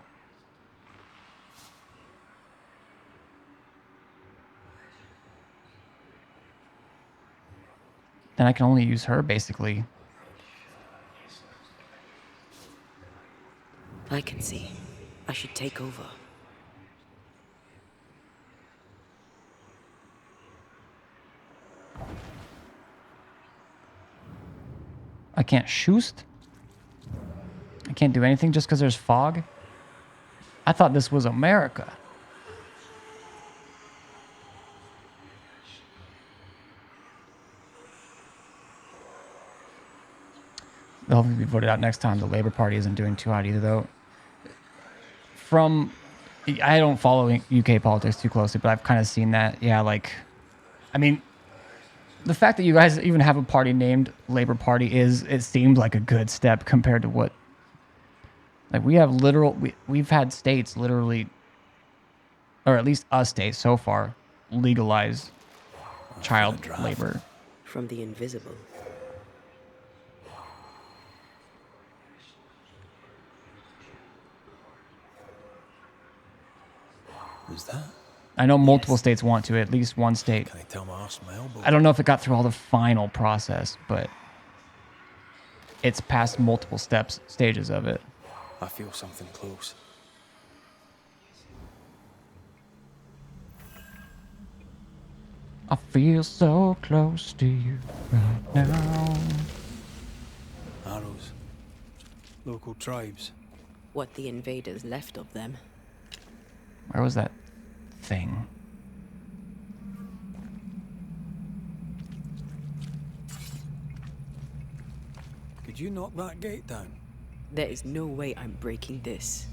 Then I can only use her, basically. I can see. I should take over. I can't shoost. I can't do anything just because there's fog. I thought this was America. They'll be voted out next time. The Labour Party isn't doing too hot either, though. I don't follow UK politics too closely, but I've kind of seen that. Yeah, like, I mean, the fact that you guys even have a party named Labour Party it seems like a good step compared to what, like, we've had states literally, or at least a state so far, legalize child labor. From the invisible. Who's that? I know multiple states want to, at least one state. Can I tell my arse from my elbow? I don't know if it got through all the final process, but it's past multiple stages of it. I feel something close. I feel so close to you right now. Arrows. Local tribes. What the invaders left of them. Where was that thing? Could you knock that gate down? There is no way I'm breaking this.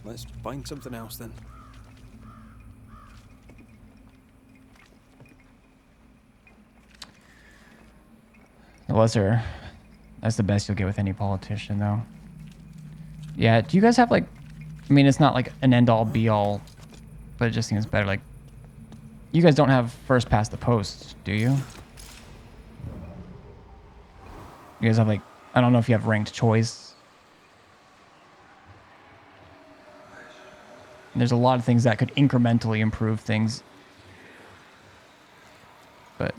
Let's find something else then. That's the best you'll get with any politician, though. Yeah, do you guys have, like, I mean, it's not like an end-all, be-all, but it just seems better. Like, you guys don't have first past the post, do you? You guys have, like, I don't know if you have ranked choice. And there's a lot of things that could incrementally improve things. But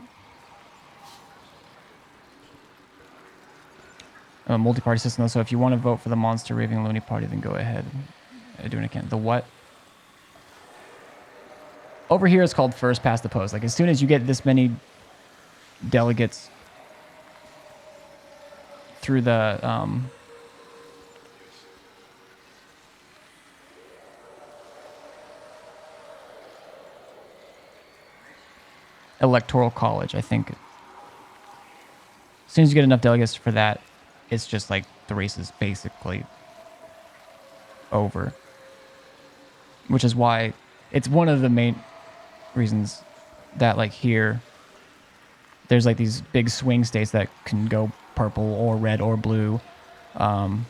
a multi-party system, though, so if you want to vote for the Monster Raving Loony Party, then go ahead. Doing it again. The what? Over here, it's called first past the post. Like, as soon as you get this many delegates through the electoral college, I think. As soon as you get enough delegates for that, it's just like the race is basically over. Which is why it's one of the main reasons that, like, here there's like these big swing states that can go purple or red or blue, and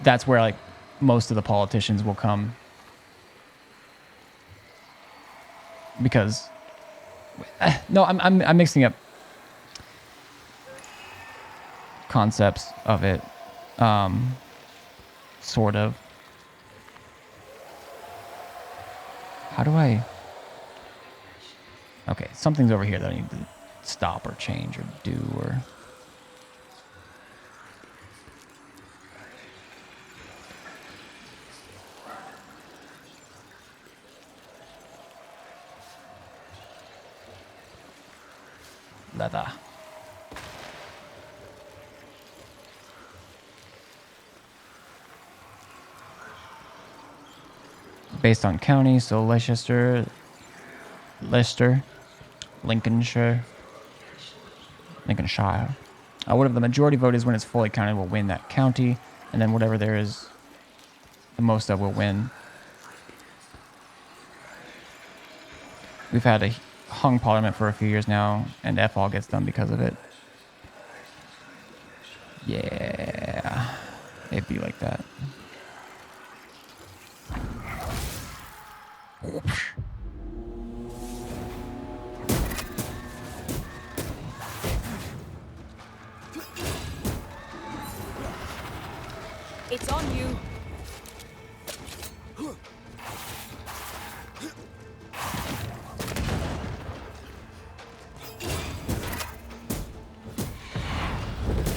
that's where, like, most of the politicians will come, because no, I'm mixing up concepts of it, sort of. How do I? Okay, something's over here that I need to stop or change or do or. Leather. Based on county, so Leicester, Lincolnshire. Whatever the majority vote is when it's fully counted will win that county, and then whatever there is the most of will win. We've had a hung parliament for a few years now, and F all gets done because of it. Yeah, it'd be like that. It's on you.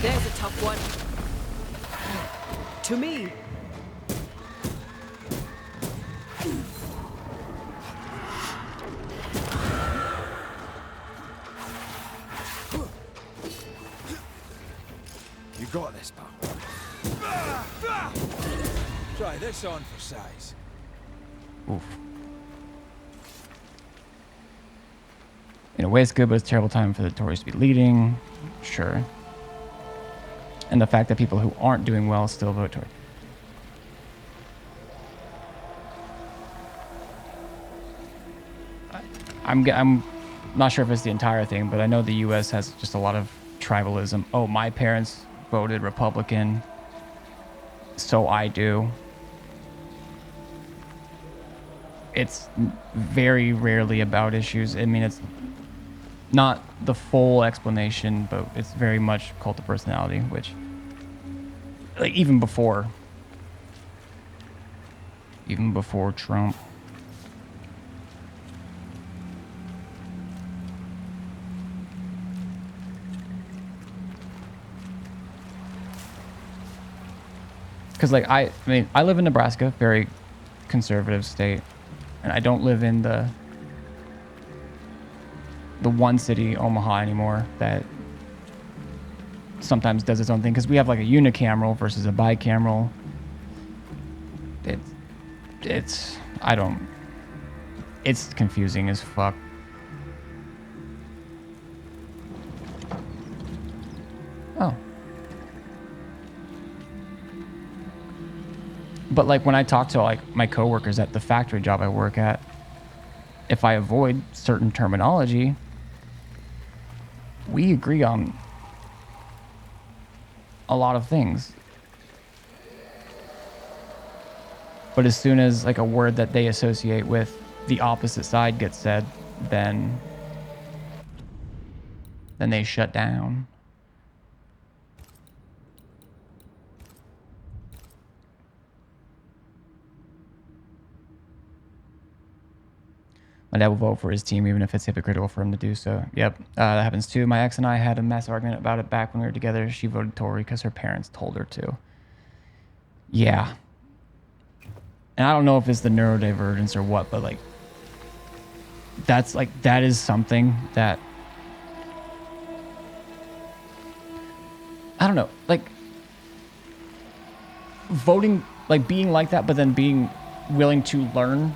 There's a tough one. To me. You got this, pal. Try this on for size. Oof. In a way, it's good, but it's a terrible time for the Tories to be leading. Sure. And the fact that people who aren't doing well still vote Tory. I'm not sure if it's the entire thing, but I know the U.S. has just a lot of tribalism. Oh, my parents voted Republican, so I do. It's very rarely about issues. I mean, it's not the full explanation, but it's very much cult of personality, which, like, even before Trump. Because, like, I mean, I live in Nebraska, very conservative state, and I don't live in the one city, Omaha, anymore, that sometimes does its own thing. Because we have, like, a unicameral versus a bicameral. It's confusing as fuck. Oh. But, like, when I talk to, like, my coworkers at the factory job I work at, if I avoid certain terminology, we agree on a lot of things. But as soon as, like, a word that they associate with the opposite side gets said, then they shut down. My dad will vote for his team even if it's hypocritical for him to do so. Yep, that happens too. My ex and I had a massive argument about it back when we were together. She voted Tory because her parents told her to. Yeah. And I don't know if it's the neurodivergence or what, but, like, that is something that, I don't know, like, voting, like, being like that, but then being willing to learn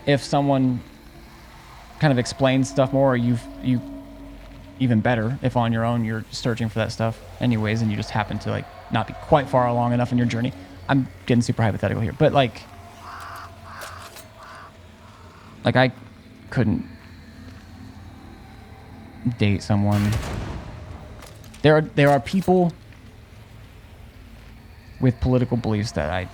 if someone kind of explains stuff more, or you even better if on your own you're searching for that stuff anyways, and you just happen to, like, not be quite far along enough in your journey. I'm getting super hypothetical here, but, like I couldn't date someone. There are people with political beliefs that I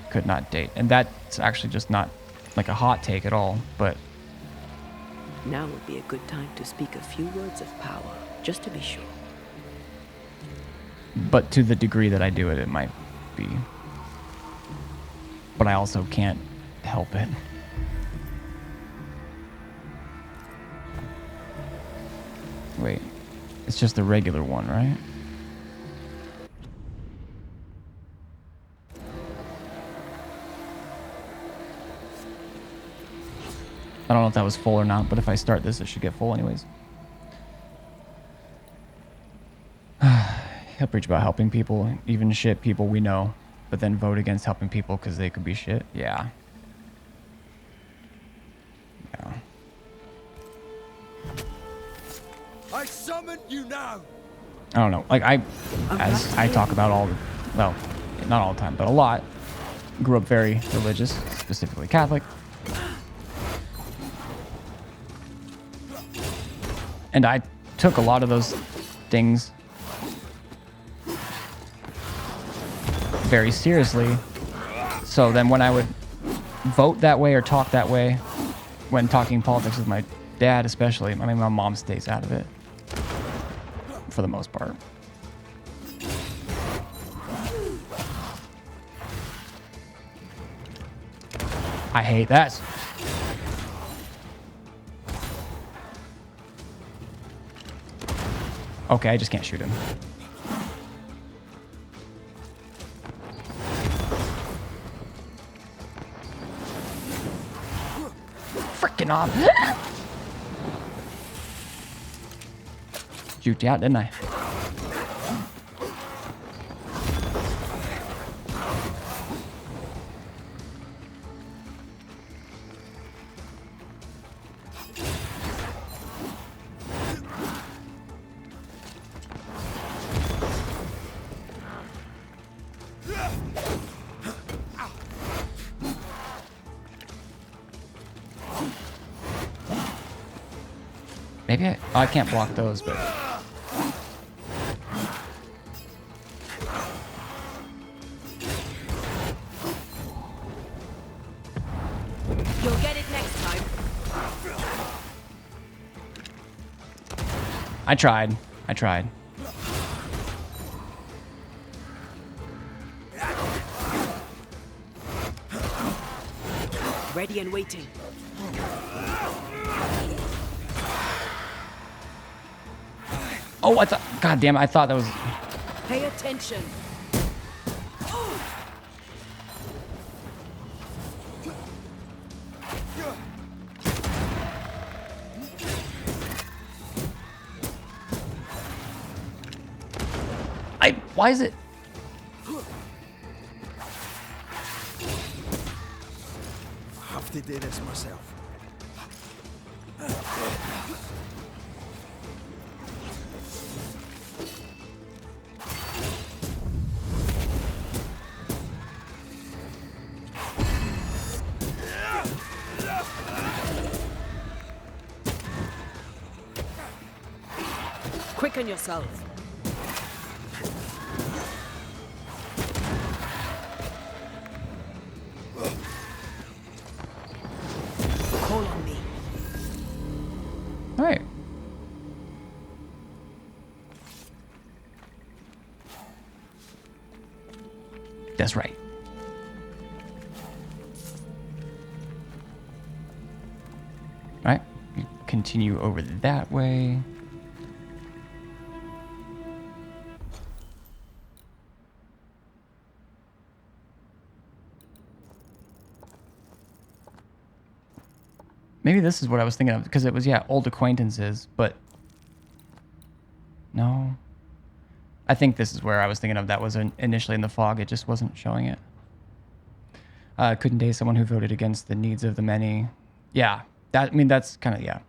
could not date, and that's actually just not, like, a hot take at all, but Now would be a good time to speak a few words of power, just to be sure. to the degree that I do it, it might be. But I also can't help it. Wait, it's just the regular one, right? I don't know if that was full or not, but if I start this, it should get full anyways. He'll preach about helping people, even shit people we know, but then vote against helping people because they could be shit. Yeah. Yeah. I summon you now. I don't know. Like, as I talk about well, not all the time, but a lot, grew up very religious, specifically Catholic. And I took a lot of those things very seriously. So then when I would vote that way or talk that way when talking politics with my dad, especially. I mean, my mom stays out of it for the most part. I hate that. Okay, I just can't shoot him. Freaking off. Shoot you out, didn't I? Maybe I can't block those, but You'll get it next time. I tried. Ready and waiting. Oh, I thought. God damn it! I thought that was. Pay attention. Why is it? I have to do this myself. Quicken yourself. Call on me. All right. That's right. All right. Continue over that way. Maybe this is what I was thinking of, because it was, yeah, old acquaintances, but no. I think this is where I was thinking of. That was initially in the fog. It just wasn't showing it. Couldn't date someone who voted against the needs of the many. Yeah, that, I mean, that's kind of, yeah.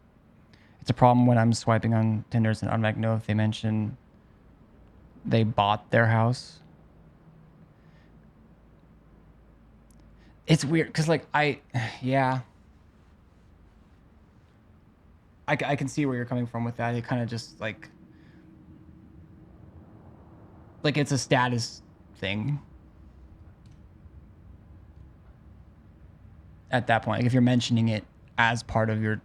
It's a problem when I'm swiping on Tinders and automatic know if they mention they bought their house. It's weird, because, like, yeah. I can see where you're coming from with that. It kind of just, like it's a status thing. At that point, like if you're mentioning it as part of your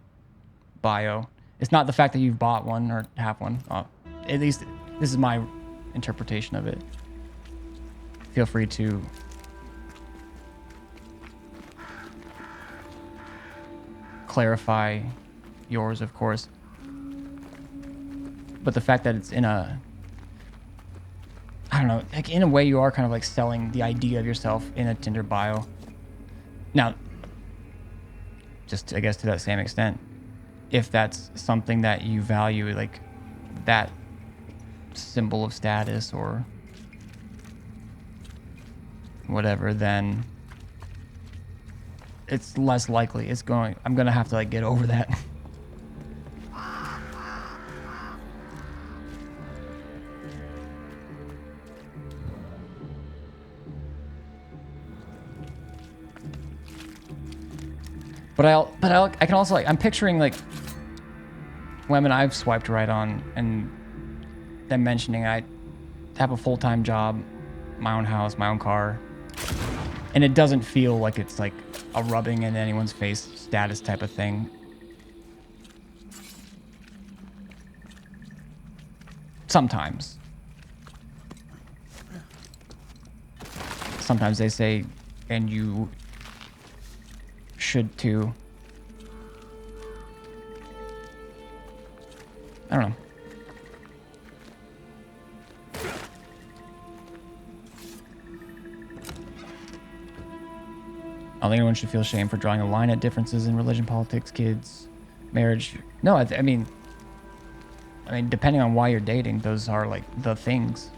bio, it's not the fact that you've bought one or have one. At least this is my interpretation of it. Feel free to clarify yours, of course. But the fact that it's in a, I don't know, like in a way you are kind of like selling the idea of yourself in a Tinder bio. Now, just I guess to that same extent, if that's something that you value, like that symbol of status or whatever, then it's less likely I'm gonna have to like get over that. But I can also, like, I'm picturing, like, women I've swiped right on and them mentioning I have a full-time job, my own house, my own car, and it doesn't feel like it's, like, a rubbing in anyone's face status type of thing. Sometimes. Sometimes they say, and you should too. I don't know. I don't think anyone should feel shame for drawing a line at differences in religion, politics, kids, marriage. No, I mean, depending on why you're dating, those are like the things.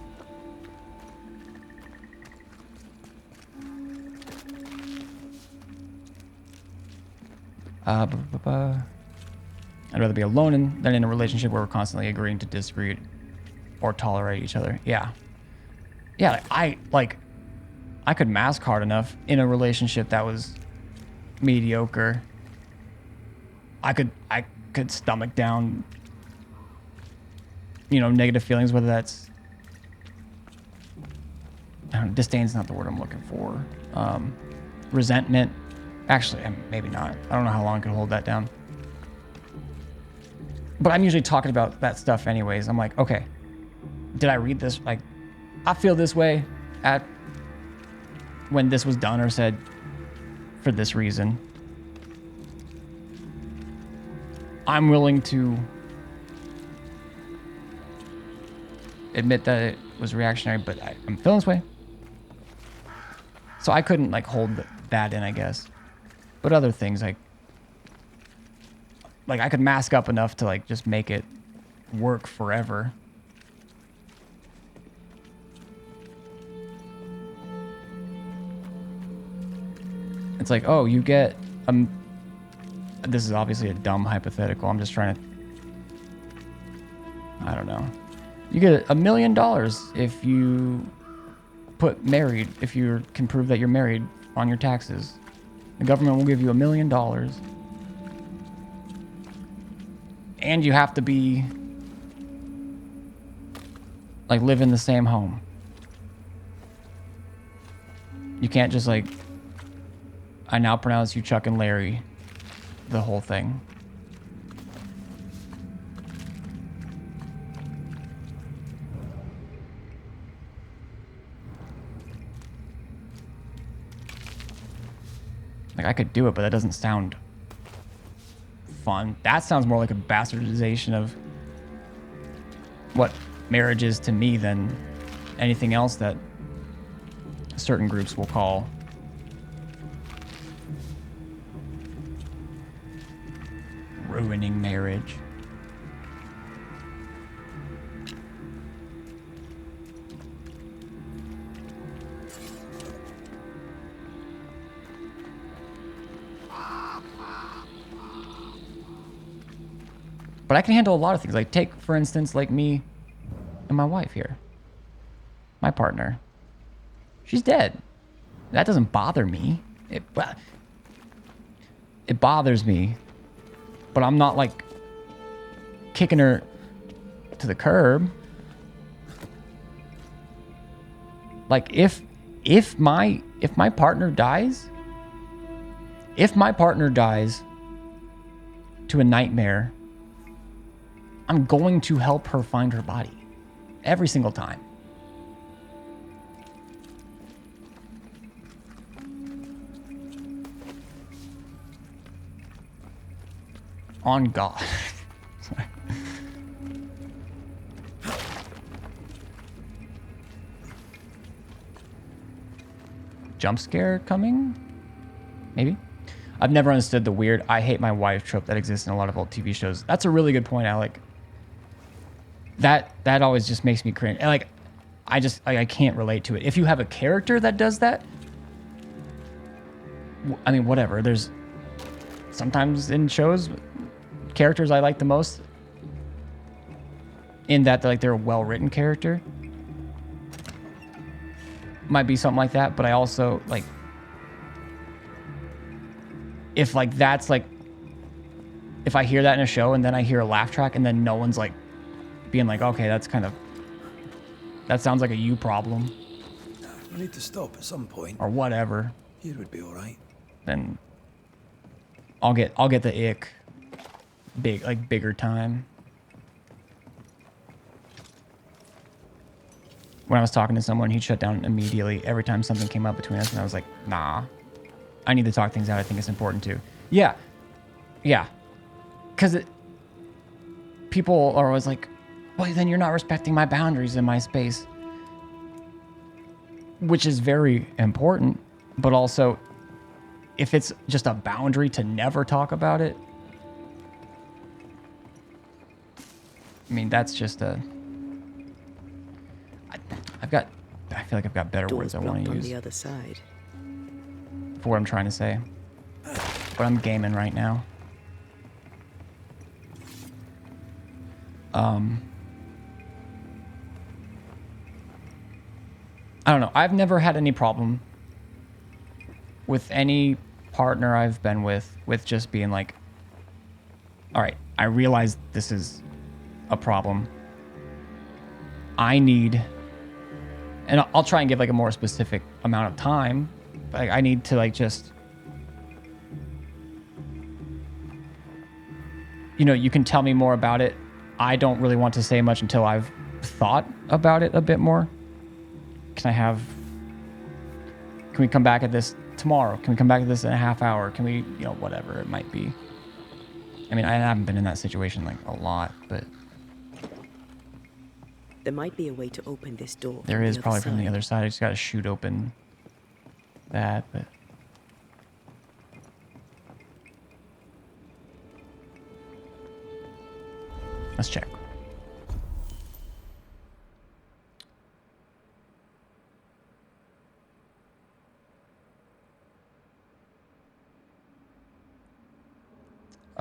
I'd rather be alone than in a relationship where we're constantly agreeing to disagree or tolerate each other. Yeah. Yeah, I could mask hard enough in a relationship that was mediocre. I could stomach down, negative feelings, whether that's, disdain's not the word I'm looking for. Resentment. Actually, maybe not. I don't know how long I could hold that down. But I'm usually talking about that stuff anyways. I'm like, okay, did I read this? Like, I feel this way at when this was done or said for this reason. I'm willing to admit that it was reactionary, but I'm feeling this way. So I couldn't like hold that in, I guess. But other things like I could mask up enough to like just make it work forever. It's like, oh, you get this is obviously a dumb hypothetical. I'm just trying to, I don't know. You get $1 million if you put married, if you can prove that you're married on your taxes. The government will give you $1 million. And you have to be like live in the same home. You can't just like, I now pronounce you Chuck and Larry, the whole thing. Like I could do it, but that doesn't sound fun. That sounds more like a bastardization of what marriage is to me than anything else that certain groups will call ruining marriage. But I can handle a lot of things. Like take, for instance, like me and my wife here. My partner. She's dead. That doesn't bother me. It bothers me. But I'm not like kicking her to the curb. Like if my partner dies, to a nightmare, I'm going to help her find her body every single time. On God. Jump scare coming? Maybe. I've never understood the weird I hate my wife trope that exists in a lot of old TV shows. That's a really good point, Alec. That always just makes me cringe. And like I can't relate to it. If you have a character that does that, I mean, whatever. There's sometimes in shows, characters I like the most, in that they're a well-written character, might be something like that. But I also like, if like that's like, if I hear that in a show and then I hear a laugh track and then no one's like being like, okay, that sounds like a you problem. We need to stop at some point. Or whatever. Here would be alright. then I'll get the ick bigger time. When I was talking to someone, he'd shut down immediately every time something came up between us, and I was like, nah, I need to talk things out. I think it's important too. Yeah. Yeah. Because people are always like, well, then you're not respecting my boundaries in my space. Which is very important, but also, if it's just a boundary to never talk about it, I mean, that's just a... I feel like I've got better words I want to use. On the other side. For what I'm trying to say. But I'm gaming right now. I don't know. I've never had any problem with any partner I've been with just being like, all right, I realize this is a problem. I need, and I'll try and give like a more specific amount of time. Like I need to like just, you know, you can tell me more about it. I don't really want to say much until I've thought about it a bit more. Can we come back at this tomorrow? Can we come back at this in a half hour? Can we, you know, whatever it might be. I mean, I haven't been in that situation like a lot, but there might be a way to open this door. There is probably from the other side. I just got to shoot open that, but let's check.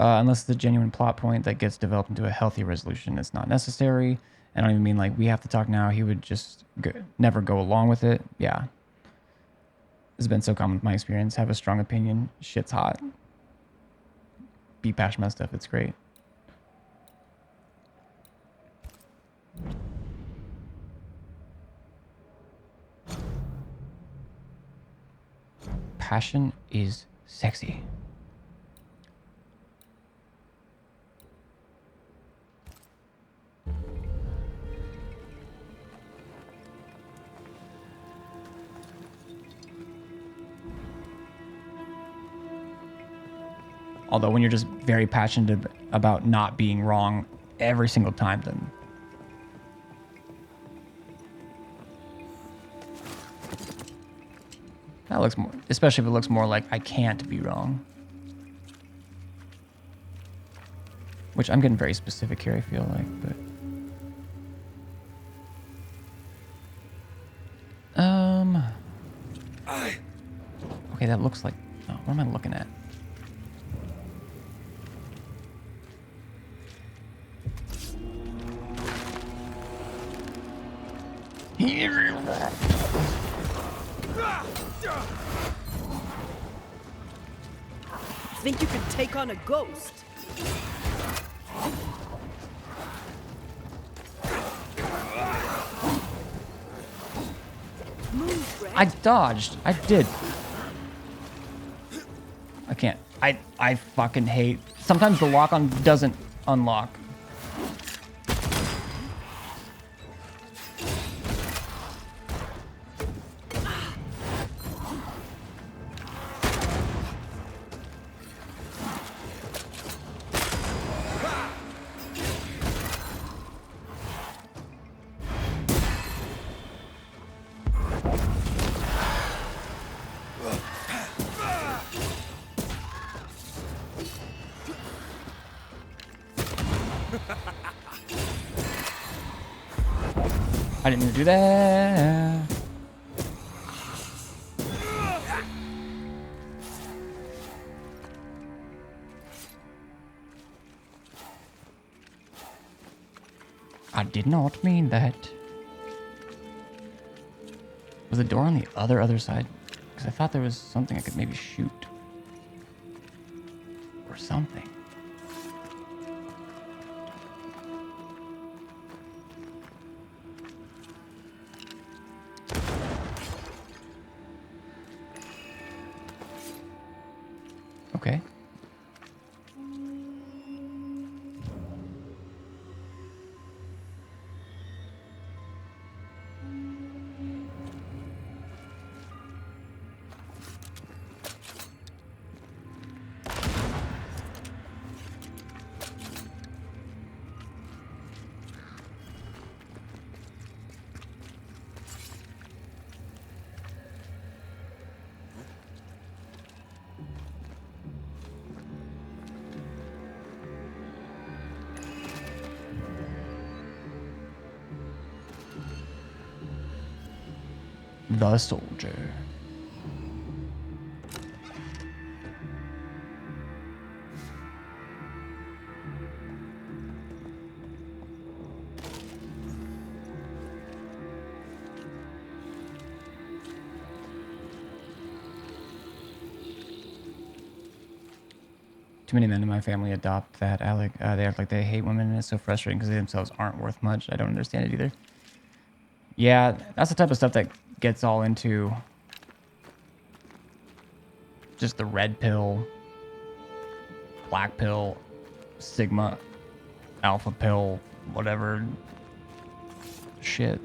Unless it's a genuine plot point that gets developed into a healthy resolution, it's not necessary. I don't even mean like we have to talk now. He would just never go along with it. Yeah. It's been so common with my experience. Have a strong opinion. Shit's hot. Be passionate about stuff. It's great. Passion is sexy. Although when you're just very passionate about not being wrong every single time, then that looks more, especially if it looks more like I can't be wrong. Which I'm getting very specific here, I feel like, but okay, that looks like, oh, what am I looking at? Think you can take on a ghost? I dodged. I did. I can't. I fucking hate. Sometimes the lock on doesn't unlock. I didn't mean to do that. I did not mean that. Was the door on the other side? Because I thought there was something I could maybe shoot. Or something. Okay. The soldier. Too many men in my family adopt that, Alec. They act like they hate women, and it's so frustrating because they themselves aren't worth much. I don't understand it either. Yeah, that's the type of stuff that gets all into just the red pill, black pill, sigma, alpha pill, whatever shit.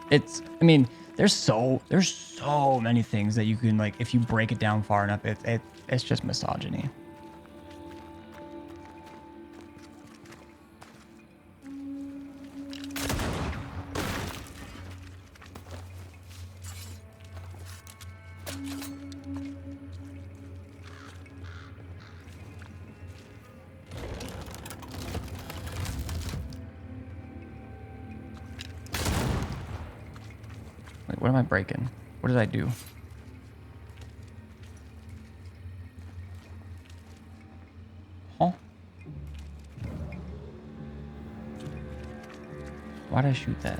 It's, I mean, there's so many things that you can, like, if you break it down far enough, it's just misogyny. Wait, what am I breaking? What did I do? Huh? Why'd I shoot that?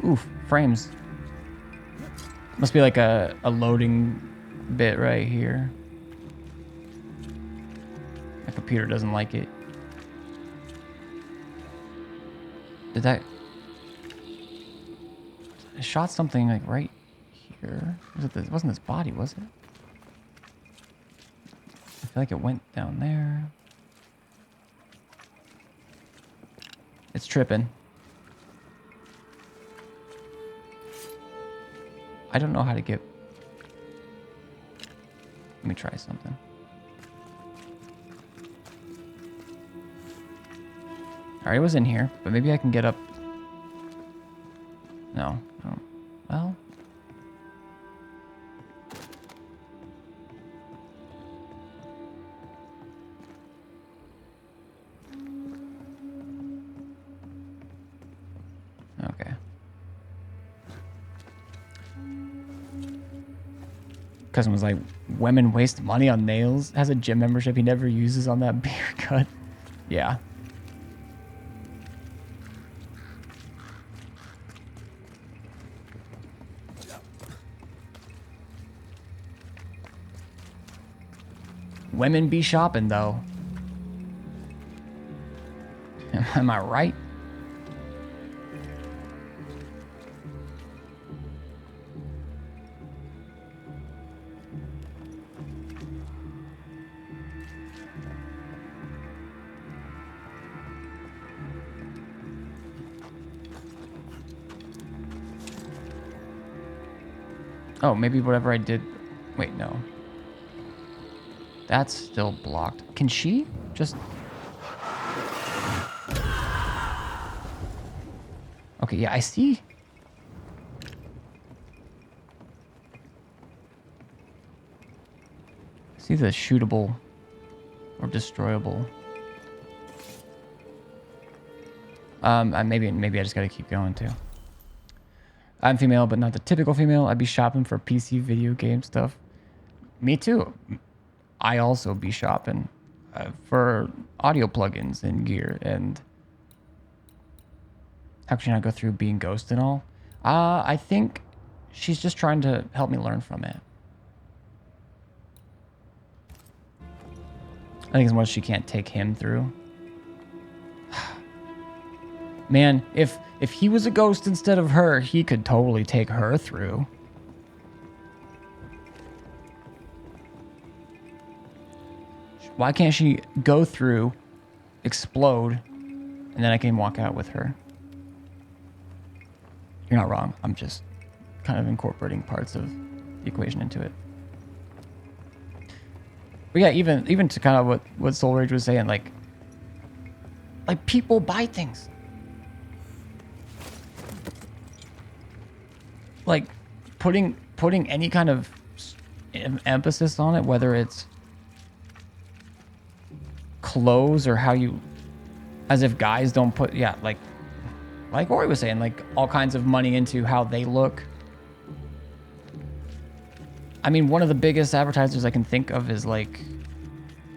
Oof, frames. Must be like a loading bit right here. My computer doesn't like it. Did that... I shot something like right here. It wasn't this body, was it? I feel like it went down there. It's tripping. I don't know how to get... Let me try something. Alright, it was in here, but maybe I can get up... No. Oh. Well... Okay. Cousin was like, women waste money on nails? Has a gym membership he never uses on that beer cut? Yeah. Women be shopping, though. Am I right? Oh, maybe whatever I did... Wait, no. That's still blocked. Can she just... Okay, yeah, I see. I see the shootable or destroyable. Maybe I just gotta keep going too. I'm female, but not the typical female. I'd be shopping for PC video game stuff. Me too. I also be shopping for audio plugins and gear. And how can she not go through being ghost and all? I think she's just trying to help me learn from it. I think as much as she can't take him through. Man, if he was a ghost instead of her, he could totally take her through. Why can't she go through, explode, and then I can walk out with her? You're not wrong. I'm just kind of incorporating parts of the equation into it. But yeah, even to kind of what Soul Rage was saying, like people buy things. Like putting any kind of emphasis on it, whether it's clothes or how you, as if guys don't put, yeah, like Ori was saying, like all kinds of money into how they look. I mean, one of the biggest advertisers I can think of is like,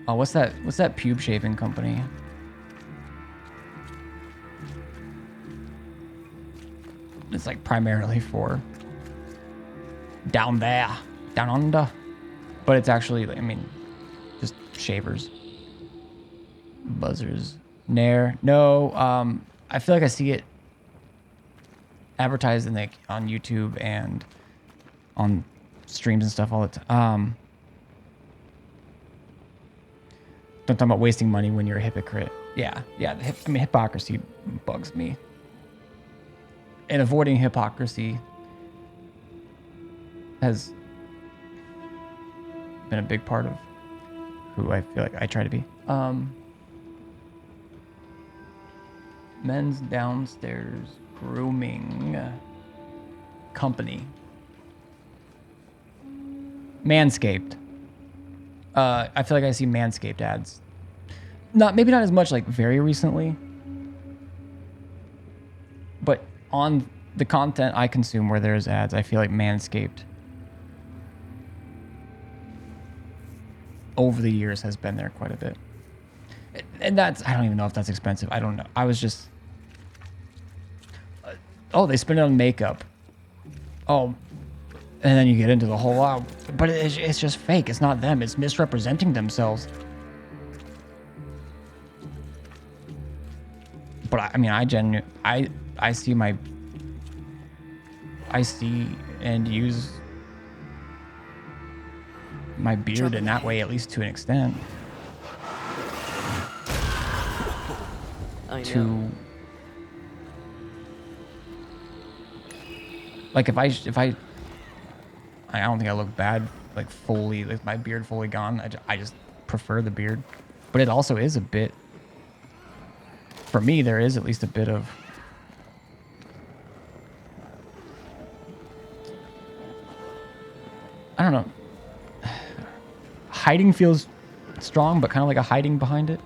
oh, what's that pube shaving company? It's like primarily for down there, down under, but it's actually, I mean, just shavers, buzzers, nair. No, I feel like I see it advertised in like on YouTube and on streams and stuff all the time. Don't talk about wasting money when you're a hypocrite. Yeah. I mean, hypocrisy bugs me. And avoiding hypocrisy has been a big part of who I feel like I try to be. Men's downstairs grooming company. Manscaped. I feel like I see Manscaped ads. Maybe not as much like very recently, but on the content I consume where there's ads, I feel like Manscaped over the years has been there quite a bit. And I don't even know if that's expensive. I don't know. I was just, oh, they spend it on makeup. Oh, and then you get into the whole, wow, but it's just fake. It's not them. It's misrepresenting themselves. But I mean, I see and use my beard in that way, at least to an extent. I know. Like if I don't think I look bad, like fully, with my beard fully gone. I just prefer the beard. But it also is a bit, for me, there is at least a bit of, I don't know. Hiding feels strong, but kind of like a hiding behind it.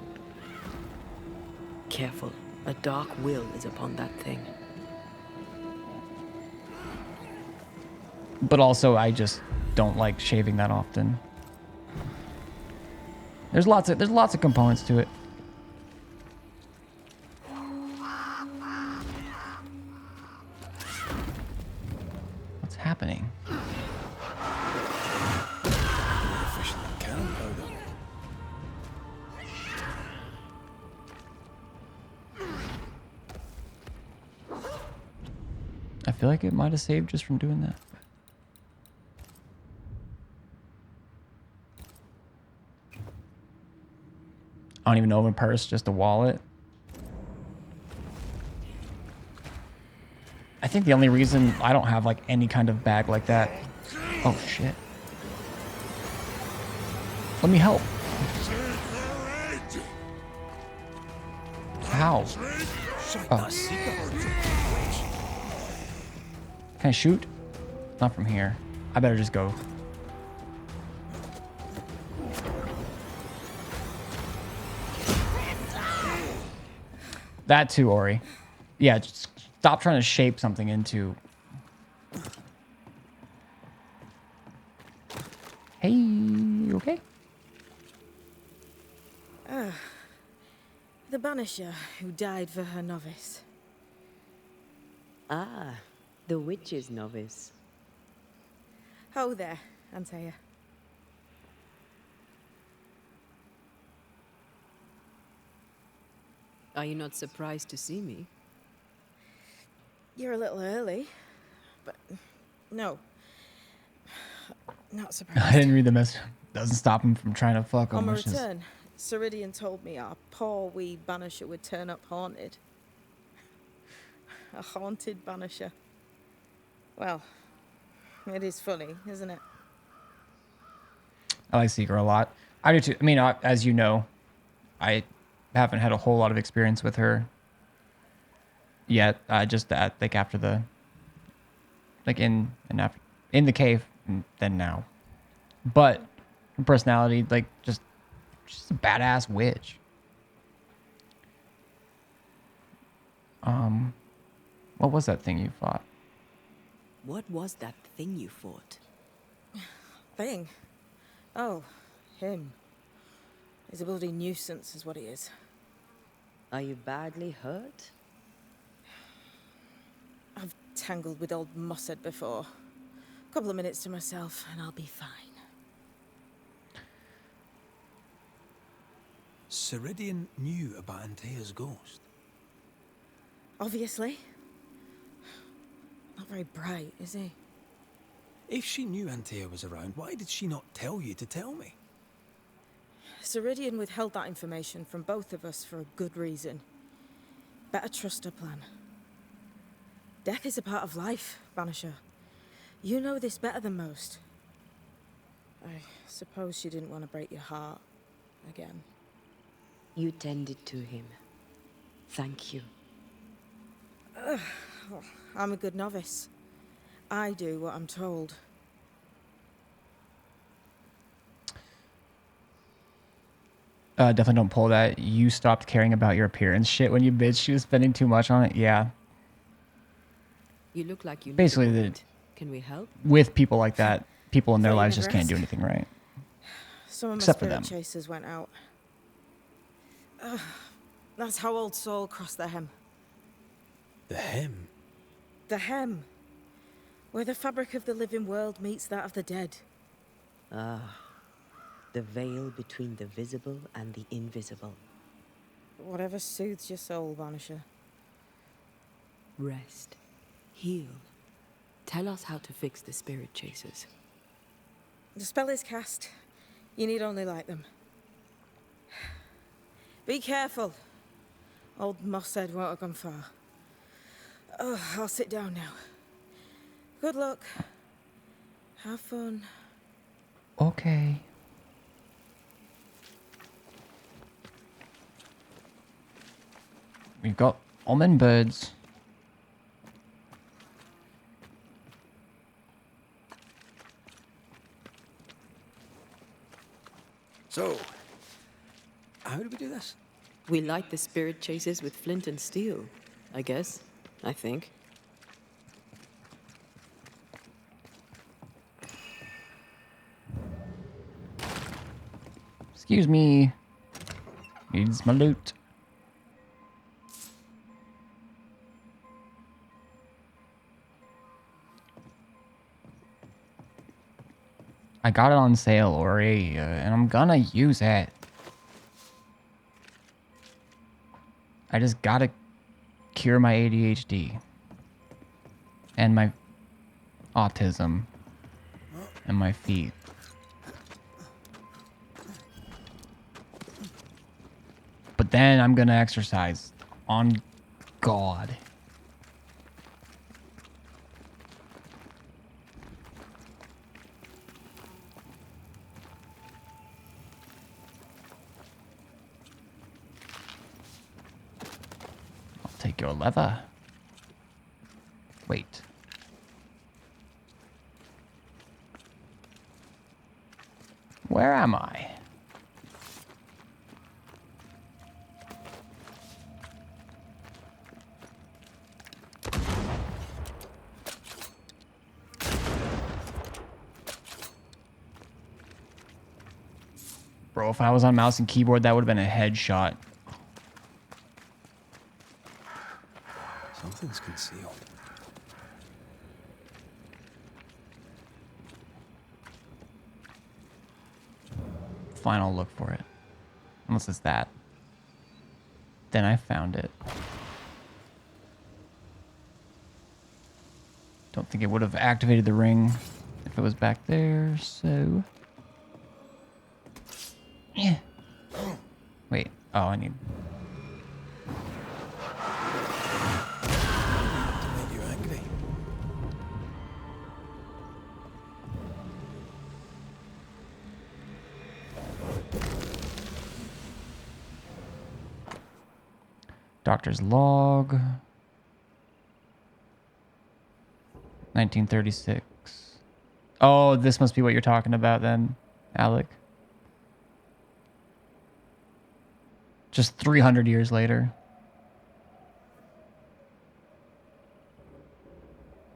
Careful. A dark will is upon that thing. But also, I just don't like shaving that often. There's lots of components to it. What's happening? I feel like it might have saved just from doing that. I don't even know of a purse, just a wallet. I think the only reason I don't have like any kind of bag like that. Oh shit. Let me help. How? Oh. Can I shoot? Not from here. I better just go. That too, Ori. Yeah, just stop trying to shape something into... Hey, you okay? The Banisher who died for her novice. Ah, the witch's novice. Oh, there, Antea. Are you not surprised to see me? You're a little early, but no. Not surprised. I didn't read the message. Doesn't stop him from trying to fuck him. On my Which is return, Ceridian told me our poor wee banisher would turn up haunted. A haunted banisher. Well, it is funny, isn't it? I like Seeker a lot. I do too. I mean, as you know, I haven't had a whole lot of experience with her yet. Just that, like after the, like in the cave, and then now. But her personality, like just she's a badass witch. What was that thing you fought? What was that thing you fought? Thing? Oh, him. He's a bloody nuisance, is what he is. Are you badly hurt? I've tangled with old Mossad before. A couple of minutes to myself, and I'll be fine. Ceridian knew about Antea's ghost. Obviously. Not very bright, is he? If she knew Antea was around, why did she not tell you to tell me? Ceridian withheld that information from both of us for a good reason. Better trust her plan. Death is a part of life, Banisher. You know this better than most. I suppose she didn't want to break your heart again. You tended to him. Thank you. I'm a good novice. I do what I'm told. Definitely don't pull that. You stopped caring about your appearance shit when you bitch. She was spending too much on it. Yeah. You look like you need Basically, a the, moment. Can we help? with people like that, people in their Thought you lives never just can't do asked. anything right. Some of my Except for spirit them. chasers went out. That's how Old Soul crossed the hem. The hem? The hem. Where the fabric of the living world meets that of the dead. Ah. The veil between the visible and the invisible. Whatever soothes your soul, Banisher. Rest. Heal. Tell us how to fix the spirit chasers. The spell is cast. You need only light them. Be careful. Old Mossad won't have gone far. Oh, I'll sit down now. Good luck. Have fun. Okay. We've got almond birds. So, how do we do this? We light the spirit chasers with flint and steel, I guess. I think. Excuse me. Needs my loot. I got it on sale, Ori, and I'm gonna use it. I just gotta cure my ADHD. And my autism. And my feet. But then I'm gonna exercise. On God. I'll take your leather. Wait. Where am I? Bro, if I was on mouse and keyboard, that would have been a headshot. Something's concealed. Fine, I'll look for it. Unless it's that. Then I found it. Don't think it would have activated the ring if it was back there, so... Yeah. Wait. Oh, I need... To make you angry. Doctor's log. 1936. Oh, this must be what you're talking about then, Alec. Just 300 years later.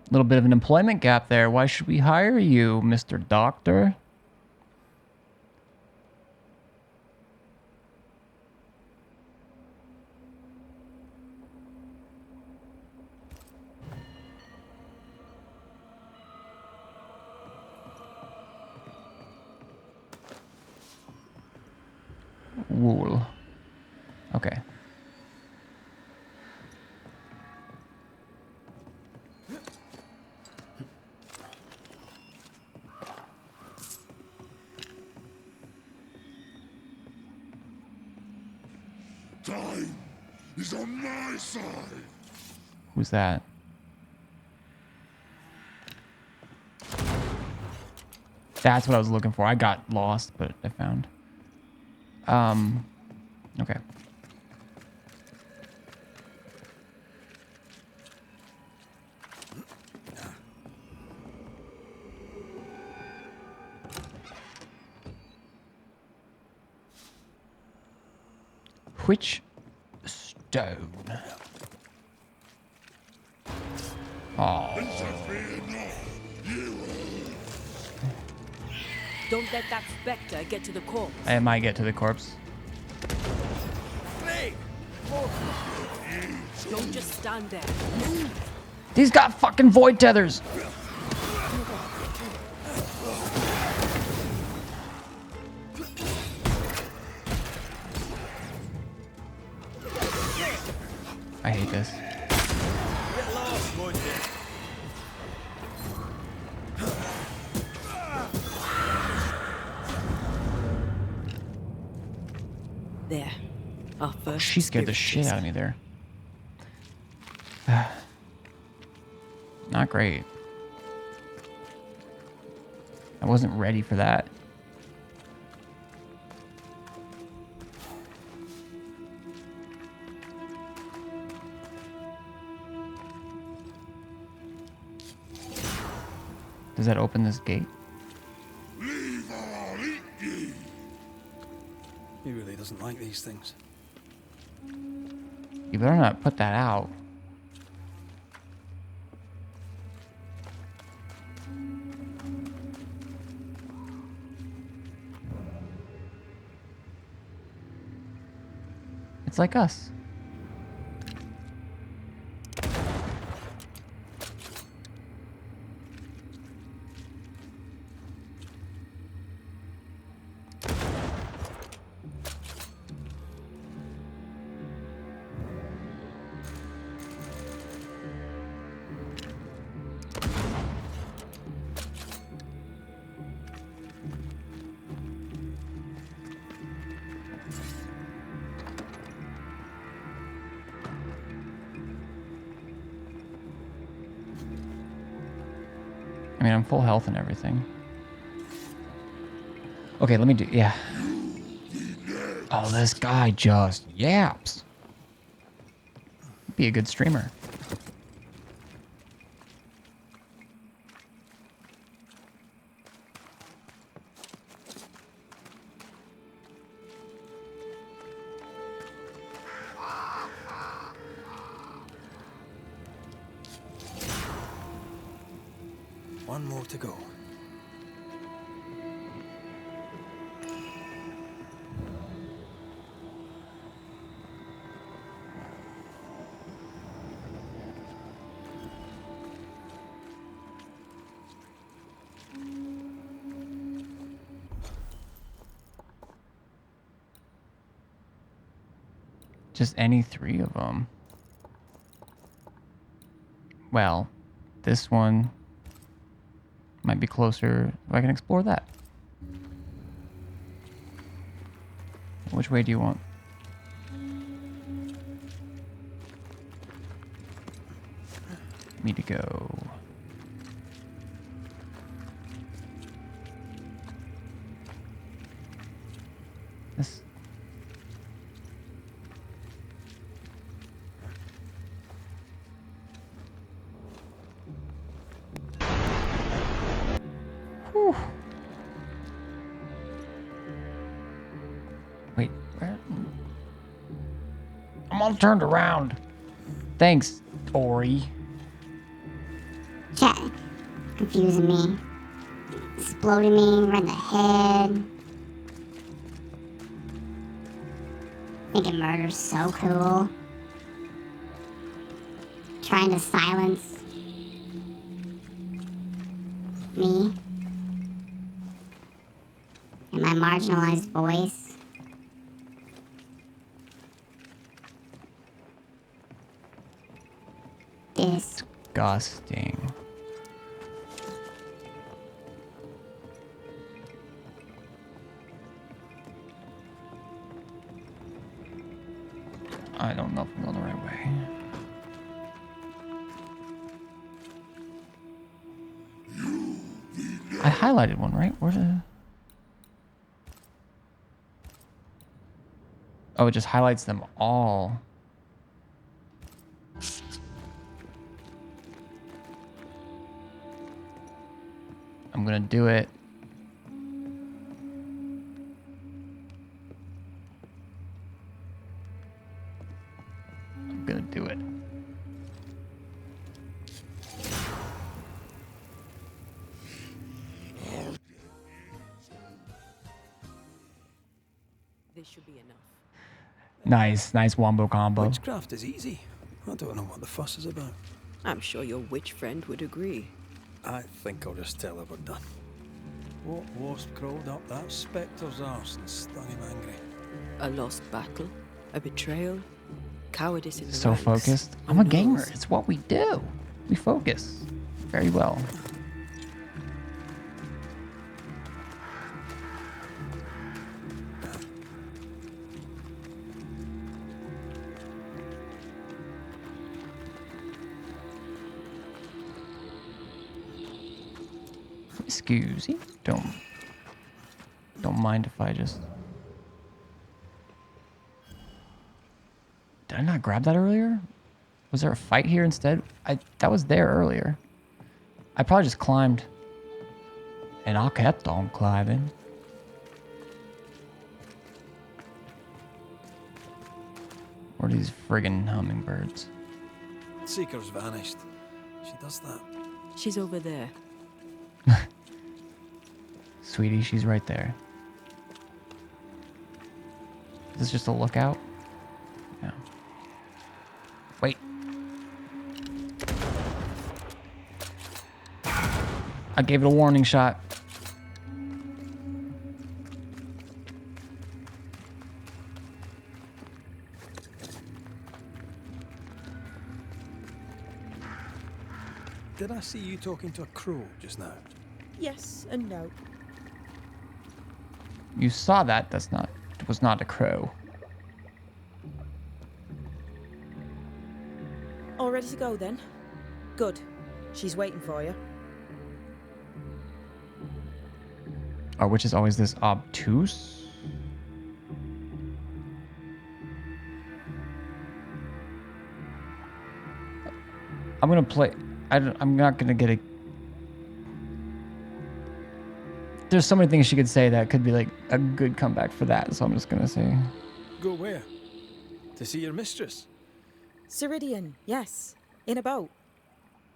A little bit of an employment gap there. Why should we hire you, Mr. Doctor? Wool. Okay. Time is on my side. Who's that? That's what I was looking for. I got lost, but I found. Okay. Which stone? Oh. Don't let that spectre get to the corpse. I might get to the corpse. Don't just stand there. These got fucking void tethers. I hate this. Get lost, won't you? There. Our first. She scared the shit out of me there. Not great. I wasn't ready for that. Does that open this gate? He really doesn't like these things. You better not put that out. It's like us. I mean, I'm full health and everything. Okay, let me do... Yeah. Oh, this guy just yaps. Be a good streamer. One more to go. Just any 3 of them. Well, this one might be closer. I can explore that. Which way do you want? Me to go. This. Whew. Wait, where? I'm all turned around. Thanks, Ori. Chat. Confusing me. Exploding me right in the head. Thinking murder's so cool. Trying to silence me and my marginalized voice. Disgusting. I don't know if I'm going the right way. I highlighted one, right? Where the... Oh, it just highlights them all. I'm gonna do it. I'm gonna do it. This should be enough. Nice, nice wombo combo. Witchcraft is easy. I don't know what the fuss is about. I'm sure your witch friend would agree. I think I'll just tell her we're done. What wasp crawled up that spectre's arse and stung him angry? A lost battle, a betrayal, cowardice in the So ranks. focused. I'm a gamer. It's what we do. We focus very well. Excuse me. Don't mind if I just... Did I not grab that earlier? Was there a fight here instead? That was there earlier. I probably just climbed. And I kept on climbing. Where are these friggin' hummingbirds? Seeker's vanished. She does that. She's over there. Sweetie, she's right there. Is this just a lookout? Yeah. Wait. I gave it a warning shot. Did I see you talking to a crow just now? Yes and no. You saw that. It was not a crow. All ready to go then? Good. She's waiting for you. Our witch is always this obtuse. I'm gonna play. I'm not gonna get a. There's so many things she could say that could be like a good comeback for that. So I'm just gonna say. Go where? To see your mistress? Ceridian, yes. In a boat.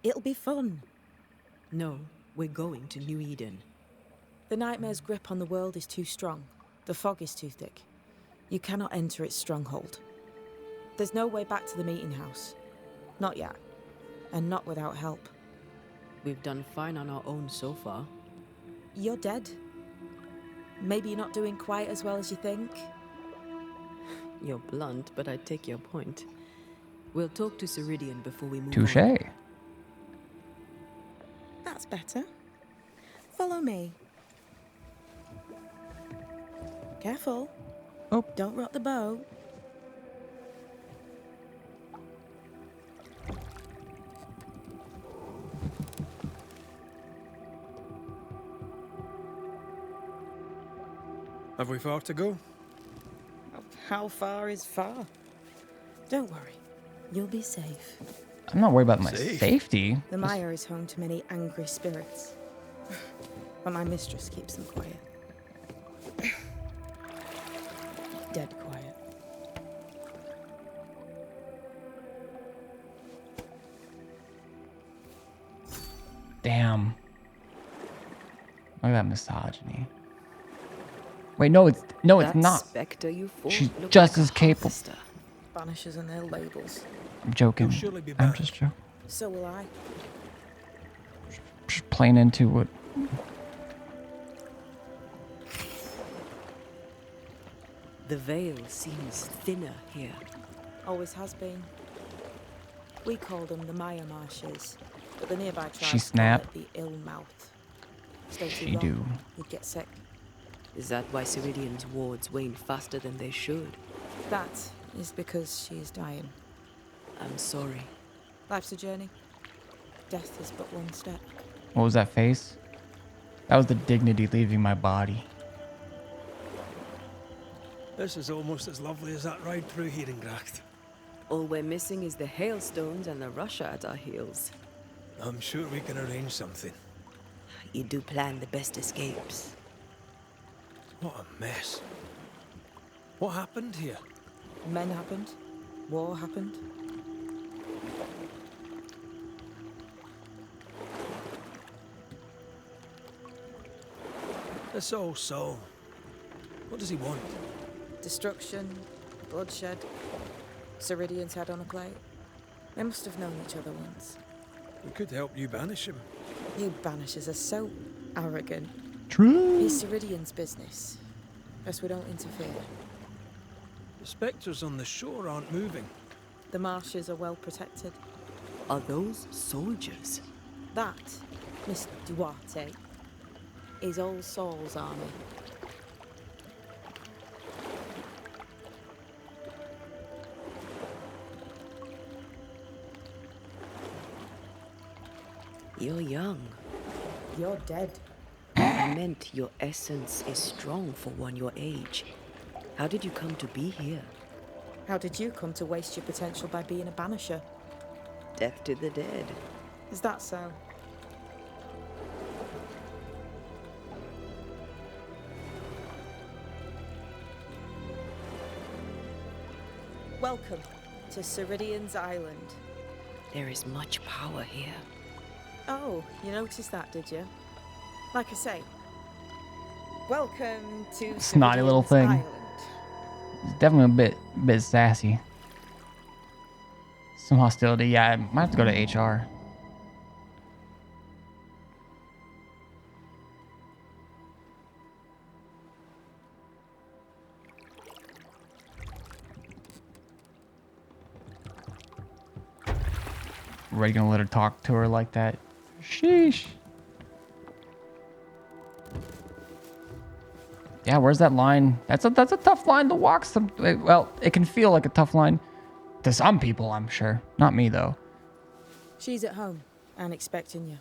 It'll be fun. No, we're going to New Eden. The nightmare's grip on the world is too strong. The fog is too thick. You cannot enter its stronghold. There's no way back to the meeting house. Not yet. And not without help. We've done fine on our own so far. You're dead. Maybe you're not doing quite as well as you think. You're blunt, but I take your point. We'll talk to Ceridian before we move Touche. on. That's better. Follow me. Careful. Oh. Don't rock the boat. Have we far to go? How far is far? Don't worry. You'll be safe. I'm not worried about my safety. The mire is home to many angry spirits. But my mistress keeps them quiet. Dead quiet. Damn. Look at that misogyny. Wait, no, it's That not. spectre you fought She's looked just like a as capable. harvester. Banishers and their labels. I'm joking. You'll surely be I'm back. just joking. So will I. Just playing into what. The veil seems thinner here. Always has been. We call them the Maya Marshes, but the nearby tribes She call snap. it the Ill Mouth. Stay too She long, do. you'd get sick. Is that why Ceridian's wards wane faster than they should? That is because she is dying. I'm sorry. Life's a journey. Death is but one step. What was that face? That was the dignity leaving my body. This is almost as lovely as that ride through Herengracht. All we're missing is the hailstones and the Russia at our heels. I'm sure we can arrange something. You do plan the best escapes. What a mess. What happened here? Men happened. War happened. This old soul. What does he want? Destruction, bloodshed. Ceridian's head on a plate. They must have known each other once. We could help you banish him. You Banishers are so arrogant. True. It's Ceridian's business. Best we don't interfere. The spectres on the shore aren't moving. The marshes are well protected. Are those soldiers? That, Miss Duarte, is Old Saul's army. You're young. You're dead. I meant your essence is strong for one your age. How did you come to be here? How did you come to waste your potential by being a banisher? Death to the dead. Is that so? Welcome to Ceridian's Island. There is much power here. Oh, you noticed that, did you? Like I say, welcome to Snotty little Ceridian's thing. Island. It's definitely a bit sassy. Some hostility. Yeah, I might have to go to HR. Ray gonna let her talk to her like that? Sheesh. Yeah, where's that line? That's a tough line to walk. Well, it can feel like a tough line to some people, I'm sure. Not me though. She's at home and expecting you.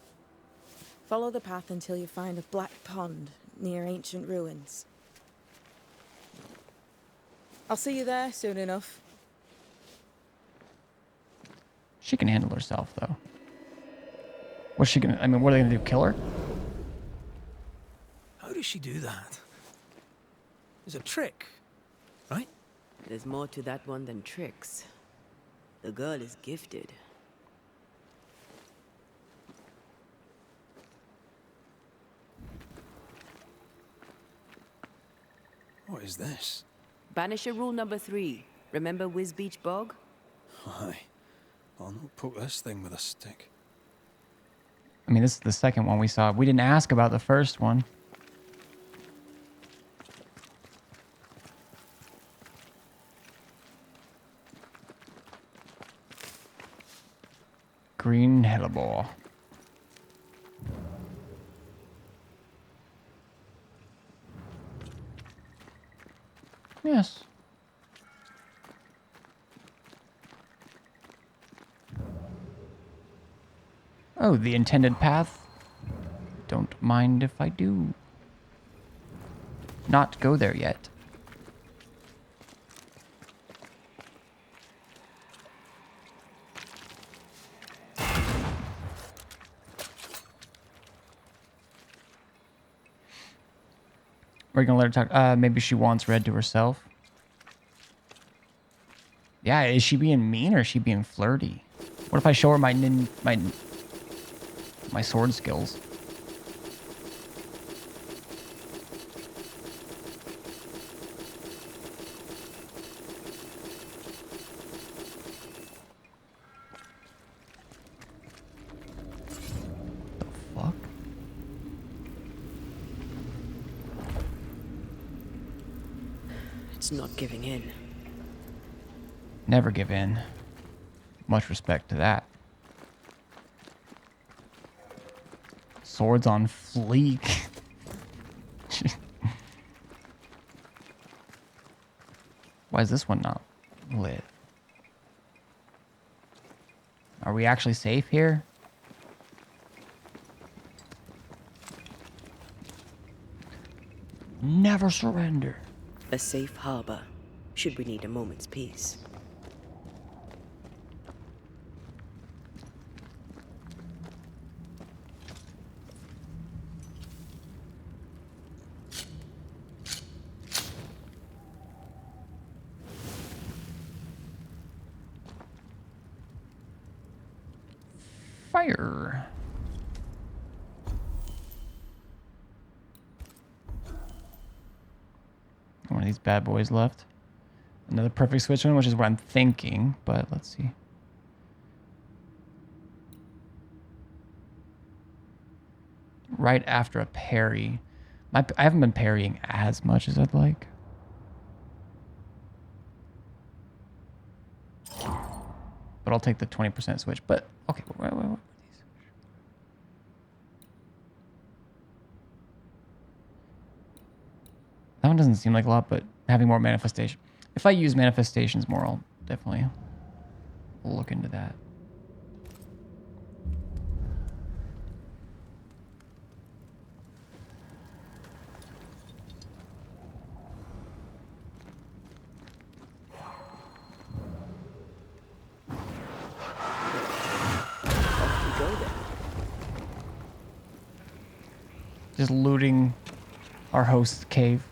Follow the path until you find a black pond near ancient ruins. I'll see you there soon enough. She can handle herself though. What's she gonna? I mean, what are they gonna do? Kill her? How does she do that? It's a trick, right? There's more to that one than tricks. The girl is gifted. What is this? Banisher rule number 3. Remember Wisbeach Bog? Aye. I'll not poke this thing with a stick. I mean, this is the second one we saw. We didn't ask about the first one. green hellebore. Yes. Oh, the intended path? Don't mind if I do. Not go there yet. We're gonna let her talk. Maybe she wants Red to herself. Yeah, is she being mean or is she being flirty? What if I show her my sword skills? The fuck? It's not giving in. Never give in. Much respect to that. Swords on fleek. Why is this one not lit? Are we actually safe here? Never surrender. A safe harbor, should we need a moment's peace. Fire. One of these bad boys left. Another perfect switch one, which is what I'm thinking, but let's see. Right after a parry. I haven't been parrying as much as I'd like. But I'll take the 20% switch. But, okay, what are these? That one doesn't seem like a lot, but having more manifestation. If I use manifestations more, I'll definitely look into that. Just looting our host's cave.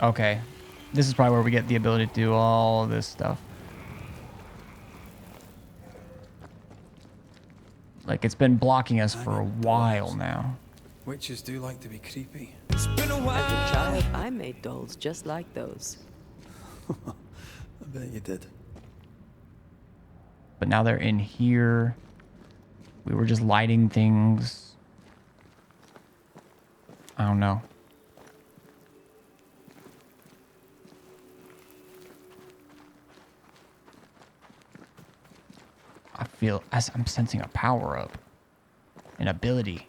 Okay. This is probably where we get the ability to do all this stuff. Like, it's been blocking us for a while now. Witches do like to be creepy. As a child, I made dolls just like those. I bet you did. But now they're in here. We were just lighting things. I don't know. I feel as I'm sensing a power up. An ability.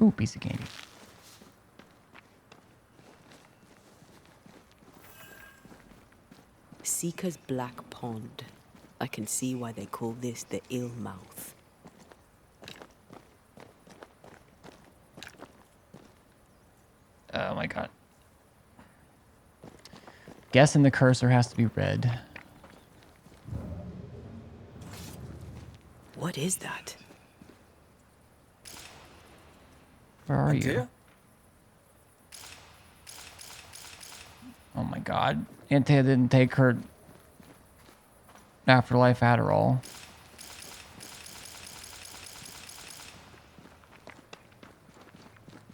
Ooh, piece of candy. Seeker's Black Pond. I can see why they call this the Ill Mouth. Oh my god. Guessing the cursor has to be red. What is that? Where are you? Antea? Oh my god. Antea didn't take her afterlife Adderall.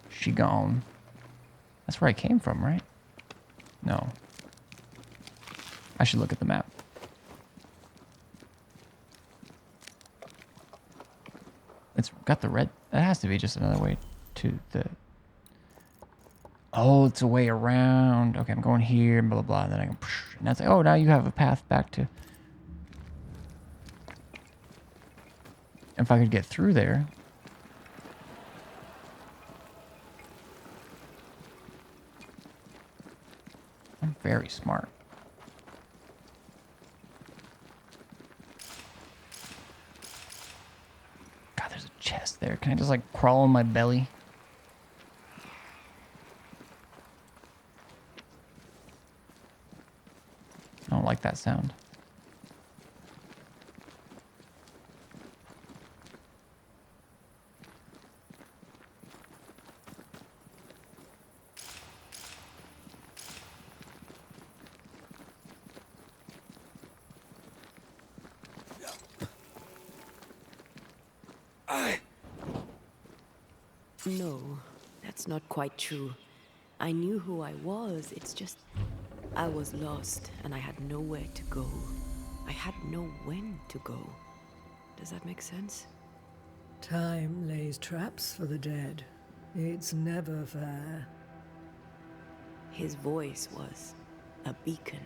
She gone. That's where I came from, right? No. I should look at the map. It's got the red. That has to be just another way to the... Oh, it's a way around. Okay, I'm going here, blah, blah, blah. And then I go, and that's like, oh, now you have a path back to... If I could get through there... I'm very smart. God, there's a chest there. Can I just, like, crawl on my belly? I don't like that sound. No, that's not quite true. I knew who I was, it's just... I was lost, and I had nowhere to go. I had no when to go. Does that make sense? Time lays traps for the dead. It's never fair. His voice was a beacon.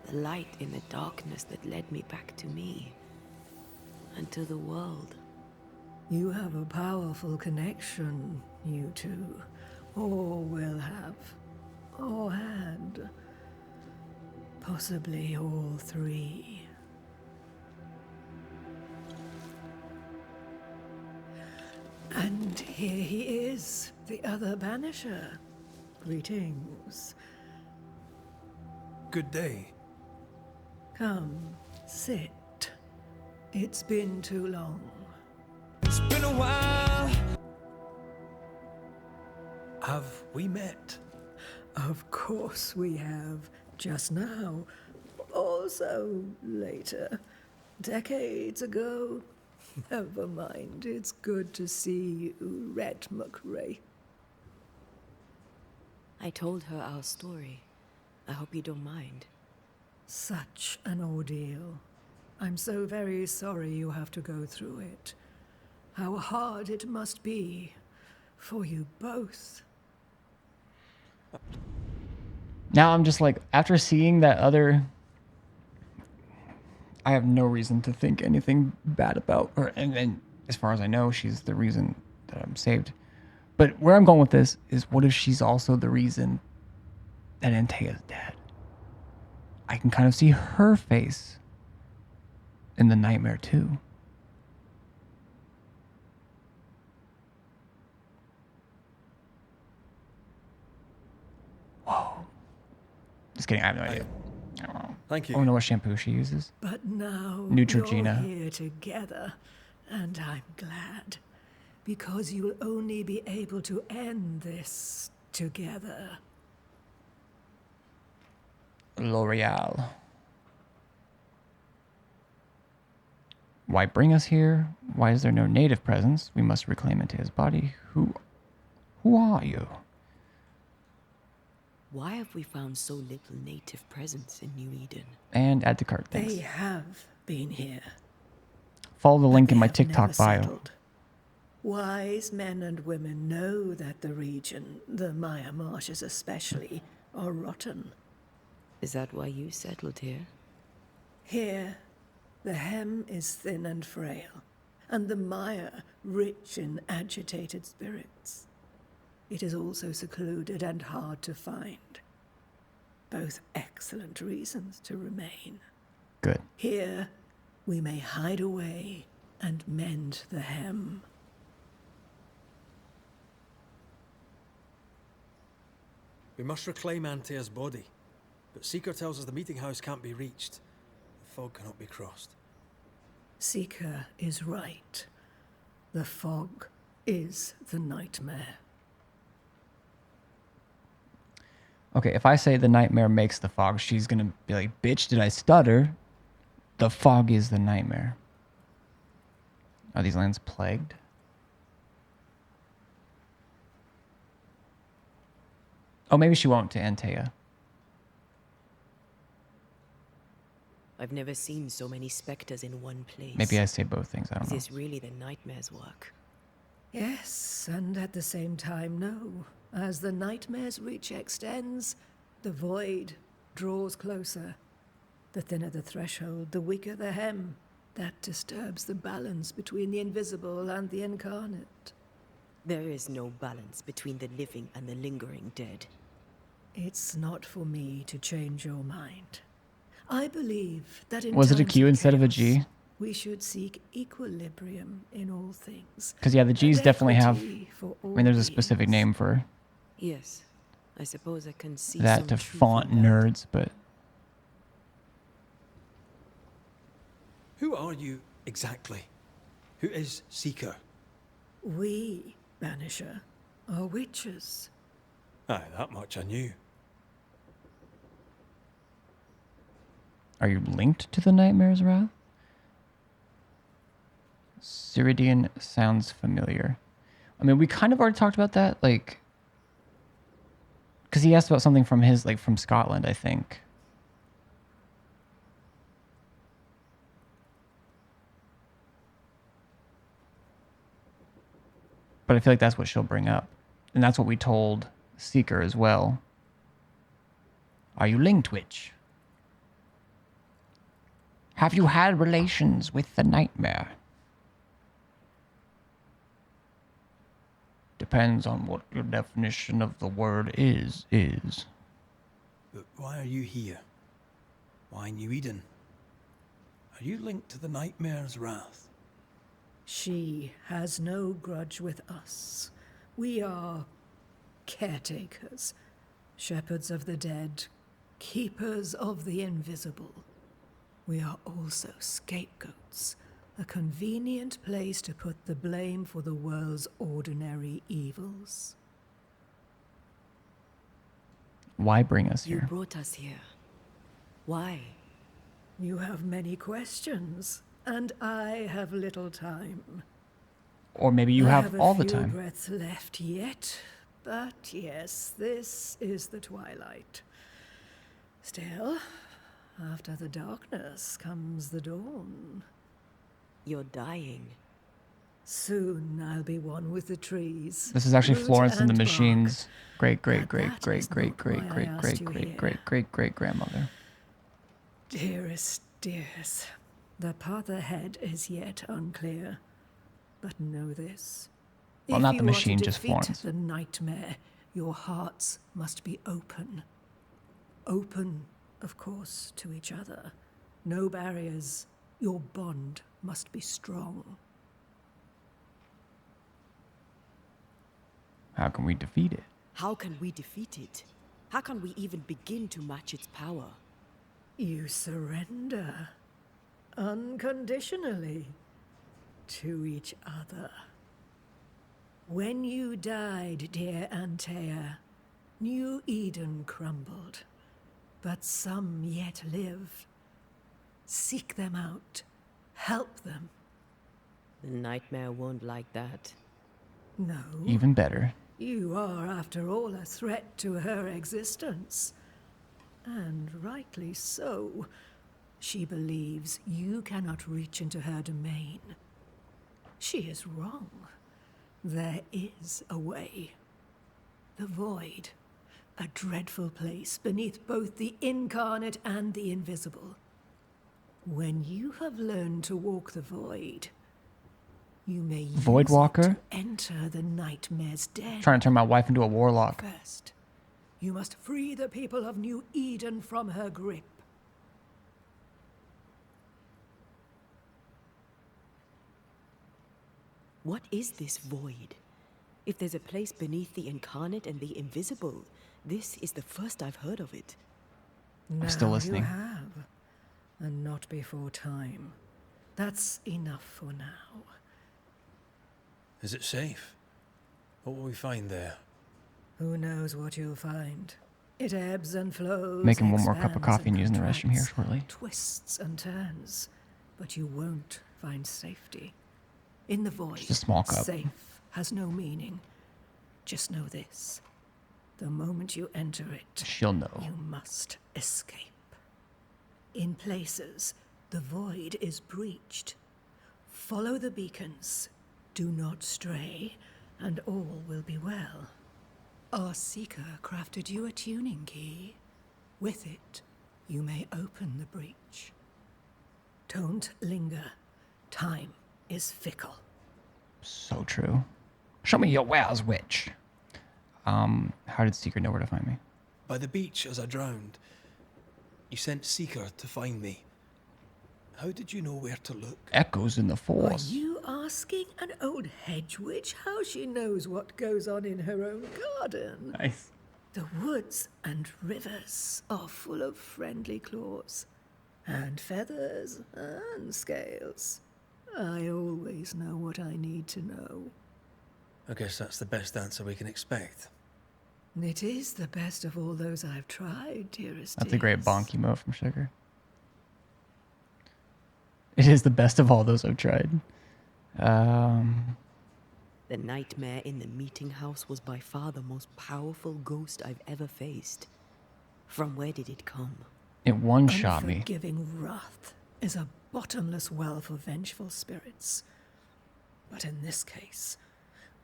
The light in the darkness that led me back to me. And to the world. You have a powerful connection, you two. Or will have. Or had. Possibly all three. And here he is, the other Banisher. Greetings. Good day. Come, sit. It's been too long. It's been a while. Have we met? Of course we have. Just now. Also later. Decades ago. Never mind. It's good to see you, Red McRae. I told her our story. I hope you don't mind. Such an ordeal. I'm so very sorry you have to go through it. How hard it must be for you both. Now I'm just like, after seeing that other... I have no reason to think anything bad about her. And as far as I know, she's the reason that I'm saved. But where I'm going with this is, what if she's also the reason that Antea's dead? I can kind of see her face in the nightmare too. Whoa. Just kidding, I have no idea. I don't know. Thank you. I don't know what shampoo she uses. But now Neutrogena. you're here together, and I'm glad. Because you'll only be able to end this together. L'Oreal. Why bring us here? Why is there no native presence? We must reclaim into his body. Who are you? Why have we found so little native presence in New Eden? And add to cart, thanks. They have been here. Follow the link in my They have TikTok never bio. settled. Wise men and women know that the region, the Maya marshes especially, are rotten. Is that why you settled here? Here, the hem is thin and frail, and the Maya rich in agitated spirits. It is also secluded and hard to find. Both excellent reasons to remain. Good. Here, we may hide away and mend the hem. We must reclaim Antea's body, but Seeker tells us the meeting house can't be reached. The fog cannot be crossed. Seeker is right. The fog is the nightmare. Okay, if I say the nightmare makes the fog, she's gonna be like, bitch, did I stutter? The fog is the nightmare. Are these lands plagued? Oh, maybe she won't to Antea. I've never seen so many specters in one place. Maybe I say both things, I don't Is know. this really the nightmare's work? Yes, and at the same time, no. As the nightmare's reach extends, the void draws closer. The thinner the threshold, the weaker the hem. That disturbs the balance between the invisible and the incarnate. There is no balance between the living and the lingering dead. It's not for me to change your mind. I believe that in Was it a times Q of instead of a chaos, G? we should seek equilibrium in all things. Because yeah, the G's And definitely have. equity for I all mean, there's a specific beings. name for Yes, I suppose I can see that some to truth font in that. nerds, but Who are you exactly? Who is Seeker? We, Banisher, are witches. Aye, that much I knew. are you linked to the Nightmare's Wrath? Ceridian sounds familiar. I mean, we kind of already talked about that, like, because he asked about something from his, like, from Scotland, I think. But I feel like that's what she'll bring up. And that's what we told Seeker as well. Are you linked, witch? Have you had relations with the Nightmare? Depends on what your definition of the word is. But why are you here? Why New Eden? Are you linked to the Nightmare's Wrath? She has no grudge with us. We are caretakers, shepherds of the dead, keepers of the invisible. We are also scapegoats, a convenient place to put the blame for the world's ordinary evils. Why bring us You here? brought us here. Why? You have many questions, and I have little time. Or maybe you I have all the a few time. breaths left yet, but yes, this is the twilight. Still, after the darkness comes the dawn. You're dying. Soon I'll be one with the trees. This is actually root Florence and the bark. Machine's great grandmother. Dearest dears, the path ahead is yet unclear. But know this. Well, If not you the want machine, to just defeat Florence. the nightmare, your hearts must be open. Open, of course, to each other. No barriers. Your bond must be strong. How can we defeat it? How can we defeat it? How can we even begin to match its power? You surrender. Unconditionally. To each other. When you died, dear Antea, New Eden crumbled. But some yet live. Seek them out. Help them. The nightmare won't like that. No. Even better. You are, after all, a threat to her existence. And rightly so. She believes you cannot reach into her domain. She is wrong. There is a way. The void. A dreadful place beneath both the incarnate and the invisible. When you have learned to walk the void, you may use Void Walker? it to enter the nightmare's den. Trying to turn my wife into a warlock. First, you must free the people of New Eden from her grip. What is this void? If there's a place beneath the incarnate and the invisible, this is the first I've heard of it. Now still listening. You have, and not before time. That's enough for now. Is it safe? What will we find there? Who knows what you'll find? It ebbs and flows. Making one more cup of expands coffee and using the contracts, restroom here shortly. Twists and turns, but you won't find safety. In the void, Just a small cup. safe has no meaning. Just know this. The moment you enter it, She'll know. you must escape. In places, the void is breached. Follow the beacons. Do not stray, and all will be well. Our Seeker crafted you a tuning key. With it, you may open the breach. Don't linger. Time is fickle. So true. Show me your wares, witch. How did Seeker know where to find me? By the beach as I drowned. You sent Seeker to find me. How did you know where to look? Echoes in the Are force. you asking an old hedge witch how she knows what goes on in her own garden? Nice. The woods and rivers are full of friendly claws, and feathers and scales. I always know what I need to know. I guess that's the best answer we can expect. It is the best of all those I've tried, dearest. That's a great bonk emote from Sugar. It is the best of all those I've tried. The nightmare in the meeting house was by far the most powerful ghost I've ever faced. From where did it come? It one-shot me. Unforgiving wrath is a bottomless well for vengeful spirits. But in this case,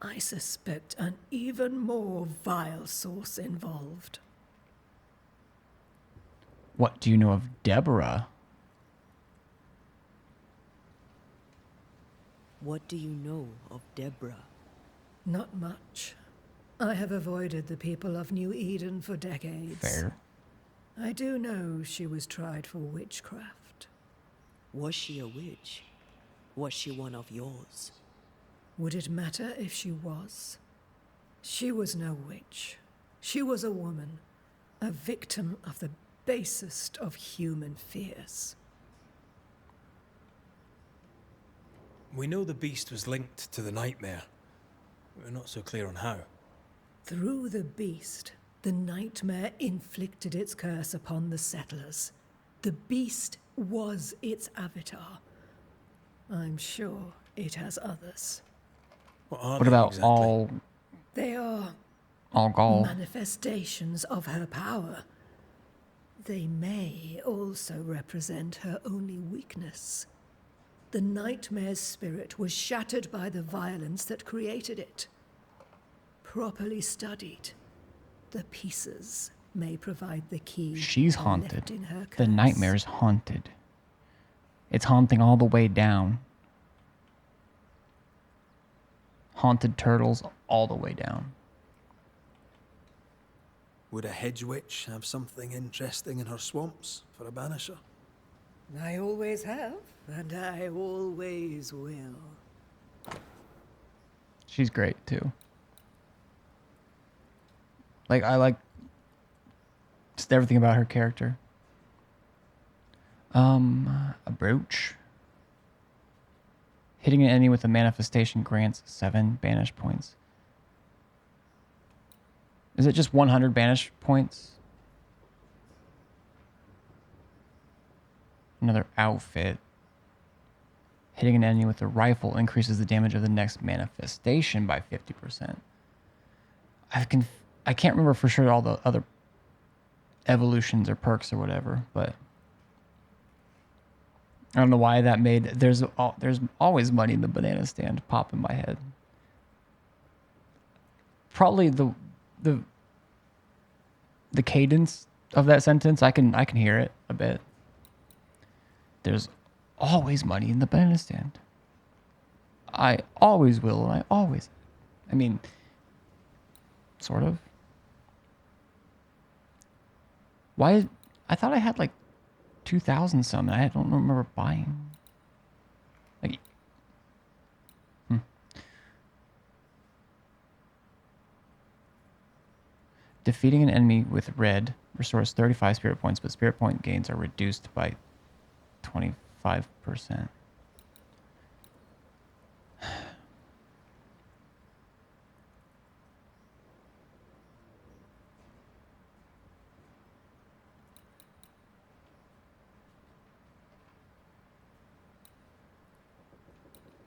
I suspect an even more vile source involved. What do you know of Deborah? What do you know of Deborah? Not much. I have avoided the people of New Eden for decades. Fair. I do know she was tried for witchcraft. Was she a witch? Was she one of yours? Would it matter if she was? She was no witch. She was a woman, a victim of the basest of human fears. We know the beast was linked to the nightmare. We're not so clear on how. Through the beast, the nightmare inflicted its curse upon the settlers. The beast was its avatar. I'm sure it has others. What about all They are Gaul? manifestations of her power. They may also represent her only weakness. The nightmare's spirit was shattered by the violence that created it. Properly studied, the pieces may provide the key. She's to haunted. lifting her The curse. nightmare's haunted. It's haunting all the way down. Haunted turtles all the way down. Would a hedge witch have something interesting in her swamps for a banisher? I always have, and I always will. She's great too. Like, I like just everything about her character. A brooch. Hitting an enemy with a manifestation grants 7 banish points. Is it just 100 banish points? Another outfit. Hitting an enemy with a rifle increases the damage of the next manifestation by 50%. I can't remember for sure all the other evolutions or perks or whatever, but I don't know why that made there's always money in the banana stand pop in my head. Probably the cadence of that sentence, I can hear it a bit. There's always money in the banana stand. I always will, and I mean, sort of. Why? I thought I had like 2,000 some, and I don't remember buying. Like, Defeating an enemy with red restores 35 spirit points, but spirit point gains are reduced by 25%.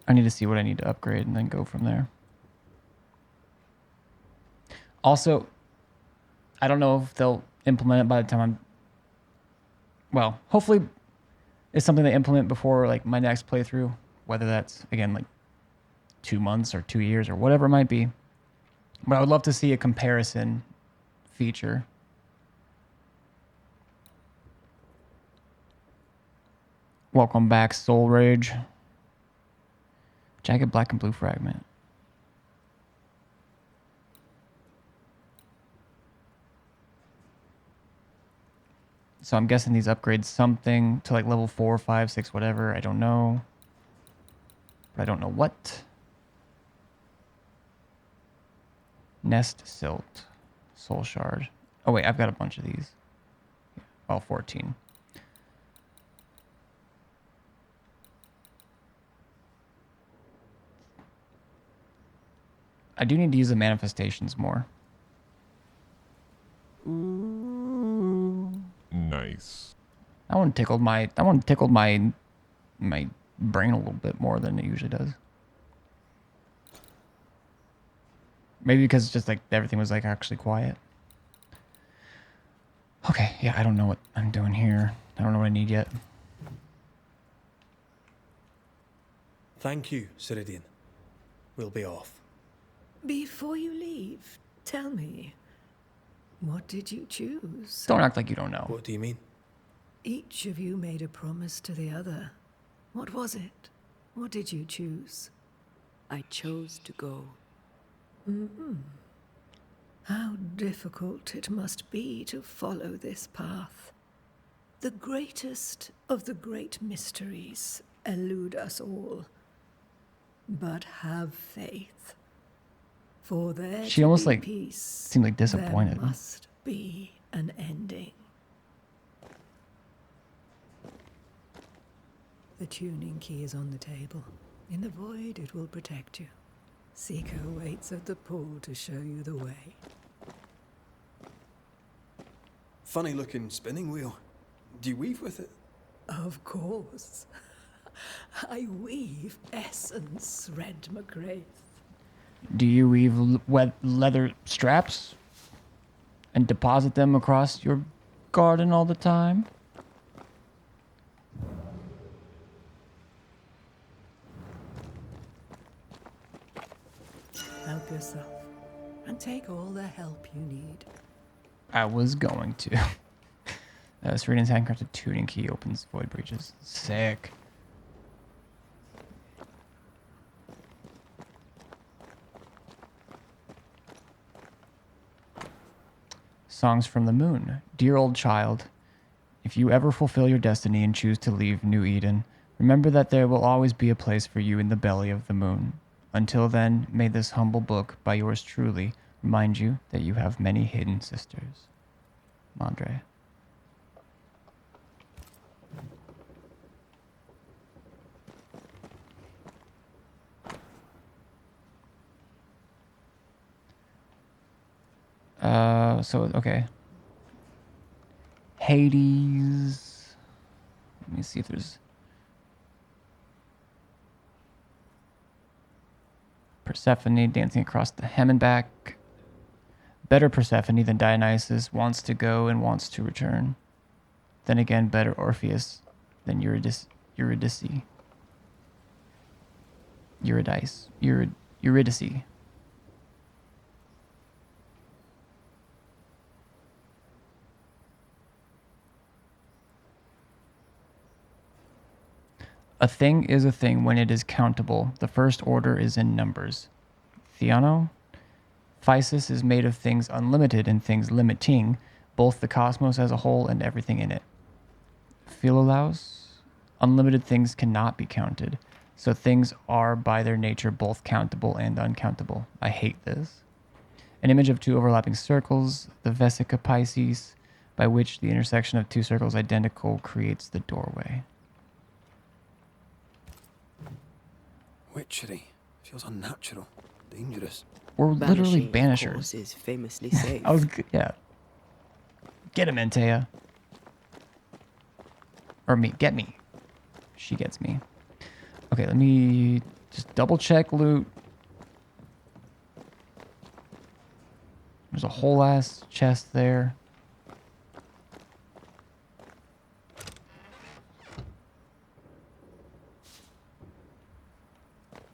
I need to see what I need to upgrade and then go from there. Also, I don't know if they'll implement it by the time I'm... Well, hopefully it's something they implement before like my next playthrough, whether that's, again, like 2 months or 2 years or whatever it might be. But I would love to see a comparison feature. Welcome back, Soul Rage. Jagged black and blue fragment. So I'm guessing these upgrades something to like level 4, 5, 6, whatever. I don't know. But I don't know what. Nest Silt. Soul Shard. Oh wait, I've got a bunch of these. All 14. I do need to use the manifestations more. Nice. That one tickled my my brain a little bit more than it usually does. Maybe because just like everything was like actually quiet. Okay, yeah, I don't know what I'm doing here. I don't know what I need yet. Thank you, Ceridian. We'll be off. Before you leave, tell me, what did you choose? Don't act like you don't know. What do you mean? Each of you made a promise to the other. What was it? What did you choose? I chose to go. Mm-hmm. How difficult it must be to follow this path. The greatest of the great mysteries elude us all. But have faith. For there She to almost be like peace, seemed like disappointed. there must be an ending. The tuning key is on the table. In the void, it will protect you. Seeker waits at the pool to show you the way. Funny looking spinning wheel. Do you weave with it? Of course. I weave essence, Red McGrath. Do you weave leather straps and deposit them across your garden all the time? Help yourself, and take all the help you need. I was going to. Ceridian's handcrafted tuning key opens void breaches. Sick. Songs from the Moon. Dear old child, if you ever fulfill your destiny and choose to leave New Eden, remember that there will always be a place for you in the belly of the moon. Until then, may this humble book by yours truly remind you that you have many hidden sisters. Mandre. Okay. Hades. Let me see if there's Persephone dancing across the hem and back. Better Persephone than Dionysus, wants to go and wants to return. Then again, better Orpheus than Eurydice. A thing is a thing when it is countable. The first order is in numbers. Theano? Physis is made of things unlimited and things limiting, both the cosmos as a whole and everything in it. Philolaus? Unlimited things cannot be counted, so things are by their nature both countable and uncountable. I hate this. An image of two overlapping circles, the Vesica Pisces, by which the intersection of two circles identical creates the doorway. Witchery. Feels unnatural. Dangerous. We're literally Banishing, of banishers. course, is famously safe. Yeah. Get him, Antea. Or me. Get me. She gets me. Okay, let me just double check loot. There's a whole ass chest there.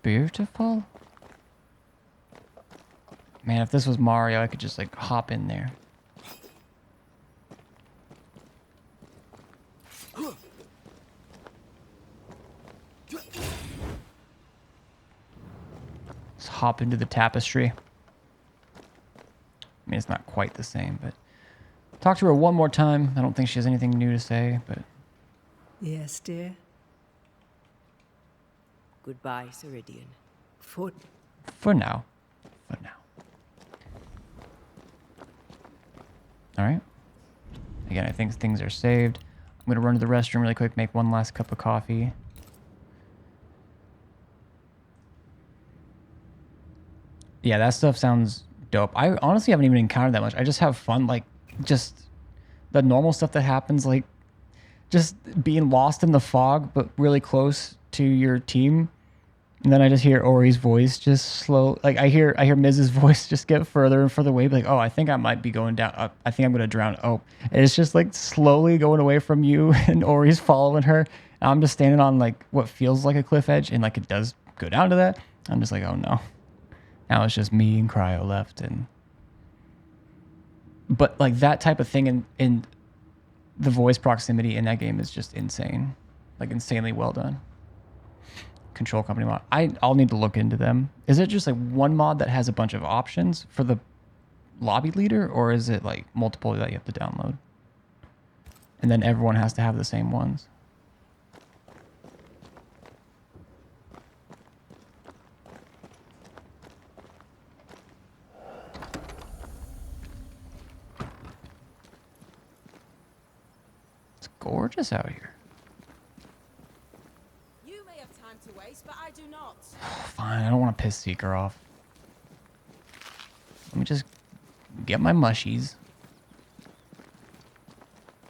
Beautiful. Man, if this was Mario, I could just like hop in there. Let's hop into the tapestry. I mean, it's not quite the same, but talk to her one more time. I don't think she has anything new to say, but Yes, dear. Goodbye, Ceridian. For now. For now. All right. Again, I think things are saved. I'm going to run to the restroom really quick, make one last cup of coffee. Yeah, that stuff sounds dope. I honestly haven't even encountered that much. I just have fun, like, just the normal stuff that happens, like, just being lost in the fog, but really close to your team. And then I just hear Ori's voice just slow. Like, I hear Miz's voice just get further and further away. Like, oh, I think I might be going down. I think I'm going to drown. Oh, and it's just, like, slowly going away from you, and Ori's following her. And I'm just standing on, like, what feels like a cliff edge, and, like, it does go down to that. I'm just like, oh, no. Now it's just me and Cryo left, but like that type of thing in the voice proximity in that game is just insane, like insanely well done. Control Company mod. I'll need to look into them. Is it just like one mod that has a bunch of options for the lobby leader, or is it like multiple that you have to download, and then everyone has to have the same ones? Gorgeous out here. You may have time to waste, but I do not. Fine, I don't want to piss Seeker off. Let me just get my mushies.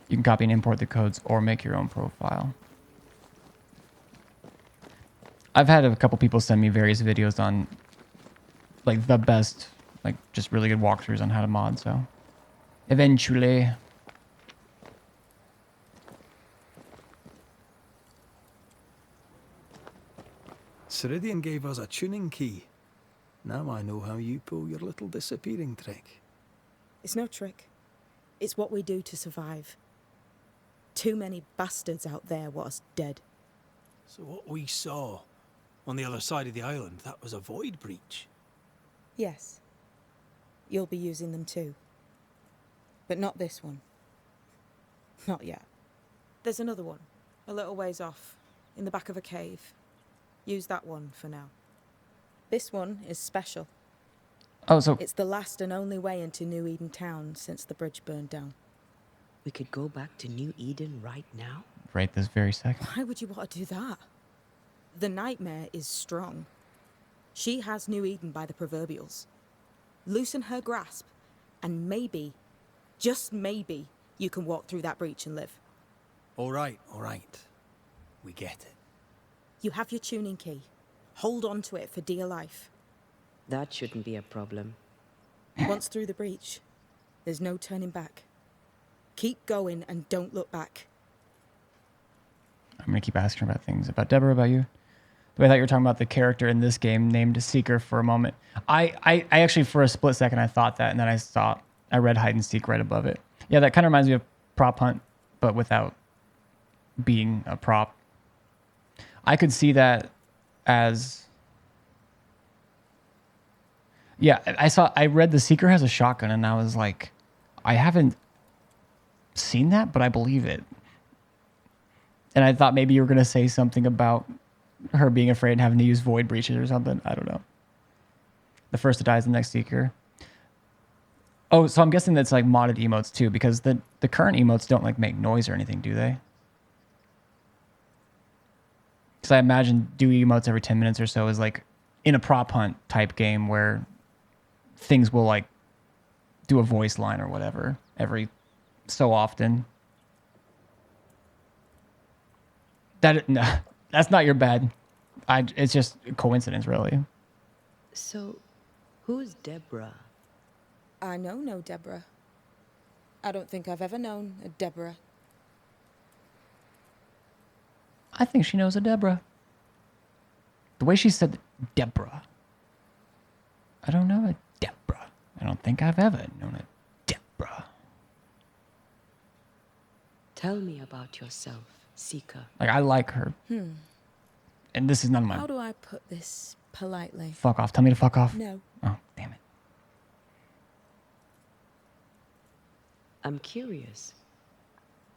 You can copy and import the codes or make your own profile. I've had a couple people send me various videos on like the best, like just really good walkthroughs on how to mod, so eventually. Ceridian gave us a tuning key. Now I know how you pull your little disappearing trick. It's no trick. It's what we do to survive. Too many bastards out there want us dead. So what we saw on the other side of the island, that was a void breach? Yes. You'll be using them too. But not this one. Not yet. There's another one, a little ways off, in the back of a cave. Use that one for now. This one is special. Oh, so it's the last and only way into New Eden Town since the bridge burned down. We could go back to New Eden right now? Right this very second. Why would you want to do that? The nightmare is strong. She has New Eden by the proverbials. Loosen her grasp, and maybe, just maybe, you can walk through that breach and live. All right. We get it. You have your tuning key. Hold on to it for dear life. That shouldn't be a problem. Once through the breach, there's no turning back. Keep going and don't look back. I'm going to keep asking about things. About Deborah, about you. The way I thought you were talking about the character in this game named Seeker for a moment. I actually, for a split second, I thought that, and then I read Hide and Seek right above it. Yeah, that kind of reminds me of Prop Hunt, but without being a prop. I could see that as... Yeah, I read The Seeker has a shotgun, and I was like, I haven't seen that, but I believe it. And I thought maybe you were going to say something about her being afraid and having to use void breaches or something. I don't know. The first to die is the next Seeker. Oh, so I'm guessing that's like modded emotes too, because the current emotes don't like make noise or anything, do they? Because I imagine do emotes every 10 minutes or so is like in a prop hunt type game where things will like do a voice line or whatever every so often. No, that's not your bad. It's just a coincidence, really. So, who's Deborah? I know no Deborah. I don't think I've ever known a Deborah. I think she knows a Deborah. The way she said Deborah. I don't know a Deborah. think I've ever known a Deborah. Tell me about yourself, Seeker. Like, I like her. And this is none of How my... do I put this politely? Fuck off. Tell me to fuck off. No. Oh, damn it. I'm curious.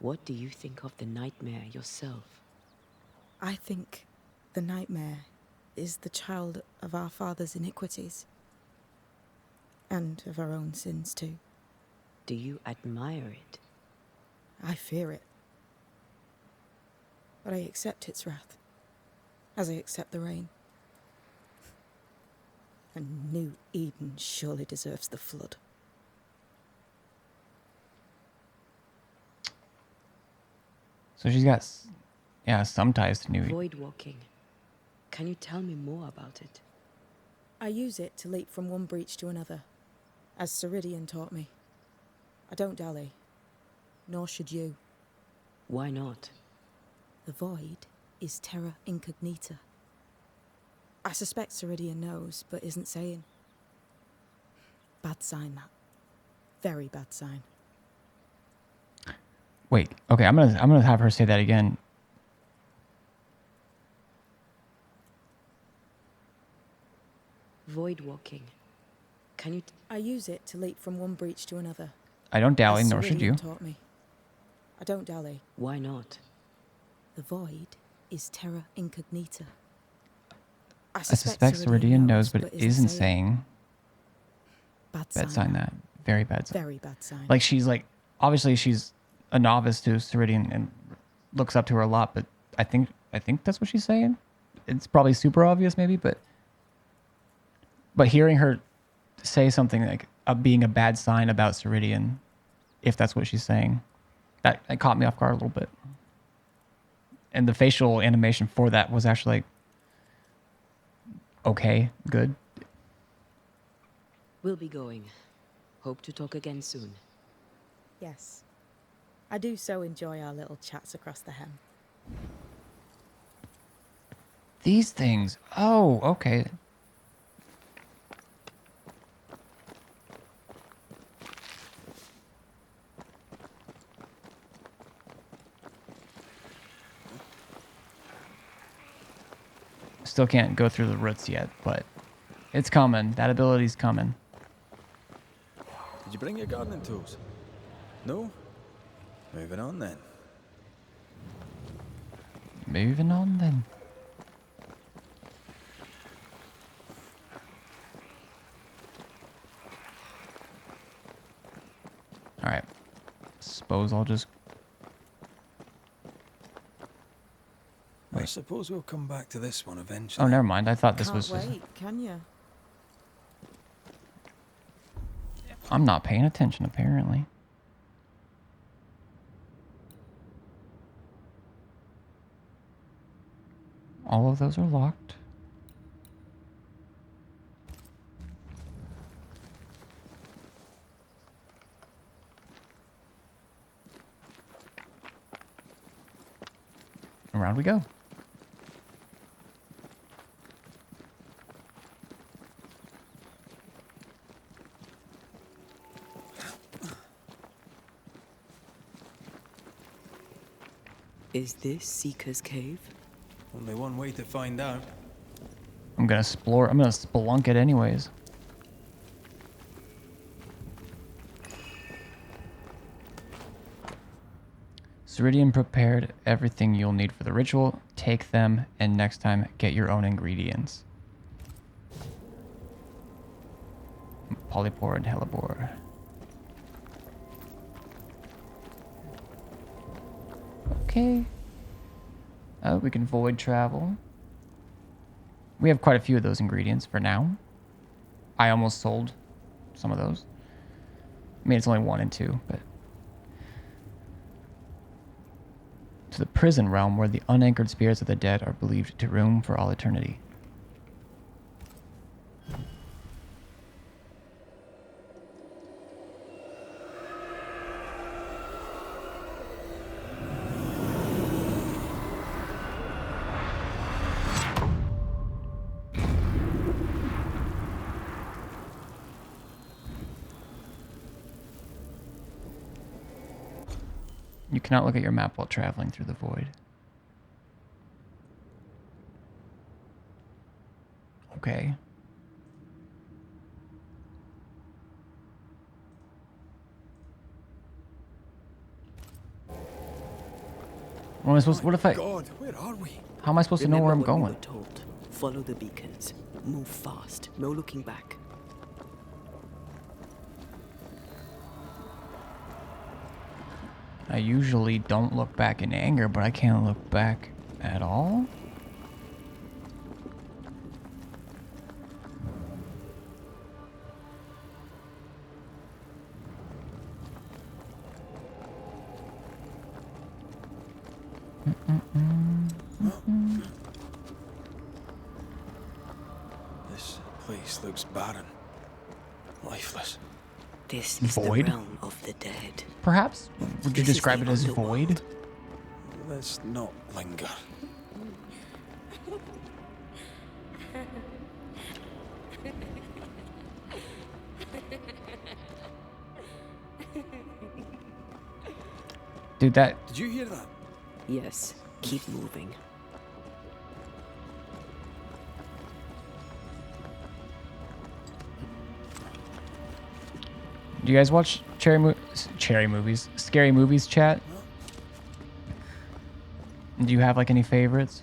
What do you think of the nightmare yourself? I think the nightmare is the child of our father's iniquities. And of our own sins, too. Do you admire it? I fear it. But I accept its wrath, as I accept the rain. And New Eden surely deserves the flood. So she's got, yeah, some ties to New Eden. Void walking. Can you tell me more about it? I use it to leap from one breach to another, as Ceridian taught me. I don't dally, nor should you. Why not? The void is terra incognita. I suspect Ceridian knows, but isn't saying. Bad sign, that. Very bad sign. Wait, okay, I'm gonna have her say that again. Void walking. Can you... I use it to leap from one breach to another. I don't dally, As nor should Ceridian you. Taught me. I don't dally. Why not? The void is terra incognita. I suspect Ceridian knows, but isn't saying. Bad sign that. Very bad sign. Very bad sign. Like, she's like, obviously she's a novice to Ceridian and looks up to her a lot, but I think that's what she's saying. It's probably super obvious maybe, but hearing her say something like being a bad sign about Ceridian, if that's what she's saying, that caught me off guard a little bit. And the facial animation for that was actually like, okay, good. We'll be going. Hope to talk again soon. Yes. I do so enjoy our little chats across the hem. These things. Oh, okay. Still can't go through the roots yet, but it's coming. That ability's coming. Did you bring your gardening tools? No? Moving on then. Moving on then. Alright. Suppose I'll just... I suppose we'll come back to this one eventually. Oh, never mind. I thought this Can't was just... wait, can you? I'm not paying attention, apparently. All of those are locked. Around we go. Is this Seeker's Cave? Only one way to find out. I'm gonna explore. I'm gonna spelunk it anyways. Ceridian prepared everything you'll need for the ritual. Take them, and next time, get your own ingredients. Polypore and hellebore. Okay. Oh, we can void travel. We have quite a few of those ingredients for now. I almost sold some of those. I mean, it's only 1 and 2, but... To the prison realm where the unanchored spirits of the dead are believed to roam for all eternity. You cannot look at your map while traveling through the void. Okay. What am I supposed? What if I? God, where are we? How am I supposed to know where I'm going? Told. Follow the beacons. Move fast. No looking back. I usually don't look back in anger, but I can't look back at all. This place looks barren. Lifeless. This is Void? the realm of the dead. Perhaps? Would you This is describe it the as underworld. void? Let's not linger. Dude, that... Did you hear that? Yes. Keep moving. Do you guys watch scary movies chat? Do you have like any favorites?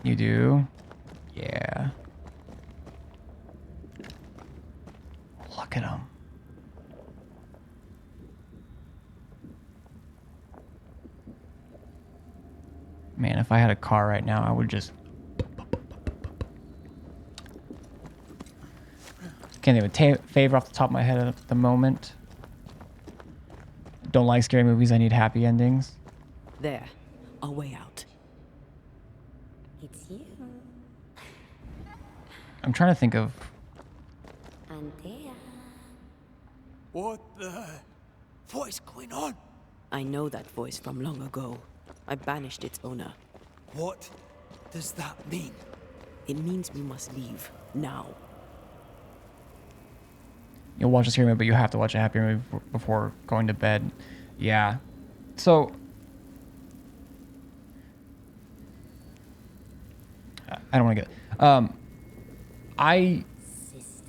You do? Yeah. Look at him. Man, if I had a car right now, I would just... Can't think of a favor off the top of my head at the moment. Don't like scary movies, I need happy endings. There. A way out. It's you. I'm trying to think of... Antea. What is going on? I know that voice from long ago. I banished its owner. What does that mean? It means we must leave. Now. You'll watch a scary movie, but you have to watch a happy movie before going to bed. Yeah. So... I don't want to get... I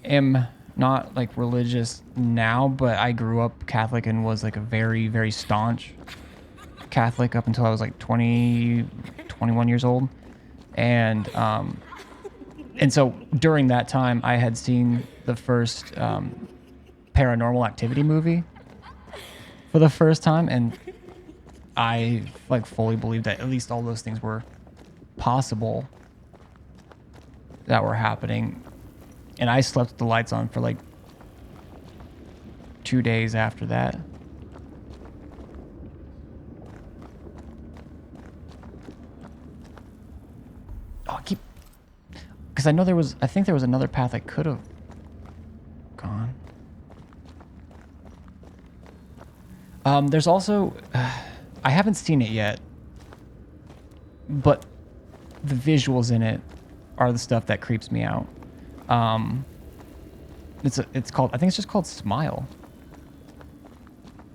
am not like religious now, but I grew up Catholic and was like a very, very staunch Catholic up until I was like 20, 21 years old. And so during that time, I had seen the first Paranormal Activity movie for the first time, and I like fully believed that at least all those things were possible that were happening. And I slept with the lights on for like 2 days after that. Oh, because I know I think there was another path I could have gone. There's also, I haven't seen it yet, but the visuals in it are the stuff that creeps me out. It's called, I think it's just called Smile.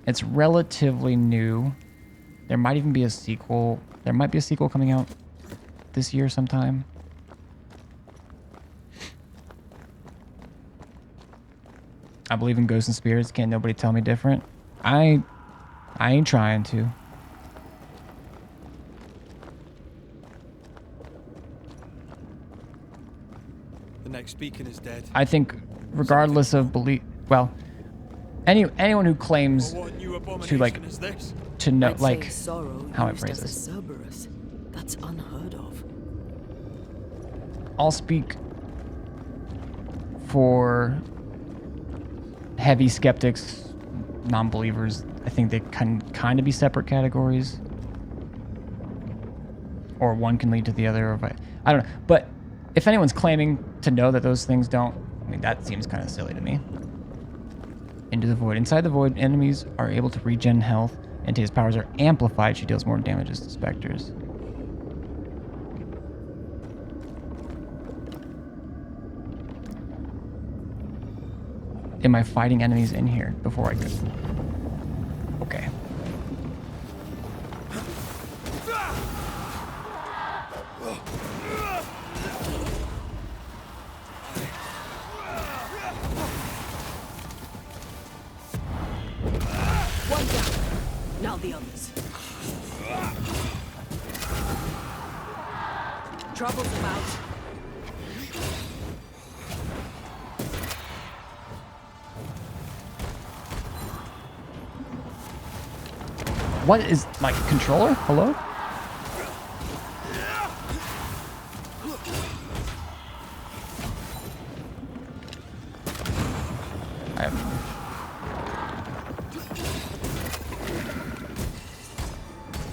It's relatively new. There might even be a sequel. There might be a sequel coming out this year sometime. I believe in ghosts and spirits. Can't nobody tell me different. I ain't trying to. The next beacon is dead. I think regardless of belief, well, anyone who claims to like to know I'd like say sorrow how I used phrase as a this. Cerberus. That's unheard of. I'll speak for heavy skeptics, non-believers. I think they can kind of be separate categories, or one can lead to the other. Or I don't know. But if anyone's claiming to know that those things don't, I mean, that seems kind of silly to me. Into the void. Inside the void, enemies are able to regen health, and his powers are amplified. She deals more damages to specters. Am I fighting enemies in here before I go? Okay. One down. Now the others. Trouble's about. What is my controller? Hello?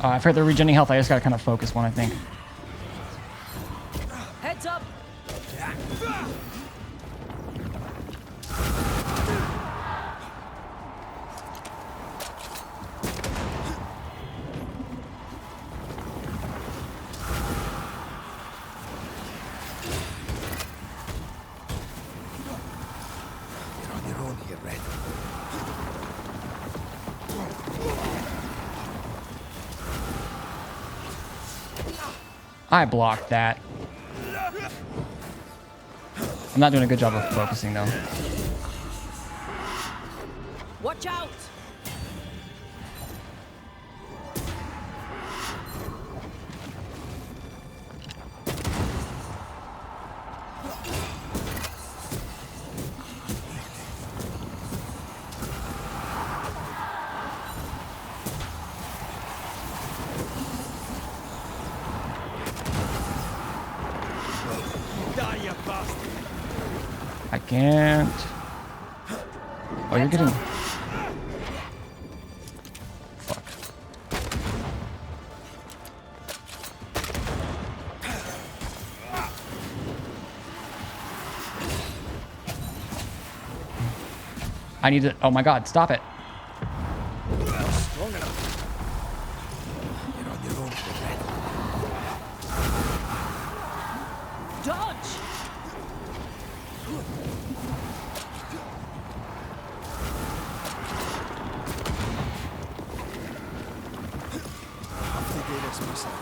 I forgot they're regenerating health. I just gotta kind of focus one, I think. Heads up. You're on your own here, Red. I blocked that. I'm not doing a good job of focusing though. Watch out. Die, you bastard! I can't. Oh, you're getting. Fuck. I need to. Oh my god, stop it. Strong enough. You're on your own here, Red. Dodge. I have to do this myself.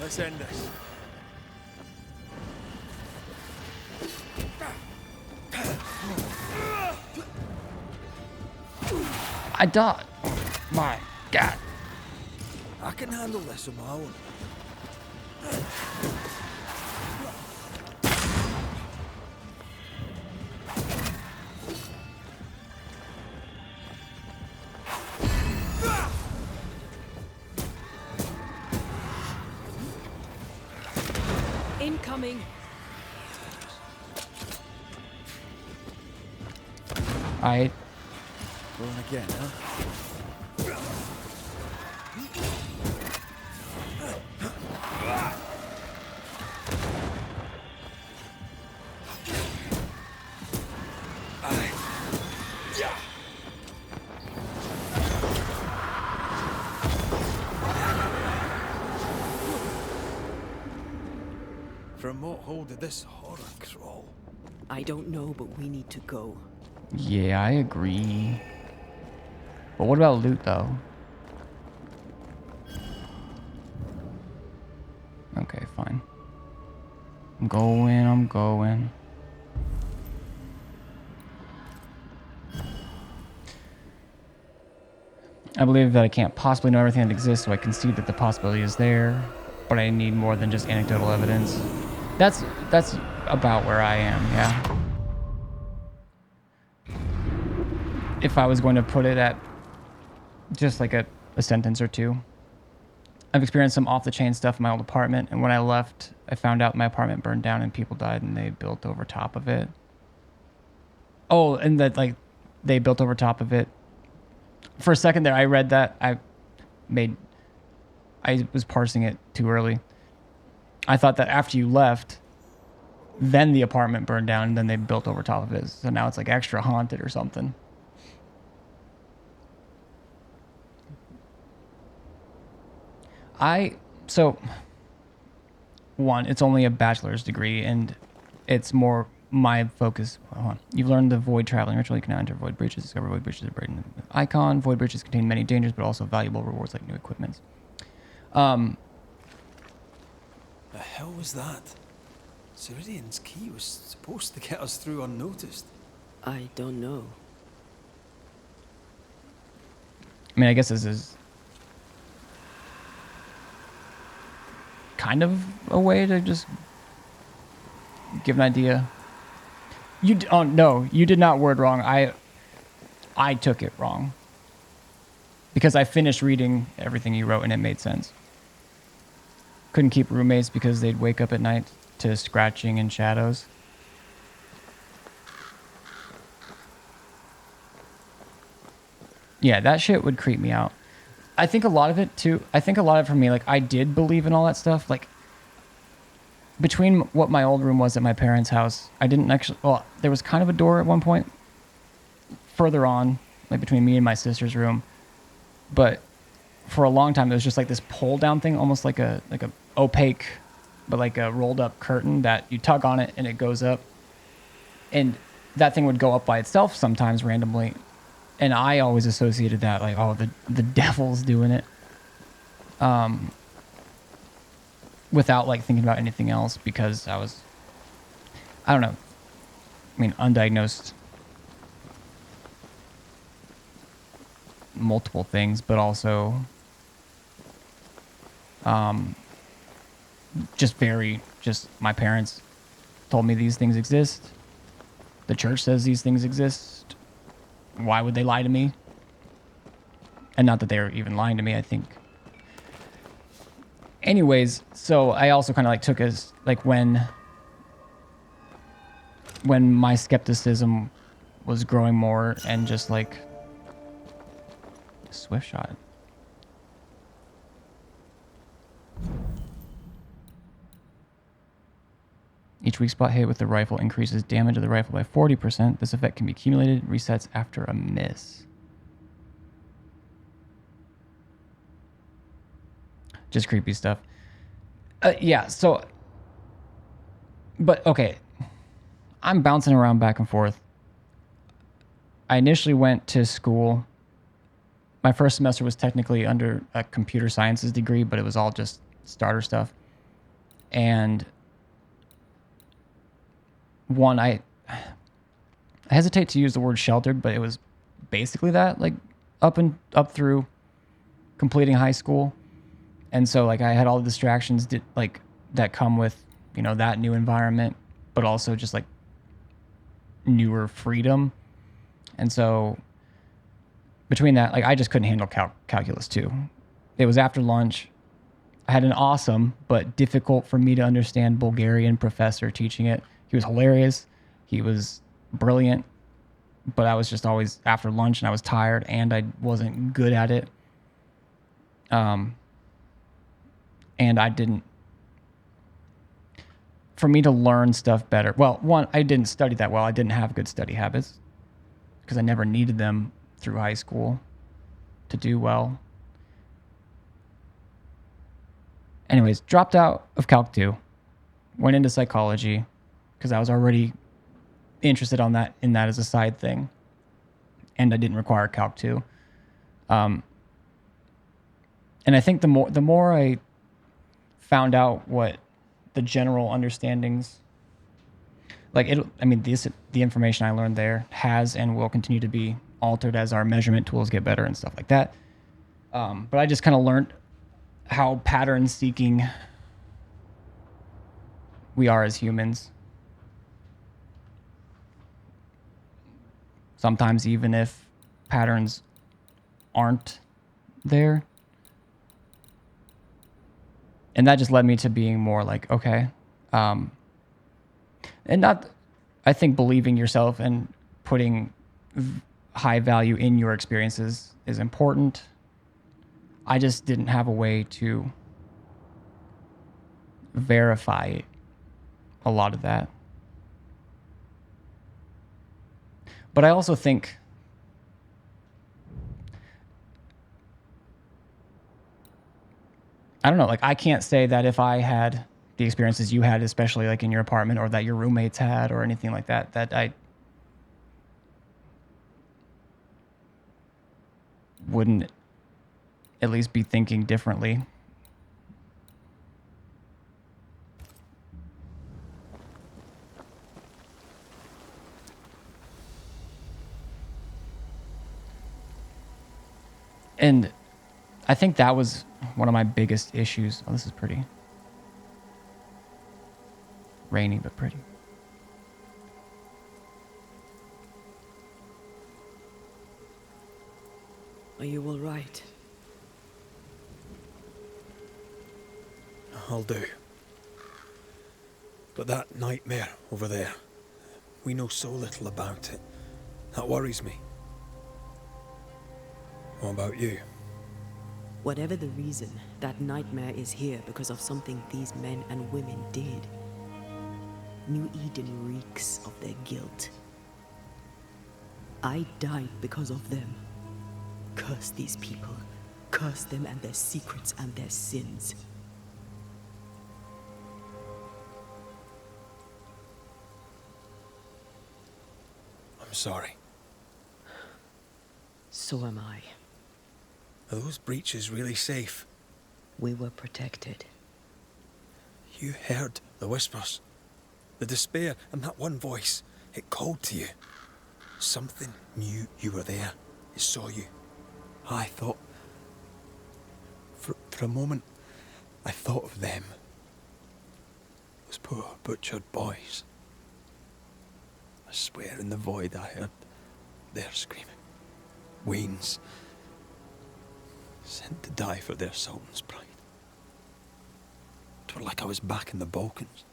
Let's end this. I died. My god. I can handle this on my own. Incoming. I. Going again, huh? From what hole did this horror crawl? I don't know, but we need to go. Yeah, I agree. But what about loot though? Okay, fine. I'm going. I believe that I can't possibly know everything that exists, so I concede that the possibility is there, but I need more than just anecdotal evidence. That's about where I am, yeah. If I was going to put it at just like a sentence or two. I've experienced some off-the-chain stuff in my old apartment, and when I left, I found out my apartment burned down and people died and they built over top of it. Oh, and that, like, they built over top of it. For a second there, I read that. I was parsing it too early. I thought that after you left, then the apartment burned down and then they built over top of it. So now it's like extra haunted or something. So one, it's only a bachelor's degree, and it's more my focus. Hold on. You've learned the void traveling ritual. You can now enter void breaches. Discover void breaches are buried in the icon. Void breaches contain many dangers, but also valuable rewards like new equipments. The hell was that? Ceridian's key was supposed to get us through unnoticed. I don't know. I mean, I guess this is kind of a way to just give an idea. Oh no, you did not word wrong. I took it wrong because I finished reading everything you wrote and it made sense. Couldn't keep roommates because they'd wake up at night to scratching and shadows. Yeah, that shit would creep me out. I think a lot of it too. I think a lot of it for me, like I did believe in all that stuff. Like between what my old room was at my parents' house, I didn't actually. Well, there was kind of a door at one point further on, like between me and my sister's room. But for a long time, it was just like this pull down thing, almost like a opaque, but like a rolled up curtain that you tug on it and it goes up. And that thing would go up by itself sometimes randomly. And I always associated that like, oh, the devil's doing it. Without like thinking about anything else because I don't know. I mean, undiagnosed multiple things, but also just my parents told me these things exist. The church says these things exist. Why would they lie to me? And not that they were even lying to me, I think. Anyways, so I also kind of like took as like when my skepticism was growing more and just like swift shot. Each weak spot hit with the rifle increases damage of the rifle by 40%. This effect can be accumulated, resets after a miss. Just creepy stuff. Yeah, so... But, okay. I'm bouncing around back and forth. I initially went to school. My first semester was technically under a computer sciences degree, but it was all just starter stuff. And... one, I hesitate to use the word sheltered, but it was basically that, like up through completing high school. And so like I had all the distractions that come with, you know, that new environment, but also just like newer freedom. And so between that, like I just couldn't handle calculus 2. It was after lunch. I had an awesome but difficult for me to understand Bulgarian professor teaching it. He was hilarious. He was brilliant. But I was just always after lunch and I was tired and I wasn't good at it. And I didn't... For me to learn stuff better... Well, one, I didn't study that well. I didn't have good study habits because I never needed them through high school to do well. Anyways, dropped out of Calc 2. Went into psychology because I was already interested in that as a side thing. And I didn't require Calc 2. And I think the more I found out what the general understandings, like the information I learned there has and will continue to be altered as our measurement tools get better and stuff like that. But I just kind of learned how pattern seeking we are as humans. Sometimes even if patterns aren't there. And that just led me to being more like, okay. And not, I think believing yourself and putting high value in your experiences is important. I just didn't have a way to verify a lot of that. But I also think I don't know, like I can't say that if I had the experiences you had, especially like in your apartment, or that your roommates had, or anything like that, that I wouldn't at least be thinking differently. And I think that was one of my biggest issues. Oh, this is pretty. Rainy, but pretty. Are you all right? I'll do. But that nightmare over there, we know so little about it. That worries me. What about you? Whatever the reason, that nightmare is here because of something these men and women did. New Eden reeks of their guilt. I died because of them. Curse these people. Curse them and their secrets and their sins. I'm sorry. So am I. Are those breaches really safe? We were protected. You heard the whispers, the despair, and that one voice. It called to you. Something knew you were there. It saw you. I thought... For a moment, I thought of them. Those poor butchered boys. I swear in the void I heard their screaming. Wains. Sent to die for their Sultan's pride. It was like I was back in the Balkans.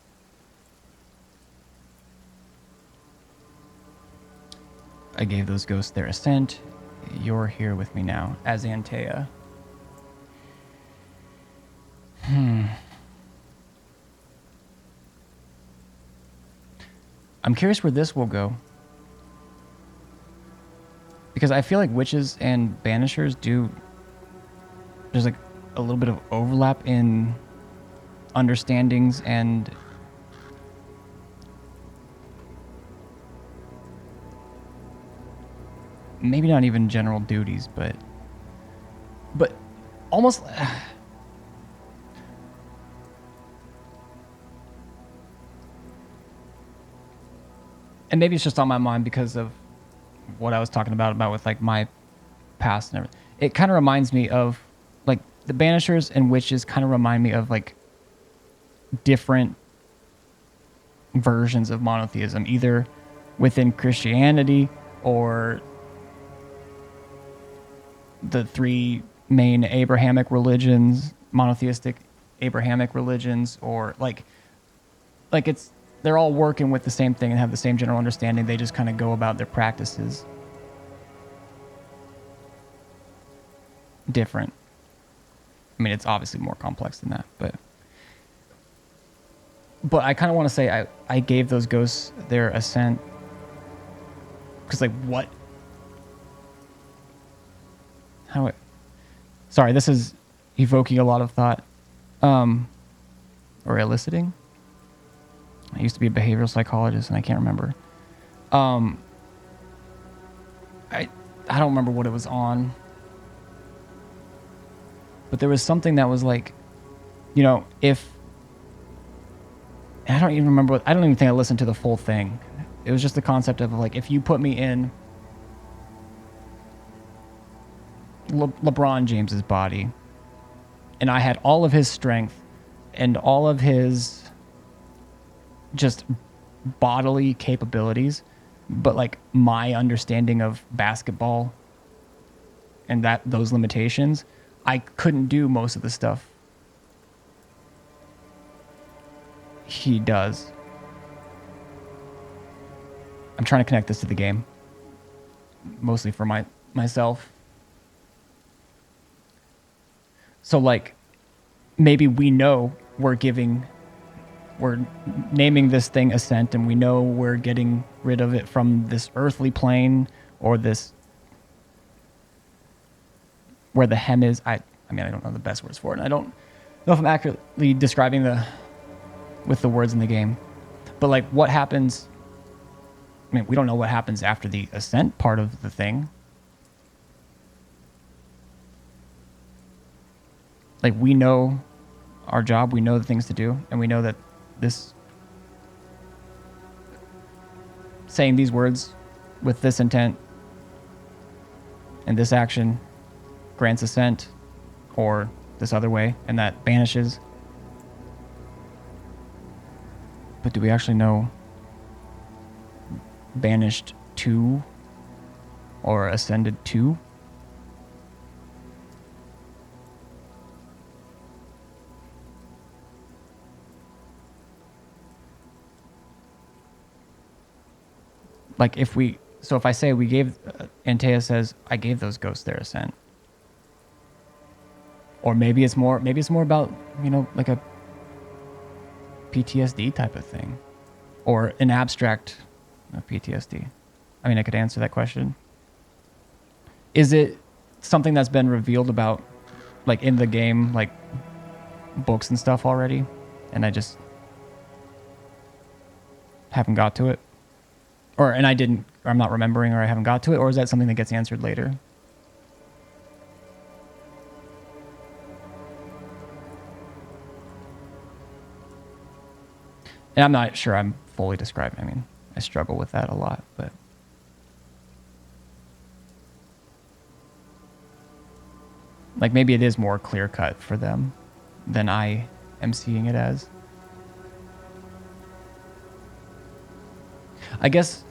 I gave those ghosts their ascent. You're here with me now, as Antea. I'm curious where this will go. Because I feel like witches and banishers do... There's like a little bit of overlap in understandings and... maybe not even general duties, but almost... And maybe it's just on my mind because of what I was talking about with like my past and everything. It kind of reminds me of like the banishers and witches kind of remind me of like different versions of monotheism, either within Christianity or the three main Abrahamic religions, monotheistic Abrahamic religions, or like it's, they're all working with the same thing and have the same general understanding. They just kind of go about their practices different. I mean, it's obviously more complex than that, but I kind of want to say I gave those ghosts their ascent because like what? Sorry, this is evoking a lot of thought, or eliciting. I used to be a behavioral psychologist, and I can't remember. I don't remember what it was on, but there was something that was like, you know, if I don't even remember. I don't even think I listened to the full thing. It was just the concept of like, if you put me in LeBron James's body, and I had all of his strength and all of his just bodily capabilities, but like my understanding of basketball and those limitations, I couldn't do most of the stuff he does. I'm trying to connect this to the game, mostly for myself. So like, maybe we know we're naming this thing Ascent, and we know we're getting rid of it from this earthly plane, or this, where the hem is. I mean, I don't know the best words for it, and I don't know if I'm accurately describing with the words in the game. But like what happens, I mean, we don't know what happens after the ascent part of the thing. Like we know our job, we know the things to do, and we know that this saying these words with this intent and this action grants ascent, or this other way, and that banishes. But do we actually know banished to or ascended to? Like if we, so if I say we gave, Antea says, I gave those ghosts their ascent. Or maybe it's more about, you know, like a PTSD type of thing. Or an abstract of PTSD. I mean, I could answer that question. Is it something that's been revealed about, like in the game, like books and stuff already? And I just haven't got to it? Or I'm not remembering, or I haven't got to it? Or is that something that gets answered later? And I'm not sure I'm fully describing. I mean, I struggle with that a lot, but like maybe it is more clear cut for them than I am seeing it as. I guess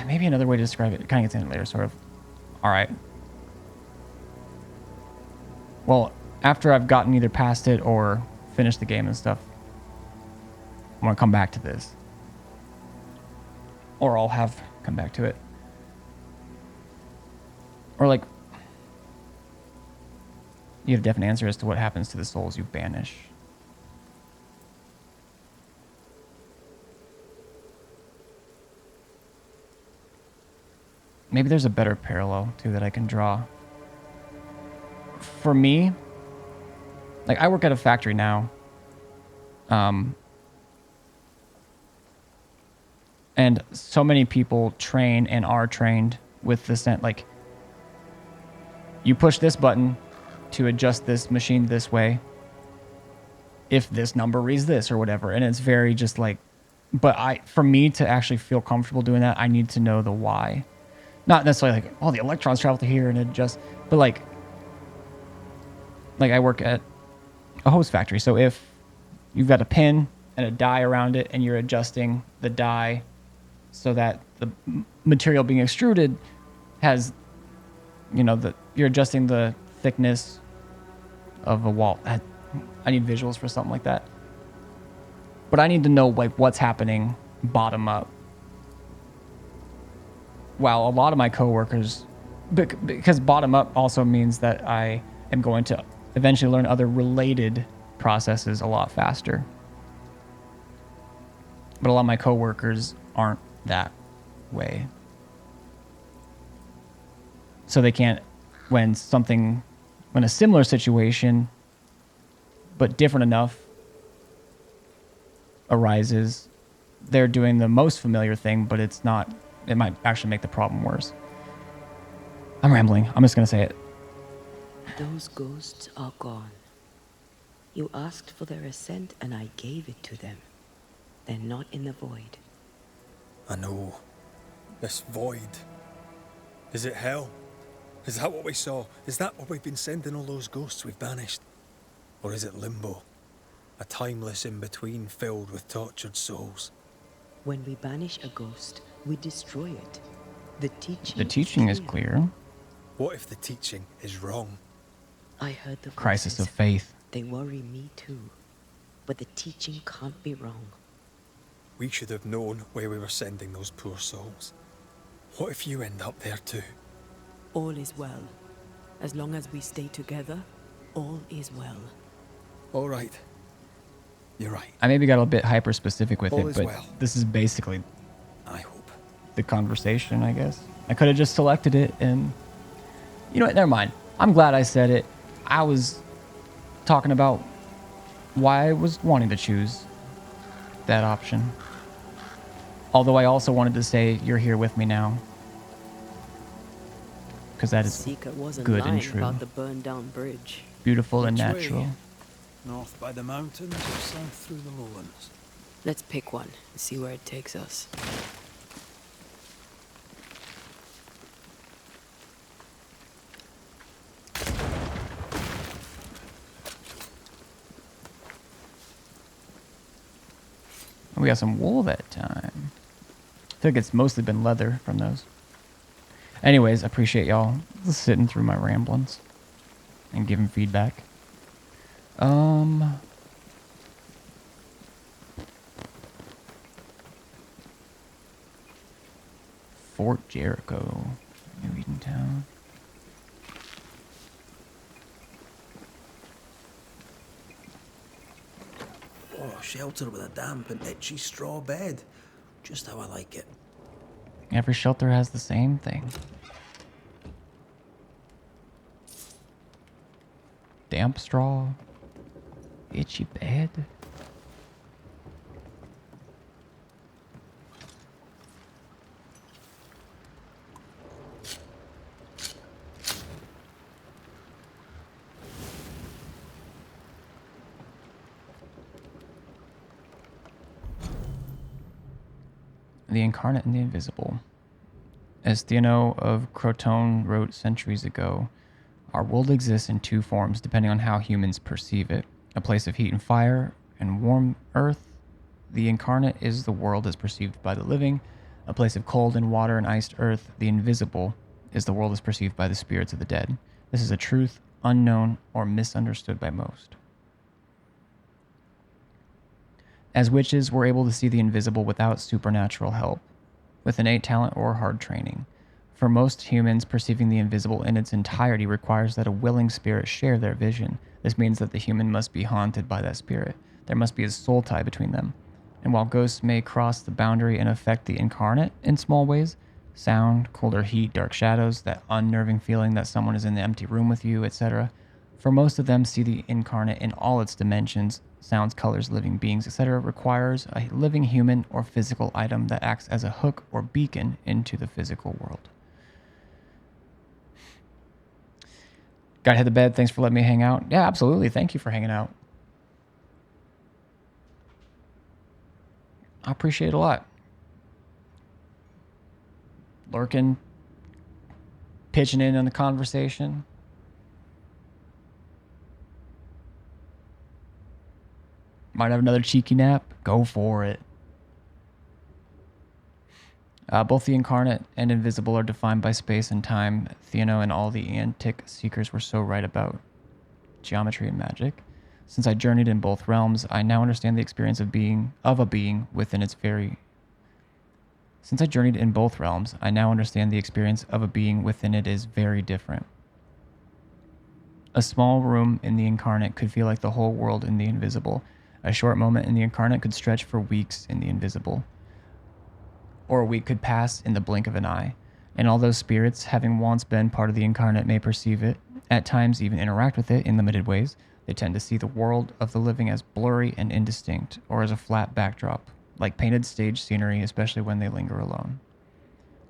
maybe another way to describe it kind of gets into it later, sort of. All right. Well, after I've gotten either past it or finished the game and stuff, I want to come back to this. Or I'll have come back to it. Or like, you have a definite answer as to what happens to the souls you banish. Maybe there's a better parallel too that I can draw. For me, like I work at a factory now. And so many people train and are trained with this, like you push this button to adjust this machine this way if this number reads this or whatever. And it's very just like, but for me to actually feel comfortable doing that, I need to know the why. Not necessarily like, oh, the electrons travel to here and adjust, but like I work at a hose factory. So if you've got a pin and a die around it and you're adjusting the die so that the material being extruded has, you know, you're adjusting the thickness of a wall. I need visuals for something like that. But I need to know like what's happening bottom up. While a lot of my coworkers, because bottom up also means that I am going to eventually learn other related processes a lot faster. But a lot of my coworkers aren't that way. So they can't, when a similar situation, but different enough, arises, they're doing the most familiar thing, but it might actually make the problem worse. I'm rambling. I'm just going to say it. Those ghosts are gone. You asked for their ascent and I gave it to them. They're not in the void. I know. This void. Is it hell? Is that what we saw? Is that what we've been sending all those ghosts we've banished? Or is it limbo? A timeless in-between filled with tortured souls? When we banish a ghost, we destroy it. The teaching is clear. What if the teaching is wrong? I heard the crisis voices. of faith. They worry me too. But the teaching can't be wrong. We should have known where we were sending those poor souls. What if you end up there too? All is well. As long as we stay together, all is well. All right. You're right. I maybe got a bit hyper specific with All it, is but well. this is basically, I hope, the conversation, I guess. I could have just selected it and, you know what, never mind. I'm glad I said it. I was talking about why I was wanting to choose that option. Although I also wanted to say you're here with me now. Because that is Seeker wasn't good and lying true. about the burned down bridge. Beautiful and Which way? natural. North by the mountains or south through the lowlands? Let's pick one and see where it takes us. We got some wool that time. I think it's mostly been leather from those. Anyways, appreciate y'all sitting through my ramblings and giving feedback. Fort Jericho, New Eden Town. Oh, shelter with a damp and itchy straw bed. Just how I like it. Every shelter has the same thing. Damp straw, itchy bed. The Incarnate and the Invisible. As Theano of Crotone wrote centuries ago, our world exists in two forms depending on how humans perceive it. A place of heat and fire and warm earth. The Incarnate is the world as perceived by the living. A place of cold and water and iced earth. The Invisible is the world as perceived by the spirits of the dead. This is a truth unknown or misunderstood by most. As witches, we're able to see the invisible without supernatural help, with innate talent or hard training. For most humans, perceiving the invisible in its entirety requires that a willing spirit share their vision. This means that the human must be haunted by that spirit. There must be a soul tie between them. And while ghosts may cross the boundary and affect the Incarnate in small ways, sound, colder heat, dark shadows, that unnerving feeling that someone is in the empty room with you, etc., for most of them, see the Incarnate in all its dimensions, sounds, colors, living beings, etc., requires a living human or physical item that acts as a hook or beacon into the physical world. Gotta head to bed. Thanks for letting me hang out. Yeah, absolutely. Thank you for hanging out. I appreciate it a lot. Lurking, pitching in on the conversation. Might have another cheeky nap. Go for it. Both the Incarnate and Invisible are defined by space and time. Theano and all the antic seekers were so right about geometry and magic. Since I journeyed in both realms, I now understand the experience of a being within its very. Since I journeyed in both realms, I now understand the experience of a being within it is very different. A small room in the Incarnate could feel like the whole world in the Invisible. A short moment in the Incarnate could stretch for weeks in the Invisible. Or a week could pass in the blink of an eye. And although spirits, having once been part of the Incarnate, may perceive it, at times even interact with it in limited ways, they tend to see the world of the living as blurry and indistinct, or as a flat backdrop, like painted stage scenery, especially when they linger alone.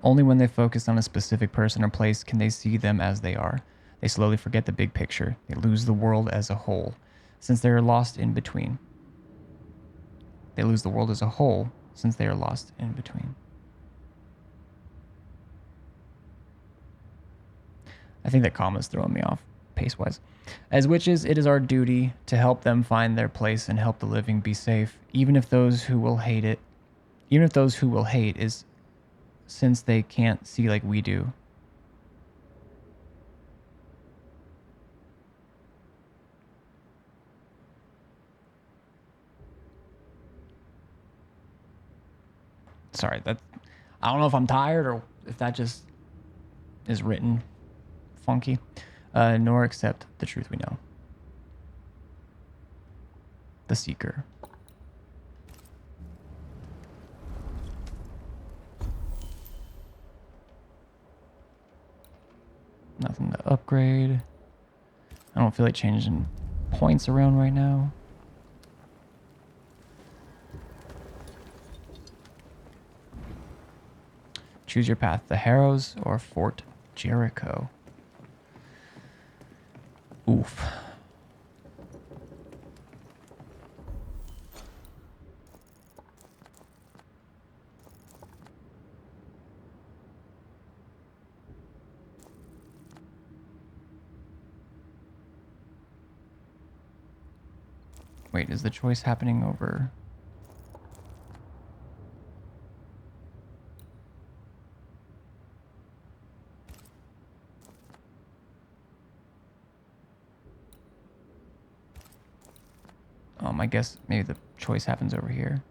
Only when they focus on a specific person or place can they see them as they are. They slowly forget the big picture. They lose the world as a whole, since they are lost in between. They lose the world as a whole, since they are lost in between. I think that comma's throwing me off, pace-wise. As witches, it is our duty to help them find their place and help the living be safe, even if those who will hate is since they can't see like we do. Sorry, I don't know if I'm tired or if that just is written funky. Nor accept the truth we know. The Seeker. Nothing to upgrade. I don't feel like changing points around right now. Choose your path, the Harrows or Fort Jericho. Oof. Wait, is the choice happening over? I guess maybe the choice happens over here.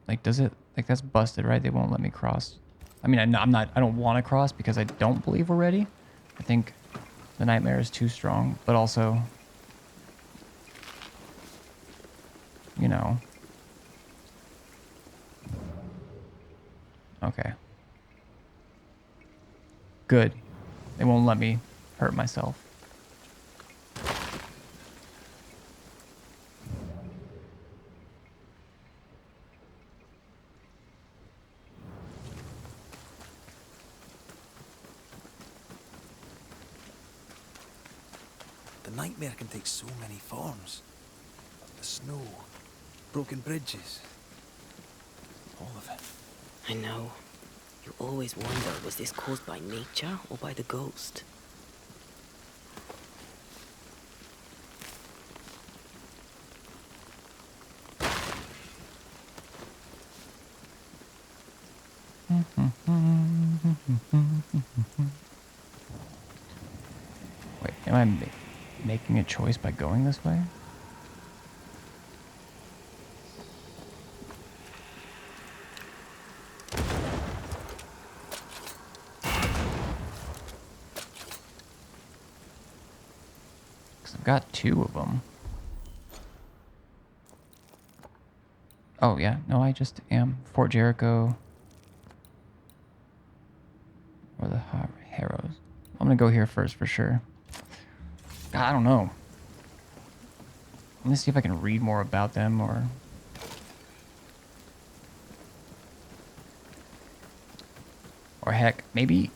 Like, does it? Like, that's busted, right? They won't let me cross. I mean, I'm not. I don't want to cross because I don't believe we're ready. I think the nightmare is too strong, but also, you know. Okay. Good. They won't let me hurt myself. The nightmare can take so many forms. The snow, broken bridges, all of it. I know. You always wonder, was this caused by nature or by the ghost? Wait, am I making a choice by going this way? Because I've got 2 of them. Oh, yeah. No, I just am. Fort Jericho. Or the Harrows. I'm going to go here first for sure. God, I don't know. Let me see if I can read more about them or... Or heck, maybe...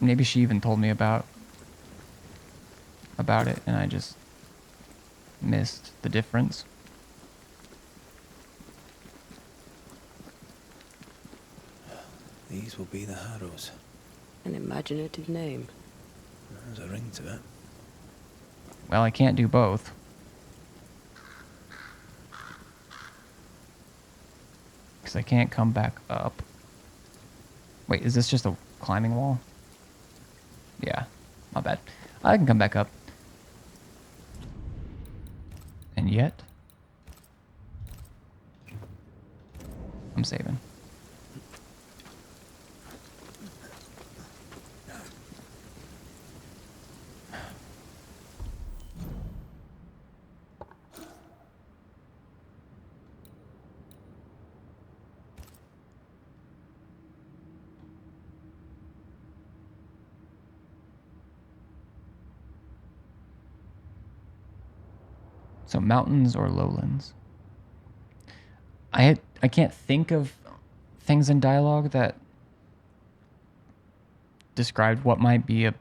Maybe she even told me about it and I just missed the difference. These will be the Harrows. An imaginative name. There's a ring to it. Well, I can't do both. Because I can't come back up. Wait, is this just a climbing wall? Yeah, my bad. I can come back up. And yet... I'm saving. So mountains or lowlands. I can't think of things in dialogue that described what might be a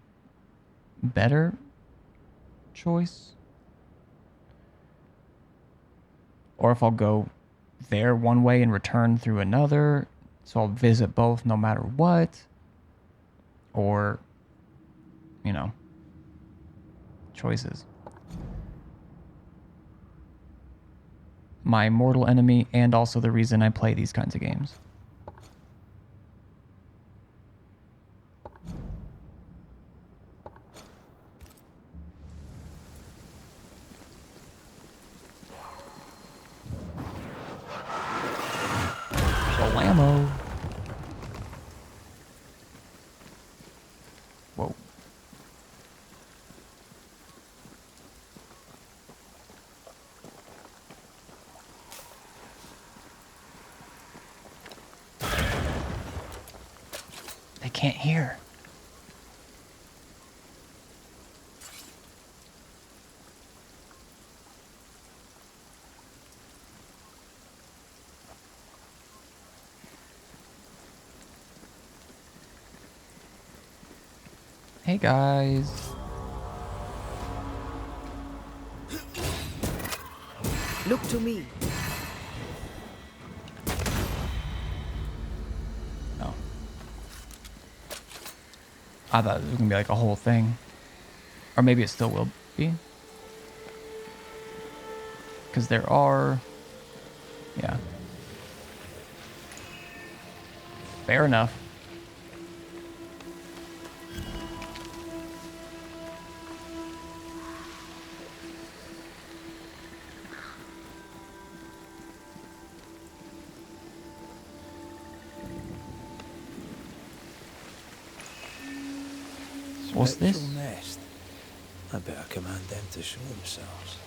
better choice. Or if I'll go there one way and return through another, so I'll visit both no matter what. Or, you know, choices. My mortal enemy and also the reason I play these kinds of games. Blammo. Whoa. They can't hear. Hey guys. Look to me. Oh. I thought it was gonna be like a whole thing. Or maybe it still will be. Because there are... Yeah. Fair enough. What's this? Spectral nest. I better command them to show themselves.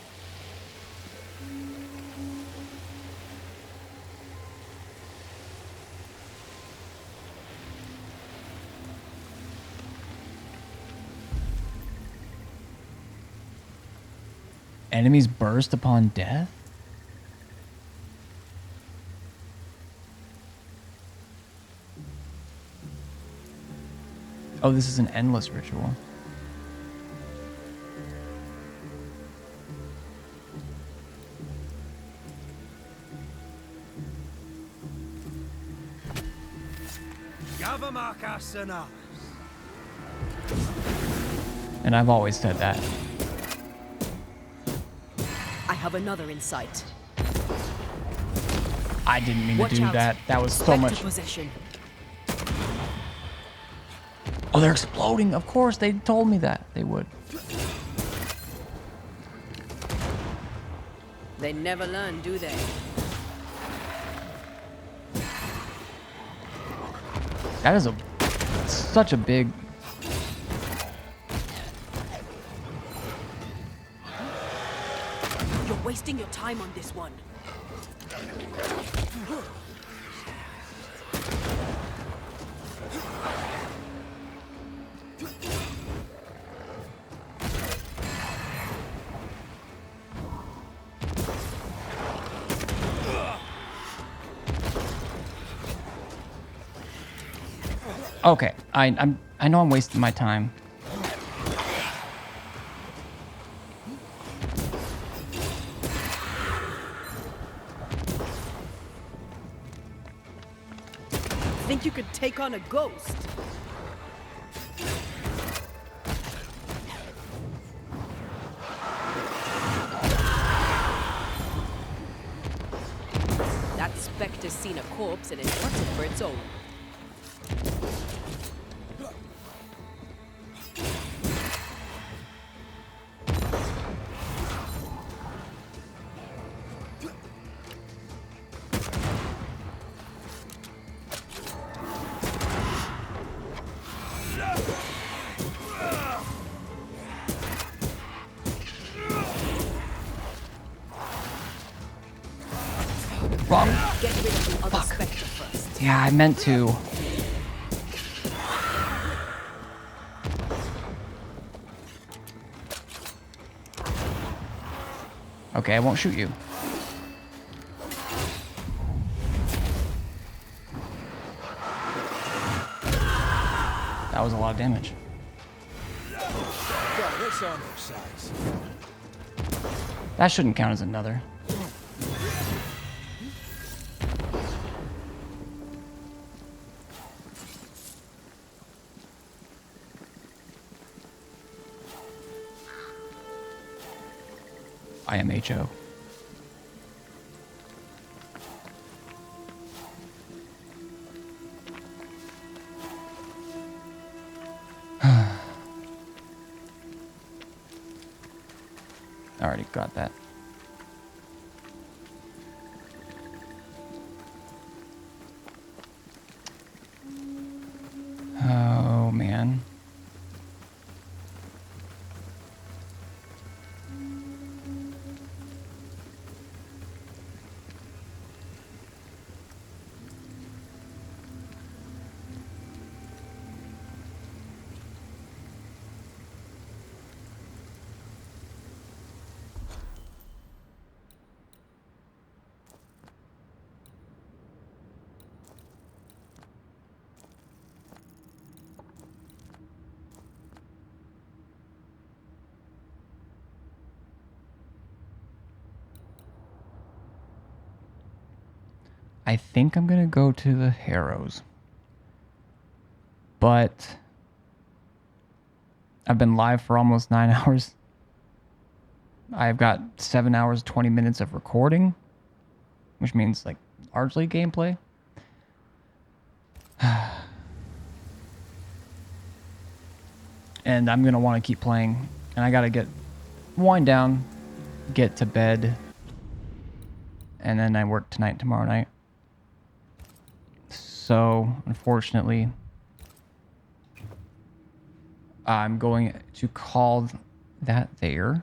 Enemies burst upon death? Oh, this is an endless ritual. And I've always said that. I have another insight. I didn't mean Watch to do out. that. That was so Spectre much. possession. Oh, they're exploding. Of course, they told me that they would. They never learn, do they? That is such a big... You're wasting your time on this one. Okay, I know I'm wasting my time. Think you could take on a ghost? That specter's seen a corpse and it wants it for its own. Wrong. Get rid of the other specter first. Yeah, I meant to. Okay, I won't shoot you. That was a lot of damage. God, that's on their sides. That shouldn't count as another. IMHO. Already got that. Oh, man. I think I'm gonna go to the Harrows. But I've been live for almost 9 hours. I've got 7 hours, 20 minutes of recording, which means like largely gameplay. And I'm gonna want to keep playing, and I gotta wind down, get to bed, and then I work tonight and tomorrow night. So unfortunately, I'm going to call that there.